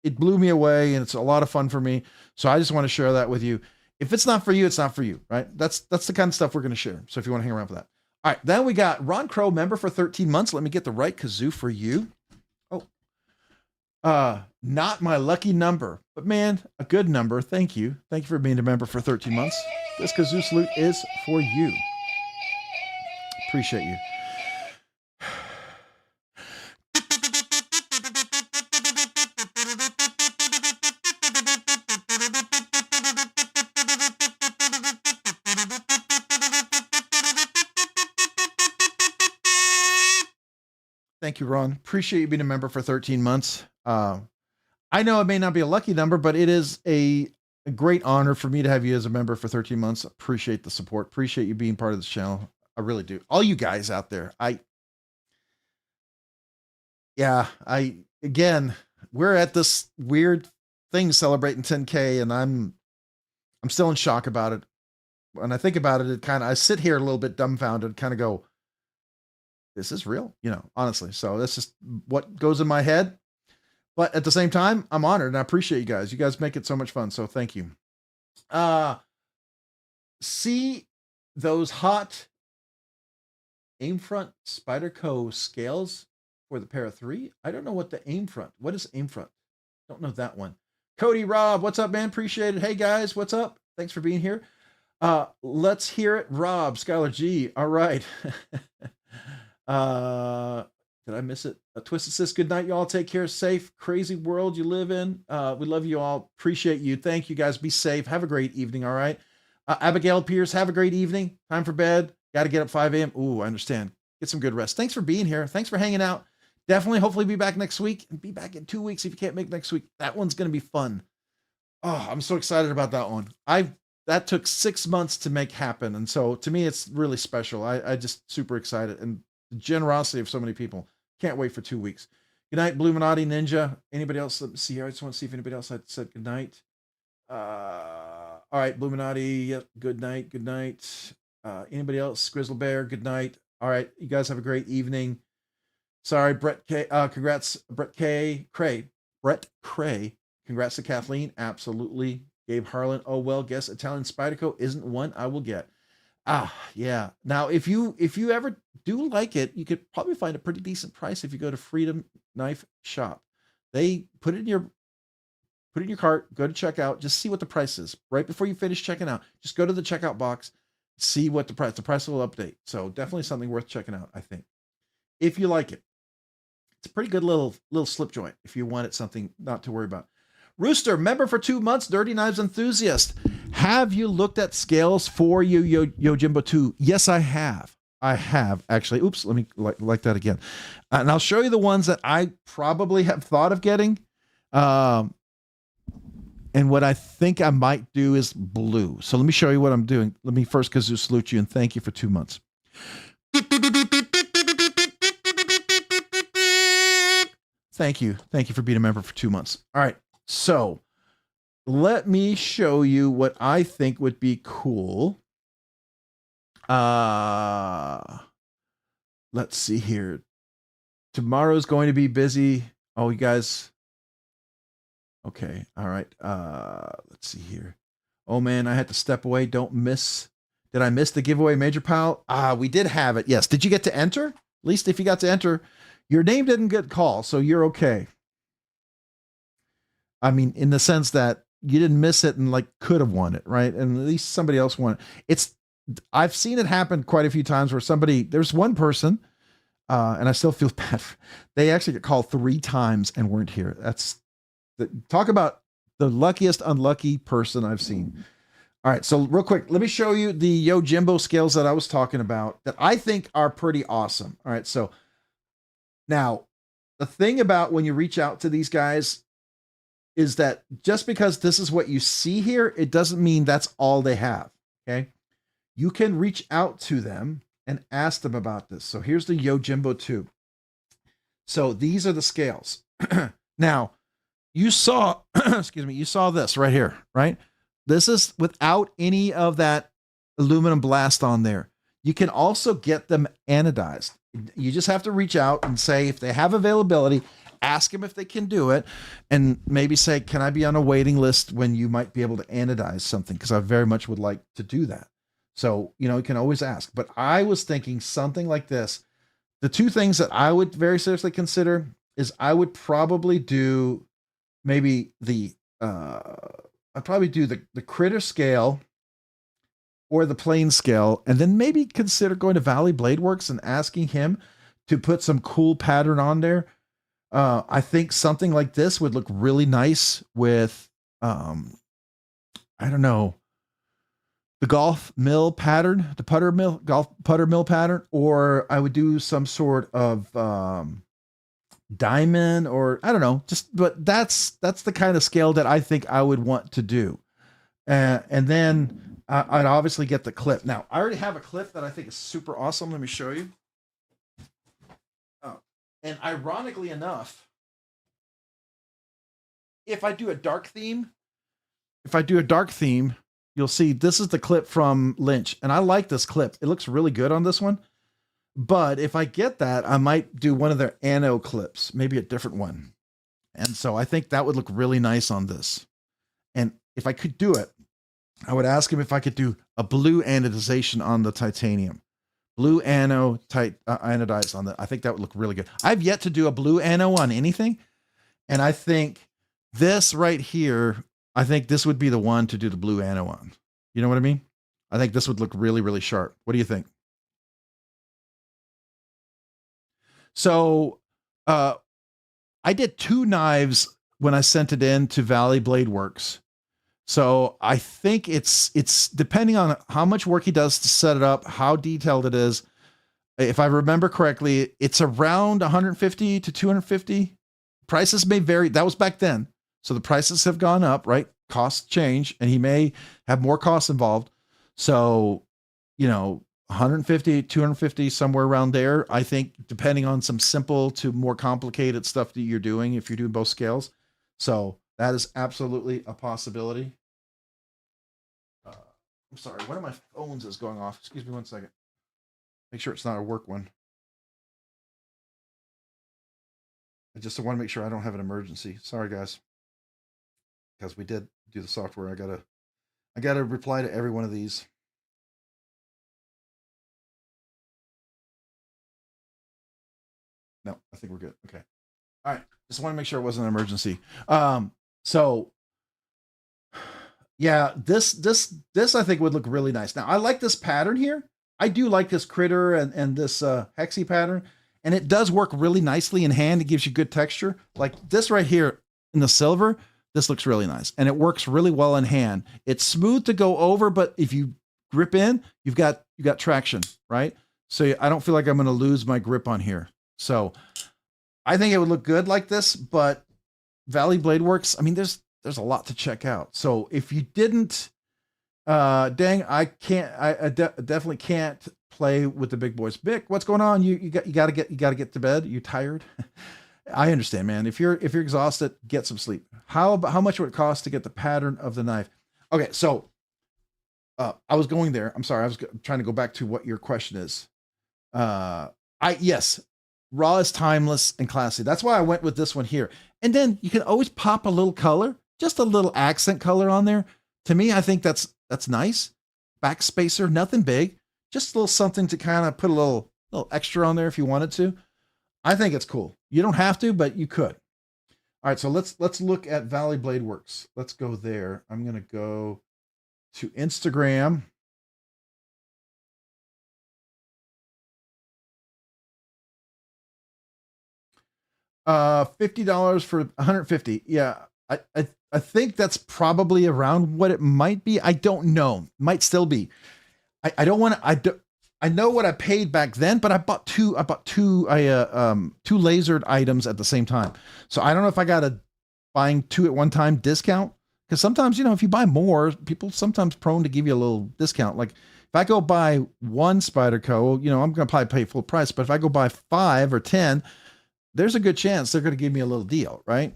Speaker 1: It blew me away, and it's a lot of fun for me. So I just want to share that with you. If it's not for you, it's not for you, right? That's the kind of stuff we're going to share. So if you want to hang around for that. All right, then we got Ron Crow, member for 13 months. Let me get the right kazoo for you. Oh, not my lucky number, but man, a good number. Thank you. Thank you for being a member for 13 months. This kazoo salute is for you. Appreciate you. Thank you, Ron. Appreciate you being a member for 13 months. I know it may not be a lucky number, but it is a great honor for me to have you as a member for 13 months. Appreciate the support. Appreciate you being part of this channel. I really do. All you guys out there. Again, we're at this weird thing celebrating 10K, and I'm still in shock about it. When I think about it, I sit here a little bit dumbfounded, kind of go, this is real, honestly. So that's just what goes in my head. But at the same time, I'm honored and I appreciate you guys. You guys make it so much fun. So thank you. See those hot aim front Spyderco scales for the Para 3? I don't know what the aim front. What is aim front? Don't know that one. Cody, Rob, what's up, man? Appreciate it. Hey guys, what's up? Thanks for being here. Let's hear it. Rob, Skylar G. All right. Did I miss it? Twisted Sis, good night, y'all. Take care. Safe, crazy world you live in. We love you all. Appreciate you. Thank you, guys. Be safe. Have a great evening, all right? Abigail Pierce, have a great evening. Time for bed. Got to get up 5 a.m. Ooh, I understand. Get some good rest. Thanks for being here. Thanks for hanging out. Definitely, hopefully be back next week. And be back in 2 weeks if you can't make next week. That one's going to be fun. Oh, I'm so excited about that one. That took 6 months to make happen. And so to me, it's really special. I just super excited. And the generosity of so many people. Can't wait for 2 weeks. Good night, Bluminati Ninja. Anybody else? Let me see here. I just want to see if anybody else had said good night. All right, Bluminati. Yep. Good night. Good night. Anybody else? Grizzle Bear. Good night. All right. You guys have a great evening. Sorry, Brett K. Congrats, Brett K. Cray. Brett Cray. Congrats to Kathleen. Absolutely. Gabe Harlan. Oh, well, guess Italian Spyderco isn't one I will get. Yeah. Now, if you ever do like it, you could probably find a pretty decent price if you go to Freedom Knife Shop. They put it in your cart, go to checkout, just see what the price is. Right before you finish checking out, just go to the checkout box, see what the price will update. So definitely something worth checking out, I think. If you like it. It's a pretty good little slip joint if you want it, something not to worry about. Rooster, member for 2 months, Dirty Knives enthusiast. Have you looked at scales for Yojimbo 2? Yes, I have. I have actually. Oops, let me like that again. And I'll show you the ones that I probably have thought of getting. And what I think I might do is blue. So let me show you what I'm doing. Let me first, Kazoo, salute you and thank you for 2 months. Thank you. Thank you for being a member for 2 months. All right. So let me show you what I think would be cool. Let's see here. Tomorrow's going to be busy. Oh, you guys. Okay. All right. Let's see here. Oh man, I had to step away. Don't miss. Did I miss the giveaway, Major Pal? We did have it. Yes. Did you get to enter? At least if you got to enter, your name didn't get called, so you're okay. I mean, in the sense that you didn't miss it and like could have won it, right? And at least somebody else won it. I've seen it happen quite a few times where there's one person, and I still feel bad. They actually get called 3 times and weren't here. Talk about the luckiest unlucky person I've seen. All right, so real quick, let me show you the Yojimbo scales that I was talking about that I think are pretty awesome. All right, so now the thing about when you reach out to these guys is that just because this is what you see here, it doesn't mean that's all they have, okay? You can reach out to them and ask them about this. So here's the Yojimbo 2. So these are the scales. Now, you saw, excuse me, you saw this right here, right? This is without any of that aluminum blast on there. You can also get them anodized. You just have to reach out and say if they have availability, ask them if they can do it, and maybe say, can I be on a waiting list when you might be able to anodize something? Because I very much would like to do that. So, you can always ask. But I was thinking something like this. The 2 things that I would very seriously consider is I would probably do maybe I'd probably do the critter scale or the plane scale, and then maybe consider going to Valley Blade Works and asking him to put some cool pattern on there. I think something like this would look really nice with, I don't know, the golf mill pattern, the putter mill, golf putter mill pattern, or I would do some sort of diamond, or I don't know, but that's the kind of scale that I think I would want to do. And then I'd obviously get the clip. Now, I already have a clip that I think is super awesome. Let me show you. Oh, and ironically enough, if I do a dark theme, you'll see this is the clip from Lynch. And I like this clip. It looks really good on this one. But if I get that, I might do one of their Anno clips, maybe a different one. And so I think that would look really nice on this. And if I could do it, I would ask him if I could do a blue anodization on the titanium. Blue anno anodized on that. I think that would look really good. I've yet to do a blue anno on anything. And I think this right here, I think this would be the one to do the blue anno on. You know what I mean? I think this would look really, really sharp. What do you think? So I did 2 knives when I sent it in to Valley Blade Works. So I think it's depending on how much work he does to set it up, how detailed it is. If I remember correctly, it's around 150 to 250. Prices may vary. That was back then. So the prices have gone up, right? Costs change, and he may have more costs involved. So, 150, 250, somewhere around there. I think depending on some simple to more complicated stuff that you're doing, if you're doing both scales. So that is absolutely a possibility. I'm sorry, one of my phones is going off. Excuse me 1 second. Make sure it's not a work one. I just want to make sure I don't have an emergency. Sorry, guys. Because we did do the software. I gotta reply to every one of these. No, I think we're good. Okay. All right. Just want to make sure it wasn't an emergency. So yeah, this I think would look really nice. Now I like this pattern here. I do like this critter and this hexy pattern, and it does work really nicely in hand. It gives you good texture. Like this right here in the silver, this looks really nice. And it works really well in hand. It's smooth to go over, but if you grip in, you got traction, right? So I don't feel like I'm going to lose my grip on here. So I think it would look good like this, but Valley Blade Works, I mean, there's a lot to check out. So if you didn't, dang, I definitely can't play with the big boys. Bick, what's going on? You got to get to bed. You tired? I understand, man. If you're exhausted, get some sleep. How much would it cost to get the pattern of the knife? Okay, so I was going there. I'm sorry. I was trying to go back to what your question is. Yes, raw is timeless and classy. That's why I went with this one here. And then you can always pop a little color, just a little accent color on there. To me, I think that's nice. Backspacer, nothing big, just a little something to kind of put a little extra on there if you wanted to. I think it's cool. You don't have to, but you could. All right, so let's look at Valley Blade Works. Let's go there. I'm gonna go to Instagram. $50 for 150. Yeah, I think that's probably around what it might be. I don't know. Might still be. I don't want to. I know what I paid back then, but I bought two lasered items at the same time. So I don't know if I got a buying two at one time discount, because sometimes, you know, if you buy more, people sometimes prone to give you a little discount. Like if I go buy one Spyderco, you know, I'm going to probably pay full price, but if I go buy 5 or 10, there's a good chance they're going to give me a little deal, right?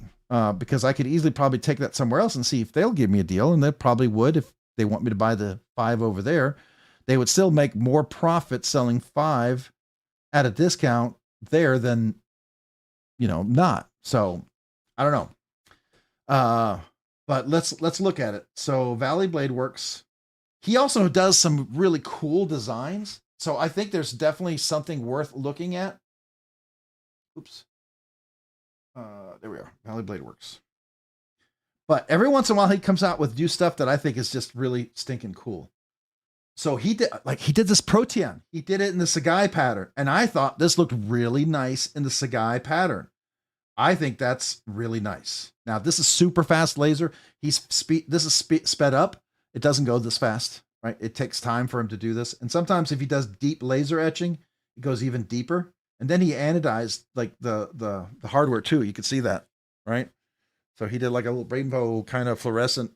Speaker 1: Because I could easily probably take that somewhere else and see if they'll give me a deal, and they probably would if they want me to buy the 5 over there. They would still make more profit selling 5 at a discount there than, you know, not. So I don't know. But let's look at it. So Valley Blade Works. He also does some really cool designs. So I think there's definitely something worth looking at. Oops. There we are. Valley Blade Works. But every once in a while he comes out with new stuff that I think is just really stinking cool. So he did this Protean. He did it in the Sagai pattern, and I thought this looked really nice in the Sagai pattern. I think that's really nice. Now this is super fast laser. This is sped up. It doesn't go this fast, right? It takes time for him to do this, and sometimes if he does deep laser etching, it goes even deeper. And then he anodized like the hardware too. You could see that, right? So he did like a little rainbow kind of fluorescent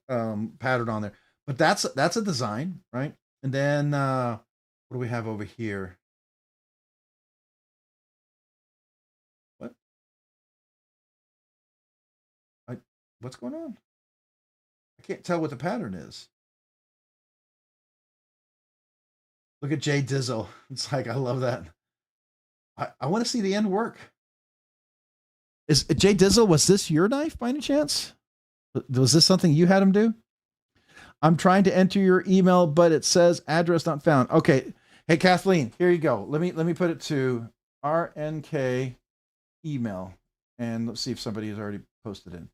Speaker 1: pattern on there. But that's a design, right? And then what do we have over here? What? What's going on? I can't tell what the pattern is. Look at Jay Dizzle. It's like, I love that. I want to see the end work. Is Jay Dizzle, was this your knife by any chance? Was this something you had him do? I'm trying to enter your email, but it says address not found. Okay. Hey, Kathleen, here you go. Let me put it to RNK email, and let's see if somebody has already posted in.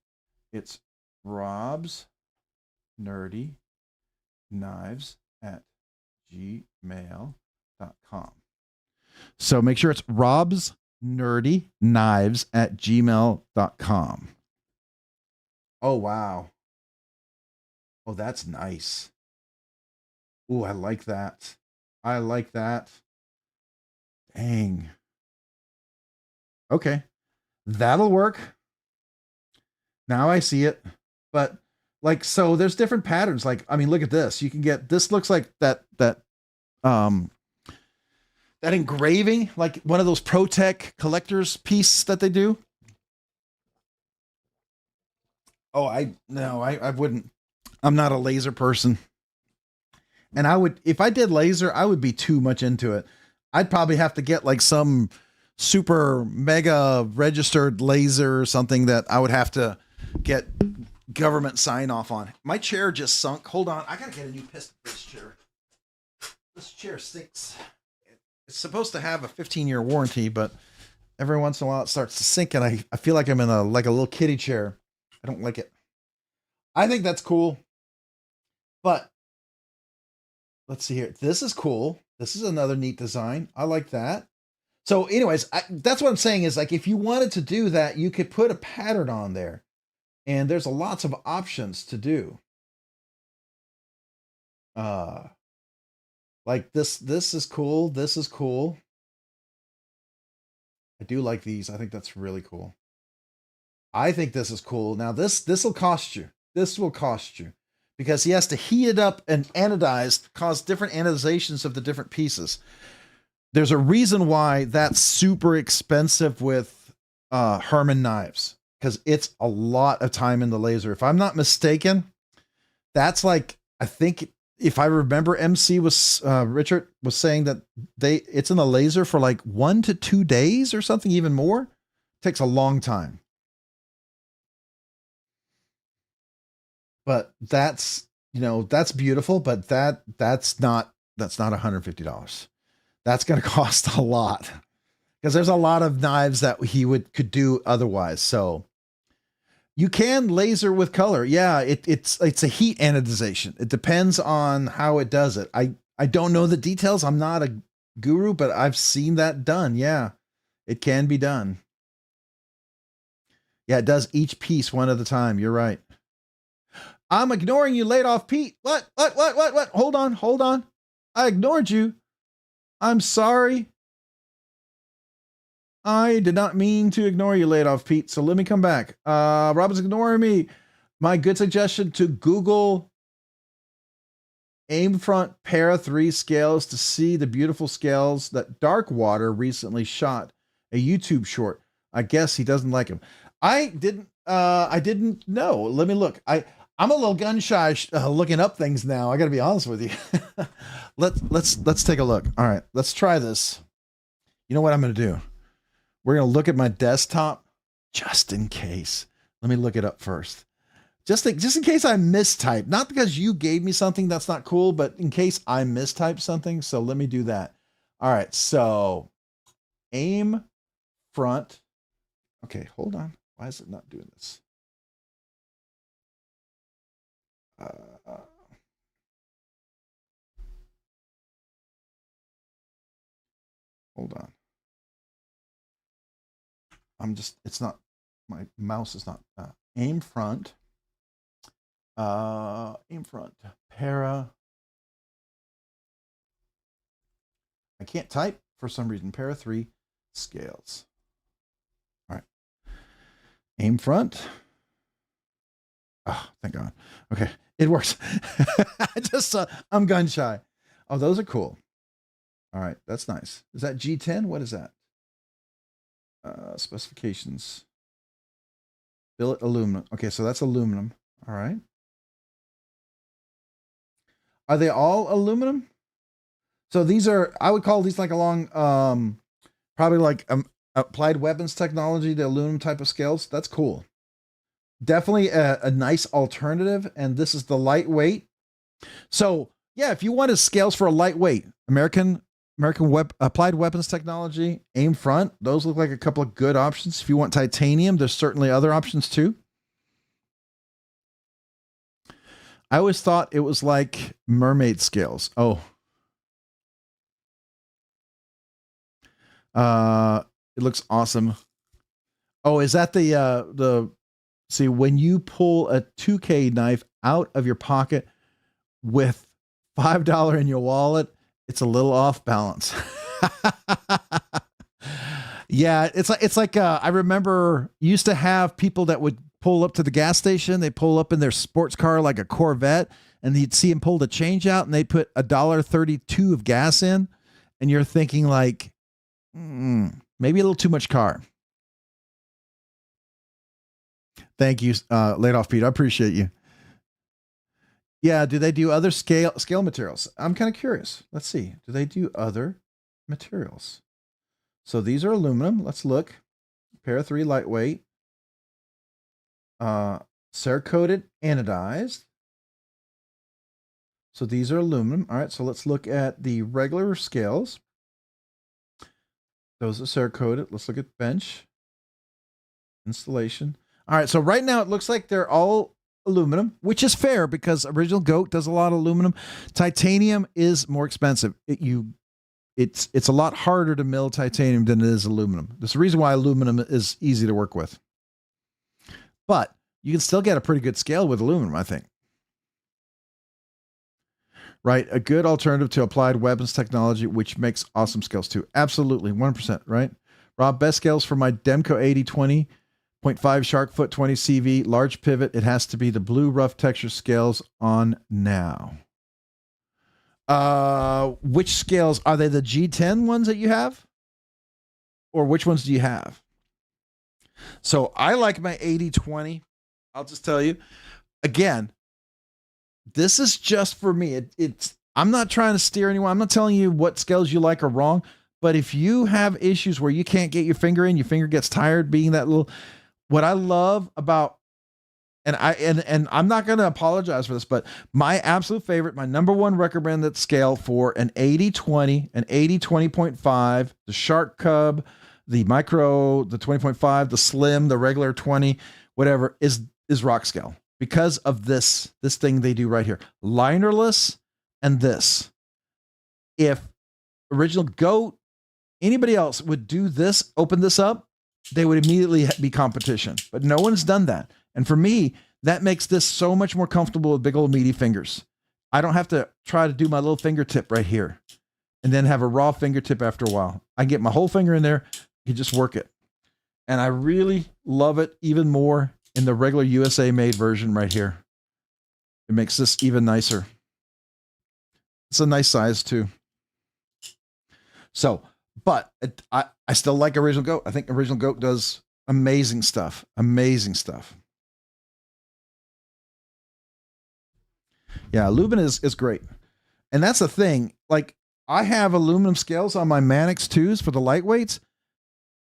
Speaker 1: It's Rob's Nerdy Knives at gmail.com. So make sure it's Rob's Nerdy Knives at gmail.com. Oh, wow. Oh, that's nice. Oh, I like that. I like that. Dang. Okay. That'll work. Now I see it. But like, so there's different patterns. Like, I mean, look at this. You can get, this looks like that engraving, like one of those ProTech collector's piece that they do. Oh, I wouldn't. I'm not a laser person. And I would, if I did laser, I would be too much into it. I'd probably have to get like some super mega registered laser or something that I would have to get government sign off on. My chair just sunk. Hold on. I got to get a new piston for this chair. This chair stinks. It's supposed to have a 15-year warranty, but every once in a while it starts to sink, and I feel like I'm in a little kiddie chair. I don't like it. I think that's cool. But let's see here. This is cool. This is another neat design. I like that. So anyways, that's what I'm saying is, like, if you wanted to do that, you could put a pattern on there. And there's lots of options to do. Like this is cool. This is cool. I do like these. I think that's really cool. I think this is cool. Now this will cost you. This will cost you because he has to heat it up and anodize, cause different anodizations of the different pieces. There's a reason why that's super expensive with Herman knives, because it's a lot of time in the laser. If I'm not mistaken, that's like, I think if I remember, MC was Richard was saying that it's in the laser for like 1 to 2 days or something, even more. It takes a long time. But that's, you know, that's beautiful, but that's not $150. That's going to cost a lot because there's a lot of knives that he could do otherwise. So you can laser with color. Yeah, it's a heat anodization. It depends on how it does it. I don't know the details. I'm not a guru, but I've seen that done. Yeah, it can be done. Yeah, it does each piece one at a time. You're right. I'm ignoring you, laid off Pete. What? Hold on. I ignored you. I'm sorry. I did not mean to ignore you, laid off Pete. So let me come back. Robin's ignoring me. My good suggestion to Google aim front para 3 scales to see the beautiful scales that Darkwater recently shot a YouTube short. I guess he doesn't like them. I didn't know. Let me look. I'm a little gun shy looking up things now. I got to be honest with you. Let's take a look. All right, let's try this. You know what I'm going to do? We're going to look at my desktop just in case. Let me look it up first. Just in case I mistype. Not because you gave me something that's not cool, but in case I mistype something. So let me do that. All right, so aim front. Okay, hold on. Why is it not doing this? Hold on. It's not, my mouse is not, aim front, para, I can't type for some reason, para 3 scales. All right. Aim front. Oh, thank God. Okay. It works. I'm gun shy. Oh, those are cool. All right. That's nice. Is that G10? What is that? Specifications. Billet aluminum. Okay, so that's aluminum. All right. Are they all aluminum? So these are, I would call these like along, probably like applied weapons technology, the aluminum type of scales. That's cool. Definitely a nice alternative. And this is the lightweight. So yeah, if you wanted scales for a lightweight, American applied weapons technology, aim front, those look like a couple of good options. If you want titanium, there's certainly other options too. I always thought it was like mermaid scales. Oh. It looks awesome. Oh, is that see, when you pull a 2K knife out of your pocket with $5 in your wallet, it's a little off balance. Yeah, it's like I remember used to have people that would pull up to the gas station. They pull up in their sports car like a Corvette, and you'd see them pull the change out, and they put $1.32 of gas in, and you're thinking like, maybe a little too much car. Thank you, laid off Pete. I appreciate you. Yeah, do they do other scale materials? I'm kind of curious. Let's see. Do they do other materials? So these are aluminum. Let's look. Para 3 lightweight. Cerakoted anodized. So these are aluminum. All right, so let's look at the regular scales. Those are Cerakoted. Let's look at bench. Installation. All right, so right now it looks like they're all aluminum, which is fair because original Goat does a lot of aluminum. Titanium is more expensive. It's a lot harder to mill titanium than it is aluminum. There's a reason why aluminum is easy to work with. But you can still get a pretty good scale with aluminum, I think. Right? A good alternative to applied weapons technology, which makes awesome scales too. Absolutely, 1%, right? Rob, best scales for my Demco 8020, 0.5 Shark Foot 20 CV, large pivot. It has to be the blue rough texture scales on now. Which scales? Are they the G10 ones that you have? Or which ones do you have? So I like my 8020. I'll just tell you. Again, this is just for me. I'm not trying to steer anyone. I'm not telling you what scales you like are wrong. But if you have issues where you can't get your finger in, your finger gets tired being that little, what I love about, and I'm not going to apologize for this, but my absolute favorite, my number one recommended scale for an 80-20, an 80-20.5, the Shark Cub, the Micro, the 20.5, the Slim, the regular 20, whatever, is Rockscale. Because of this thing they do right here. Linerless and this. If original Goat, anybody else would do this, open this up, they would immediately be competition. But no one's done that. And for me, that makes this so much more comfortable with big old meaty fingers. I don't have to try to do my little fingertip right here and then have a raw fingertip after a while. I can get my whole finger in there, you just work it. And I really love it even more in the regular USA made version right here. It makes this even nicer. It's a nice size too. So, but I still like original Goat. I think original Goat does amazing stuff. Amazing stuff. Yeah, aluminum is great. And that's the thing. Like, I have aluminum scales on my Manix 2s for the lightweights.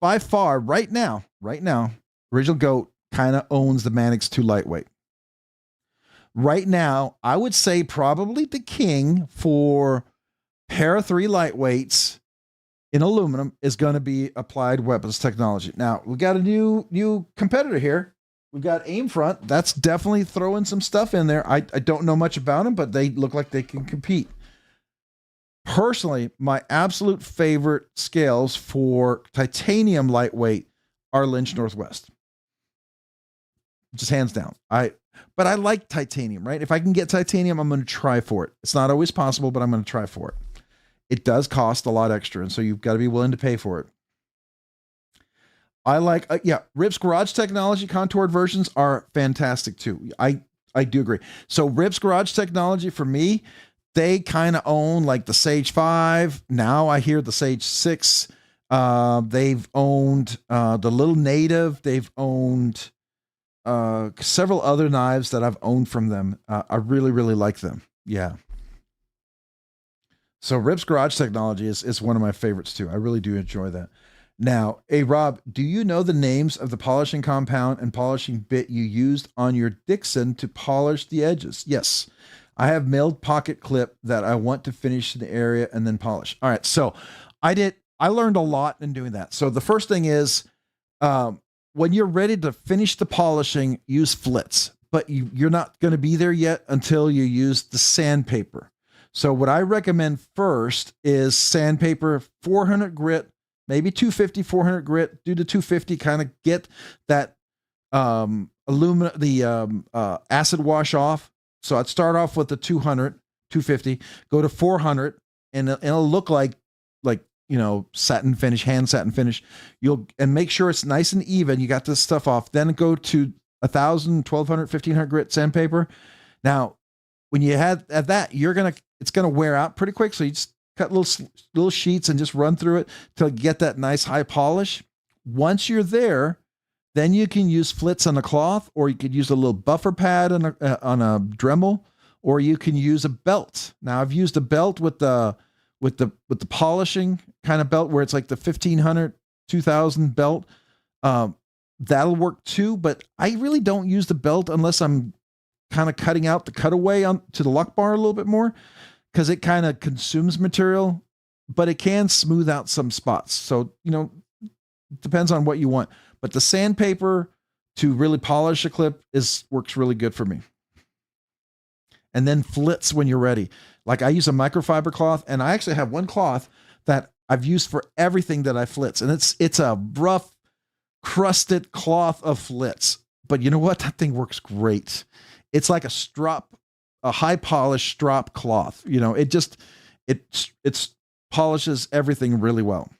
Speaker 1: By far, right now, original Goat kind of owns the Manix 2 lightweight. Right now, I would say probably the king for Para 3 lightweights in aluminum is going to be applied weapons technology. Now, we got a new competitor here. We've got Aimfront. That's definitely throwing some stuff in there. I don't know much about them, but they look like they can compete. Personally, my absolute favorite scales for titanium lightweight are Lynch Northwest. Just hands down. But I like titanium, right? If I can get titanium, I'm going to try for it. It's not always possible, but I'm going to try for it. It does cost a lot extra, and so you've got to be willing to pay for it. I like, Rip's Garage Technology contoured versions are fantastic too. I do agree. So Rip's Garage Technology, for me, they kind of own like the Sage 5. Now I hear the Sage 6. They've owned the Little Native. They've owned several other knives that I've owned from them. I really, really like them. Yeah. So Rip's Garage Technology is one of my favorites too. I really do enjoy that. Now, hey, Rob, do you know the names of the polishing compound and polishing bit you used on your Dixon to polish the edges? Yes. I have milled pocket clip that I want to finish the area and then polish. All right. So I learned a lot in doing that. So the first thing is, when you're ready to finish the polishing, use flits, but you're not going to be there yet until you use the sandpaper. So what I recommend first is sandpaper, 400 grit, maybe 250, 400 grit, do the 250, kind of get that acid wash off. So I'd start off with the 200, 250, go to 400, and it'll look like, satin finish, hand satin finish. And make sure it's nice and even. You got this stuff off. Then go to 1,000, 1,200, 1,500 grit sandpaper. Now, when you have at that, it's gonna wear out pretty quick. So you just cut little sheets and just run through it till you get that nice high polish. Once you're there, then you can use flits on a cloth, or you could use a little buffer pad on a Dremel, or you can use a belt. Now I've used a belt with the polishing kind of belt where it's like the 1,500, 2,000 belt. That'll work too, but I really don't use the belt unless I'm kind of cutting out the cutaway to the luck bar a little bit more, because it kind of consumes material, but it can smooth out some spots. So, it depends on what you want. But the sandpaper to really polish a clip works really good for me. And then flits when you're ready. Like I use a microfiber cloth, and I actually have one cloth that I've used for everything that I flits. And it's a rough, crusted cloth of flits. but you know what? That thing works great. It's like a high polish strop cloth. You know, it polishes everything really well.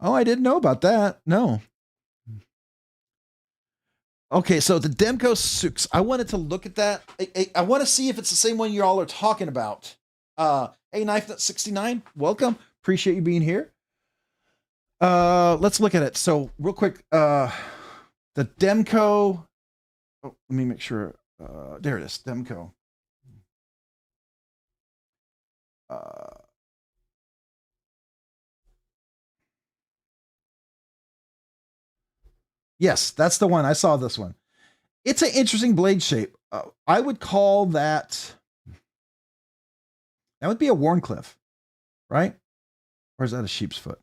Speaker 1: Oh, I didn't know about that. No. Okay, so the Demko Sux. I wanted to look at that. I want to see if it's the same one you all are talking about. Hey, Knife Nut 69, welcome. Appreciate you being here. Let's look at it. So real quick, the Demko. Oh, let me make sure. There it is, Demko. Yes, that's the one. I saw this one. It's an interesting blade shape. I would call that would be a Wharncliffe, right? Or is that a sheep's foot?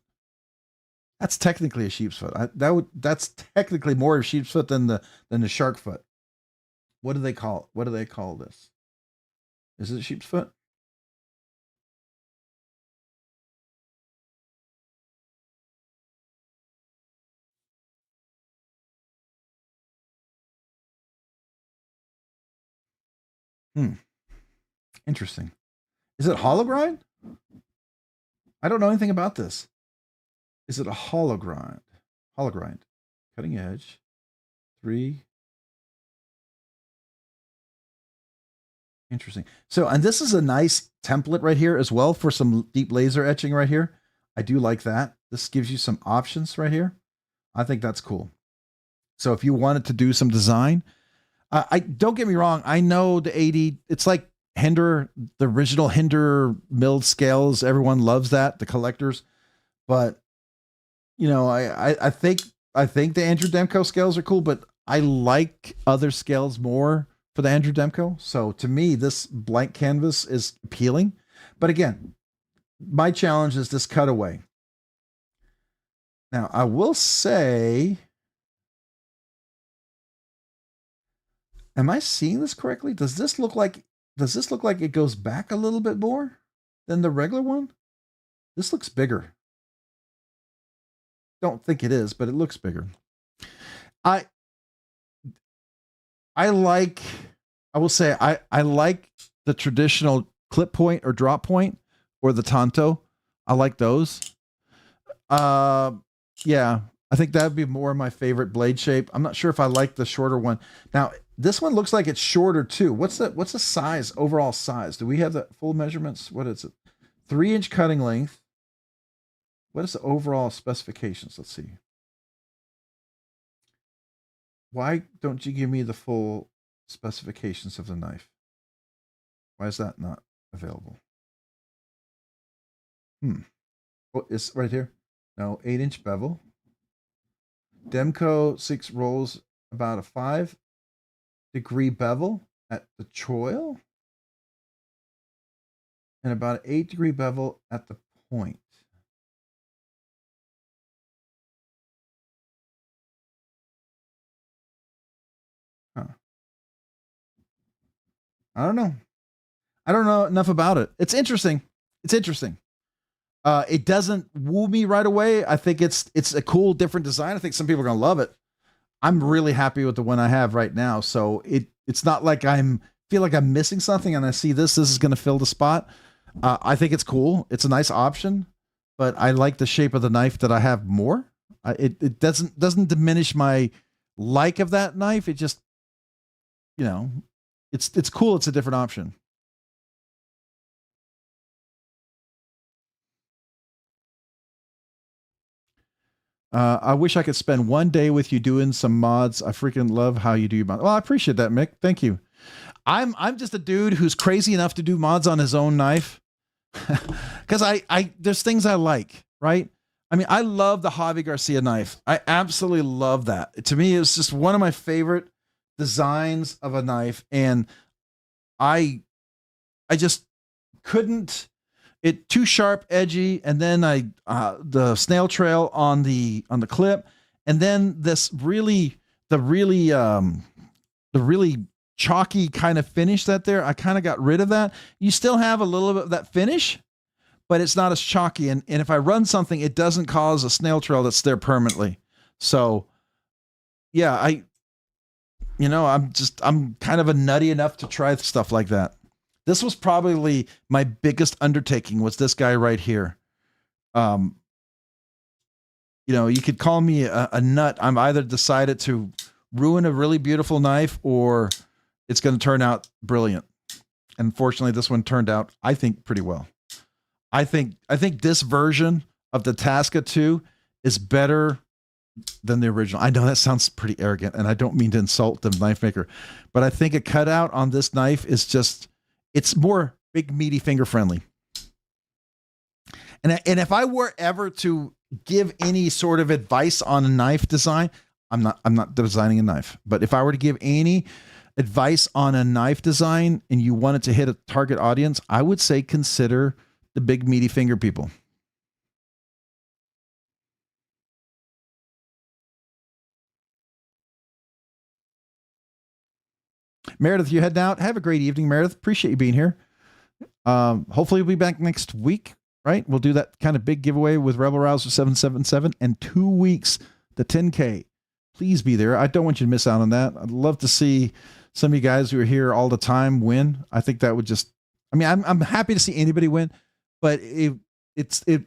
Speaker 1: That's technically a sheep's foot. That's technically more a sheep's foot than the shark foot. What do they call this? Is it a sheep's foot? Interesting. Is it hollow grind? I don't know anything about this. Is it a hollow grind? Hollow grind. Cutting edge. 3. Interesting. So, and this is a nice template right here as well for some deep laser etching right here. I do like that. This gives you some options right here. I think that's cool. So if you wanted to do some design, I don't get me wrong. I know the 80, it's like Hinder, the original Hinder milled scales. Everyone loves that, the collectors. But you know, I think the Andrew Demko scales are cool, but I like other scales more for the Andrew Demko. So to me, this blank canvas is appealing. But again, my challenge is this cutaway. Now I will say, am I seeing this correctly? Does this look like it goes back a little bit more than the regular one? This looks bigger. Don't think it is, but it looks bigger. I will say I like the traditional clip point or drop point or the Tonto. I like those. Yeah, I think that would be more my favorite blade shape. I'm not sure if I like the shorter one. Now, this one looks like it's shorter too. What's the size, overall size? Do we have the full measurements? What is it? 3-inch cutting length. What is the overall specifications? Let's see. Why don't you give me the full specifications of the knife? Why is that not available? Oh, it's right here. No, 8-inch bevel. Demko 6 rolls about a 5-degree bevel at the choil and about an 8-degree bevel at the point. Huh. I don't know. I don't know enough about it. It's interesting. It's interesting. It doesn't woo me right away. I think it's a cool, different design. I think some people are gonna love it. I'm really happy with the one I have right now. So it's not like feel like I'm missing something and I see this is gonna fill the spot. I think it's cool. It's a nice option, but I like the shape of the knife that I have more. It doesn't diminish my like of that knife. It just, you know, it's cool. It's a different option. I wish I could spend one day with you doing some mods. I freaking love how you do your mods. Well, I appreciate that, Mick. Thank you. I'm just a dude who's crazy enough to do mods on his own knife. Because there's things I like, right? I mean, I love the Javi Garcia knife. I absolutely love that. To me, it's just one of my favorite designs of a knife. And I just couldn't. It too sharp, edgy, and then the snail trail on the clip, and then the really chalky kind of finish that there. I kind of got rid of that. You still have a little bit of that finish, but it's not as chalky. And if I run something, it doesn't cause a snail trail that's there permanently. So yeah, I'm kind of a nutty enough to try stuff like that. This was probably my biggest undertaking, was this guy right here. You could call me a nut. I'm either decided to ruin a really beautiful knife or it's going to turn out brilliant. And fortunately, this one turned out, I think, pretty well. I think this version of the Tasca 2 is better than the original. I know that sounds pretty arrogant, and I don't mean to insult the knife maker, but I think a cutout on this knife is just, it's more big, meaty, finger friendly. And if I were ever to give any sort of advice on a knife design, I'm not designing a knife, but if I were to give any advice on a knife design and you wanted to hit a target audience, I would say consider the big, meaty finger people. Meredith, you heading out? Have a great evening, Meredith. Appreciate you being here. Hopefully we'll be back next week, right? We'll do that kind of big giveaway with Rebel Rouser 777 and 2 weeks, the 10K. Please be there. I don't want you to miss out on that. I'd love to see some of you guys who are here all the time win. I think that would just, I'm happy to see anybody win, but I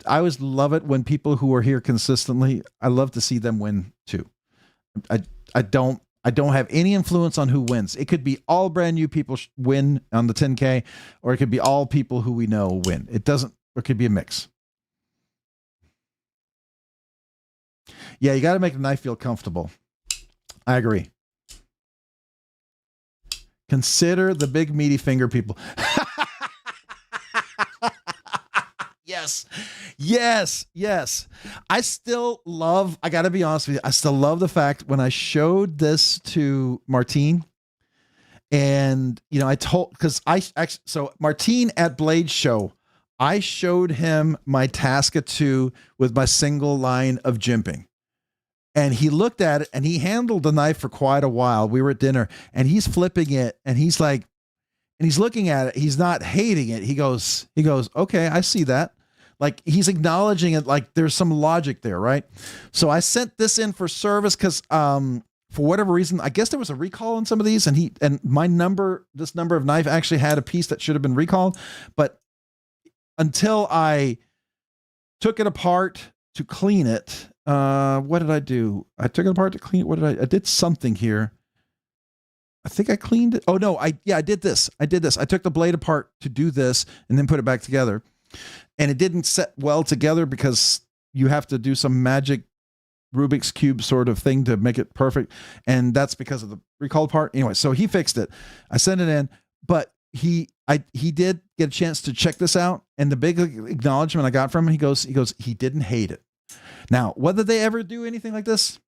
Speaker 1: always love it when people who are here consistently, I love to see them win too. I don't have any influence on who wins. It could be all brand new people win on the 10K, or it could be all people who we know win. It could be a mix. Yeah, you got to make the knife feel comfortable. I agree. Consider the big, meaty finger people. Yes. I got to be honest with you, I still love the fact when I showed this to Martine, and, so Martine at Blade Show, I showed him my Tasca 2 with my single line of jimping. And he looked at it and he handled the knife for quite a while. We were at dinner and he's flipping it and he's looking at it. He's not hating it. He goes, okay, I see that. Like, he's acknowledging it. Like, there's some logic there. Right. So I sent this in for service because, for whatever reason, I guess there was a recall on some of these, and this number of knife actually had a piece that should have been recalled. But until I took it apart to clean it, what did I do? I took it apart to clean it. I did something here. I think I cleaned it. Oh no, I did this. I took the blade apart to do this and then put it back together. And it didn't set well together because you have to do some magic Rubik's Cube sort of thing to make it perfect. And that's because of the recalled part. Anyway, so he fixed it. I sent it in, but he did get a chance to check this out. And the big acknowledgement I got from him, he goes, he didn't hate it. Now, whether they ever do anything like this,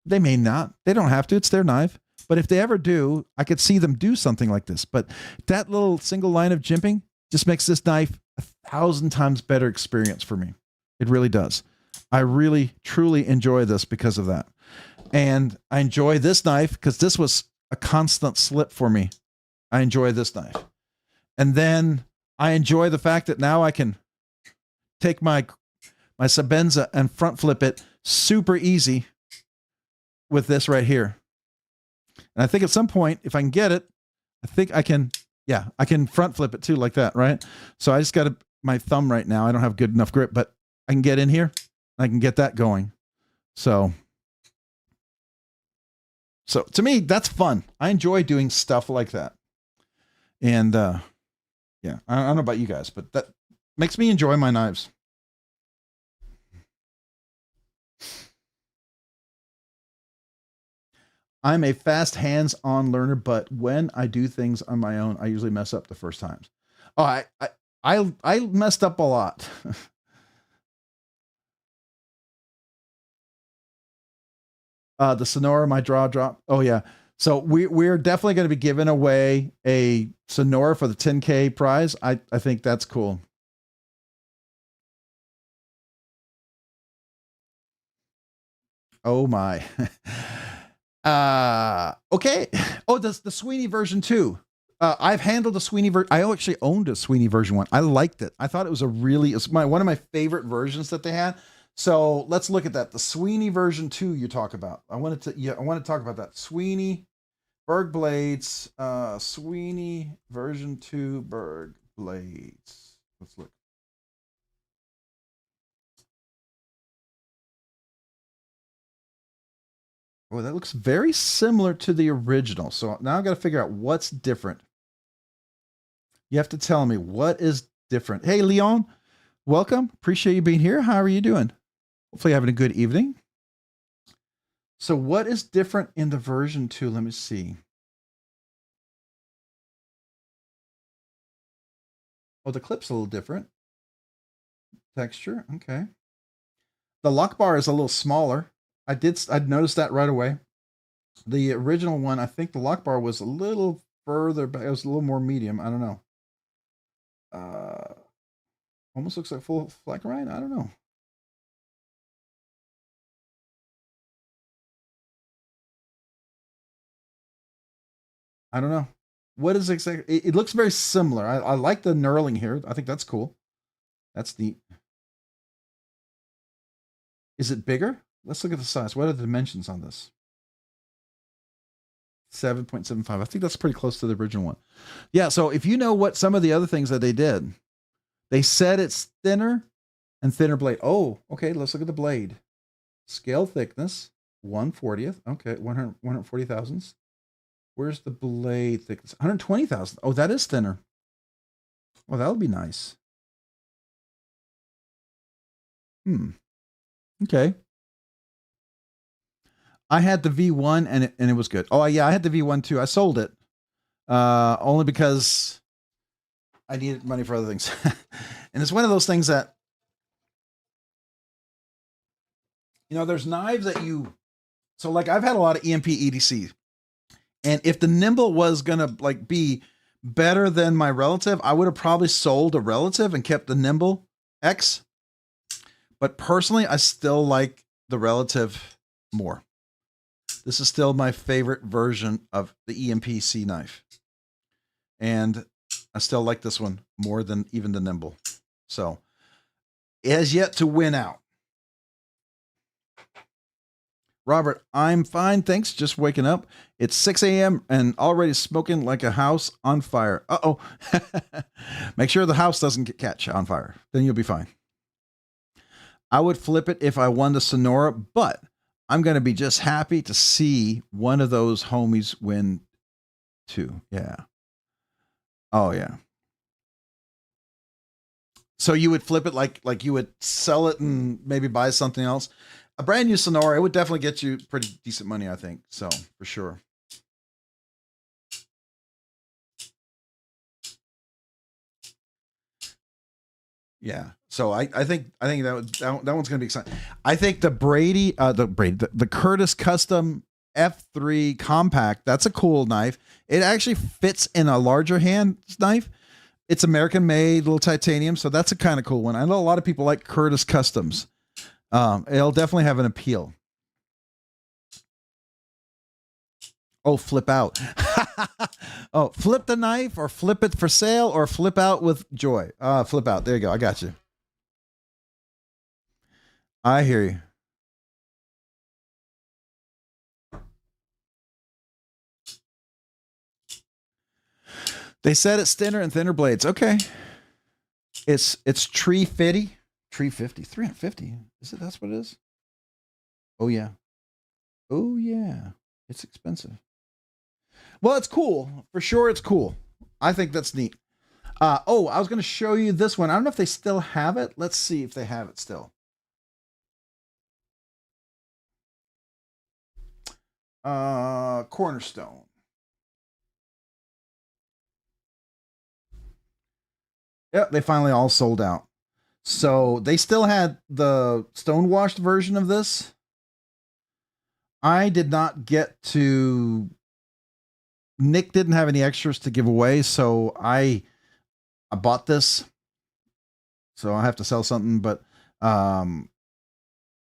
Speaker 1: they may not. They don't have to. It's their knife. But if they ever do, I could see them do something like this. But that little single line of jimping just makes this knife 1,000 times better experience for me. It really does. I really, truly enjoy this because of that. And I enjoy this knife because this was a constant slip for me. I enjoy this knife. And then I enjoy the fact that now I can take my Sabenza and front flip it super easy with this right here. And I think at some point, if I can get it, I think I can front flip it too, like that, right? So I just got my thumb right now. I don't have good enough grip, but I can get in here. I can get that going. So to me, that's fun. I enjoy doing stuff like that. And yeah, I don't know about you guys, but that makes me enjoy my knives. I'm a fast hands-on learner, but when I do things on my own, I usually mess up the first times. Oh, I messed up a lot. The Sonora, my draw drop. Oh yeah. So we're definitely going to be giving away a Sonora for the 10K prize. I think that's cool. Oh my. Okay. Oh, the Sweeney version 2. I've handled a Sweeney version. I actually owned a Sweeney version 1. I liked it. I thought it was one of my favorite versions that they had. So let's look at that. The Sweeney version 2 you talk about. I want to talk about that. Sweeney Berg Blades, Sweeney version 2 Berg Blades. Let's look. Oh, that looks very similar to the original. So now I've got to figure out what's different. You have to tell me what is different. Hey, Leon, welcome. Appreciate you being here. How are you doing? Hopefully having a good evening. So what is different in the version 2? Let me see. Oh, the clip's a little different. Texture, okay. The lock bar is a little smaller. I'd noticed that right away. The original one, I think the lock bar was a little further back. It was a little more medium. I don't know. Almost looks like full flat grind. I don't know. I don't know. What is exactly? It looks very similar. I like the knurling here. I think that's cool. That's neat. Is it bigger? Let's look at the size. What are the dimensions on this? 7.75. I think that's pretty close to the original one. Yeah, so if you know what some of the other things that they did, they said it's thinner and thinner blade. Oh, okay, let's look at the blade. Scale thickness, 1/40th. Okay, 140 thousandths. Where's the blade thickness? 120,000. Oh, that is thinner. Well, that would be nice. Okay. I had the V1 and it was good. Oh yeah, I had the V1 too. I sold it. Only because I needed money for other things. And it's one of those things that, there's knives that so like I've had a lot of EMP EDC. And if the nimble was going to like be better than my relative, I would have probably sold a relative and kept the nimble X. But personally, I still like the relative more. This is still my favorite version of the EMPC knife. And I still like this one more than even the nimble. So it has yet to win out. Robert, I'm fine. Thanks. Just waking up. It's 6 a.m. and already smoking like a house on fire. Uh-oh. Make sure the house doesn't catch on fire. Then you'll be fine. I would flip it if I won the Sonora, but I'm going to be just happy to see one of those homies win too. Yeah. Oh, yeah. So you would flip it like you would sell it and maybe buy something else. A brand new Sonora, it would definitely get you pretty decent money, I think. So for sure. Yeah. So I think that one's gonna be exciting. I think the Curtis Custom F3 Compact, that's a cool knife. It actually fits in a larger hand knife. It's American made, little titanium, so that's a kind of cool one. I know a lot of people like Curtis Customs. It'll definitely have an appeal. Oh, flip out. Oh, flip the knife or flip it for sale or flip out with joy. Flip out. There you go. I got you. I hear you. They said it's thinner and thinner blades. Okay. It's tree 50. 350. Is it? That's what it is? Oh, yeah. Oh, yeah. It's expensive. Well, it's cool. For sure, it's cool. I think that's neat. I was going to show you this one. I don't know if they still have it. Let's see if they have it still. Cornerstone. Yep, they finally all sold out. So they still had the stonewashed version of this. I did not get to. Nick didn't have any extras to give away, so I bought this. So I have to sell something, but I'm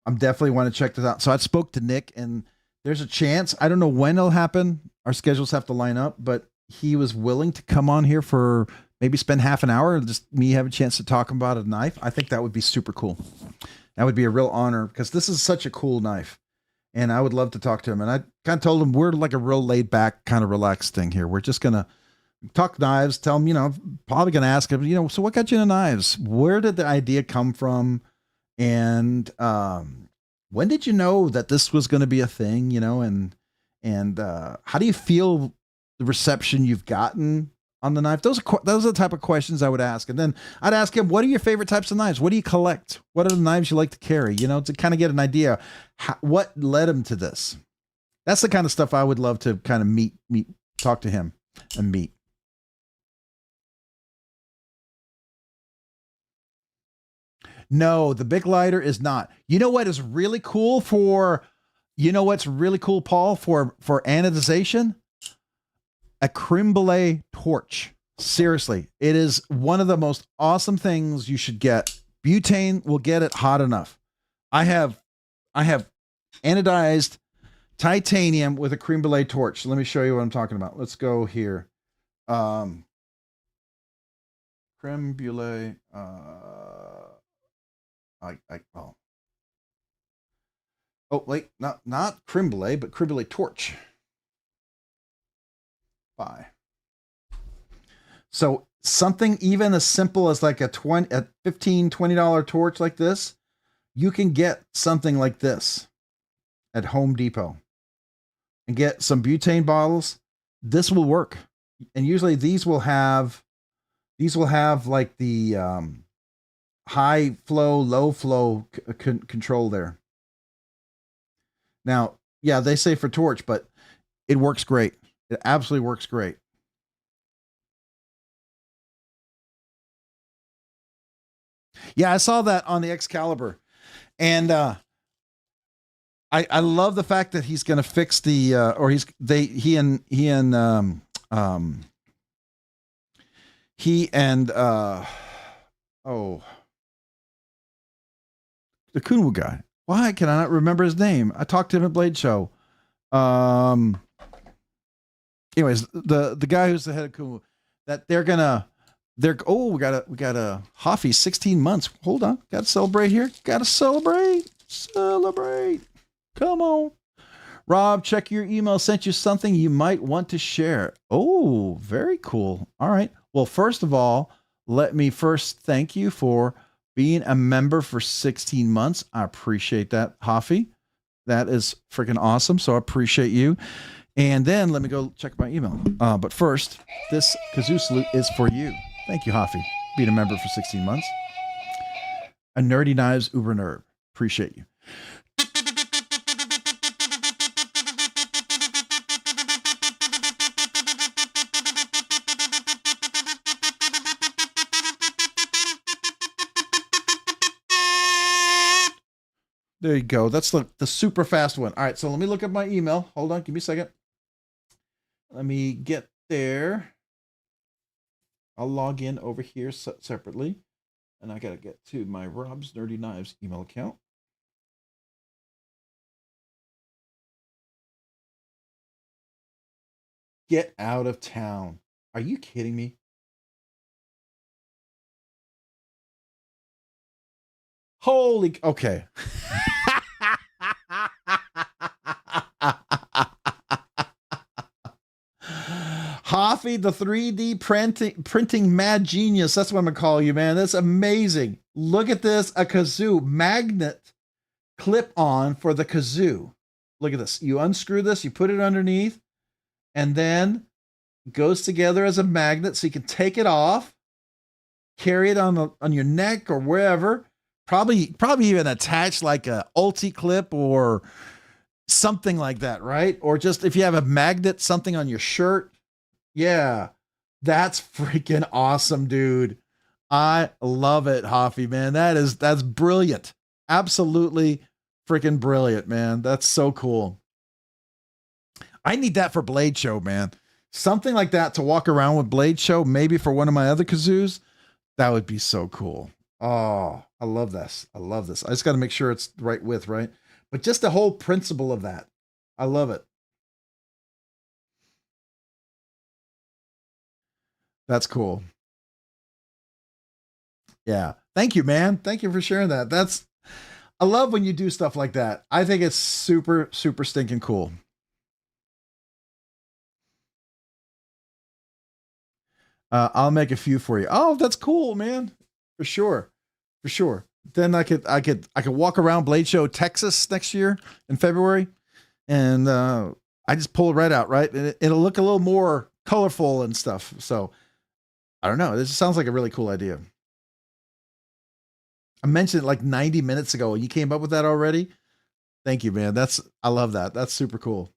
Speaker 1: definitely want to check this out. So I spoke to Nick, and there's a chance. I don't know when it'll happen. Our schedules have to line up, but he was willing to come on here for maybe spend half an hour and just me have a chance to talk about a knife, I think that would be super cool. That would be a real honor because this is such a cool knife. And I would love to talk to him. And I kind of told him we're like a real laid back, kind of relaxed thing here. We're just going to talk knives, tell him, probably going to ask him, so what got you into knives? Where did the idea come from? And when did you know that this was going to be a thing, and how do you feel the reception you've gotten on the knife? Those are the type of questions I would ask. And then I'd ask him, what are your favorite types of knives? What do you collect? What are the knives you like to carry? To kind of get an idea what led him to this. That's the kind of stuff I would love to kind of meet, talk to him and meet. No, the Bic lighter is not. You know what is really cool what's really cool, Paul, for anodization? A creme brulee torch. Seriously, it is one of the most awesome things you should get. Butane will get it hot enough. I have anodized titanium with a creme brulee torch. Let me show you what I'm talking about. Let's go here. Creme brulee. Oh wait, not creme brulee, but creme brulee torch. Buy. So something even as simple as like a $15, $20 torch like this, you can get something like this at Home Depot and get some butane bottles. This will work. And usually these will have like the high flow, low flow control there. Now, yeah, they say for torch, but it works great. It absolutely works great. Yeah, I saw that on the Excalibur. And I love the fact that he's going to fix the he and the Kunwu guy. Why can I not remember his name? I talked to him at Blade Show. Anyways, the guy who's the head of Kunwu, that we got a Hoffy 16 months. Hold on. Got to celebrate here. Got to celebrate. Come on. Rob, check your email. Sent you something you might want to share. Oh, very cool. All right. Well, first of all, let me first thank you for being a member for 16 months. I appreciate that, Hoffy. That is freaking awesome. So I appreciate you. And then let me go check my email. But first, this kazoo salute is for you. Thank you, Hoffy, being a member for 16 months. A Nerdy Knives Uber Nerd. Appreciate you. There you go. That's the super fast one. All right, so let me look up my email. Hold on, give me a second. Let me get there. I'll log in over here separately. And I got to get to my Rob's Nerdy Knives email account. Get out of town. Are you kidding me? Holy, okay. Hoffy, the 3D printing mad genius. That's what I'm gonna call you, man. That's amazing. Look at this, a kazoo magnet clip on for the kazoo. Look at this. You unscrew this, you put it underneath, and then it goes together as a magnet, so you can take it off, carry it on your neck or wherever. Probably even attach like a ulti clip or something like that, right? Or just if you have a magnet, something on your shirt. Yeah, that's freaking awesome, dude. I love it, Hoffy, man. That's brilliant. Absolutely freaking brilliant, man. That's so cool. I need that for Blade Show, man. Something like that to walk around with Blade Show, maybe for one of my other kazoos. That would be so cool. Oh, I love this. I love this. I just got to make sure it's the right width, right? But just the whole principle of that. I love it. That's cool. Yeah. Thank you, man. Thank you for sharing that. I love when you do stuff like that. I think it's super, super stinking cool. I'll make a few for you. Oh, that's cool, man. For sure. For sure. Then I could walk around Blade Show Texas next year in February, and I just pull it right out, right? And it'll look a little more colorful and stuff. So I don't know. This sounds like a really cool idea. I mentioned it like 90 minutes ago, and you came up with that already. Thank you, man. I love that. That's super cool.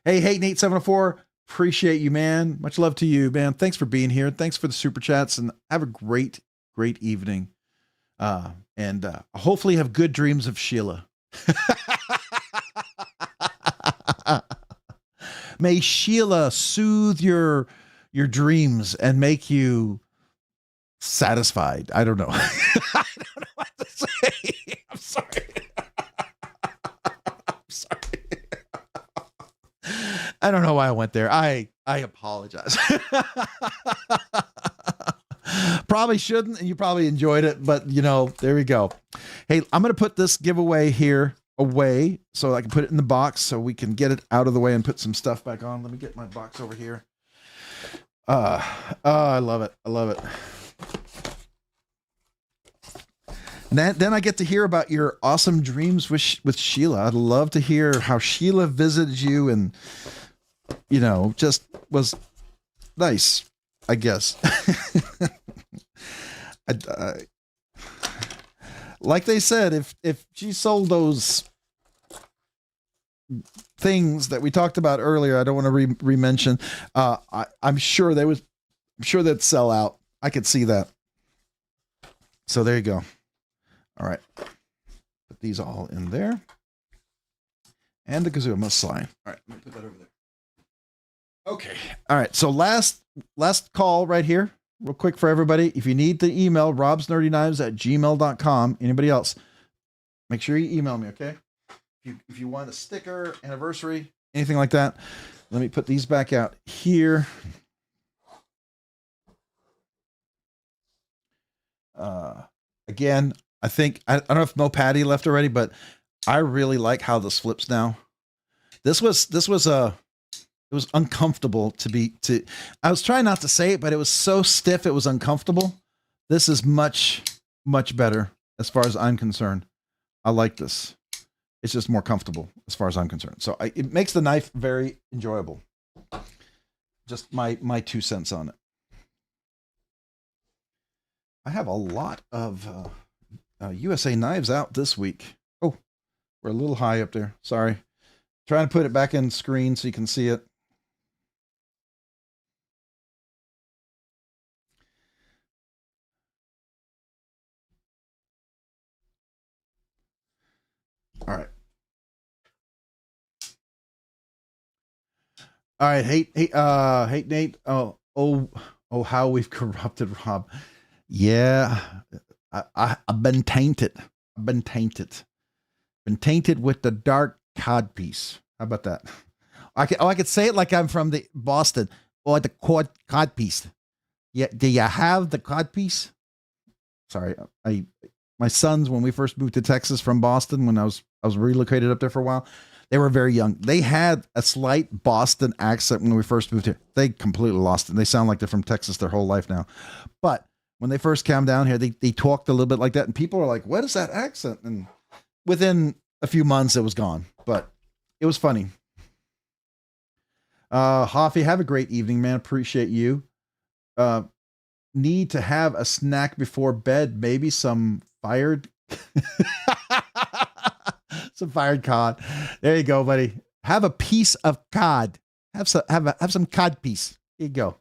Speaker 1: Hey, Nate 704. Appreciate you, man. Much love to you, man. Thanks for being here. Thanks for the super chats, and have a great, great evening. And hopefully have good dreams of Sheila. May Sheila soothe your dreams and make you satisfied. I don't know. I don't know what to say. I'm sorry. I'm sorry. I don't know why I went there. I apologize. Probably shouldn't, and you probably enjoyed it, but there we go. Hey, I'm going to put this giveaway here away so I can put it in the box so we can get it out of the way and put some stuff back on. Let me get my box over here. I love it. I love it. And then I get to hear about your awesome dreams with Sheila. I'd love to hear how Sheila visited you and, just was nice, I guess. Like they said, if she sold those things that we talked about earlier, I don't want to re-mention. I'm sure they'd sell out. I could see that. So there you go. All right, put these all in there, and the kazoo must slide. All right, let me put that over there. Okay. All right. So last call right here, real quick for everybody. If you need the email, robsnerdyknives@gmail.com. Anybody else? Make sure you email me, okay? If you want a sticker, anniversary, anything like that, let me put these back out here. Again, I think I don't know if Mo Patty left already, but I really like how this flips now. It was uncomfortable I was trying not to say it, but it was so stiff it was uncomfortable. This is much, much better as far as I'm concerned. I like this. It's just more comfortable as far as I'm concerned. So it makes the knife very enjoyable. Just my 2 cents on it. I have a lot of USA knives out this week. Oh, we're a little high up there. Sorry. Trying to put it back in screen so you can see it. All right. All right. Hey, Nate. Oh, how we've corrupted Rob. Yeah. I've been tainted. Been tainted with the dark cod piece. How about that? I could say it like I'm from the Boston or the cod piece. Yeah. Do you have the cod piece? Sorry. My sons, when we first moved to Texas from Boston, when I was relocated up there for a while, they were very young. They had a slight Boston accent when we first moved here. They completely lost it. They sound like they're from Texas their whole life now. But when they first came down here, they talked a little bit like that, and people were like, what is that accent? And within a few months, it was gone. But it was funny. Hoffy, have a great evening, man. Appreciate you. Need to have a snack before bed, maybe some fired some fired cod. There you go, buddy. Have a piece of cod. Have some cod piece. Here you go.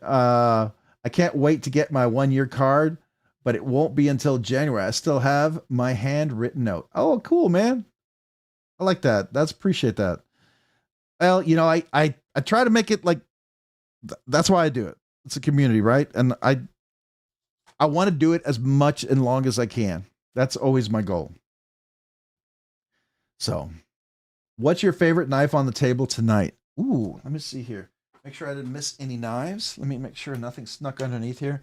Speaker 1: I can't wait to get my 1-year card, but it won't be until January. I still have my handwritten note. Oh, cool, man. I like that. Appreciate that. Well, I try to make it like, that's why I do it. It's a community, right? And I want to do it as much and long as I can. That's always my goal. So, what's your favorite knife on the table tonight? Ooh, let me see here. Make sure I didn't miss any knives. Let me make sure nothing snuck underneath here.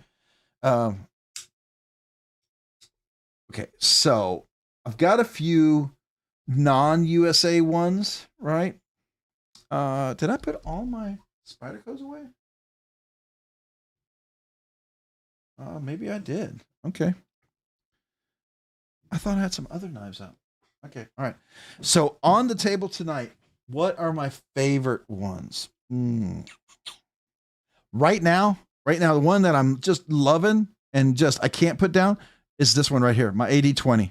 Speaker 1: Okay, so I've got a few non-USA ones, right? Did I put all my Spydercos away? Maybe I did. Okay. I thought I had some other knives out. Okay, all right. So on the table tonight, what are my favorite ones? Right now, the one that I'm just loving and just I can't put down is this one right here, my AD20.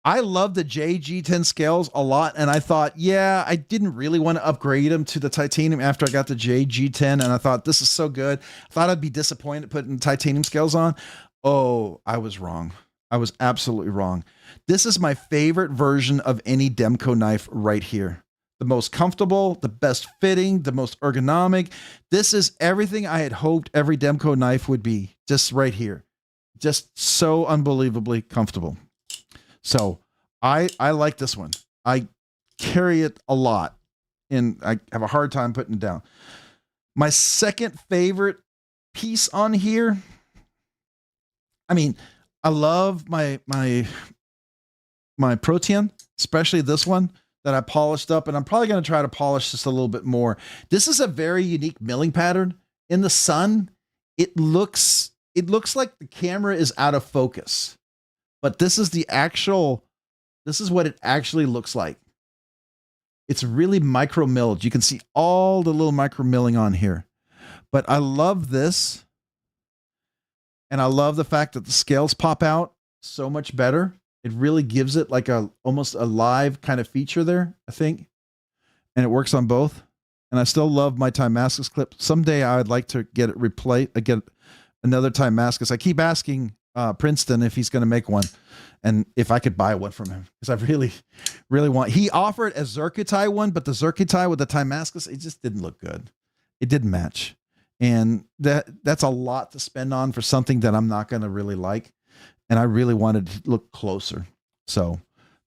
Speaker 1: I love the JG10 scales a lot, and I thought, yeah, I didn't really want to upgrade them to the titanium after I got the JG10, and I thought, this is so good. I thought I'd be disappointed putting titanium scales on. Oh, I was wrong. I was absolutely wrong. This is my favorite version of any Demko knife right here. The most comfortable, the best fitting, the most ergonomic. This is everything I had hoped every Demko knife would be, just right here. Just so unbelievably comfortable. So I like this one. I carry it a lot and I have a hard time putting it down. My second favorite piece on here, I mean, I love my Protean, especially this one that I polished up, and I'm probably going to try to polish this a little bit more. This is a very unique milling pattern. In the sun, it looks like the camera is out of focus. But this is what it actually looks like. It's really micro milled. You can see all the little micro milling on here. But I love this. And I love the fact that the scales pop out so much better. It really gives it like almost a live kind of feature there, I think. And it works on both. And I still love my Timascus clip. Someday I would like to get it replaced, get another Timascus. I keep asking Princeton if he's going to make one and if I could buy one from him, because I really, really want. He offered a Zircuti one, but the Zircuti with the Timascus, it just didn't look good. It didn't match. And that's a lot to spend on for something that I'm not going to really like. And I really wanted to look closer. So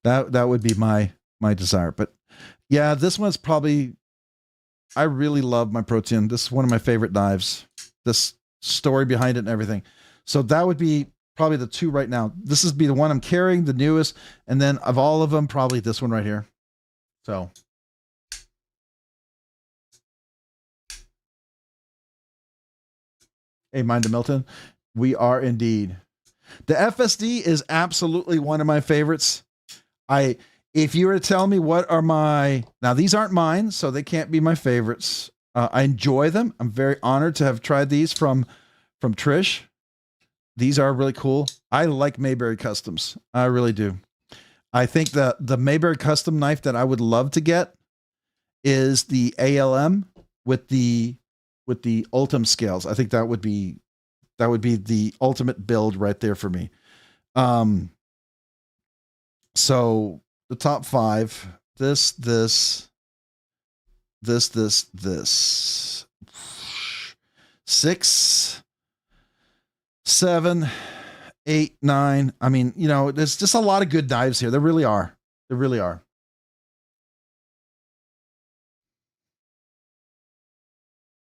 Speaker 1: that would be my desire. But yeah, this one's probably, I really love my Protean. This is one of my favorite knives. This story behind it and everything. So that would be probably the two right now. This would be the one I'm carrying, the newest. And then of all of them, probably this one right here. So. Hey, Mind to Milton. We are indeed. The FSD is absolutely one of my favorites. If you were to tell me what are now these aren't mine, so they can't be my favorites. I enjoy them. I'm very honored to have tried these from Trish. These are really cool. I like Mayberry Customs. I really do. I think the Mayberry Custom knife that I would love to get is the ALM with the Ultim scales. I think that would be the ultimate build right there for me. So the top 5, this, 6, 7, 8, 9. I mean, you know, there's just a lot of good knives here. There really are. There really are.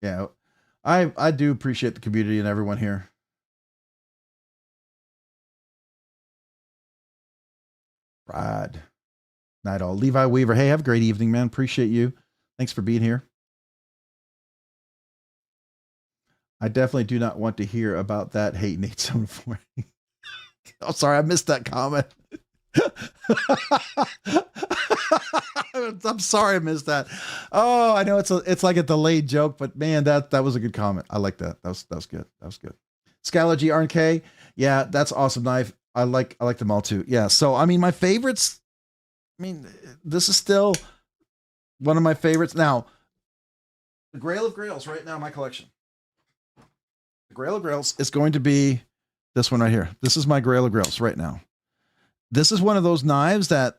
Speaker 1: Yeah. I do appreciate the community and everyone here. Rod. Night all. Levi Weaver. Hey, have a great evening, man. Appreciate you. Thanks for being here. I definitely do not want to hear about that hate Nate 740. Oh, sorry, I missed that comment. I'm sorry I missed that. Oh, I know it's like a delayed joke, but man, that was a good comment. I like that. That was good. That was good. Scala R&K. Yeah, that's awesome knife. I like them all too. Yeah. So I mean, my favorites. I mean, this is still one of my favorites. Now, the Grail of Grails right now in my collection. The Grail of Grails is going to be this one right here. This is my Grail of Grails right now. This is one of those knives that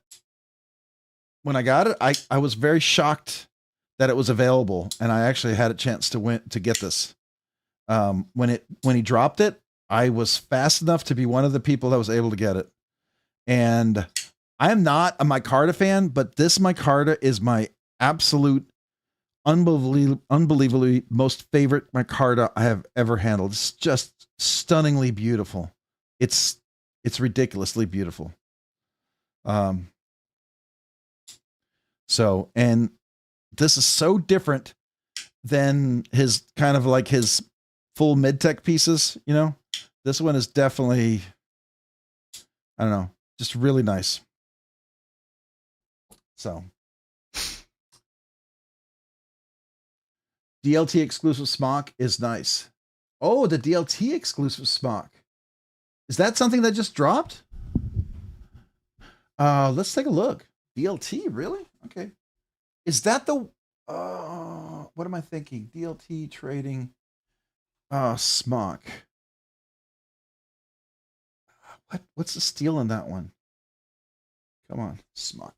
Speaker 1: when I got it, I was very shocked that it was available, and I actually had a chance to get this. When he dropped it, I was fast enough to be one of the people that was able to get it. And I am not a micarta fan, but this micarta is my absolute unbelievably most favorite micarta I have ever handled. It's just stunningly beautiful. It's ridiculously beautiful. So, and this is so different than his kind of like his full mid-tech pieces, you know. This one is definitely, I don't know, just really nice. So DLT exclusive smock is nice. Oh, the DLT exclusive smock. Is that something that just dropped? Let's take a look. DLT, really? Okay. Is that the what am I thinking? DLT trading smock. What's the steel in that one? Come on, smock.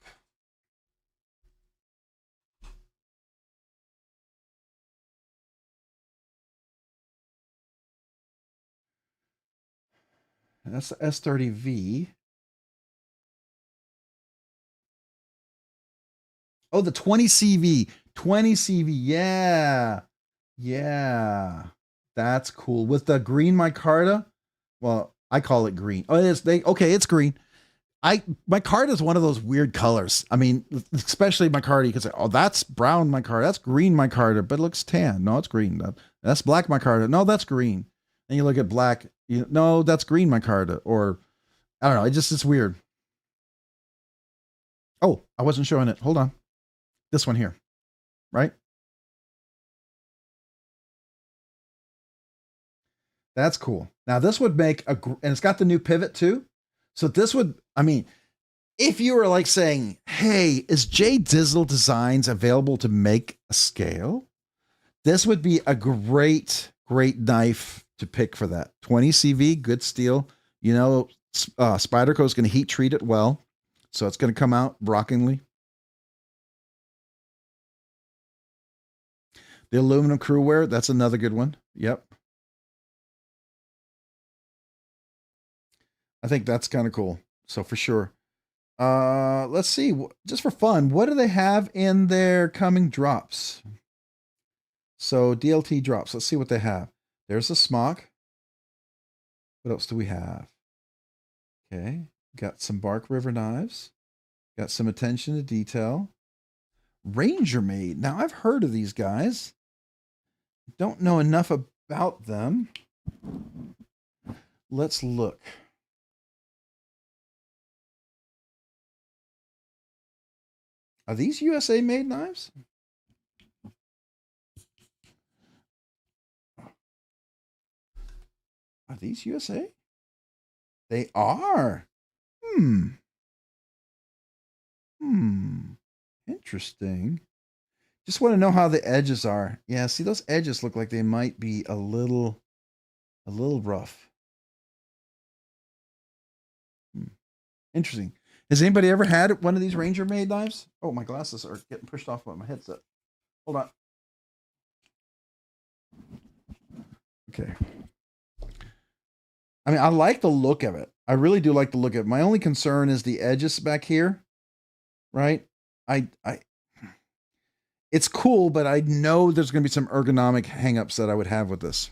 Speaker 1: That's the S30V. Oh, the 20CV. 20CV. Yeah. Yeah. That's cool. With the green micarta. Well, I call it green. Oh, it's green. Micarta is one of those weird colors. I mean, especially micarta, you can say, oh, that's brown micarta. That's green micarta, but it looks tan. No, it's green. That's black micarta. No, that's green. And you look at black, no, that's green micarta. Or I don't know. It's weird. Oh, I wasn't showing it. Hold on. This one here, right? That's cool. Now this would make and it's got the new pivot too. So this would, I mean, if you were like saying, hey, is J Dizzle Designs available to make a scale? This would be a great knife to pick for that. 20 CV, good steel. You know, Spyderco is going to heat treat it well. So it's going to come out rockingly. The aluminum crew wear, that's another good one. Yep. I think that's kind of cool. So for sure. Let's see. Just for fun, what do they have in their coming drops? So DLT drops. Let's see what they have. There's a smock. What else do we have? Okay. Got some Bark River knives. Got some attention to detail. Ranger Made. Now I've heard of these guys. Don't know enough about them. Let's look. Are these USA made knives? Are these USA? They are. Interesting. Just want to know how the edges are. Yeah, see those edges look like they might be a little rough. Interesting. Has anybody ever had one of these Ranger made knives? Oh, my glasses are getting pushed off by my headset. Hold on. Okay. I mean, I like the look of it. I really do like the look of it. My only concern is the edges back here. Right? It's cool, but I know there's going to be some ergonomic hangups that I would have with this.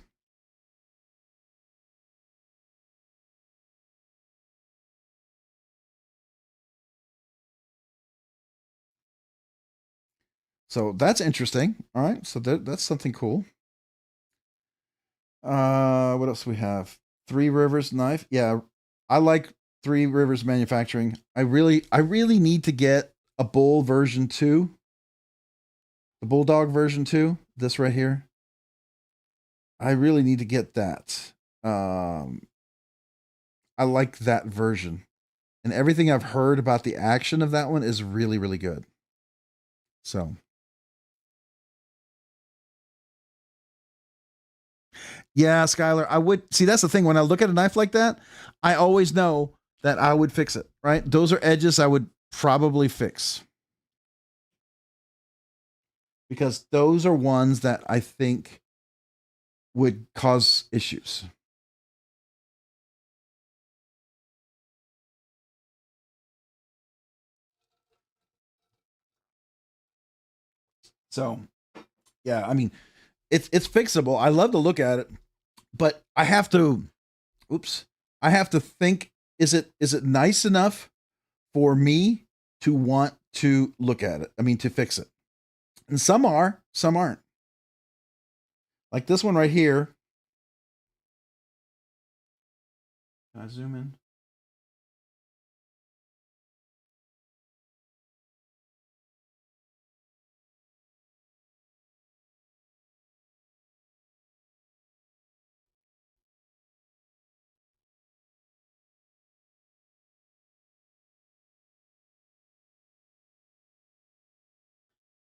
Speaker 1: So that's interesting. All right. So that's something cool. What else do we have? Three Rivers knife. Yeah, I like Three Rivers Manufacturing. I really need to get a bull version 2. The bulldog version 2. This right here. I really need to get that. I like that version. And everything I've heard about the action of that one is really, really good. So yeah, Skylar, I would see that's the thing. When I look at a knife like that, I always know that I would fix it, right? Those are edges I would probably fix. Because those are ones that I think would cause issues. So Yeah, I mean, it's fixable. I love to look at it, but I have to, oops, I have to think, is it nice enough for me to want to look at it? I mean, to fix it. And some are, some aren't. Like this one right here. Can I zoom in?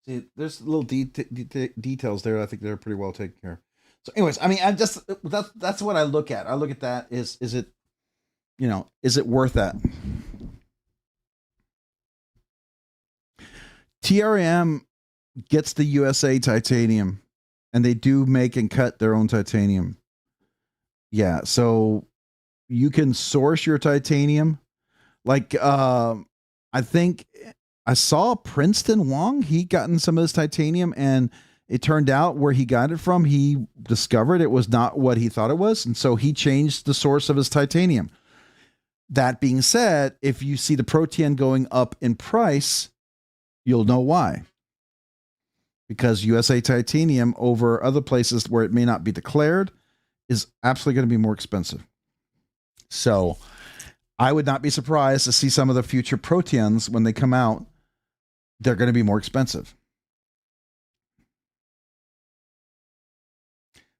Speaker 1: See, there's little details there. I think they're pretty well taken care of. So, anyways, I mean, I just that's what I look at. I look at that. Is it, you know, is it worth that? TRM gets the USA titanium, and they do make and cut their own titanium. Yeah, so you can source your titanium. Like, I think I saw Princeton Wong. He gotten some of this titanium, and it turned out where he got it from, he discovered it was not what he thought it was, and so he changed the source of his titanium. That being said, if you see the Protean going up in price, you'll know why. Because USA titanium over other places where it may not be declared is absolutely going to be more expensive. So I would not be surprised to see some of the future Proteans when they come out, they're going to be more expensive.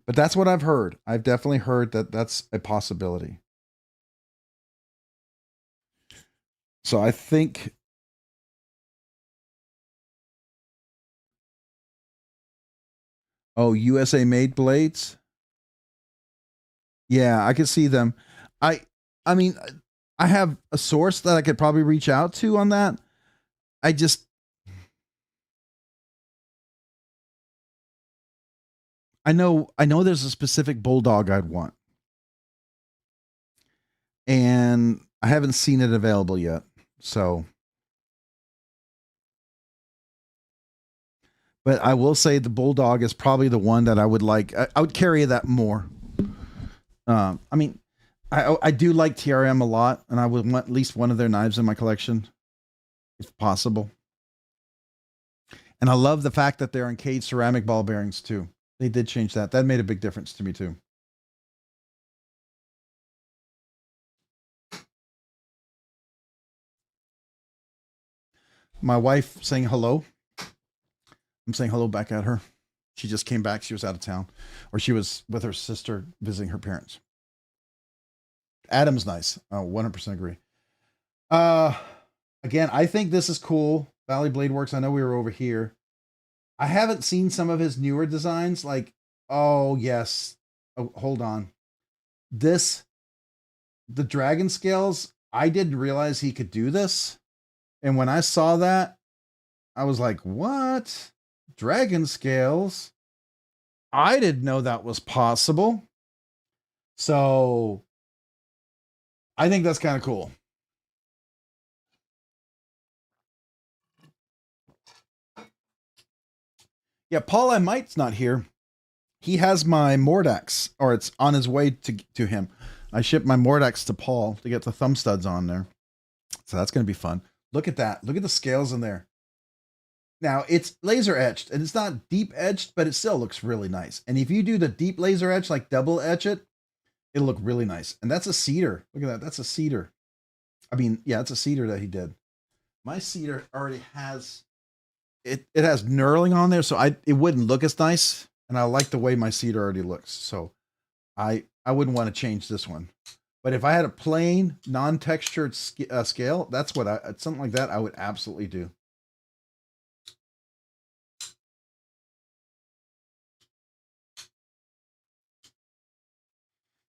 Speaker 1: But that's what I've heard. I've definitely heard that that's a possibility. So I think USA made blades. Yeah, I could see them. I mean, I have a source that I could probably reach out to on that. I know there's a specific bulldog I'd want. And I haven't seen it available yet. So, but I will say the bulldog is probably the one that I would like. I would carry that more. I mean, I do like TRM a lot, and I would want at least one of their knives in my collection, if possible. And I love the fact that they're encaged ceramic ball bearings too. They did change that. That made a big difference to me too. My wife saying hello. I'm saying hello back at her. She just came back. She was out of town, or she was with her sister visiting her parents. Adam's nice. 100% agree. Again, I think this is cool. Valley Blade Works. I know we were over here. I haven't seen some of his newer designs. Like, oh yes. Oh, hold on. The dragon scales. I didn't realize he could do this. And when I saw that, I was like, what? Dragon scales? I didn't know that was possible. So I think that's kind of cool. Yeah, Paul I Might's not here. He has my Mordax, or it's on his way to him. I shipped my Mordax to Paul to get the thumb studs on there. So that's going to be fun. Look at that. Look at the scales in there. Now, it's laser etched, and it's not deep etched, but it still looks really nice. And if you do the deep laser etch, like double etch it, it'll look really nice. And that's a cedar. Look at that. That's a cedar. I mean, yeah, it's a cedar that he did. My cedar already has it has knurling on there, so it wouldn't look as nice. And I like the way my cedar already looks. So I wouldn't want to change this one. But if I had a plain, non-textured scale, that's what something like that I would absolutely do.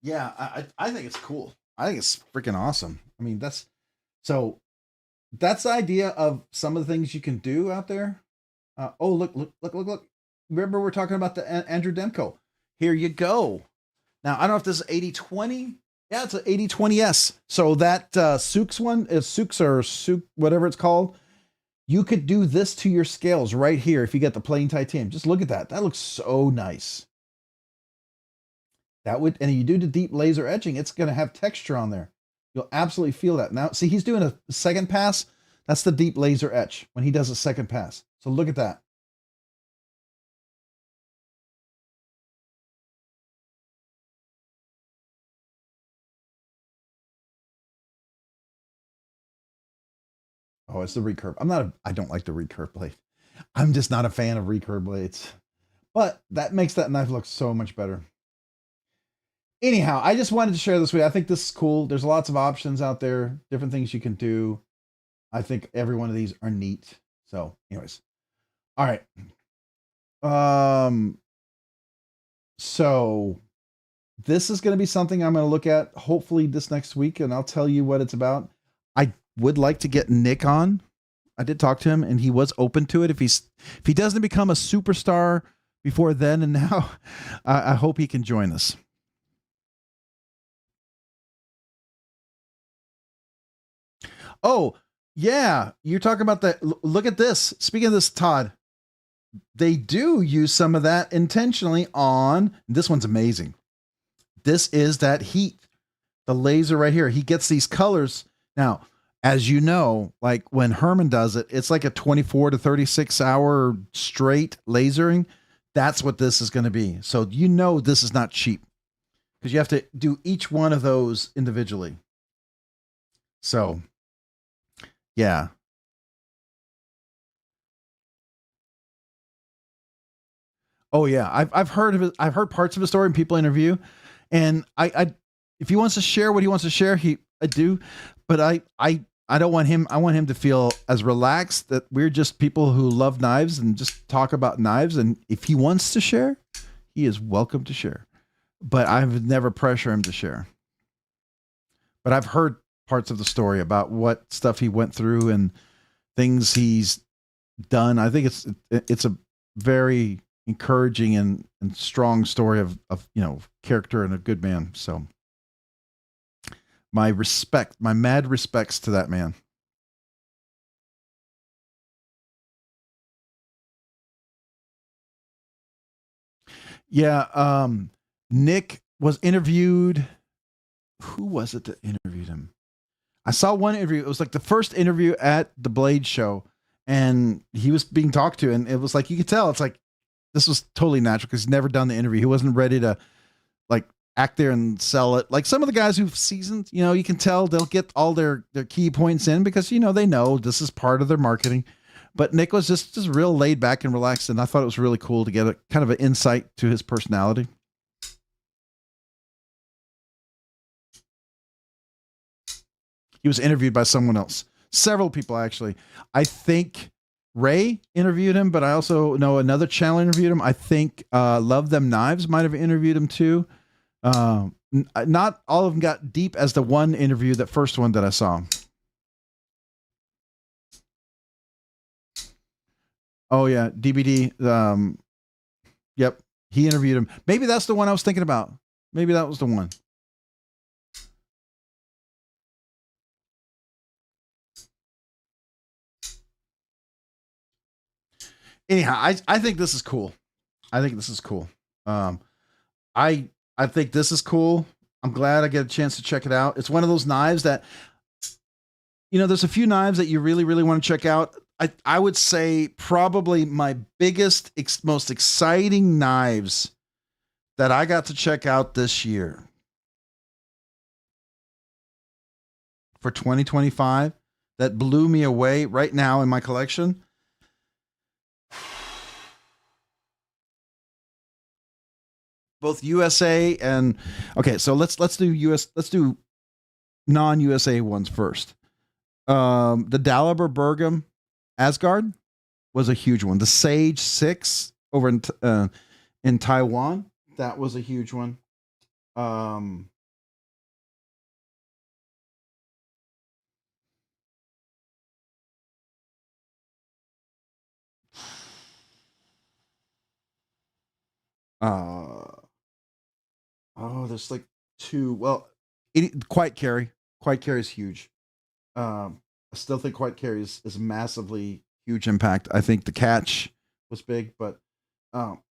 Speaker 1: Yeah, I think it's cool. I think it's freaking awesome. I mean, that's the idea of some of the things you can do out there. Oh, look. Remember we're talking about the Andrew Demko. Here you go. Now, I don't know if this is 8020. Yeah, it's an 8020S. So that Sooks one is Sooks or Sook, whatever it's called. You could do this to your scales right here if you get the plain titanium. Just look at that. That looks so nice. That would, and you do the deep laser etching, it's going to have texture on there. You'll absolutely feel that. Now, see, he's doing a second pass. That's the deep laser etch when he does a second pass. So look at that. Oh, it's the recurve. I don't like the recurve blade. I'm just not a fan of recurve blades. But that makes that knife look so much better. Anyhow, I just wanted to share this with you. I think this is cool. There's lots of options out there, different things you can do. I think every one of these are neat. So, anyways. All right. So this is going to be something I'm going to look at hopefully this next week, and I'll tell you what it's about. I would like to get Nick on. I did talk to him, and he was open to it. If he doesn't become a superstar before then and now, I hope he can join us. Oh, yeah. You're talking about that. Look at this. Speaking of this, Todd, they do use some of that intentionally on, this one's amazing. This is that heat, the laser right here. He gets these colors. Now, as you know, like when Herman does it, it's like a 24 to 36 hour straight lasering. That's what this is going to be. So you know this is not cheap because you have to do each one of those individually. So, yeah. Oh yeah, I've heard of it. I've heard parts of the story and people interview, and I if he wants to share what he wants to share, I do, but I don't want him. I want him to feel as relaxed that we're just people who love knives and just talk about knives. And if he wants to share, he is welcome to share. But I've never pressure him to share. But I've heard parts of the story about what stuff he went through and things he's done. I think it's a very encouraging and strong story of character and a good man. So my mad respects to that man. Yeah. Nick was interviewed. Who was it that interviewed him? I saw one interview. It was like the first interview at the Blade show, and he was being talked to, and it was like, you could tell it's like, this was totally natural because he's never done the interview. He wasn't ready to like act there and sell it. Like some of the guys who've seasoned, you can tell they'll get all their key points in because, they know this is part of their marketing. But Nick was just real laid back and relaxed. And I thought it was really cool to get a kind of an insight to his personality. He was interviewed by someone else. Several people, actually. I think Ray interviewed him, but I also know another channel interviewed him. I think Love Them Knives might have interviewed him too. Not all of them got deep as the one interview, that first one that I saw. Oh yeah, DBD. Yep, he interviewed him. Maybe that's the one I was thinking about. Maybe that was the one. Anyhow, I think this is cool. I think this is cool. I think this is cool. I'm glad I get a chance to check it out. It's one of those knives that, there's a few knives that you really, really want to check out. I would say probably my biggest, most exciting knives that I got to check out this year for 2025 that blew me away right now in my collection. Both USA and okay, so let's do non-USA ones first. The Daliber Bergam Asgard was a huge one. The Sage 6 over in Taiwan, that was a huge one. There's like two. Well, Quiet Carry. Quiet Carry is huge. I still think Quiet Carry is massively huge impact. I think the catch was big, but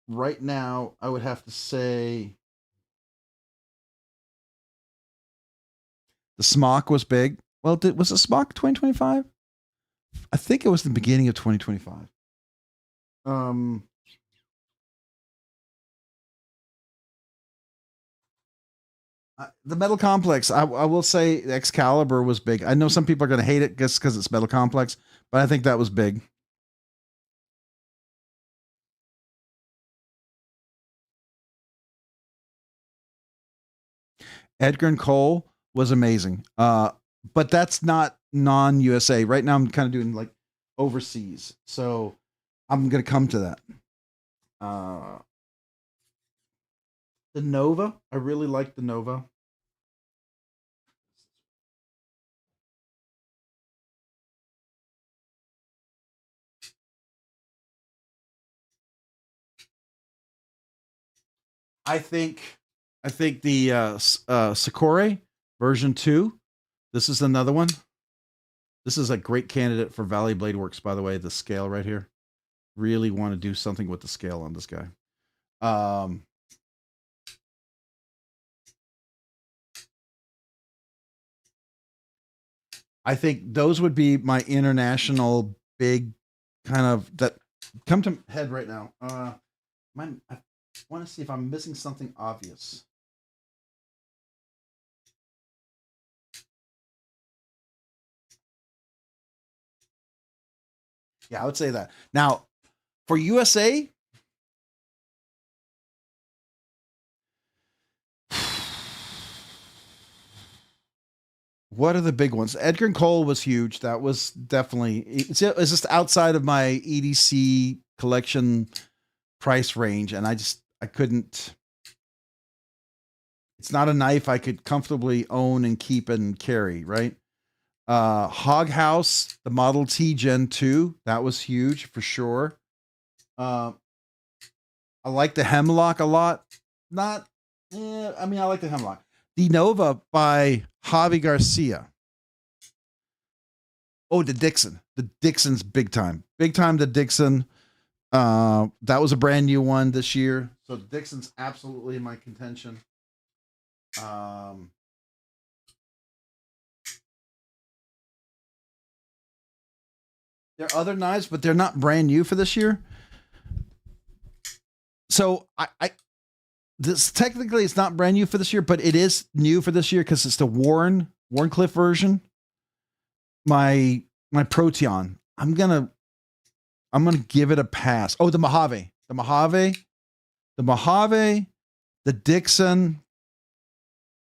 Speaker 1: right now I would have to say the smock was big. Well, was the smock 2025? I think it was the beginning of 2025. The Metal Complex, I will say Excalibur was big. I know some people are going to hate it just because it's Metal Complex, but I think that was big. Edgar and Cole was amazing. But that's not non-USA. Right now I'm kind of doing like overseas. So I'm going to come to that. The Nova, I really like the Nova. I think the Sakura version 2. This is another one. This is a great candidate for Valley Blade Works, by the way. The scale right here. Really want to do something with the scale on this guy. I think those would be my international big kind of that come to head right now. I want to see if I'm missing something obvious. Yeah, I would say that. Now, for USA, what are the big ones? Edgar and Cole was huge. That was definitely it's just outside of my EDC collection price range, and I couldn't. It's not a knife I could comfortably own and keep and carry, right? Hog House, the Model T Gen 2, that was huge for sure. I like the Hemlock a lot. Not, I mean, I like the Hemlock. The Nova by Javi Garcia. Oh, the Dixon. The Dixon's big time. Big time, the Dixon. That was a brand new one this year. So the Dixon's absolutely in my contention. There are other knives, but they're not brand new for this year. So this technically it's not brand new for this year, but it is new for this year because it's the Warncliffe version. My Proteon. I'm gonna give it a pass. Oh, the Mojave, the Dixon,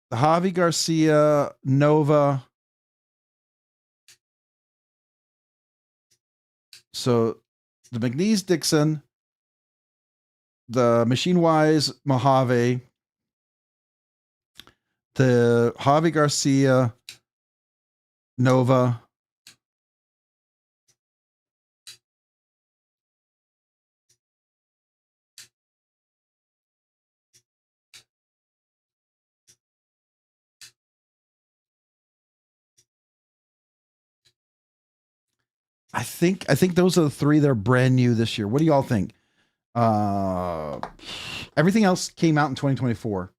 Speaker 1: the Javi Garcia Nova. So the McNeese Dixon, the Machine Wise Mojave, the Javi Garcia Nova. I think those are the three that are brand new this year. What do y'all think? Everything else came out in 2024.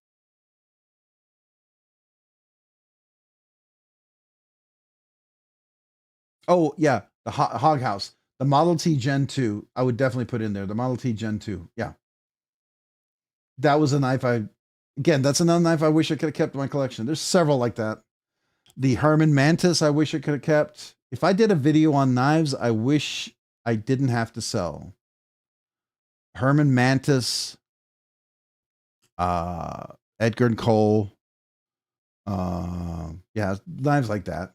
Speaker 1: Oh yeah, the Hog House, the Model T Gen 2. I would definitely put in there the Model T Gen 2. Yeah, that was a knife. That's another knife I wish I could have kept in my collection. There's several like that. The Herman Mantis, I wish I could have kept. If I did a video on knives, I wish I didn't have to sell. Herman Mantis, Edgar and Cole, yeah, knives like that.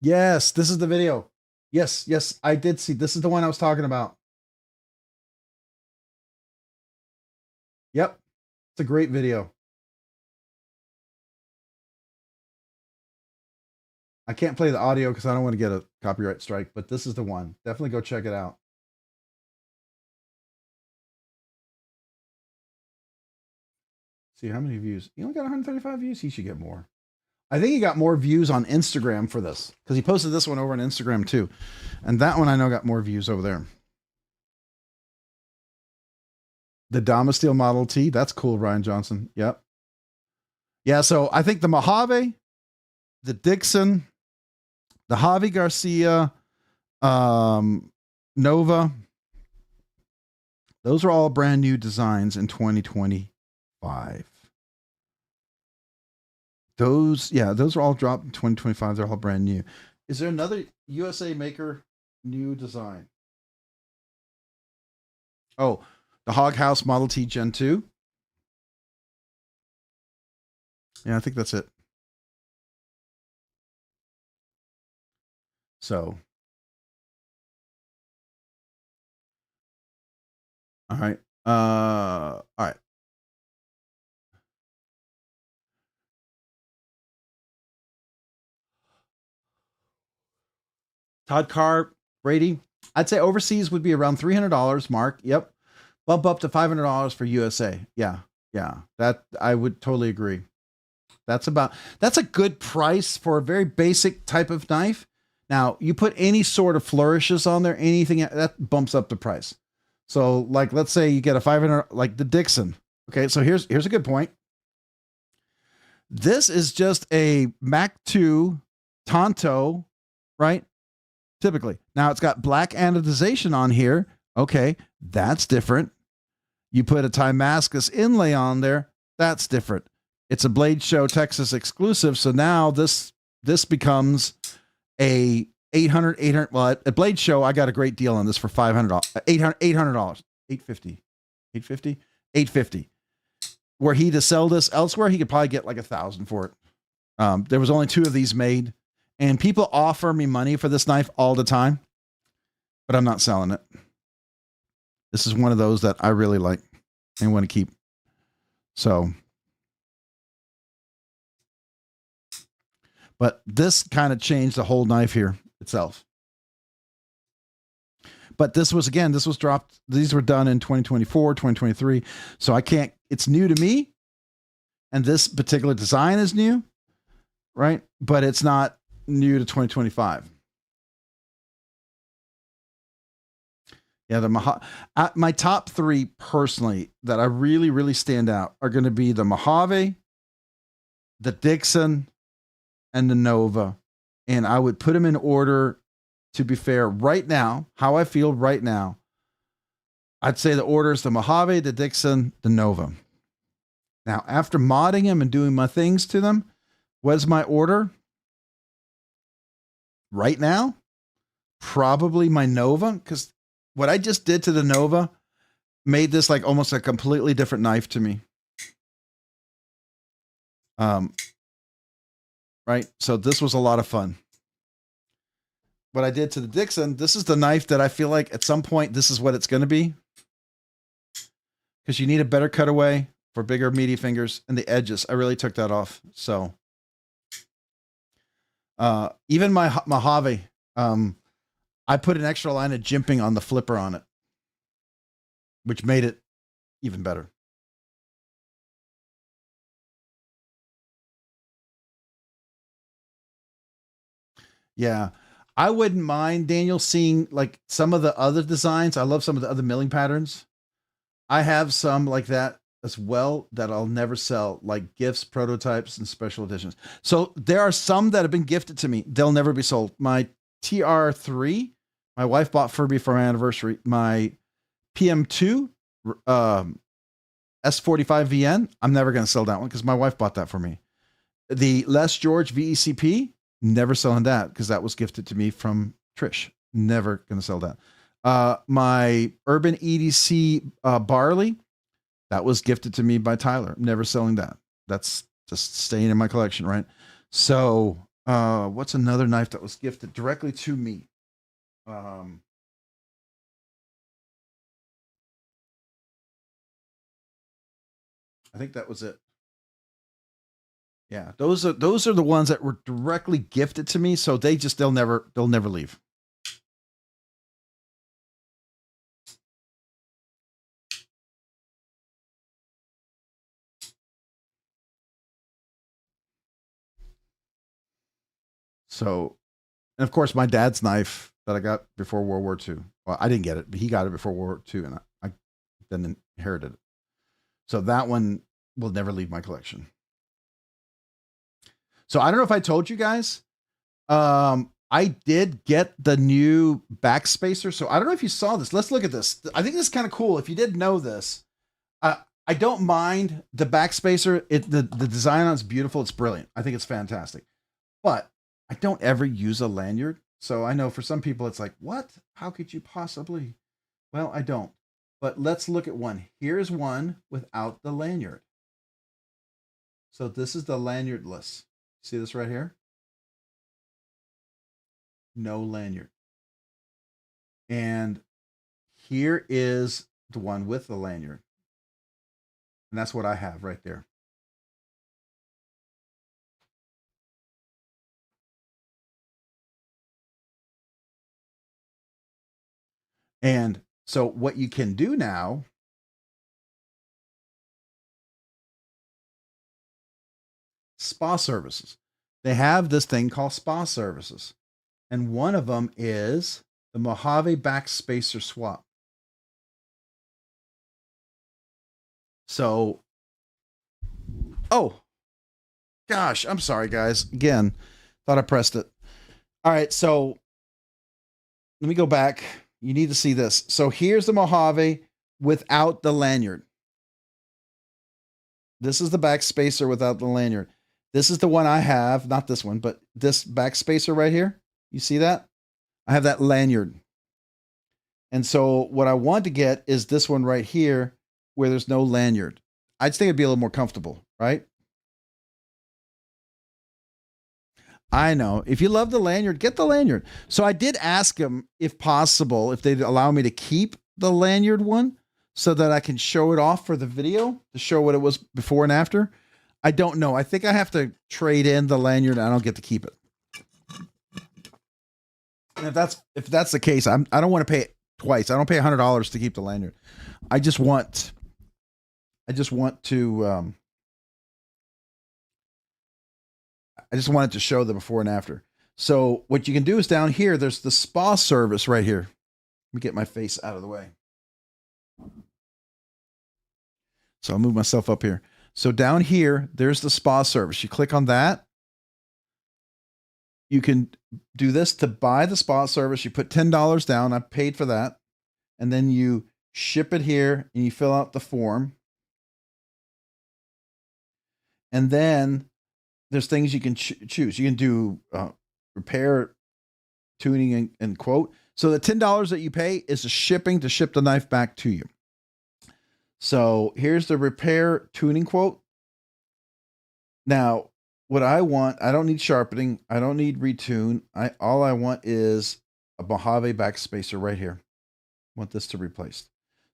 Speaker 1: Yes, this is the video. Yes, I did see. This is the one I was talking about. Yep, it's a great video. I can't play the audio because I don't want to get a copyright strike, but this is the one. Definitely go check it out. See how many views. He only got 135 views. He should get more. I think he got more views on Instagram for this because he posted this one over on Instagram too. And that one I know got more views over there. The Domesteel Model T. That's cool, Ryan Johnson. Yep. Yeah, so I think the Mojave, the Dixon, the Javi Garcia, Nova, those are all brand new designs in 2025. Those are all dropped in 2025. They're all brand new. Is there another USA maker new design? Oh, the Hog House Model T Gen 2. Yeah, I think that's it. So, all right. All right. Todd Carr, Brady. I'd say overseas would be around $300. Mark. Yep. Bump up to $500 for USA. Yeah. Yeah. That I would totally agree. That's a good price for a very basic type of knife. Now, you put any sort of flourishes on there, anything that bumps up the price. So, like, let's say you get a 500, like the Dixon. Okay, so here's a good point. This is just a Mac 2 Tonto, right? Typically. Now it's got black anodization on here. Okay, that's different. You put a Timascus inlay on there. That's different. It's a Blade Show Texas exclusive. So now this becomes a $800. Well, at Blade Show, I got a great deal on this for $500, $800, $850, $850. Were he to sell this elsewhere, he could probably get like $1,000 for it. There was only 2 of these made, and people offer me money for this knife all the time, but I'm not selling it. This is one of those that I really like and want to keep. So, but this kind of changed the whole knife here itself. But this was dropped. These were done in 2024, 2023. So I can't, it's new to me. And this particular design is new, right? But it's not new to 2025. Yeah, my top 3 personally that I really, really stand out are going to be the Mojave, the Dixon, and the Nova. And I would put them in order, to be fair, right now, how I feel right now. I'd say the order is the Mojave, the Dixon, the Nova. Now, after modding them and doing my things to them, what's my order? Right now, probably my Nova, because what I just did to the Nova made this like almost a completely different knife to me. Right? So this was a lot of fun. What I did to the Dixon, this is the knife that I feel like at some point this is what it's going to be. Because you need a better cutaway for bigger, meaty fingers, and the edges. I really took that off. So even my Mojave, I put an extra line of jimping on the flipper on it, which made it even better. Yeah. I wouldn't mind, Daniel, seeing like some of the other designs. I love some of the other milling patterns. I have some like that as well that I'll never sell, like gifts, prototypes, and special editions. So there are some that have been gifted to me. They'll never be sold. My TR3, my wife bought for me for my anniversary. My PM2, S45VN, I'm never going to sell that one because my wife bought that for me. The Les George VECP, never selling that because that was gifted to me from Trish. Never going to sell that. My Urban EDC Barley, that was gifted to me by Tyler. Never selling that. That's just staying in my collection, right? So, what's another knife that was gifted directly to me? I think that was it. Yeah, those are the ones that were directly gifted to me. So they'll never leave. So, and of course, my dad's knife that I got before World War II. Well, I didn't get it, but he got it before World War II, and I then inherited it. So that one will never leave my collection. So I don't know if I told you guys. I did get the new backspacer. So I don't know if you saw this. Let's look at this. I think this is kind of cool. If you didn't know this, I don't mind the backspacer. The design on it's beautiful. It's brilliant. I think it's fantastic. But I don't ever use a lanyard. So I know for some people it's like, what? How could you possibly? Well, I don't. But let's look at one. Here's one without the lanyard. So this is the lanyardless. See this right here? No lanyard. And here is the one with the lanyard. And that's what I have right there. And so what you can do now, spa services. They have this thing called spa services. And one of them is the Mojave Backspacer Swap. So, oh, gosh, I'm sorry, guys. Again, thought I pressed it. All right, so let me go back. You need to see this. So here's the Mojave without the lanyard. This is the backspacer without the lanyard. This is the one I have, not this one, but this backspacer right here. You see that? I have that lanyard. And so what I want to get is this one right here where there's no lanyard. I just think it'd be a little more comfortable, right? I know. If you love the lanyard, get the lanyard. So I did ask them if possible, if they'd allow me to keep the lanyard one so that I can show it off for the video to show what it was before and after. I don't know. I think I have to trade in the lanyard and I don't get to keep it. And if that's the case, I don't want to pay it twice. I don't pay $100 to keep the lanyard. I just want to I just wanted to show the before and after. So what you can do is down here, there's the spa service right here. Let me get my face out of the way. So I'll move myself up here. So down here, there's the spa service. You click on that. You can do this to buy the spa service. You put $10 down. I paid for that. And then you ship it here and you fill out the form. And then there's things you can choose. You can do repair, tuning, and quote. So the $10 that you pay is the shipping to ship the knife back to you. So here's the repair tuning quote. Now, what I want, I don't need sharpening. I don't need retune. All I want is a Mojave backspacer right here. I want this to replace.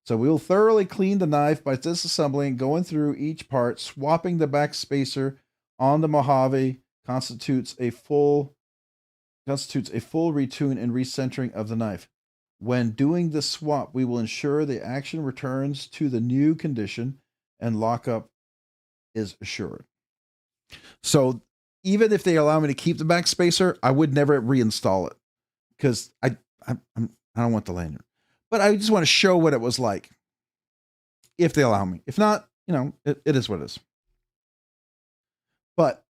Speaker 1: So we will thoroughly clean the knife by disassembling, going through each part, swapping the backspacer on the Mojave constitutes a full retune and recentering of the knife. When doing the swap, we will ensure the action returns to the new condition and lockup is assured. So even if they allow me to keep the backspacer, I would never reinstall it because I don't want the lanyard. But I just want to show what it was like if they allow me. If not, it is what it is. But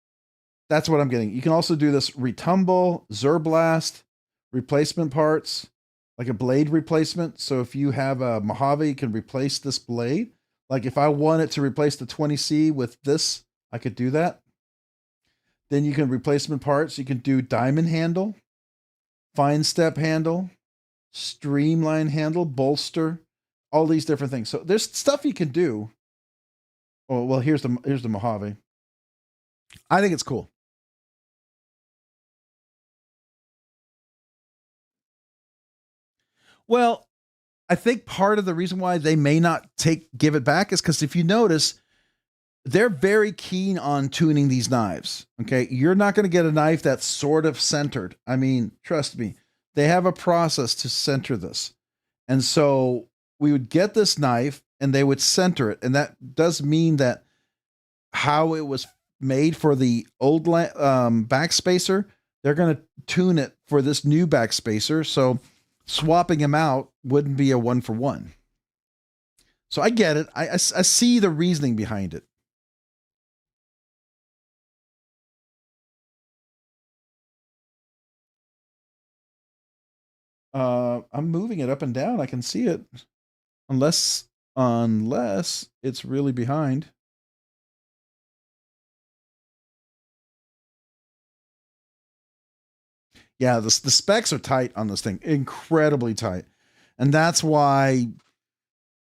Speaker 1: that's what I'm getting. You can also do this retumble, Zerblast, replacement parts, like a blade replacement. So if you have a Mojave, you can replace this blade. Like if I wanted to replace the 20C with this, I could do that. Then you can replacement parts. You can do diamond handle, fine step handle, streamline handle, bolster, all these different things. So there's stuff you can do. Oh, well, here's the Mojave. I think it's cool. Well, I think part of the reason why they may not give it back is because if you notice, they're very keen on tuning these knives. Okay. You're not going to get a knife that's sort of centered. I mean, trust me, they have a process to center this. And so we would get this knife and they would center it. And that does mean that how it was made for the old backspacer They're going to tune it for this new backspacer. So swapping them out wouldn't be a 1-for-1. So I get it. I see the reasoning behind it. I'm moving it up and down. I can see it. Unless it's really behind. Yeah, the specs are tight on this thing, incredibly tight. And that's why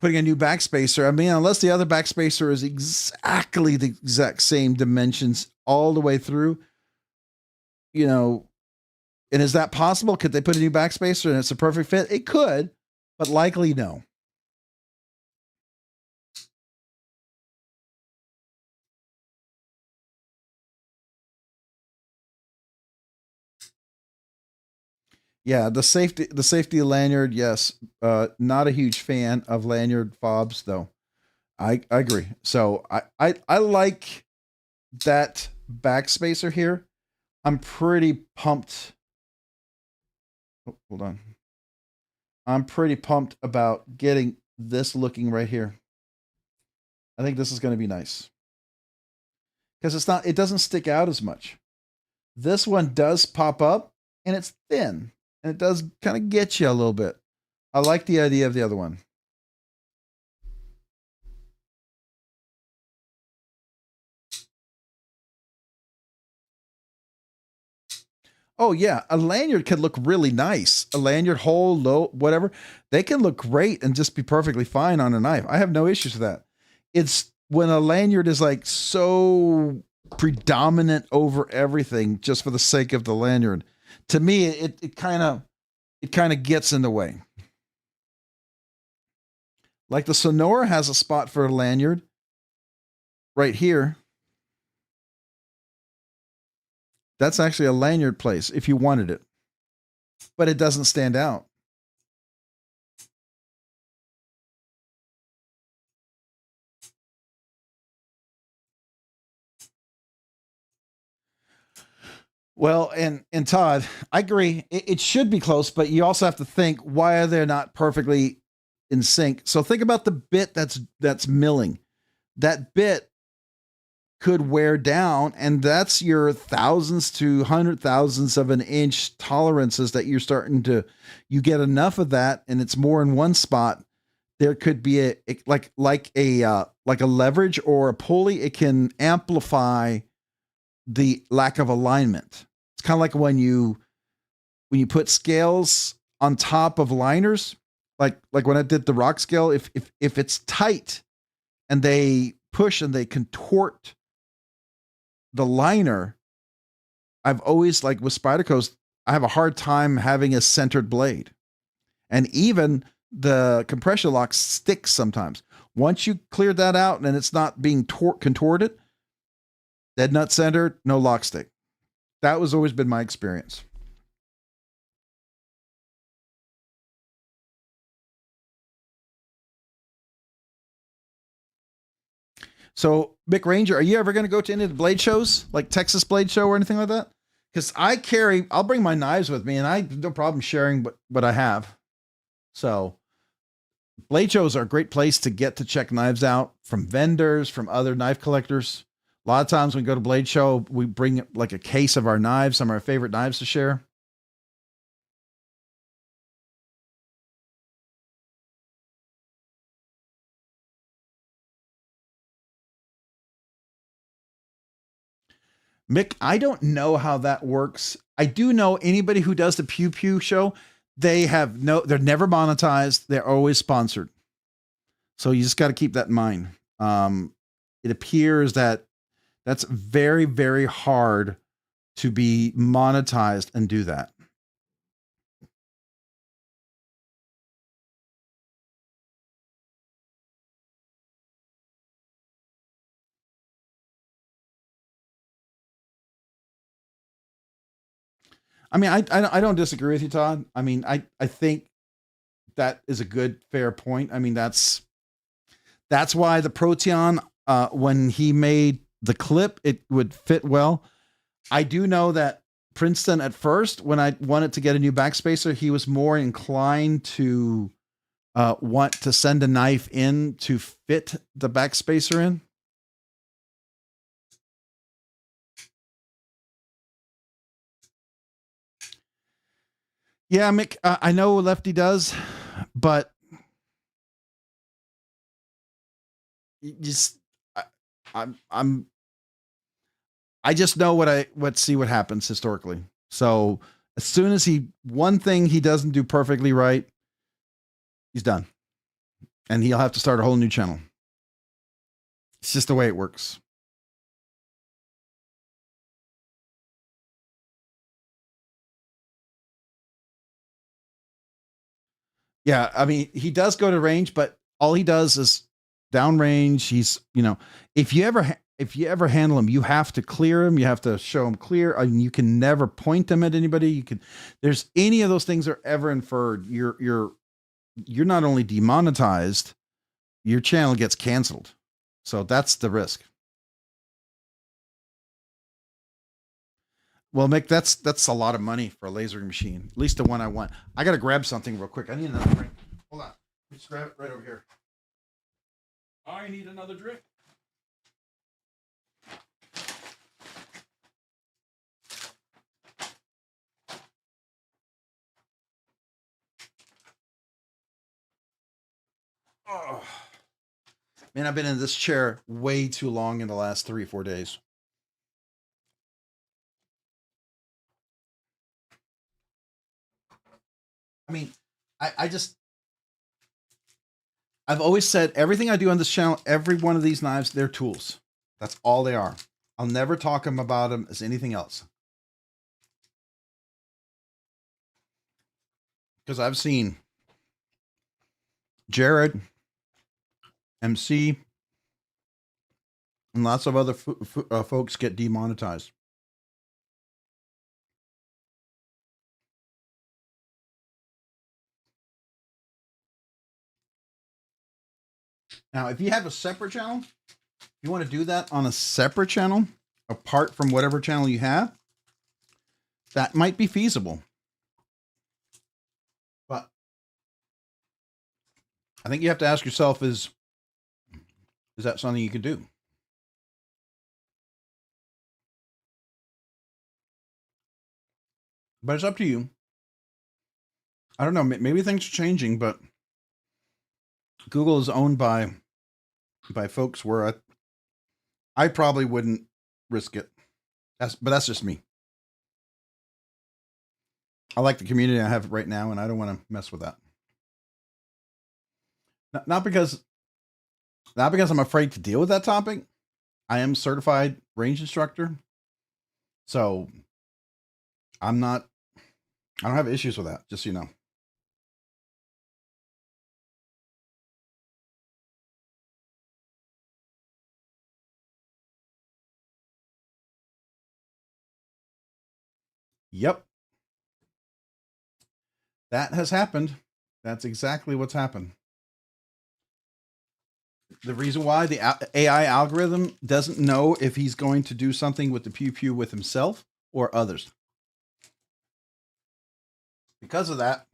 Speaker 1: putting a new backspacer, I mean, unless the other backspacer is exactly the exact same dimensions all the way through, you know, and is that possible? Could they put a new backspacer and it's a perfect fit? It could, but likely no. Yeah, the safety lanyard, yes. Not a huge fan of lanyard fobs though. I agree. So I like that backspacer here. I'm pretty pumped. Oh, hold on. I'm pretty pumped about getting this looking right here. I think this is going to be nice. Because it doesn't stick out as much. This one does pop up and it's thin. And it does kind of get you a little bit. I like the idea of the other one. Oh yeah, a lanyard could look really nice. A lanyard, hole, low, whatever. They can look great and just be perfectly fine on a knife. I have no issues with that. It's when a lanyard is like so predominant over everything just for the sake of the lanyard. To me, it kind of gets in the way. Like the Sonora has a spot for a lanyard right here. That's actually a lanyard place if you wanted it, but it doesn't stand out. Well, and Todd, I agree. It should be close, but you also have to think, why are they not perfectly in sync? So think about the bit that's milling. That bit could wear down, and that's your thousands to 100,000ths of an inch tolerances that you're starting to, you get enough of that and it's more in one spot. There could be a like a leverage or a pulley. It can amplify the lack of alignment. It's kind of like when you put scales on top of liners, like when I did the Rockscale, if it's tight and they push and they contort the liner, I've always, like with Spyderco's, I have a hard time having a centered blade. And even the compression lock sticks sometimes. Once you clear that out and it's not being contorted, dead nut centered, no lock stick. That was always been my experience. So, Mick Ranger, are you ever going to go to any of the blade shows, like Texas Blade Show or anything like that? Because I'll bring my knives with me, and I have no problem sharing what I have. So, blade shows are a great place to get to check knives out from vendors, from other knife collectors. A lot of times when we go to blade show, we bring like a case of our knives, some of our favorite knives to share. Mick, I don't know how that works. I do know anybody who does the Pew Pew show, they're never monetized. They're always sponsored. So you just got to keep that in mind. It appears that that's very, very hard to be monetized and do that. I mean, I don't disagree with you, Todd. I mean, I think that is a good, fair point. I mean, that's why the Proteon, when he made the clip, it would fit well. I do know that Princeton at first, when I wanted to get a new backspacer, he was more inclined to want to send a knife in to fit the backspacer in. Yeah, Mick, I know Lefty does, but just I just know what happens historically. So as soon as one thing he doesn't do perfectly right, he's done, and he'll have to start a whole new channel. It's just the way it works. Yeah, I mean, he does go to range, but all he does is downrange. He's, if you ever handle him, you have to clear him. You have to show him clear. I mean, you can never point them at anybody. There's any of those things are ever inferred. You're not only demonetized, your channel gets canceled. So that's the risk. Well, Mick, that's a lot of money for a lasering machine. At least the one I want. I got to grab something real quick. I need another drink. Hold on. Just grab it right over here. I need another drink. Oh. Man, I've been in this chair way too long in the last 3-4 days. I mean, I've always said everything I do on this channel, every one of these knives, they're tools. That's all they are. I'll never talk about them as anything else. Because I've seen Jared, MC, and lots of other folks get demonetized. Now, if you have a separate channel, you want to do that on a separate channel, apart from whatever channel you have, that might be feasible. But I think you have to ask yourself, is that something you can do? But it's up to you. I don't know. Maybe things are changing, but Google is owned by folks where I probably wouldn't risk it. But that's just me. I like the community I have right now, and I don't want to mess with that. Not because I'm afraid to deal with that topic. I am certified range instructor, so I don't have issues with that, just so you know. Yep. That has happened. That's exactly what's happened. The reason why the AI algorithm doesn't know if he's going to do something with the pew pew with himself or others. Because of that,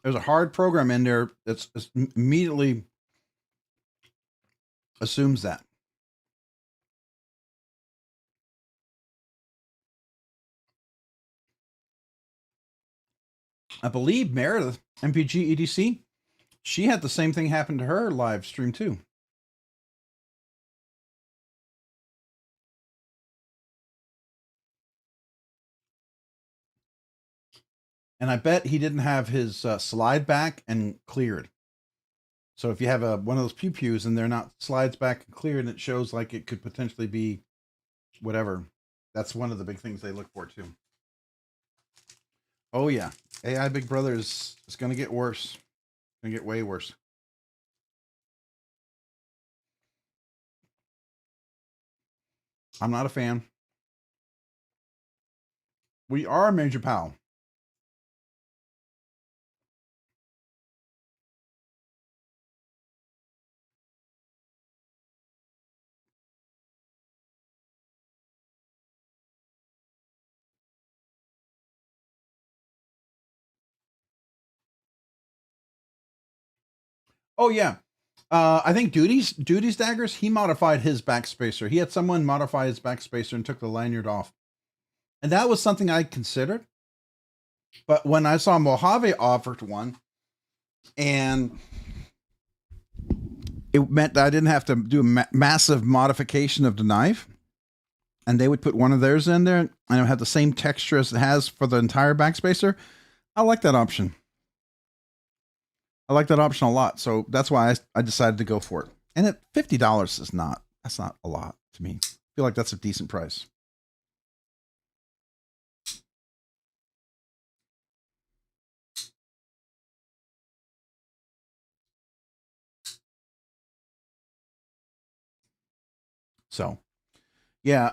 Speaker 1: there's a hard program in there that's immediately assumes that. I believe Meredith, MPG EDC, she had the same thing happen to her live stream too. And I bet he didn't have his slide back and cleared. So if you have one of those pew pews and they're not slides back and cleared, and it shows like it could potentially be whatever, that's one of the big things they look for too. Oh yeah, AI Big Brother is going to get worse. Going to get way worse. I'm not a fan. We are a major pal. Oh yeah. I think Duty's daggers, he modified his backspacer. He had someone modify his backspacer and took the lanyard off. And that was something I considered. But when I saw Mojave offered one, and it meant that I didn't have to do a massive modification of the knife, and they would put one of theirs in there, and it would have the same texture as it has for the entire backspacer. I like that option. I like that option a lot. So that's why I decided to go for it. And at $50 is that's not a lot to me. I feel like that's a decent price. So, yeah.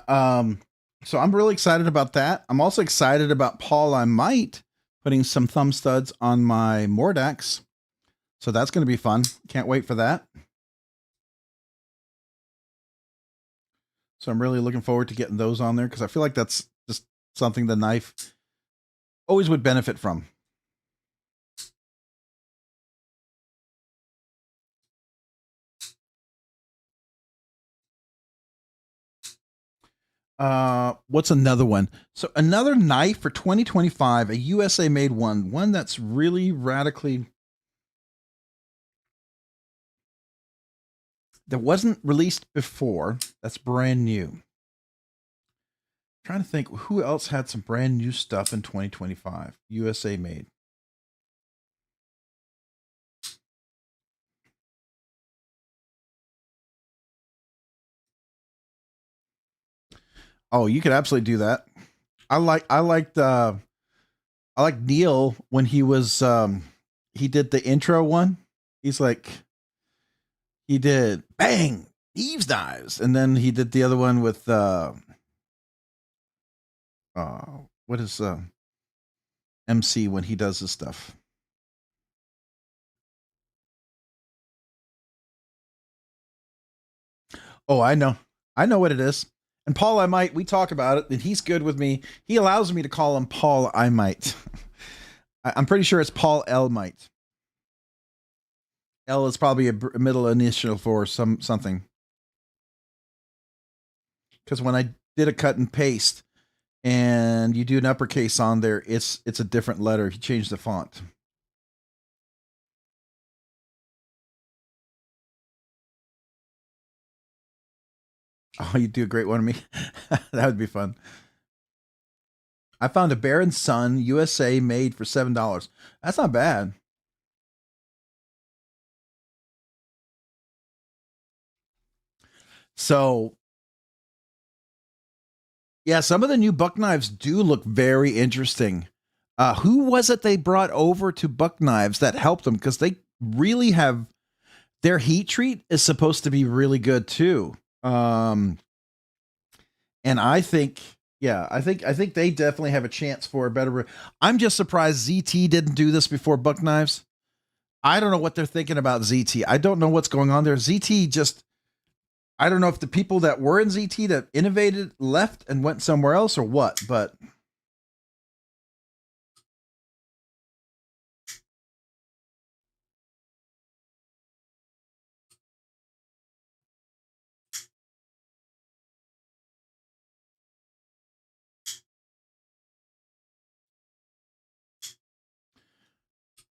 Speaker 1: So I'm really excited about that. I'm also excited about Paul I Might putting some thumb studs on my Mordax. So that's going to be fun. Can't wait for that. So I'm really looking forward to getting those on there because I feel like that's just something the knife always would benefit from. What's another one? So another knife for 2025, a USA made one that's really radically, that wasn't released before. That's brand new. I'm trying to think who else had some brand new stuff in 2025, USA made. Oh, you could absolutely do that. I liked Neil when he was he did the intro one. He's like, he did bang Eve's knives, and then he did the other one with what is MC when he does his stuff. Oh, I know what it is. And Paul I Might, we talk about it, and he's good with me. He allows me to call him Paul I Might. I'm pretty sure it's Paul L Might. L is probably a middle initial for something. Because when I did a cut and paste, and you do an uppercase on there, it's a different letter. He changed the font. Oh, you do a great one of me. That would be fun. I found a Bear and Son USA made for $7. That's not bad. So, yeah, some of the new buck knives do look very interesting. Who was it they brought over to Buck Knives that helped them? Because they really have, their heat treat is supposed to be really good too. And I think, yeah, I think they definitely have a chance for a better. I'm just surprised ZT didn't do this before Buck Knives. I don't know what they're thinking about ZT. I don't know what's going on there. ZT just, I don't know if the people that were in ZT that innovated left and went somewhere else or what, but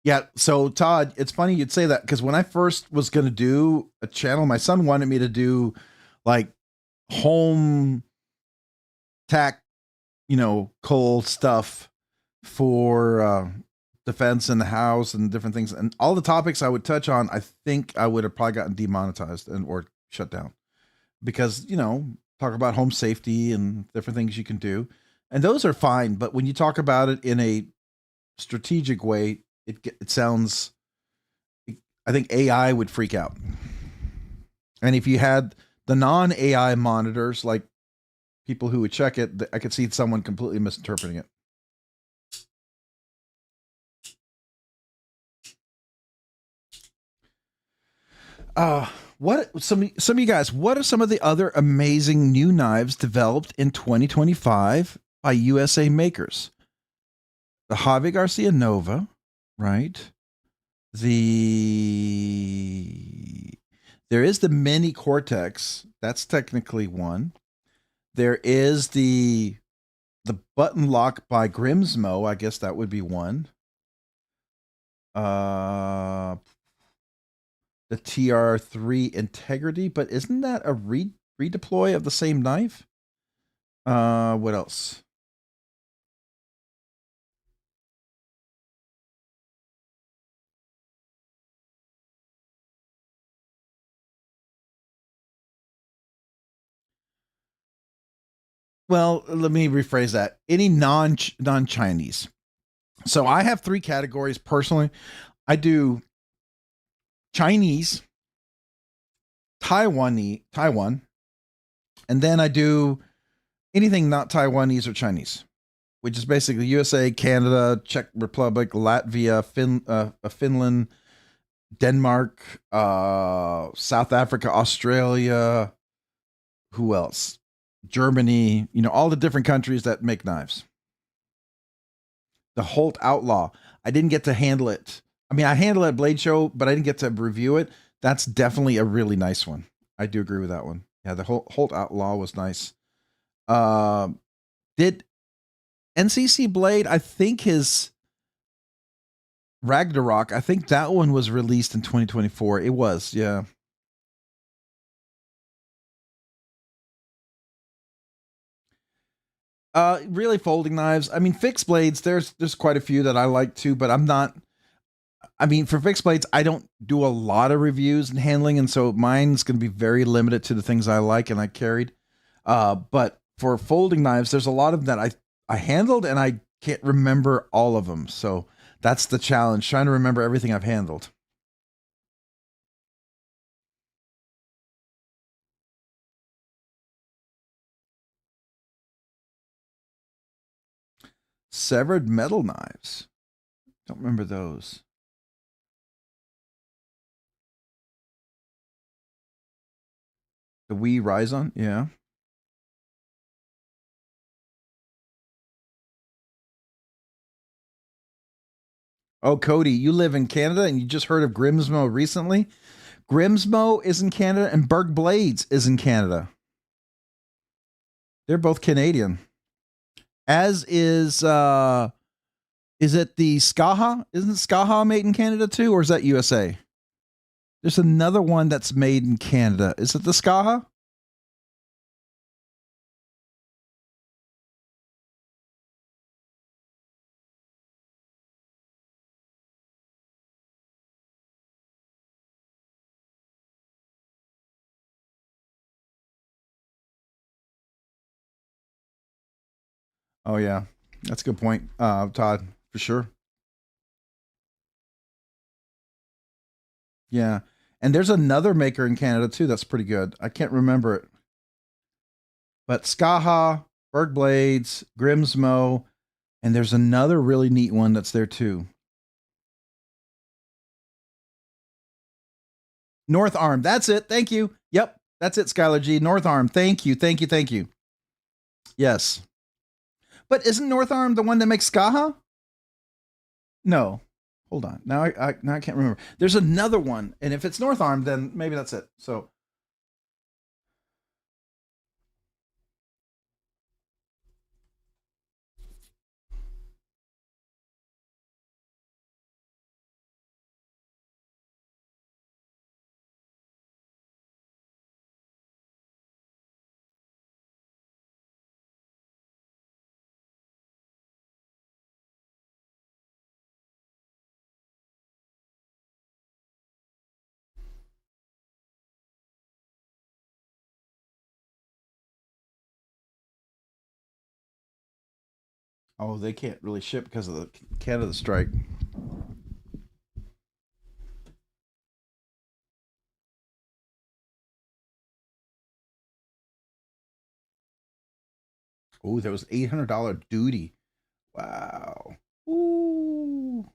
Speaker 1: yeah. So Todd, it's funny you'd say that because when I first was going to do a channel, my son wanted me to do like home tack, coal stuff for defense in the house and different things, and all the topics I would touch on. I think I would have probably gotten demonetized or shut down because talk about home safety and different things you can do, and those are fine. But when you talk about it in a strategic way, it sounds, I think AI would freak out. And if you had the non-AI monitors, like people who would check it, I could see someone completely misinterpreting it. What some of you guys, what are some of the other amazing new knives developed in 2025 by USA makers? The Javi Garcia Nova, right? There is the mini Cortex. That's technically one. There is the button lock by Grimsmo. I guess that would be one. The TR3 Integrity, but isn't that a redeploy of the same knife? What else? Well, let me rephrase that. Any non-Chinese. So I have three categories personally. I do Chinese, Taiwan, and then I do anything not Taiwanese or Chinese, which is basically USA, Canada, Czech Republic, Latvia, Finland, Denmark, South Africa, Australia. Who else? Germany. You know, all the different countries that make knives. The Holt Outlaw. I didn't get to handle it. I mean, I handled it at Blade Show, but I didn't get to review it. That's definitely a really nice one. I do agree with that one. Yeah, the Holt Outlaw was nice. Did NCC Blade, I think his Ragnarok, I think that one was released in 2024. It was, yeah. Really folding knives. I mean, fixed blades, there's quite a few that I like too, but I'm not. I mean, for fixed blades, I don't do a lot of reviews and handling, and so mine's going to be very limited to the things I like and I carried. But for folding knives, there's a lot of them that I handled, and I can't remember all of them. So that's the challenge, trying to remember everything I've handled. Severed metal knives. Don't remember those. The Wii Ryzen, yeah. Oh, Cody, you live in Canada and you just heard of Grimsmo recently? Grimsmo is in Canada and Berg Blades is in Canada. They're both Canadian. As is it the Skaha? Isn't Skaha made in Canada too, or is that USA? There's another one that's made in Canada. Is it the Skaha? Oh yeah, that's a good point, Todd, for sure. Yeah, and there's another maker in Canada too that's pretty good. I can't remember it, but Skaha, Berg Blades, Grimsmo, and there's another really neat one that's there too. North Arm. That's it. Thank you. Yep, that's it, Skylar G. North Arm. Thank you. Thank you. Thank you. Yes. But isn't North Arm the one that makes Skaha? No. Hold on. Now I can't remember. There's another one, and if it's North Arm, then maybe that's it. So, oh, they can't really ship because of the Canada strike. Oh, there was $800 duty. Wow. Ooh.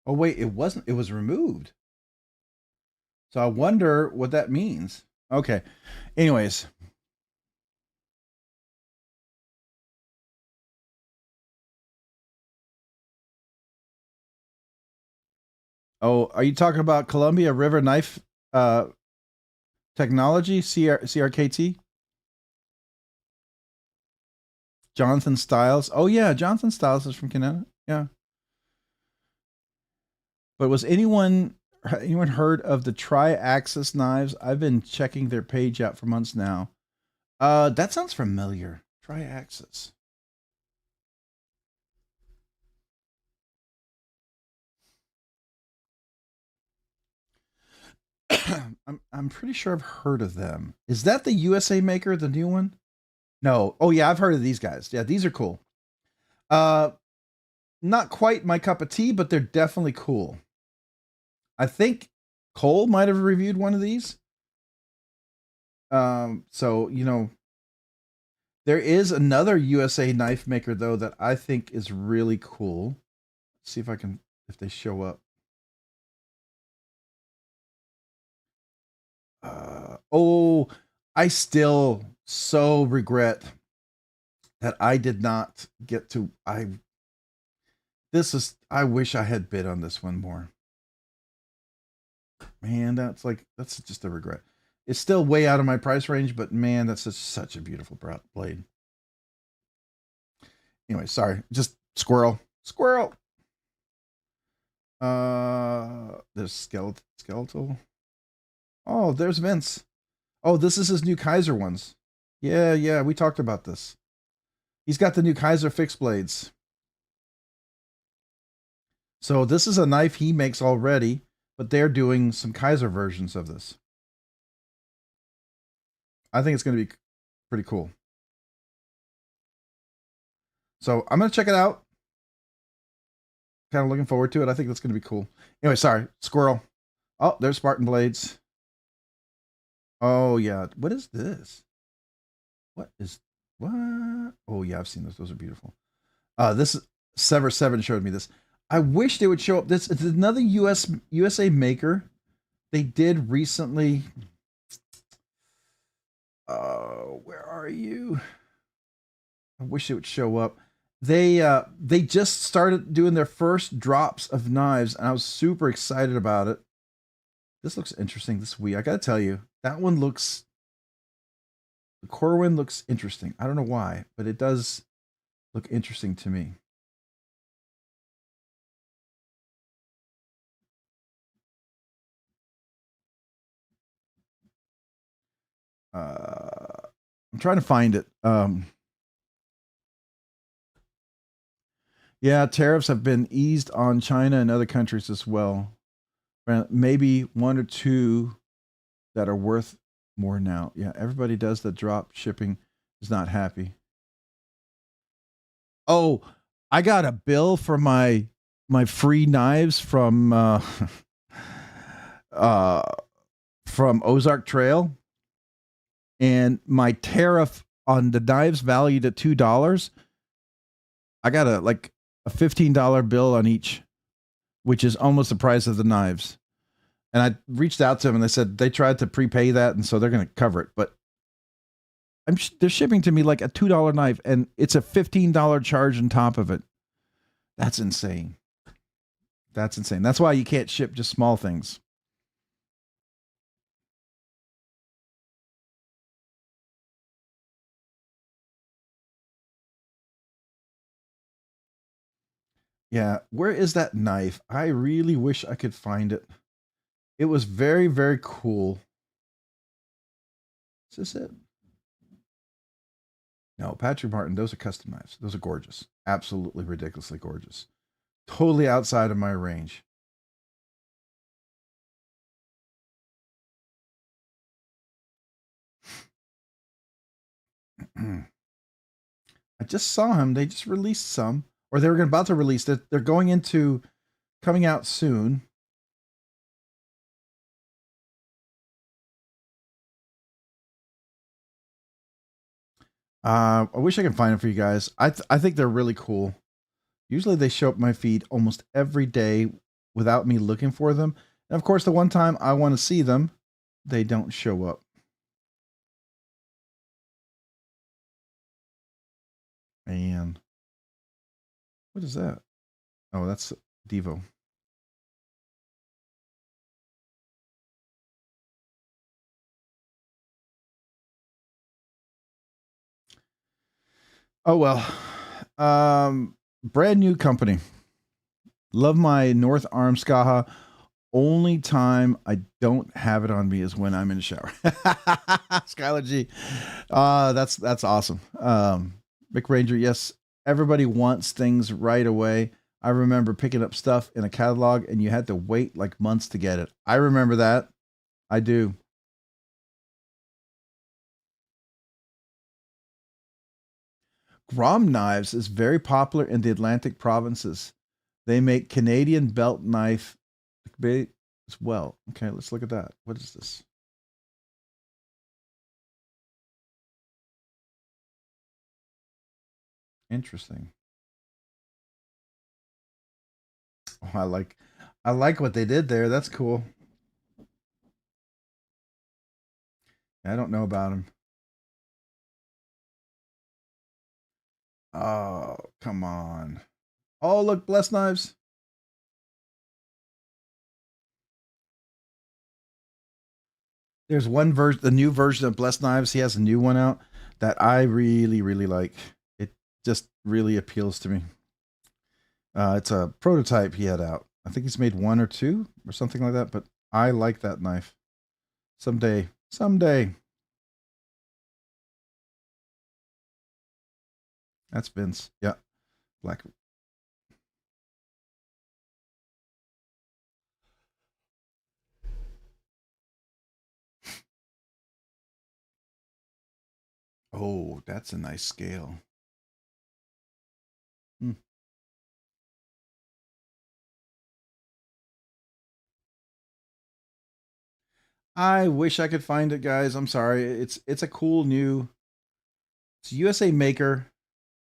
Speaker 1: Oh wait, it wasn't. It was removed. So I wonder what that means. Okay. Anyways. Oh, are you talking about Columbia River Knife Technology, CRKT? Jonathan Styles. Oh yeah, Jonathan Styles is from Canada. Yeah. But was anyone heard of the Tri-Axis knives? I've been checking their page out for months now. That sounds familiar. Tri-Axis. I'm pretty sure I've heard of them. Is that the USA maker, the new one? No. Oh yeah, I've heard of these guys. Yeah, these are cool. Not quite my cup of tea, but they're definitely cool. I think Cole might have reviewed one of these. So you know, there is another USA knife maker though that I think is really cool. Let's see if they show up. Oh, I still so regret that I did not get to. I wish I had bid on this one more. Man, that's just a regret. It's still way out of my price range, but man, that's such a beautiful blade. Anyway, sorry, just squirrel. There's skeletal. Oh, there's Vince. Oh, this is his new Kaiser ones. Yeah, we talked about this. He's got the new Kaiser fixed blades. So this is a knife he makes already, but they're doing some Kaiser versions of this. I think it's going to be pretty cool. So I'm going to check it out. Kind of looking forward to it. I think that's going to be cool. Anyway, sorry, squirrel. Oh, there's Spartan blades. Oh yeah, what is this? What? Oh yeah, I've seen those. Those are beautiful. This Sever 7 showed me this. I wish they would show up. This it's another USA maker. They did recently. Where are you? I wish it would show up. They just started doing their first drops of knives, and I was super excited about it. This looks interesting. This I gotta tell you, that one looks. The Corwin looks interesting. I don't know why, but it does look interesting to me. I'm trying to find it. Yeah, tariffs have been eased on China and other countries as well. Maybe one or two that are worth more now. Yeah, everybody does the drop shipping is not happy. Oh, I got a bill for my free knives from from Ozark Trail, and my tariff on the knives valued at $2. I got a $15 bill on each, which is almost the price of the knives. And I reached out to them and they said they tried to prepay that, and so they're going to cover it. But they're shipping to me like a $2 knife, and it's a $15 charge on top of it. That's insane. That's insane. That's why you can't ship just small things. Yeah, where is that knife? I really wish I could find it. It was very, very cool. Is this it? No, Patrick Martin, those are custom knives. Those are gorgeous. Absolutely ridiculously gorgeous. Totally outside of my range. I just saw him. They just released some, or they were about to release it. They're coming out soon. I wish I could find them for you guys. I think they're really cool. Usually they show up my feed almost every day without me looking for them. And of course, the one time I want to see them, they don't show up. What is that? Oh, that's Divo. Oh well. Brand new company. Love my North Arm Skaha. Only time I don't have it on me is when I'm in the shower. Skylar G. That's awesome. Mick Ranger, yes, everybody wants things right away. I remember picking up stuff in a catalog and you had to wait like months to get it. I remember that. I do. Grom Knives is very popular in the Atlantic provinces. They make Canadian belt knife as well. Okay, let's look at that. What is this? Interesting. Oh, I like what they did there. That's cool. I don't know about them. Oh, come on. Oh, look, Blessed Knives. There's one version, the new version of Blessed Knives. He has a new one out that I really, really like. It just really appeals to me. It's a prototype he had out. I think he's made one or two or something like that, but I like that knife. Someday. That's Vince. Yeah. Black. Oh, that's a nice scale. Hmm. I wish I could find it, guys. I'm sorry. It's a cool new. It's a USA maker.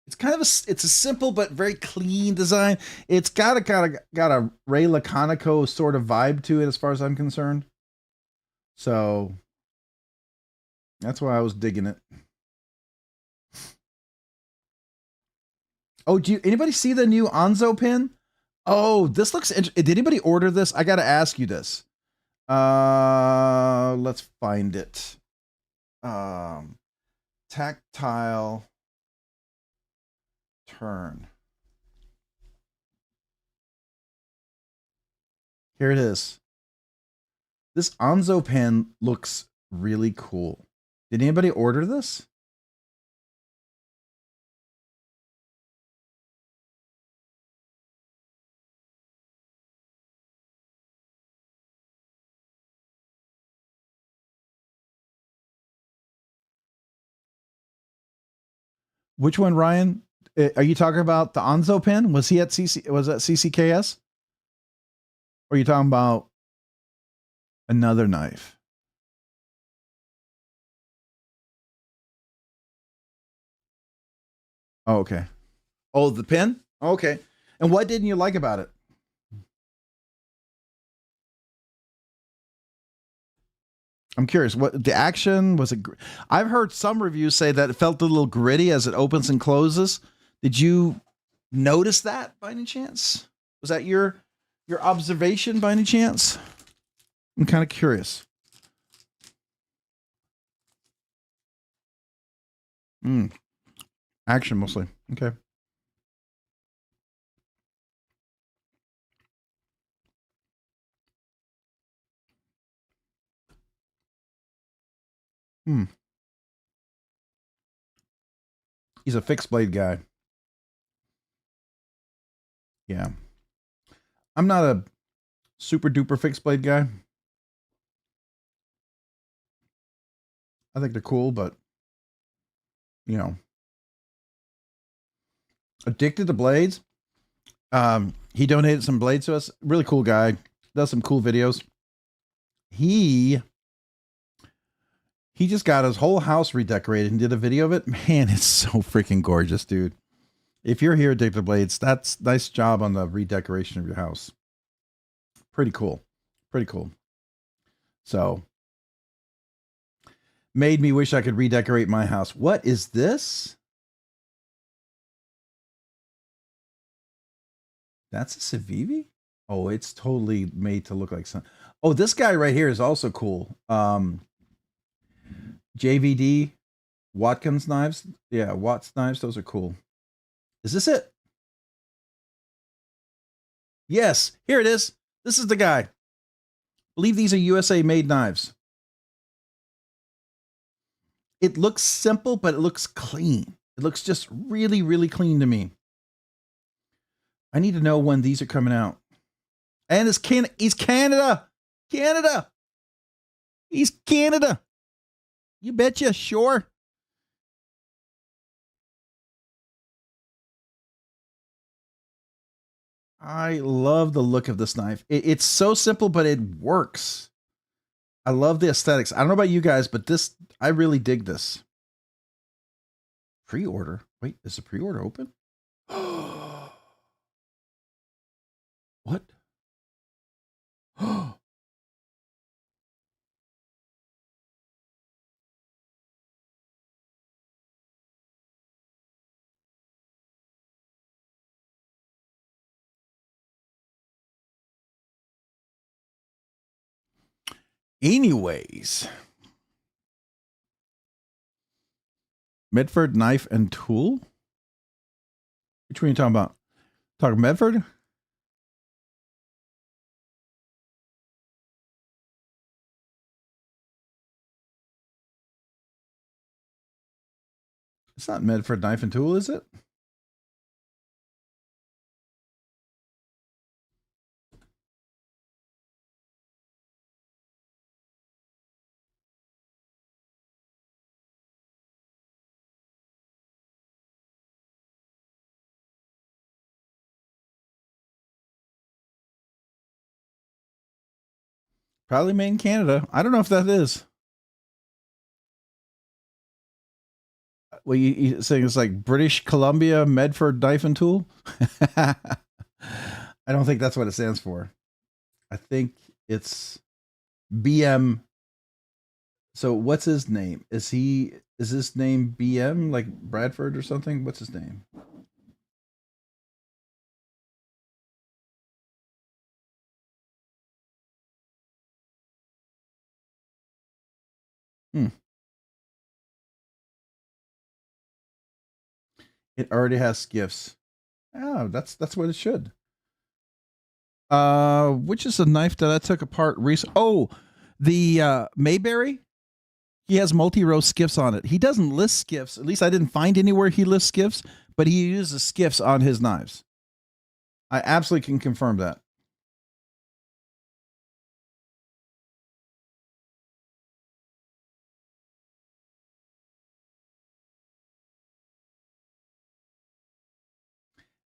Speaker 1: It's kind of it's a simple but very clean design. It's got a Ray Laconico sort of vibe to it, as far as I'm concerned. So that's why I was digging it. Oh, do you anybody see the new Anzo pin? Oh, this looks. Did anybody order this? I got to ask you this. Let's find it. Um, Tactile turn. Here it is. This Anzo pen looks really cool. Did anybody order this? Which one, Ryan? Are you talking about the Anzo pen? Was he at CC? Was that CCKS? Or are you talking about another knife? Oh, okay. Oh, the pen? Okay. And what didn't you like about it? I'm curious. What the action was it? I've heard some reviews say that it felt a little gritty as it opens and closes. Did you notice that by any chance? Was that your observation by any chance? I'm kind of curious. Action mostly. Okay. Hmm. He's a fixed blade guy. Yeah. I'm not a super duper fixed blade guy. I think they're cool, but you know, addicted to blades. He donated some blades to us. Really cool guy. Does some cool videos. He just got his whole house redecorated and did a video of it. Man, it's so freaking gorgeous, dude. If you're here, Addicted to Blades, that's nice job on the redecoration of your house. Pretty cool. Pretty cool. So made me wish I could redecorate my house. What is this? That's a Civivi? Oh, it's totally made to look like some. Oh, this guy right here is also cool. JVD Watkins knives. Yeah, Watts knives. Those are cool. Is this it? Yes, here it is. This is the guy. I believe these are USA made knives. It looks simple, but it looks clean. It looks just really, really clean to me. I need to know when these are coming out. And he's Canada. Canada. He's Canada. You betcha, sure. I love the look of this knife. It's so simple, but it works. I love the aesthetics. I don't know about you guys, but this, I really dig this. Pre-order? Wait, is the pre-order open? What? Anyways, Medford Knife and Tool? Which one are you talking about? Talking Medford? It's not Medford Knife and Tool, is it? Probably made in Canada. I don't know if that is. Well, you saying it's like British Columbia Medford Knife and Tool? I don't think that's what it stands for. I think it's BM. So what's his name? Is his name BM like Bradford or something? What's his name? Hmm. It already has skiffs. Oh, that's what it should. Which is a knife that I took apart recently. Oh, the Mayberry. He has multi-row skiffs on it. He doesn't list skiffs. At least I didn't find anywhere he lists skiffs, but he uses skiffs on his knives. I absolutely can confirm that.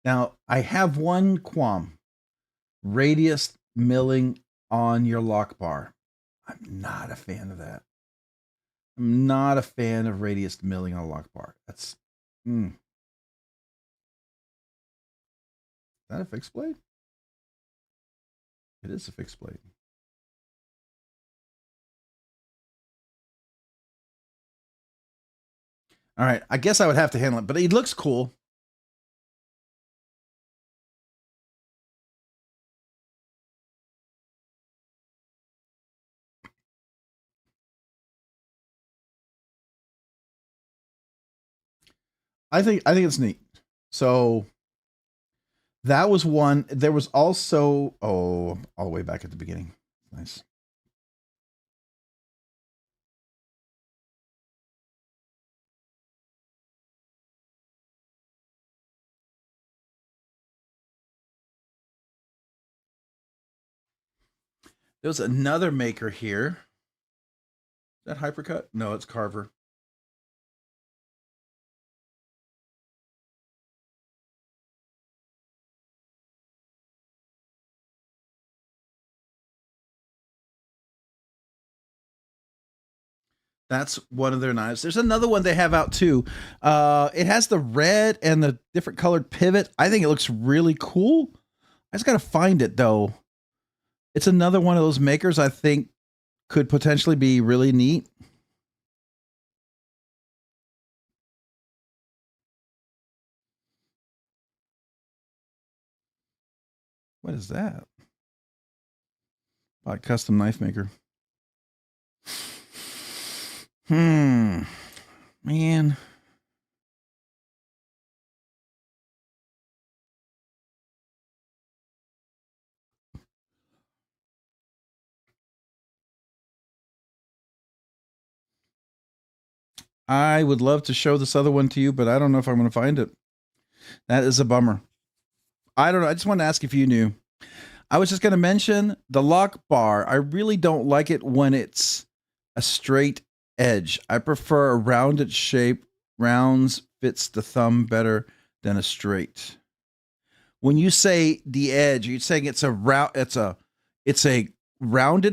Speaker 1: Now, I have one qualm. Radius milling on your lock bar. I'm not a fan of that. I'm not a fan of radius milling on a lock bar. That's is that a fixed blade? It is a fixed blade. All right, I guess I would have to handle it, but it looks cool. I think it's neat. So that was one. There was also all the way back at the beginning. Nice. There's another maker here. Is that Hypercut? No, it's Carver. That's one of their knives. There's another one they have out too. It has the red and the different colored pivot. I think it looks really cool. I just got to find it though. It's another one of those makers I think could potentially be really neat. What is that? Bought custom knife maker. Man. I would love to show this other one to you, but I don't know if I'm going to find it. That is a bummer. I don't know. I just wanted to ask if you knew. I was just going to mention the lock bar. I really don't like it when it's a straight edge. I prefer a rounded shape. Rounds fits the thumb better than a straight. When you say the edge, are you saying it's a rounded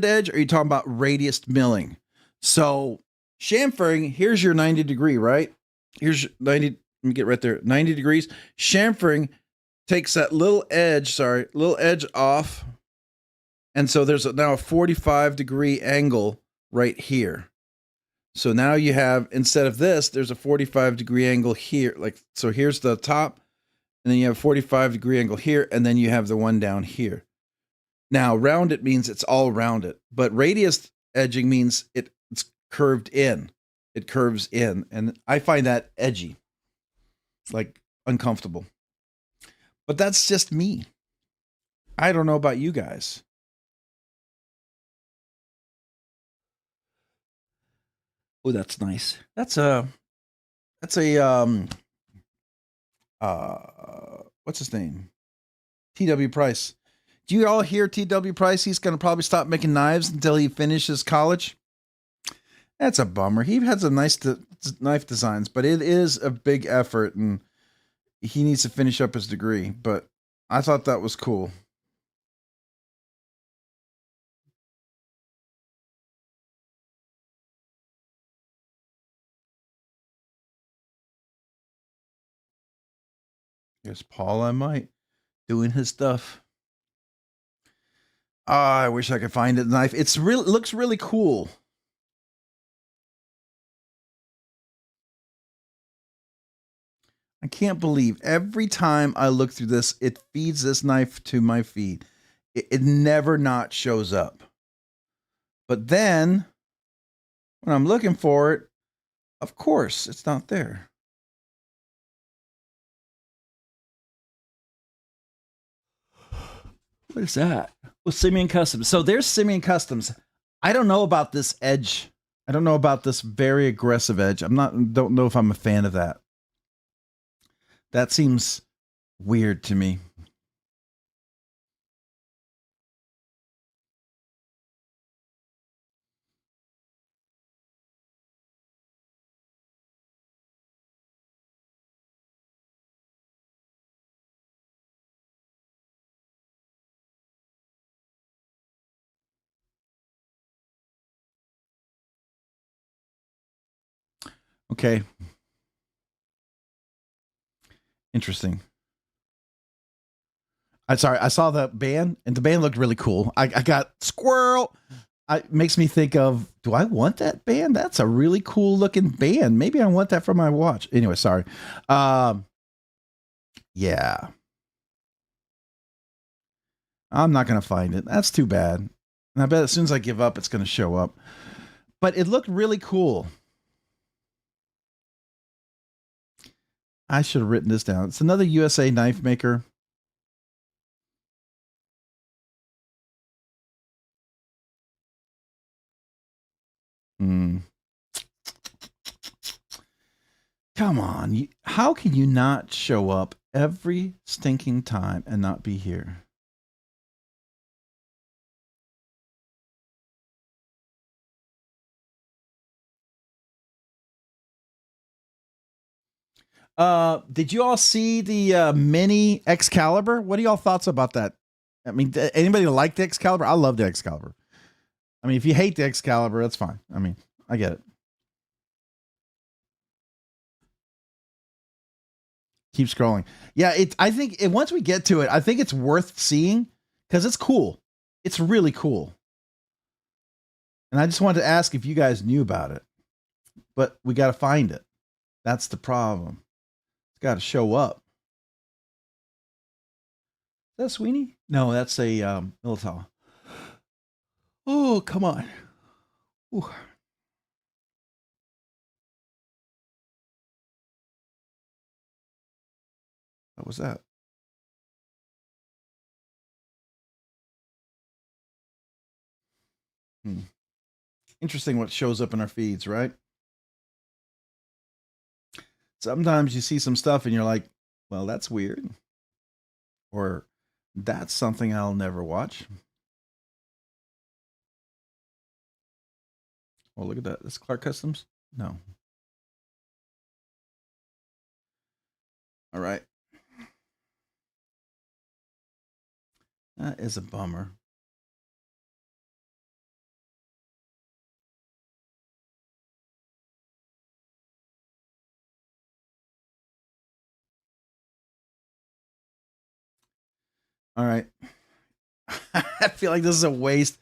Speaker 1: edge, or are you talking about radius milling? So chamfering, here's your 90 degree, right? Here's 90, let me get right there, 90 degrees. Chamfering takes that little edge off. And so there's now a 45 degree angle right here. So now you have, instead of this, there's a 45 degree angle here. So here's the top, and then you have a 45 degree angle here, and then you have the one down here. Now, rounded means it's all rounded, but radius edging means it's curved in. It curves in, and I find that edgy, like uncomfortable. But that's just me. I don't know about you guys. Oh, that's nice. That's a what's his name? T.W. Price. Do you all hear T.W. Price? He's going to probably stop making knives until he finishes college. That's a bummer. He has some nice knife designs, but it is a big effort, and he needs to finish up his degree. But I thought that was cool. Here's Paul I might doing his stuff. Oh, I wish I could find it. Knife. It looks really cool. I can't believe every time I look through this, it feeds this knife to my feed. It never not shows up. But then when I'm looking for it, of course, it's not there. What is that? Well, Simeon Customs. So there's Simeon Customs. I don't know about this edge. I don't know about this very aggressive edge. Don't know if I'm a fan of that. That seems weird to me. Okay. Interesting. I'm sorry. I saw the band, and the band looked really cool. I got squirrel. It makes me think of, do I want that band? That's a really cool looking band. Maybe I want that for my watch. Anyway, sorry. Yeah. I'm not going to find it. That's too bad. And I bet as soon as I give up, it's going to show up. But it looked really cool. I should have written this down. It's another USA knife maker. Come on. How can you not show up every stinking time and not be here? Did you all see the mini Excalibur? What are y'all thoughts about that? I mean, anybody like the Excalibur? I love the Excalibur. I mean, if you hate the Excalibur, that's fine. I mean, I get it. Keep scrolling. Yeah, I think once we get to it, I think it's worth seeing because it's cool. It's really cool. And I just wanted to ask if you guys knew about it, but we got to find it. That's the problem. It's got to show up. that Sweeney? No, that's a Militaw. Oh, come on. Ooh. What was that? Interesting what shows up in our feeds, right? Sometimes you see some stuff and you're like, well, that's weird. Or that's something I'll never watch. Oh, look at that. That's Clark Customs? No. All right. That is a bummer. All right. I feel like this is a waste.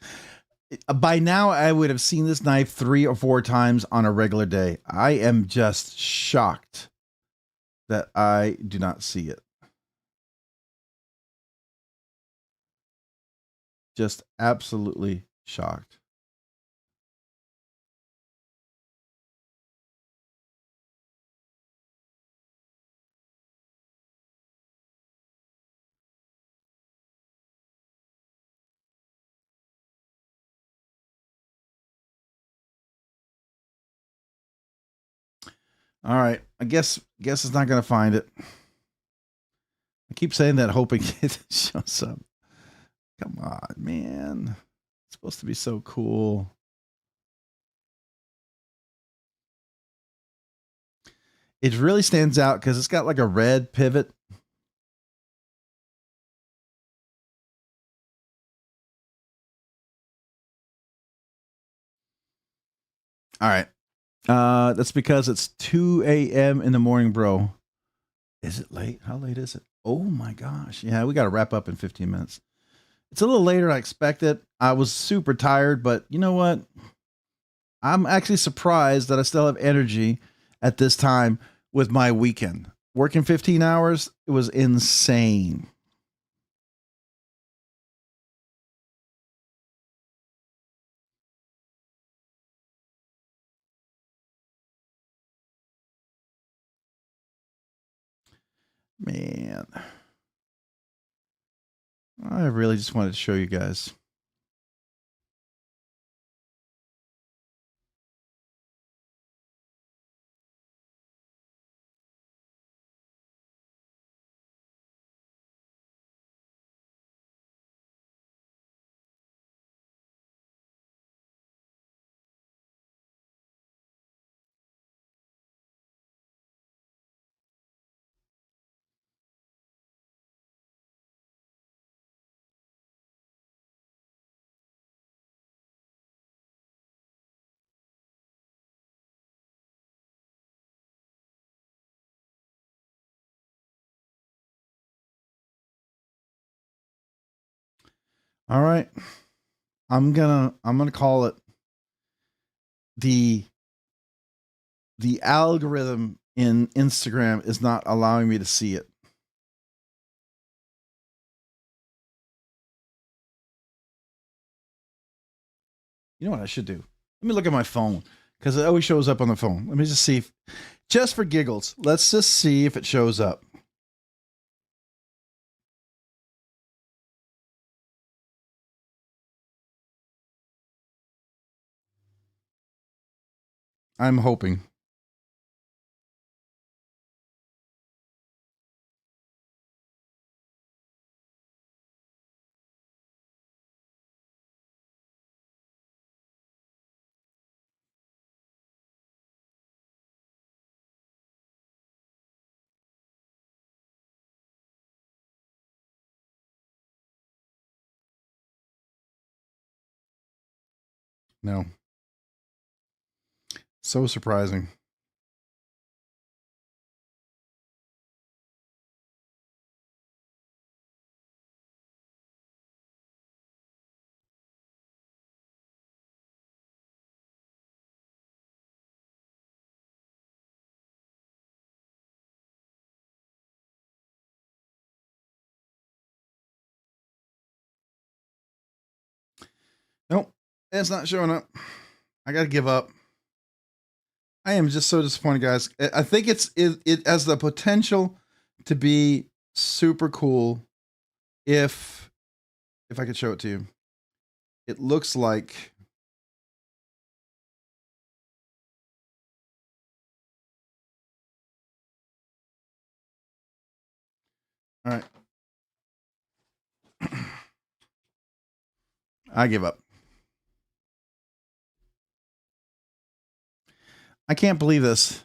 Speaker 1: By now, I would have seen this knife 3 or 4 times on a regular day. I am just shocked that I do not see it. Just absolutely shocked. All right. I guess it's not going to find it. I keep saying that hoping it shows up. Come on, man. It's supposed to be so cool. It really stands out because it's got like a red pivot. All right. That's because it's 2 a.m. in the morning, bro. Is it late? How late is it? Oh my gosh. Yeah, we got to wrap up in 15 minutes. It's a little later than I expected. I was super tired, but you know what? I'm actually surprised that I still have energy at this time with my weekend. Working 15 hours, it was insane. Man. I really just wanted to show you guys. All right. I'm gonna call it the algorithm in Instagram is not allowing me to see it. You know what I should do? Let me look at my phone because it always shows up on the phone. Let me just see if, just for giggles, let's just see if it shows up. I'm hoping. No. So surprising. It's not showing up. I got to give up. I am just so disappointed, guys. I think it has the potential to be super cool if I could show it to you. It looks like all right. I give up. I can't believe this.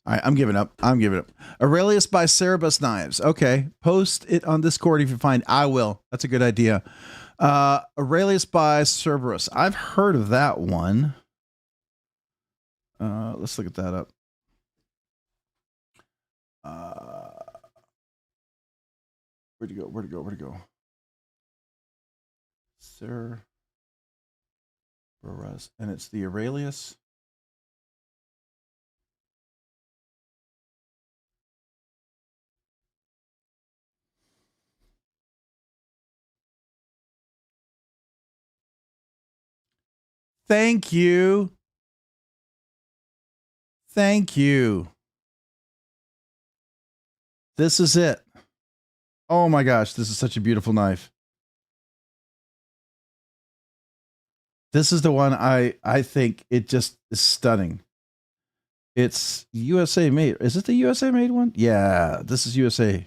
Speaker 1: All right, I'm giving up. I'm giving up. Aurelius by Cerebus Knives. Okay, post it on Discord if you find. I will. That's a good idea. Aurelius by Cerberus. I've heard of that one. Let's look at that up. Where'd you go? Where'd it go? Where'd it go? Cerberus, and it's the Aurelius. Thank you. Thank you. This is it. Oh my gosh, this is such a beautiful knife. This is the one I think it just is stunning. It's USA made. Is it the USA made one? Yeah, this is USA.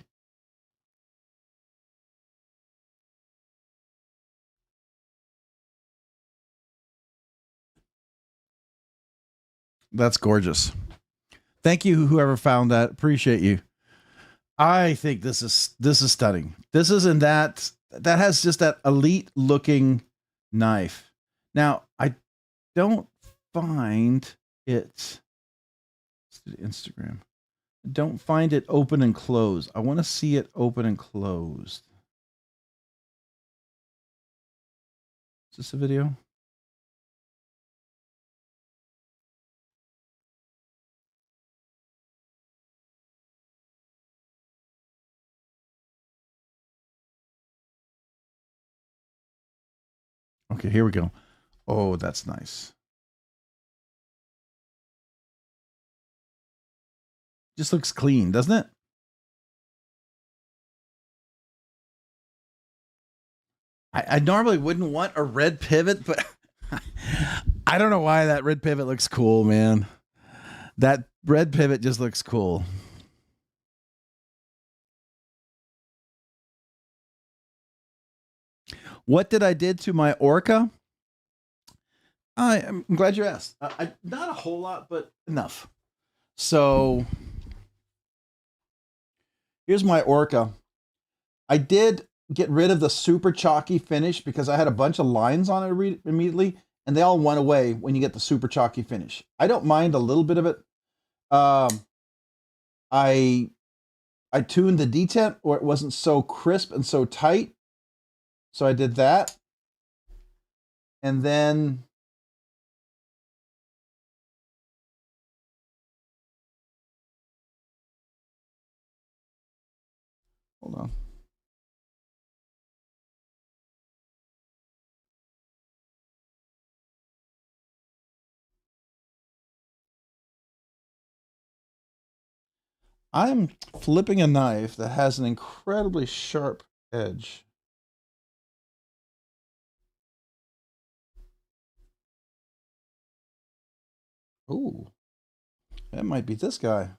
Speaker 1: That's gorgeous. Thank you, whoever found that. Appreciate you. I think this is stunning. This is in that has just that elite looking knife. Now, I don't find it. Let's do Instagram. I don't find it open and closed. I want to see it open and closed. Is this a video? Okay, here we go. Oh, that's nice. Just looks clean, doesn't it? I normally wouldn't want a red pivot, but I don't know why that red pivot looks cool, man. That red pivot just looks cool. What did I did to my Orca? I'm glad you asked. Not a whole lot, but enough. So here's my Orca. I did get rid of the super chalky finish because I had a bunch of lines on it immediately, and they all went away when you get the super chalky finish. I don't mind a little bit of it. I tuned the detent where it wasn't so crisp and so tight. So I did that. And then hold on. I'm flipping a knife that has an incredibly sharp edge. Ooh, that might be this guy.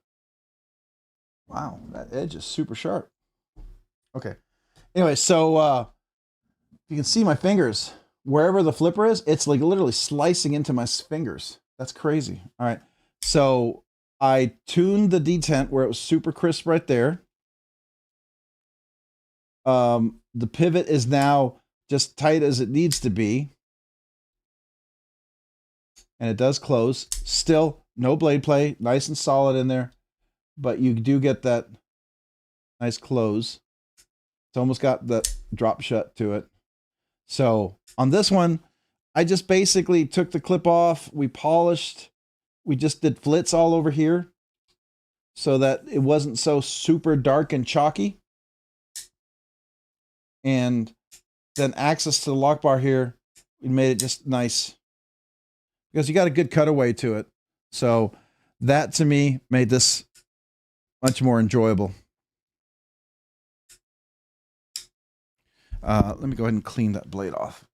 Speaker 1: Wow, that edge is super sharp. Okay. Anyway, so you can see my fingers. Wherever the flipper is, it's like literally slicing into my fingers. That's crazy. All right. So I tuned the detent where it was super crisp right there. The pivot is now just tight as it needs to be. And it does close. Still no blade play, nice and solid in there, but you do get that nice close. It's almost got the drop shut to it. So on this one, I just basically took the clip off. We polished. We just did flits all over here so that it wasn't so super dark and chalky. And then access to the lock bar here, we made it just nice because you got a good cutaway to it. So that to me made this much more enjoyable. Let me go ahead and clean that blade off.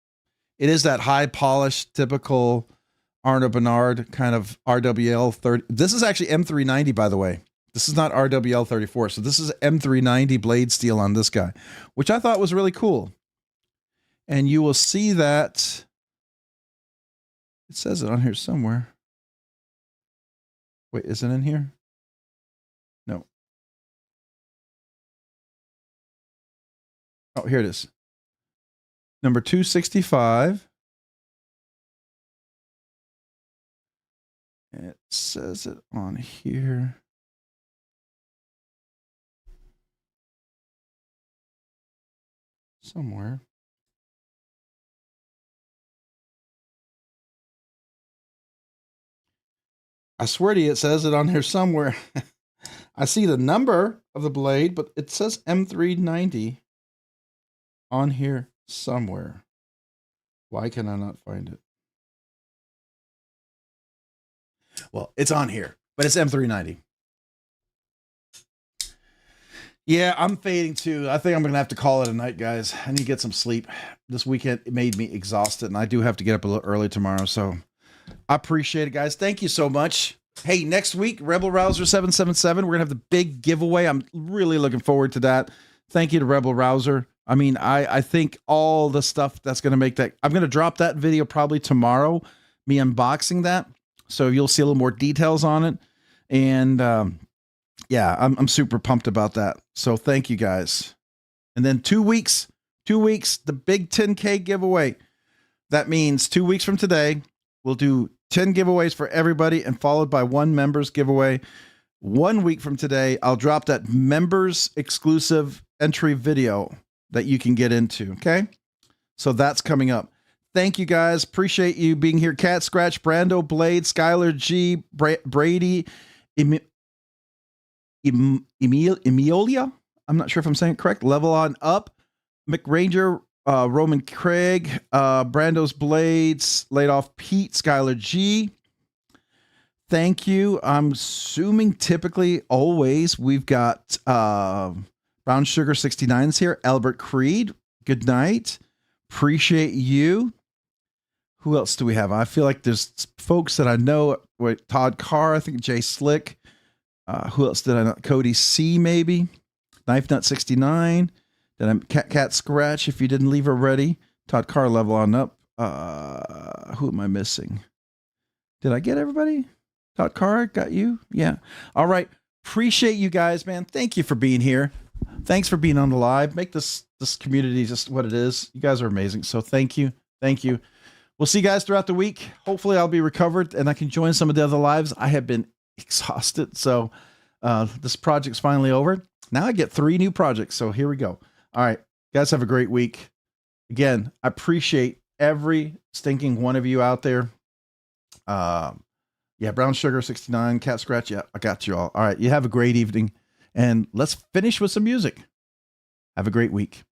Speaker 1: It is that high polished, typical Arno Bernard kind of RWL 30. This is actually M390, by the way. This is not RWL 34. So this is M390 blade steel on this guy, which I thought was really cool. And you will see that it says it on here somewhere. Wait, is it in here? No. Oh, here it is. Number 265. It says it on here. Somewhere. I swear to you, it says it on here somewhere. I see the number of the blade, but it says M390 on here somewhere. Why can I not find it? Well, it's on here, but it's M390. Yeah, I'm fading too. I think I'm going to have to call it a night, guys. I need to get some sleep. This weekend it made me exhausted, and I do have to get up a little early tomorrow, so I appreciate it, guys. Thank you so much. Hey, next week, Rebel Rouser 777, we're going to have the big giveaway. I'm really looking forward to that. Thank you to Rebel Rouser. I mean, I think all the stuff that's going to make that, I'm going to drop that video probably tomorrow, me unboxing that. So you'll see a little more details on it. And yeah, I'm super pumped about that. So thank you guys. And then 2 weeks, the big 10K giveaway. That means 2 weeks from today, we'll do 10 giveaways for everybody and followed by one members giveaway. 1 week from today, I'll drop that members exclusive entry video that you can get into. Okay. So that's coming up. Thank you guys. Appreciate you being here. Cat Scratch, Brando, Blade, Skylar G, Brady, Emilia. I'm not sure if I'm saying it correct. Level on up. McRanger, Roman Craig, Brando's Blades, Laid Off Pete, Skylar G. Thank you. I'm assuming typically always we've got Brown Sugar 69's here. Albert Creed. Good night. Appreciate you. Who else do we have? I feel like there's folks that I know. Wait, Todd Carr, I think Jay Slick. Who else did I know? Cody C, maybe. Knife Nut 69. Then I'm Cat Scratch, if you didn't leave already. Todd Carr, level on up. Who am I missing? Did I get everybody? Todd Carr, got you? Yeah. All right. Appreciate you guys, man. Thank you for being here. Thanks for being on the live. Make this community just what it is. You guys are amazing. So thank you. Thank you. We'll see you guys throughout the week. Hopefully I'll be recovered and I can join some of the other lives. I have been exhausted. So this project's finally over. Now I get 3 new projects. So here we go. All right. Guys, have a great week. Again, I appreciate every stinking one of you out there. Yeah, Brown Sugar 69, Cat Scratch. Yeah, I got you all. All right. You have a great evening. And let's finish with some music. Have a great week.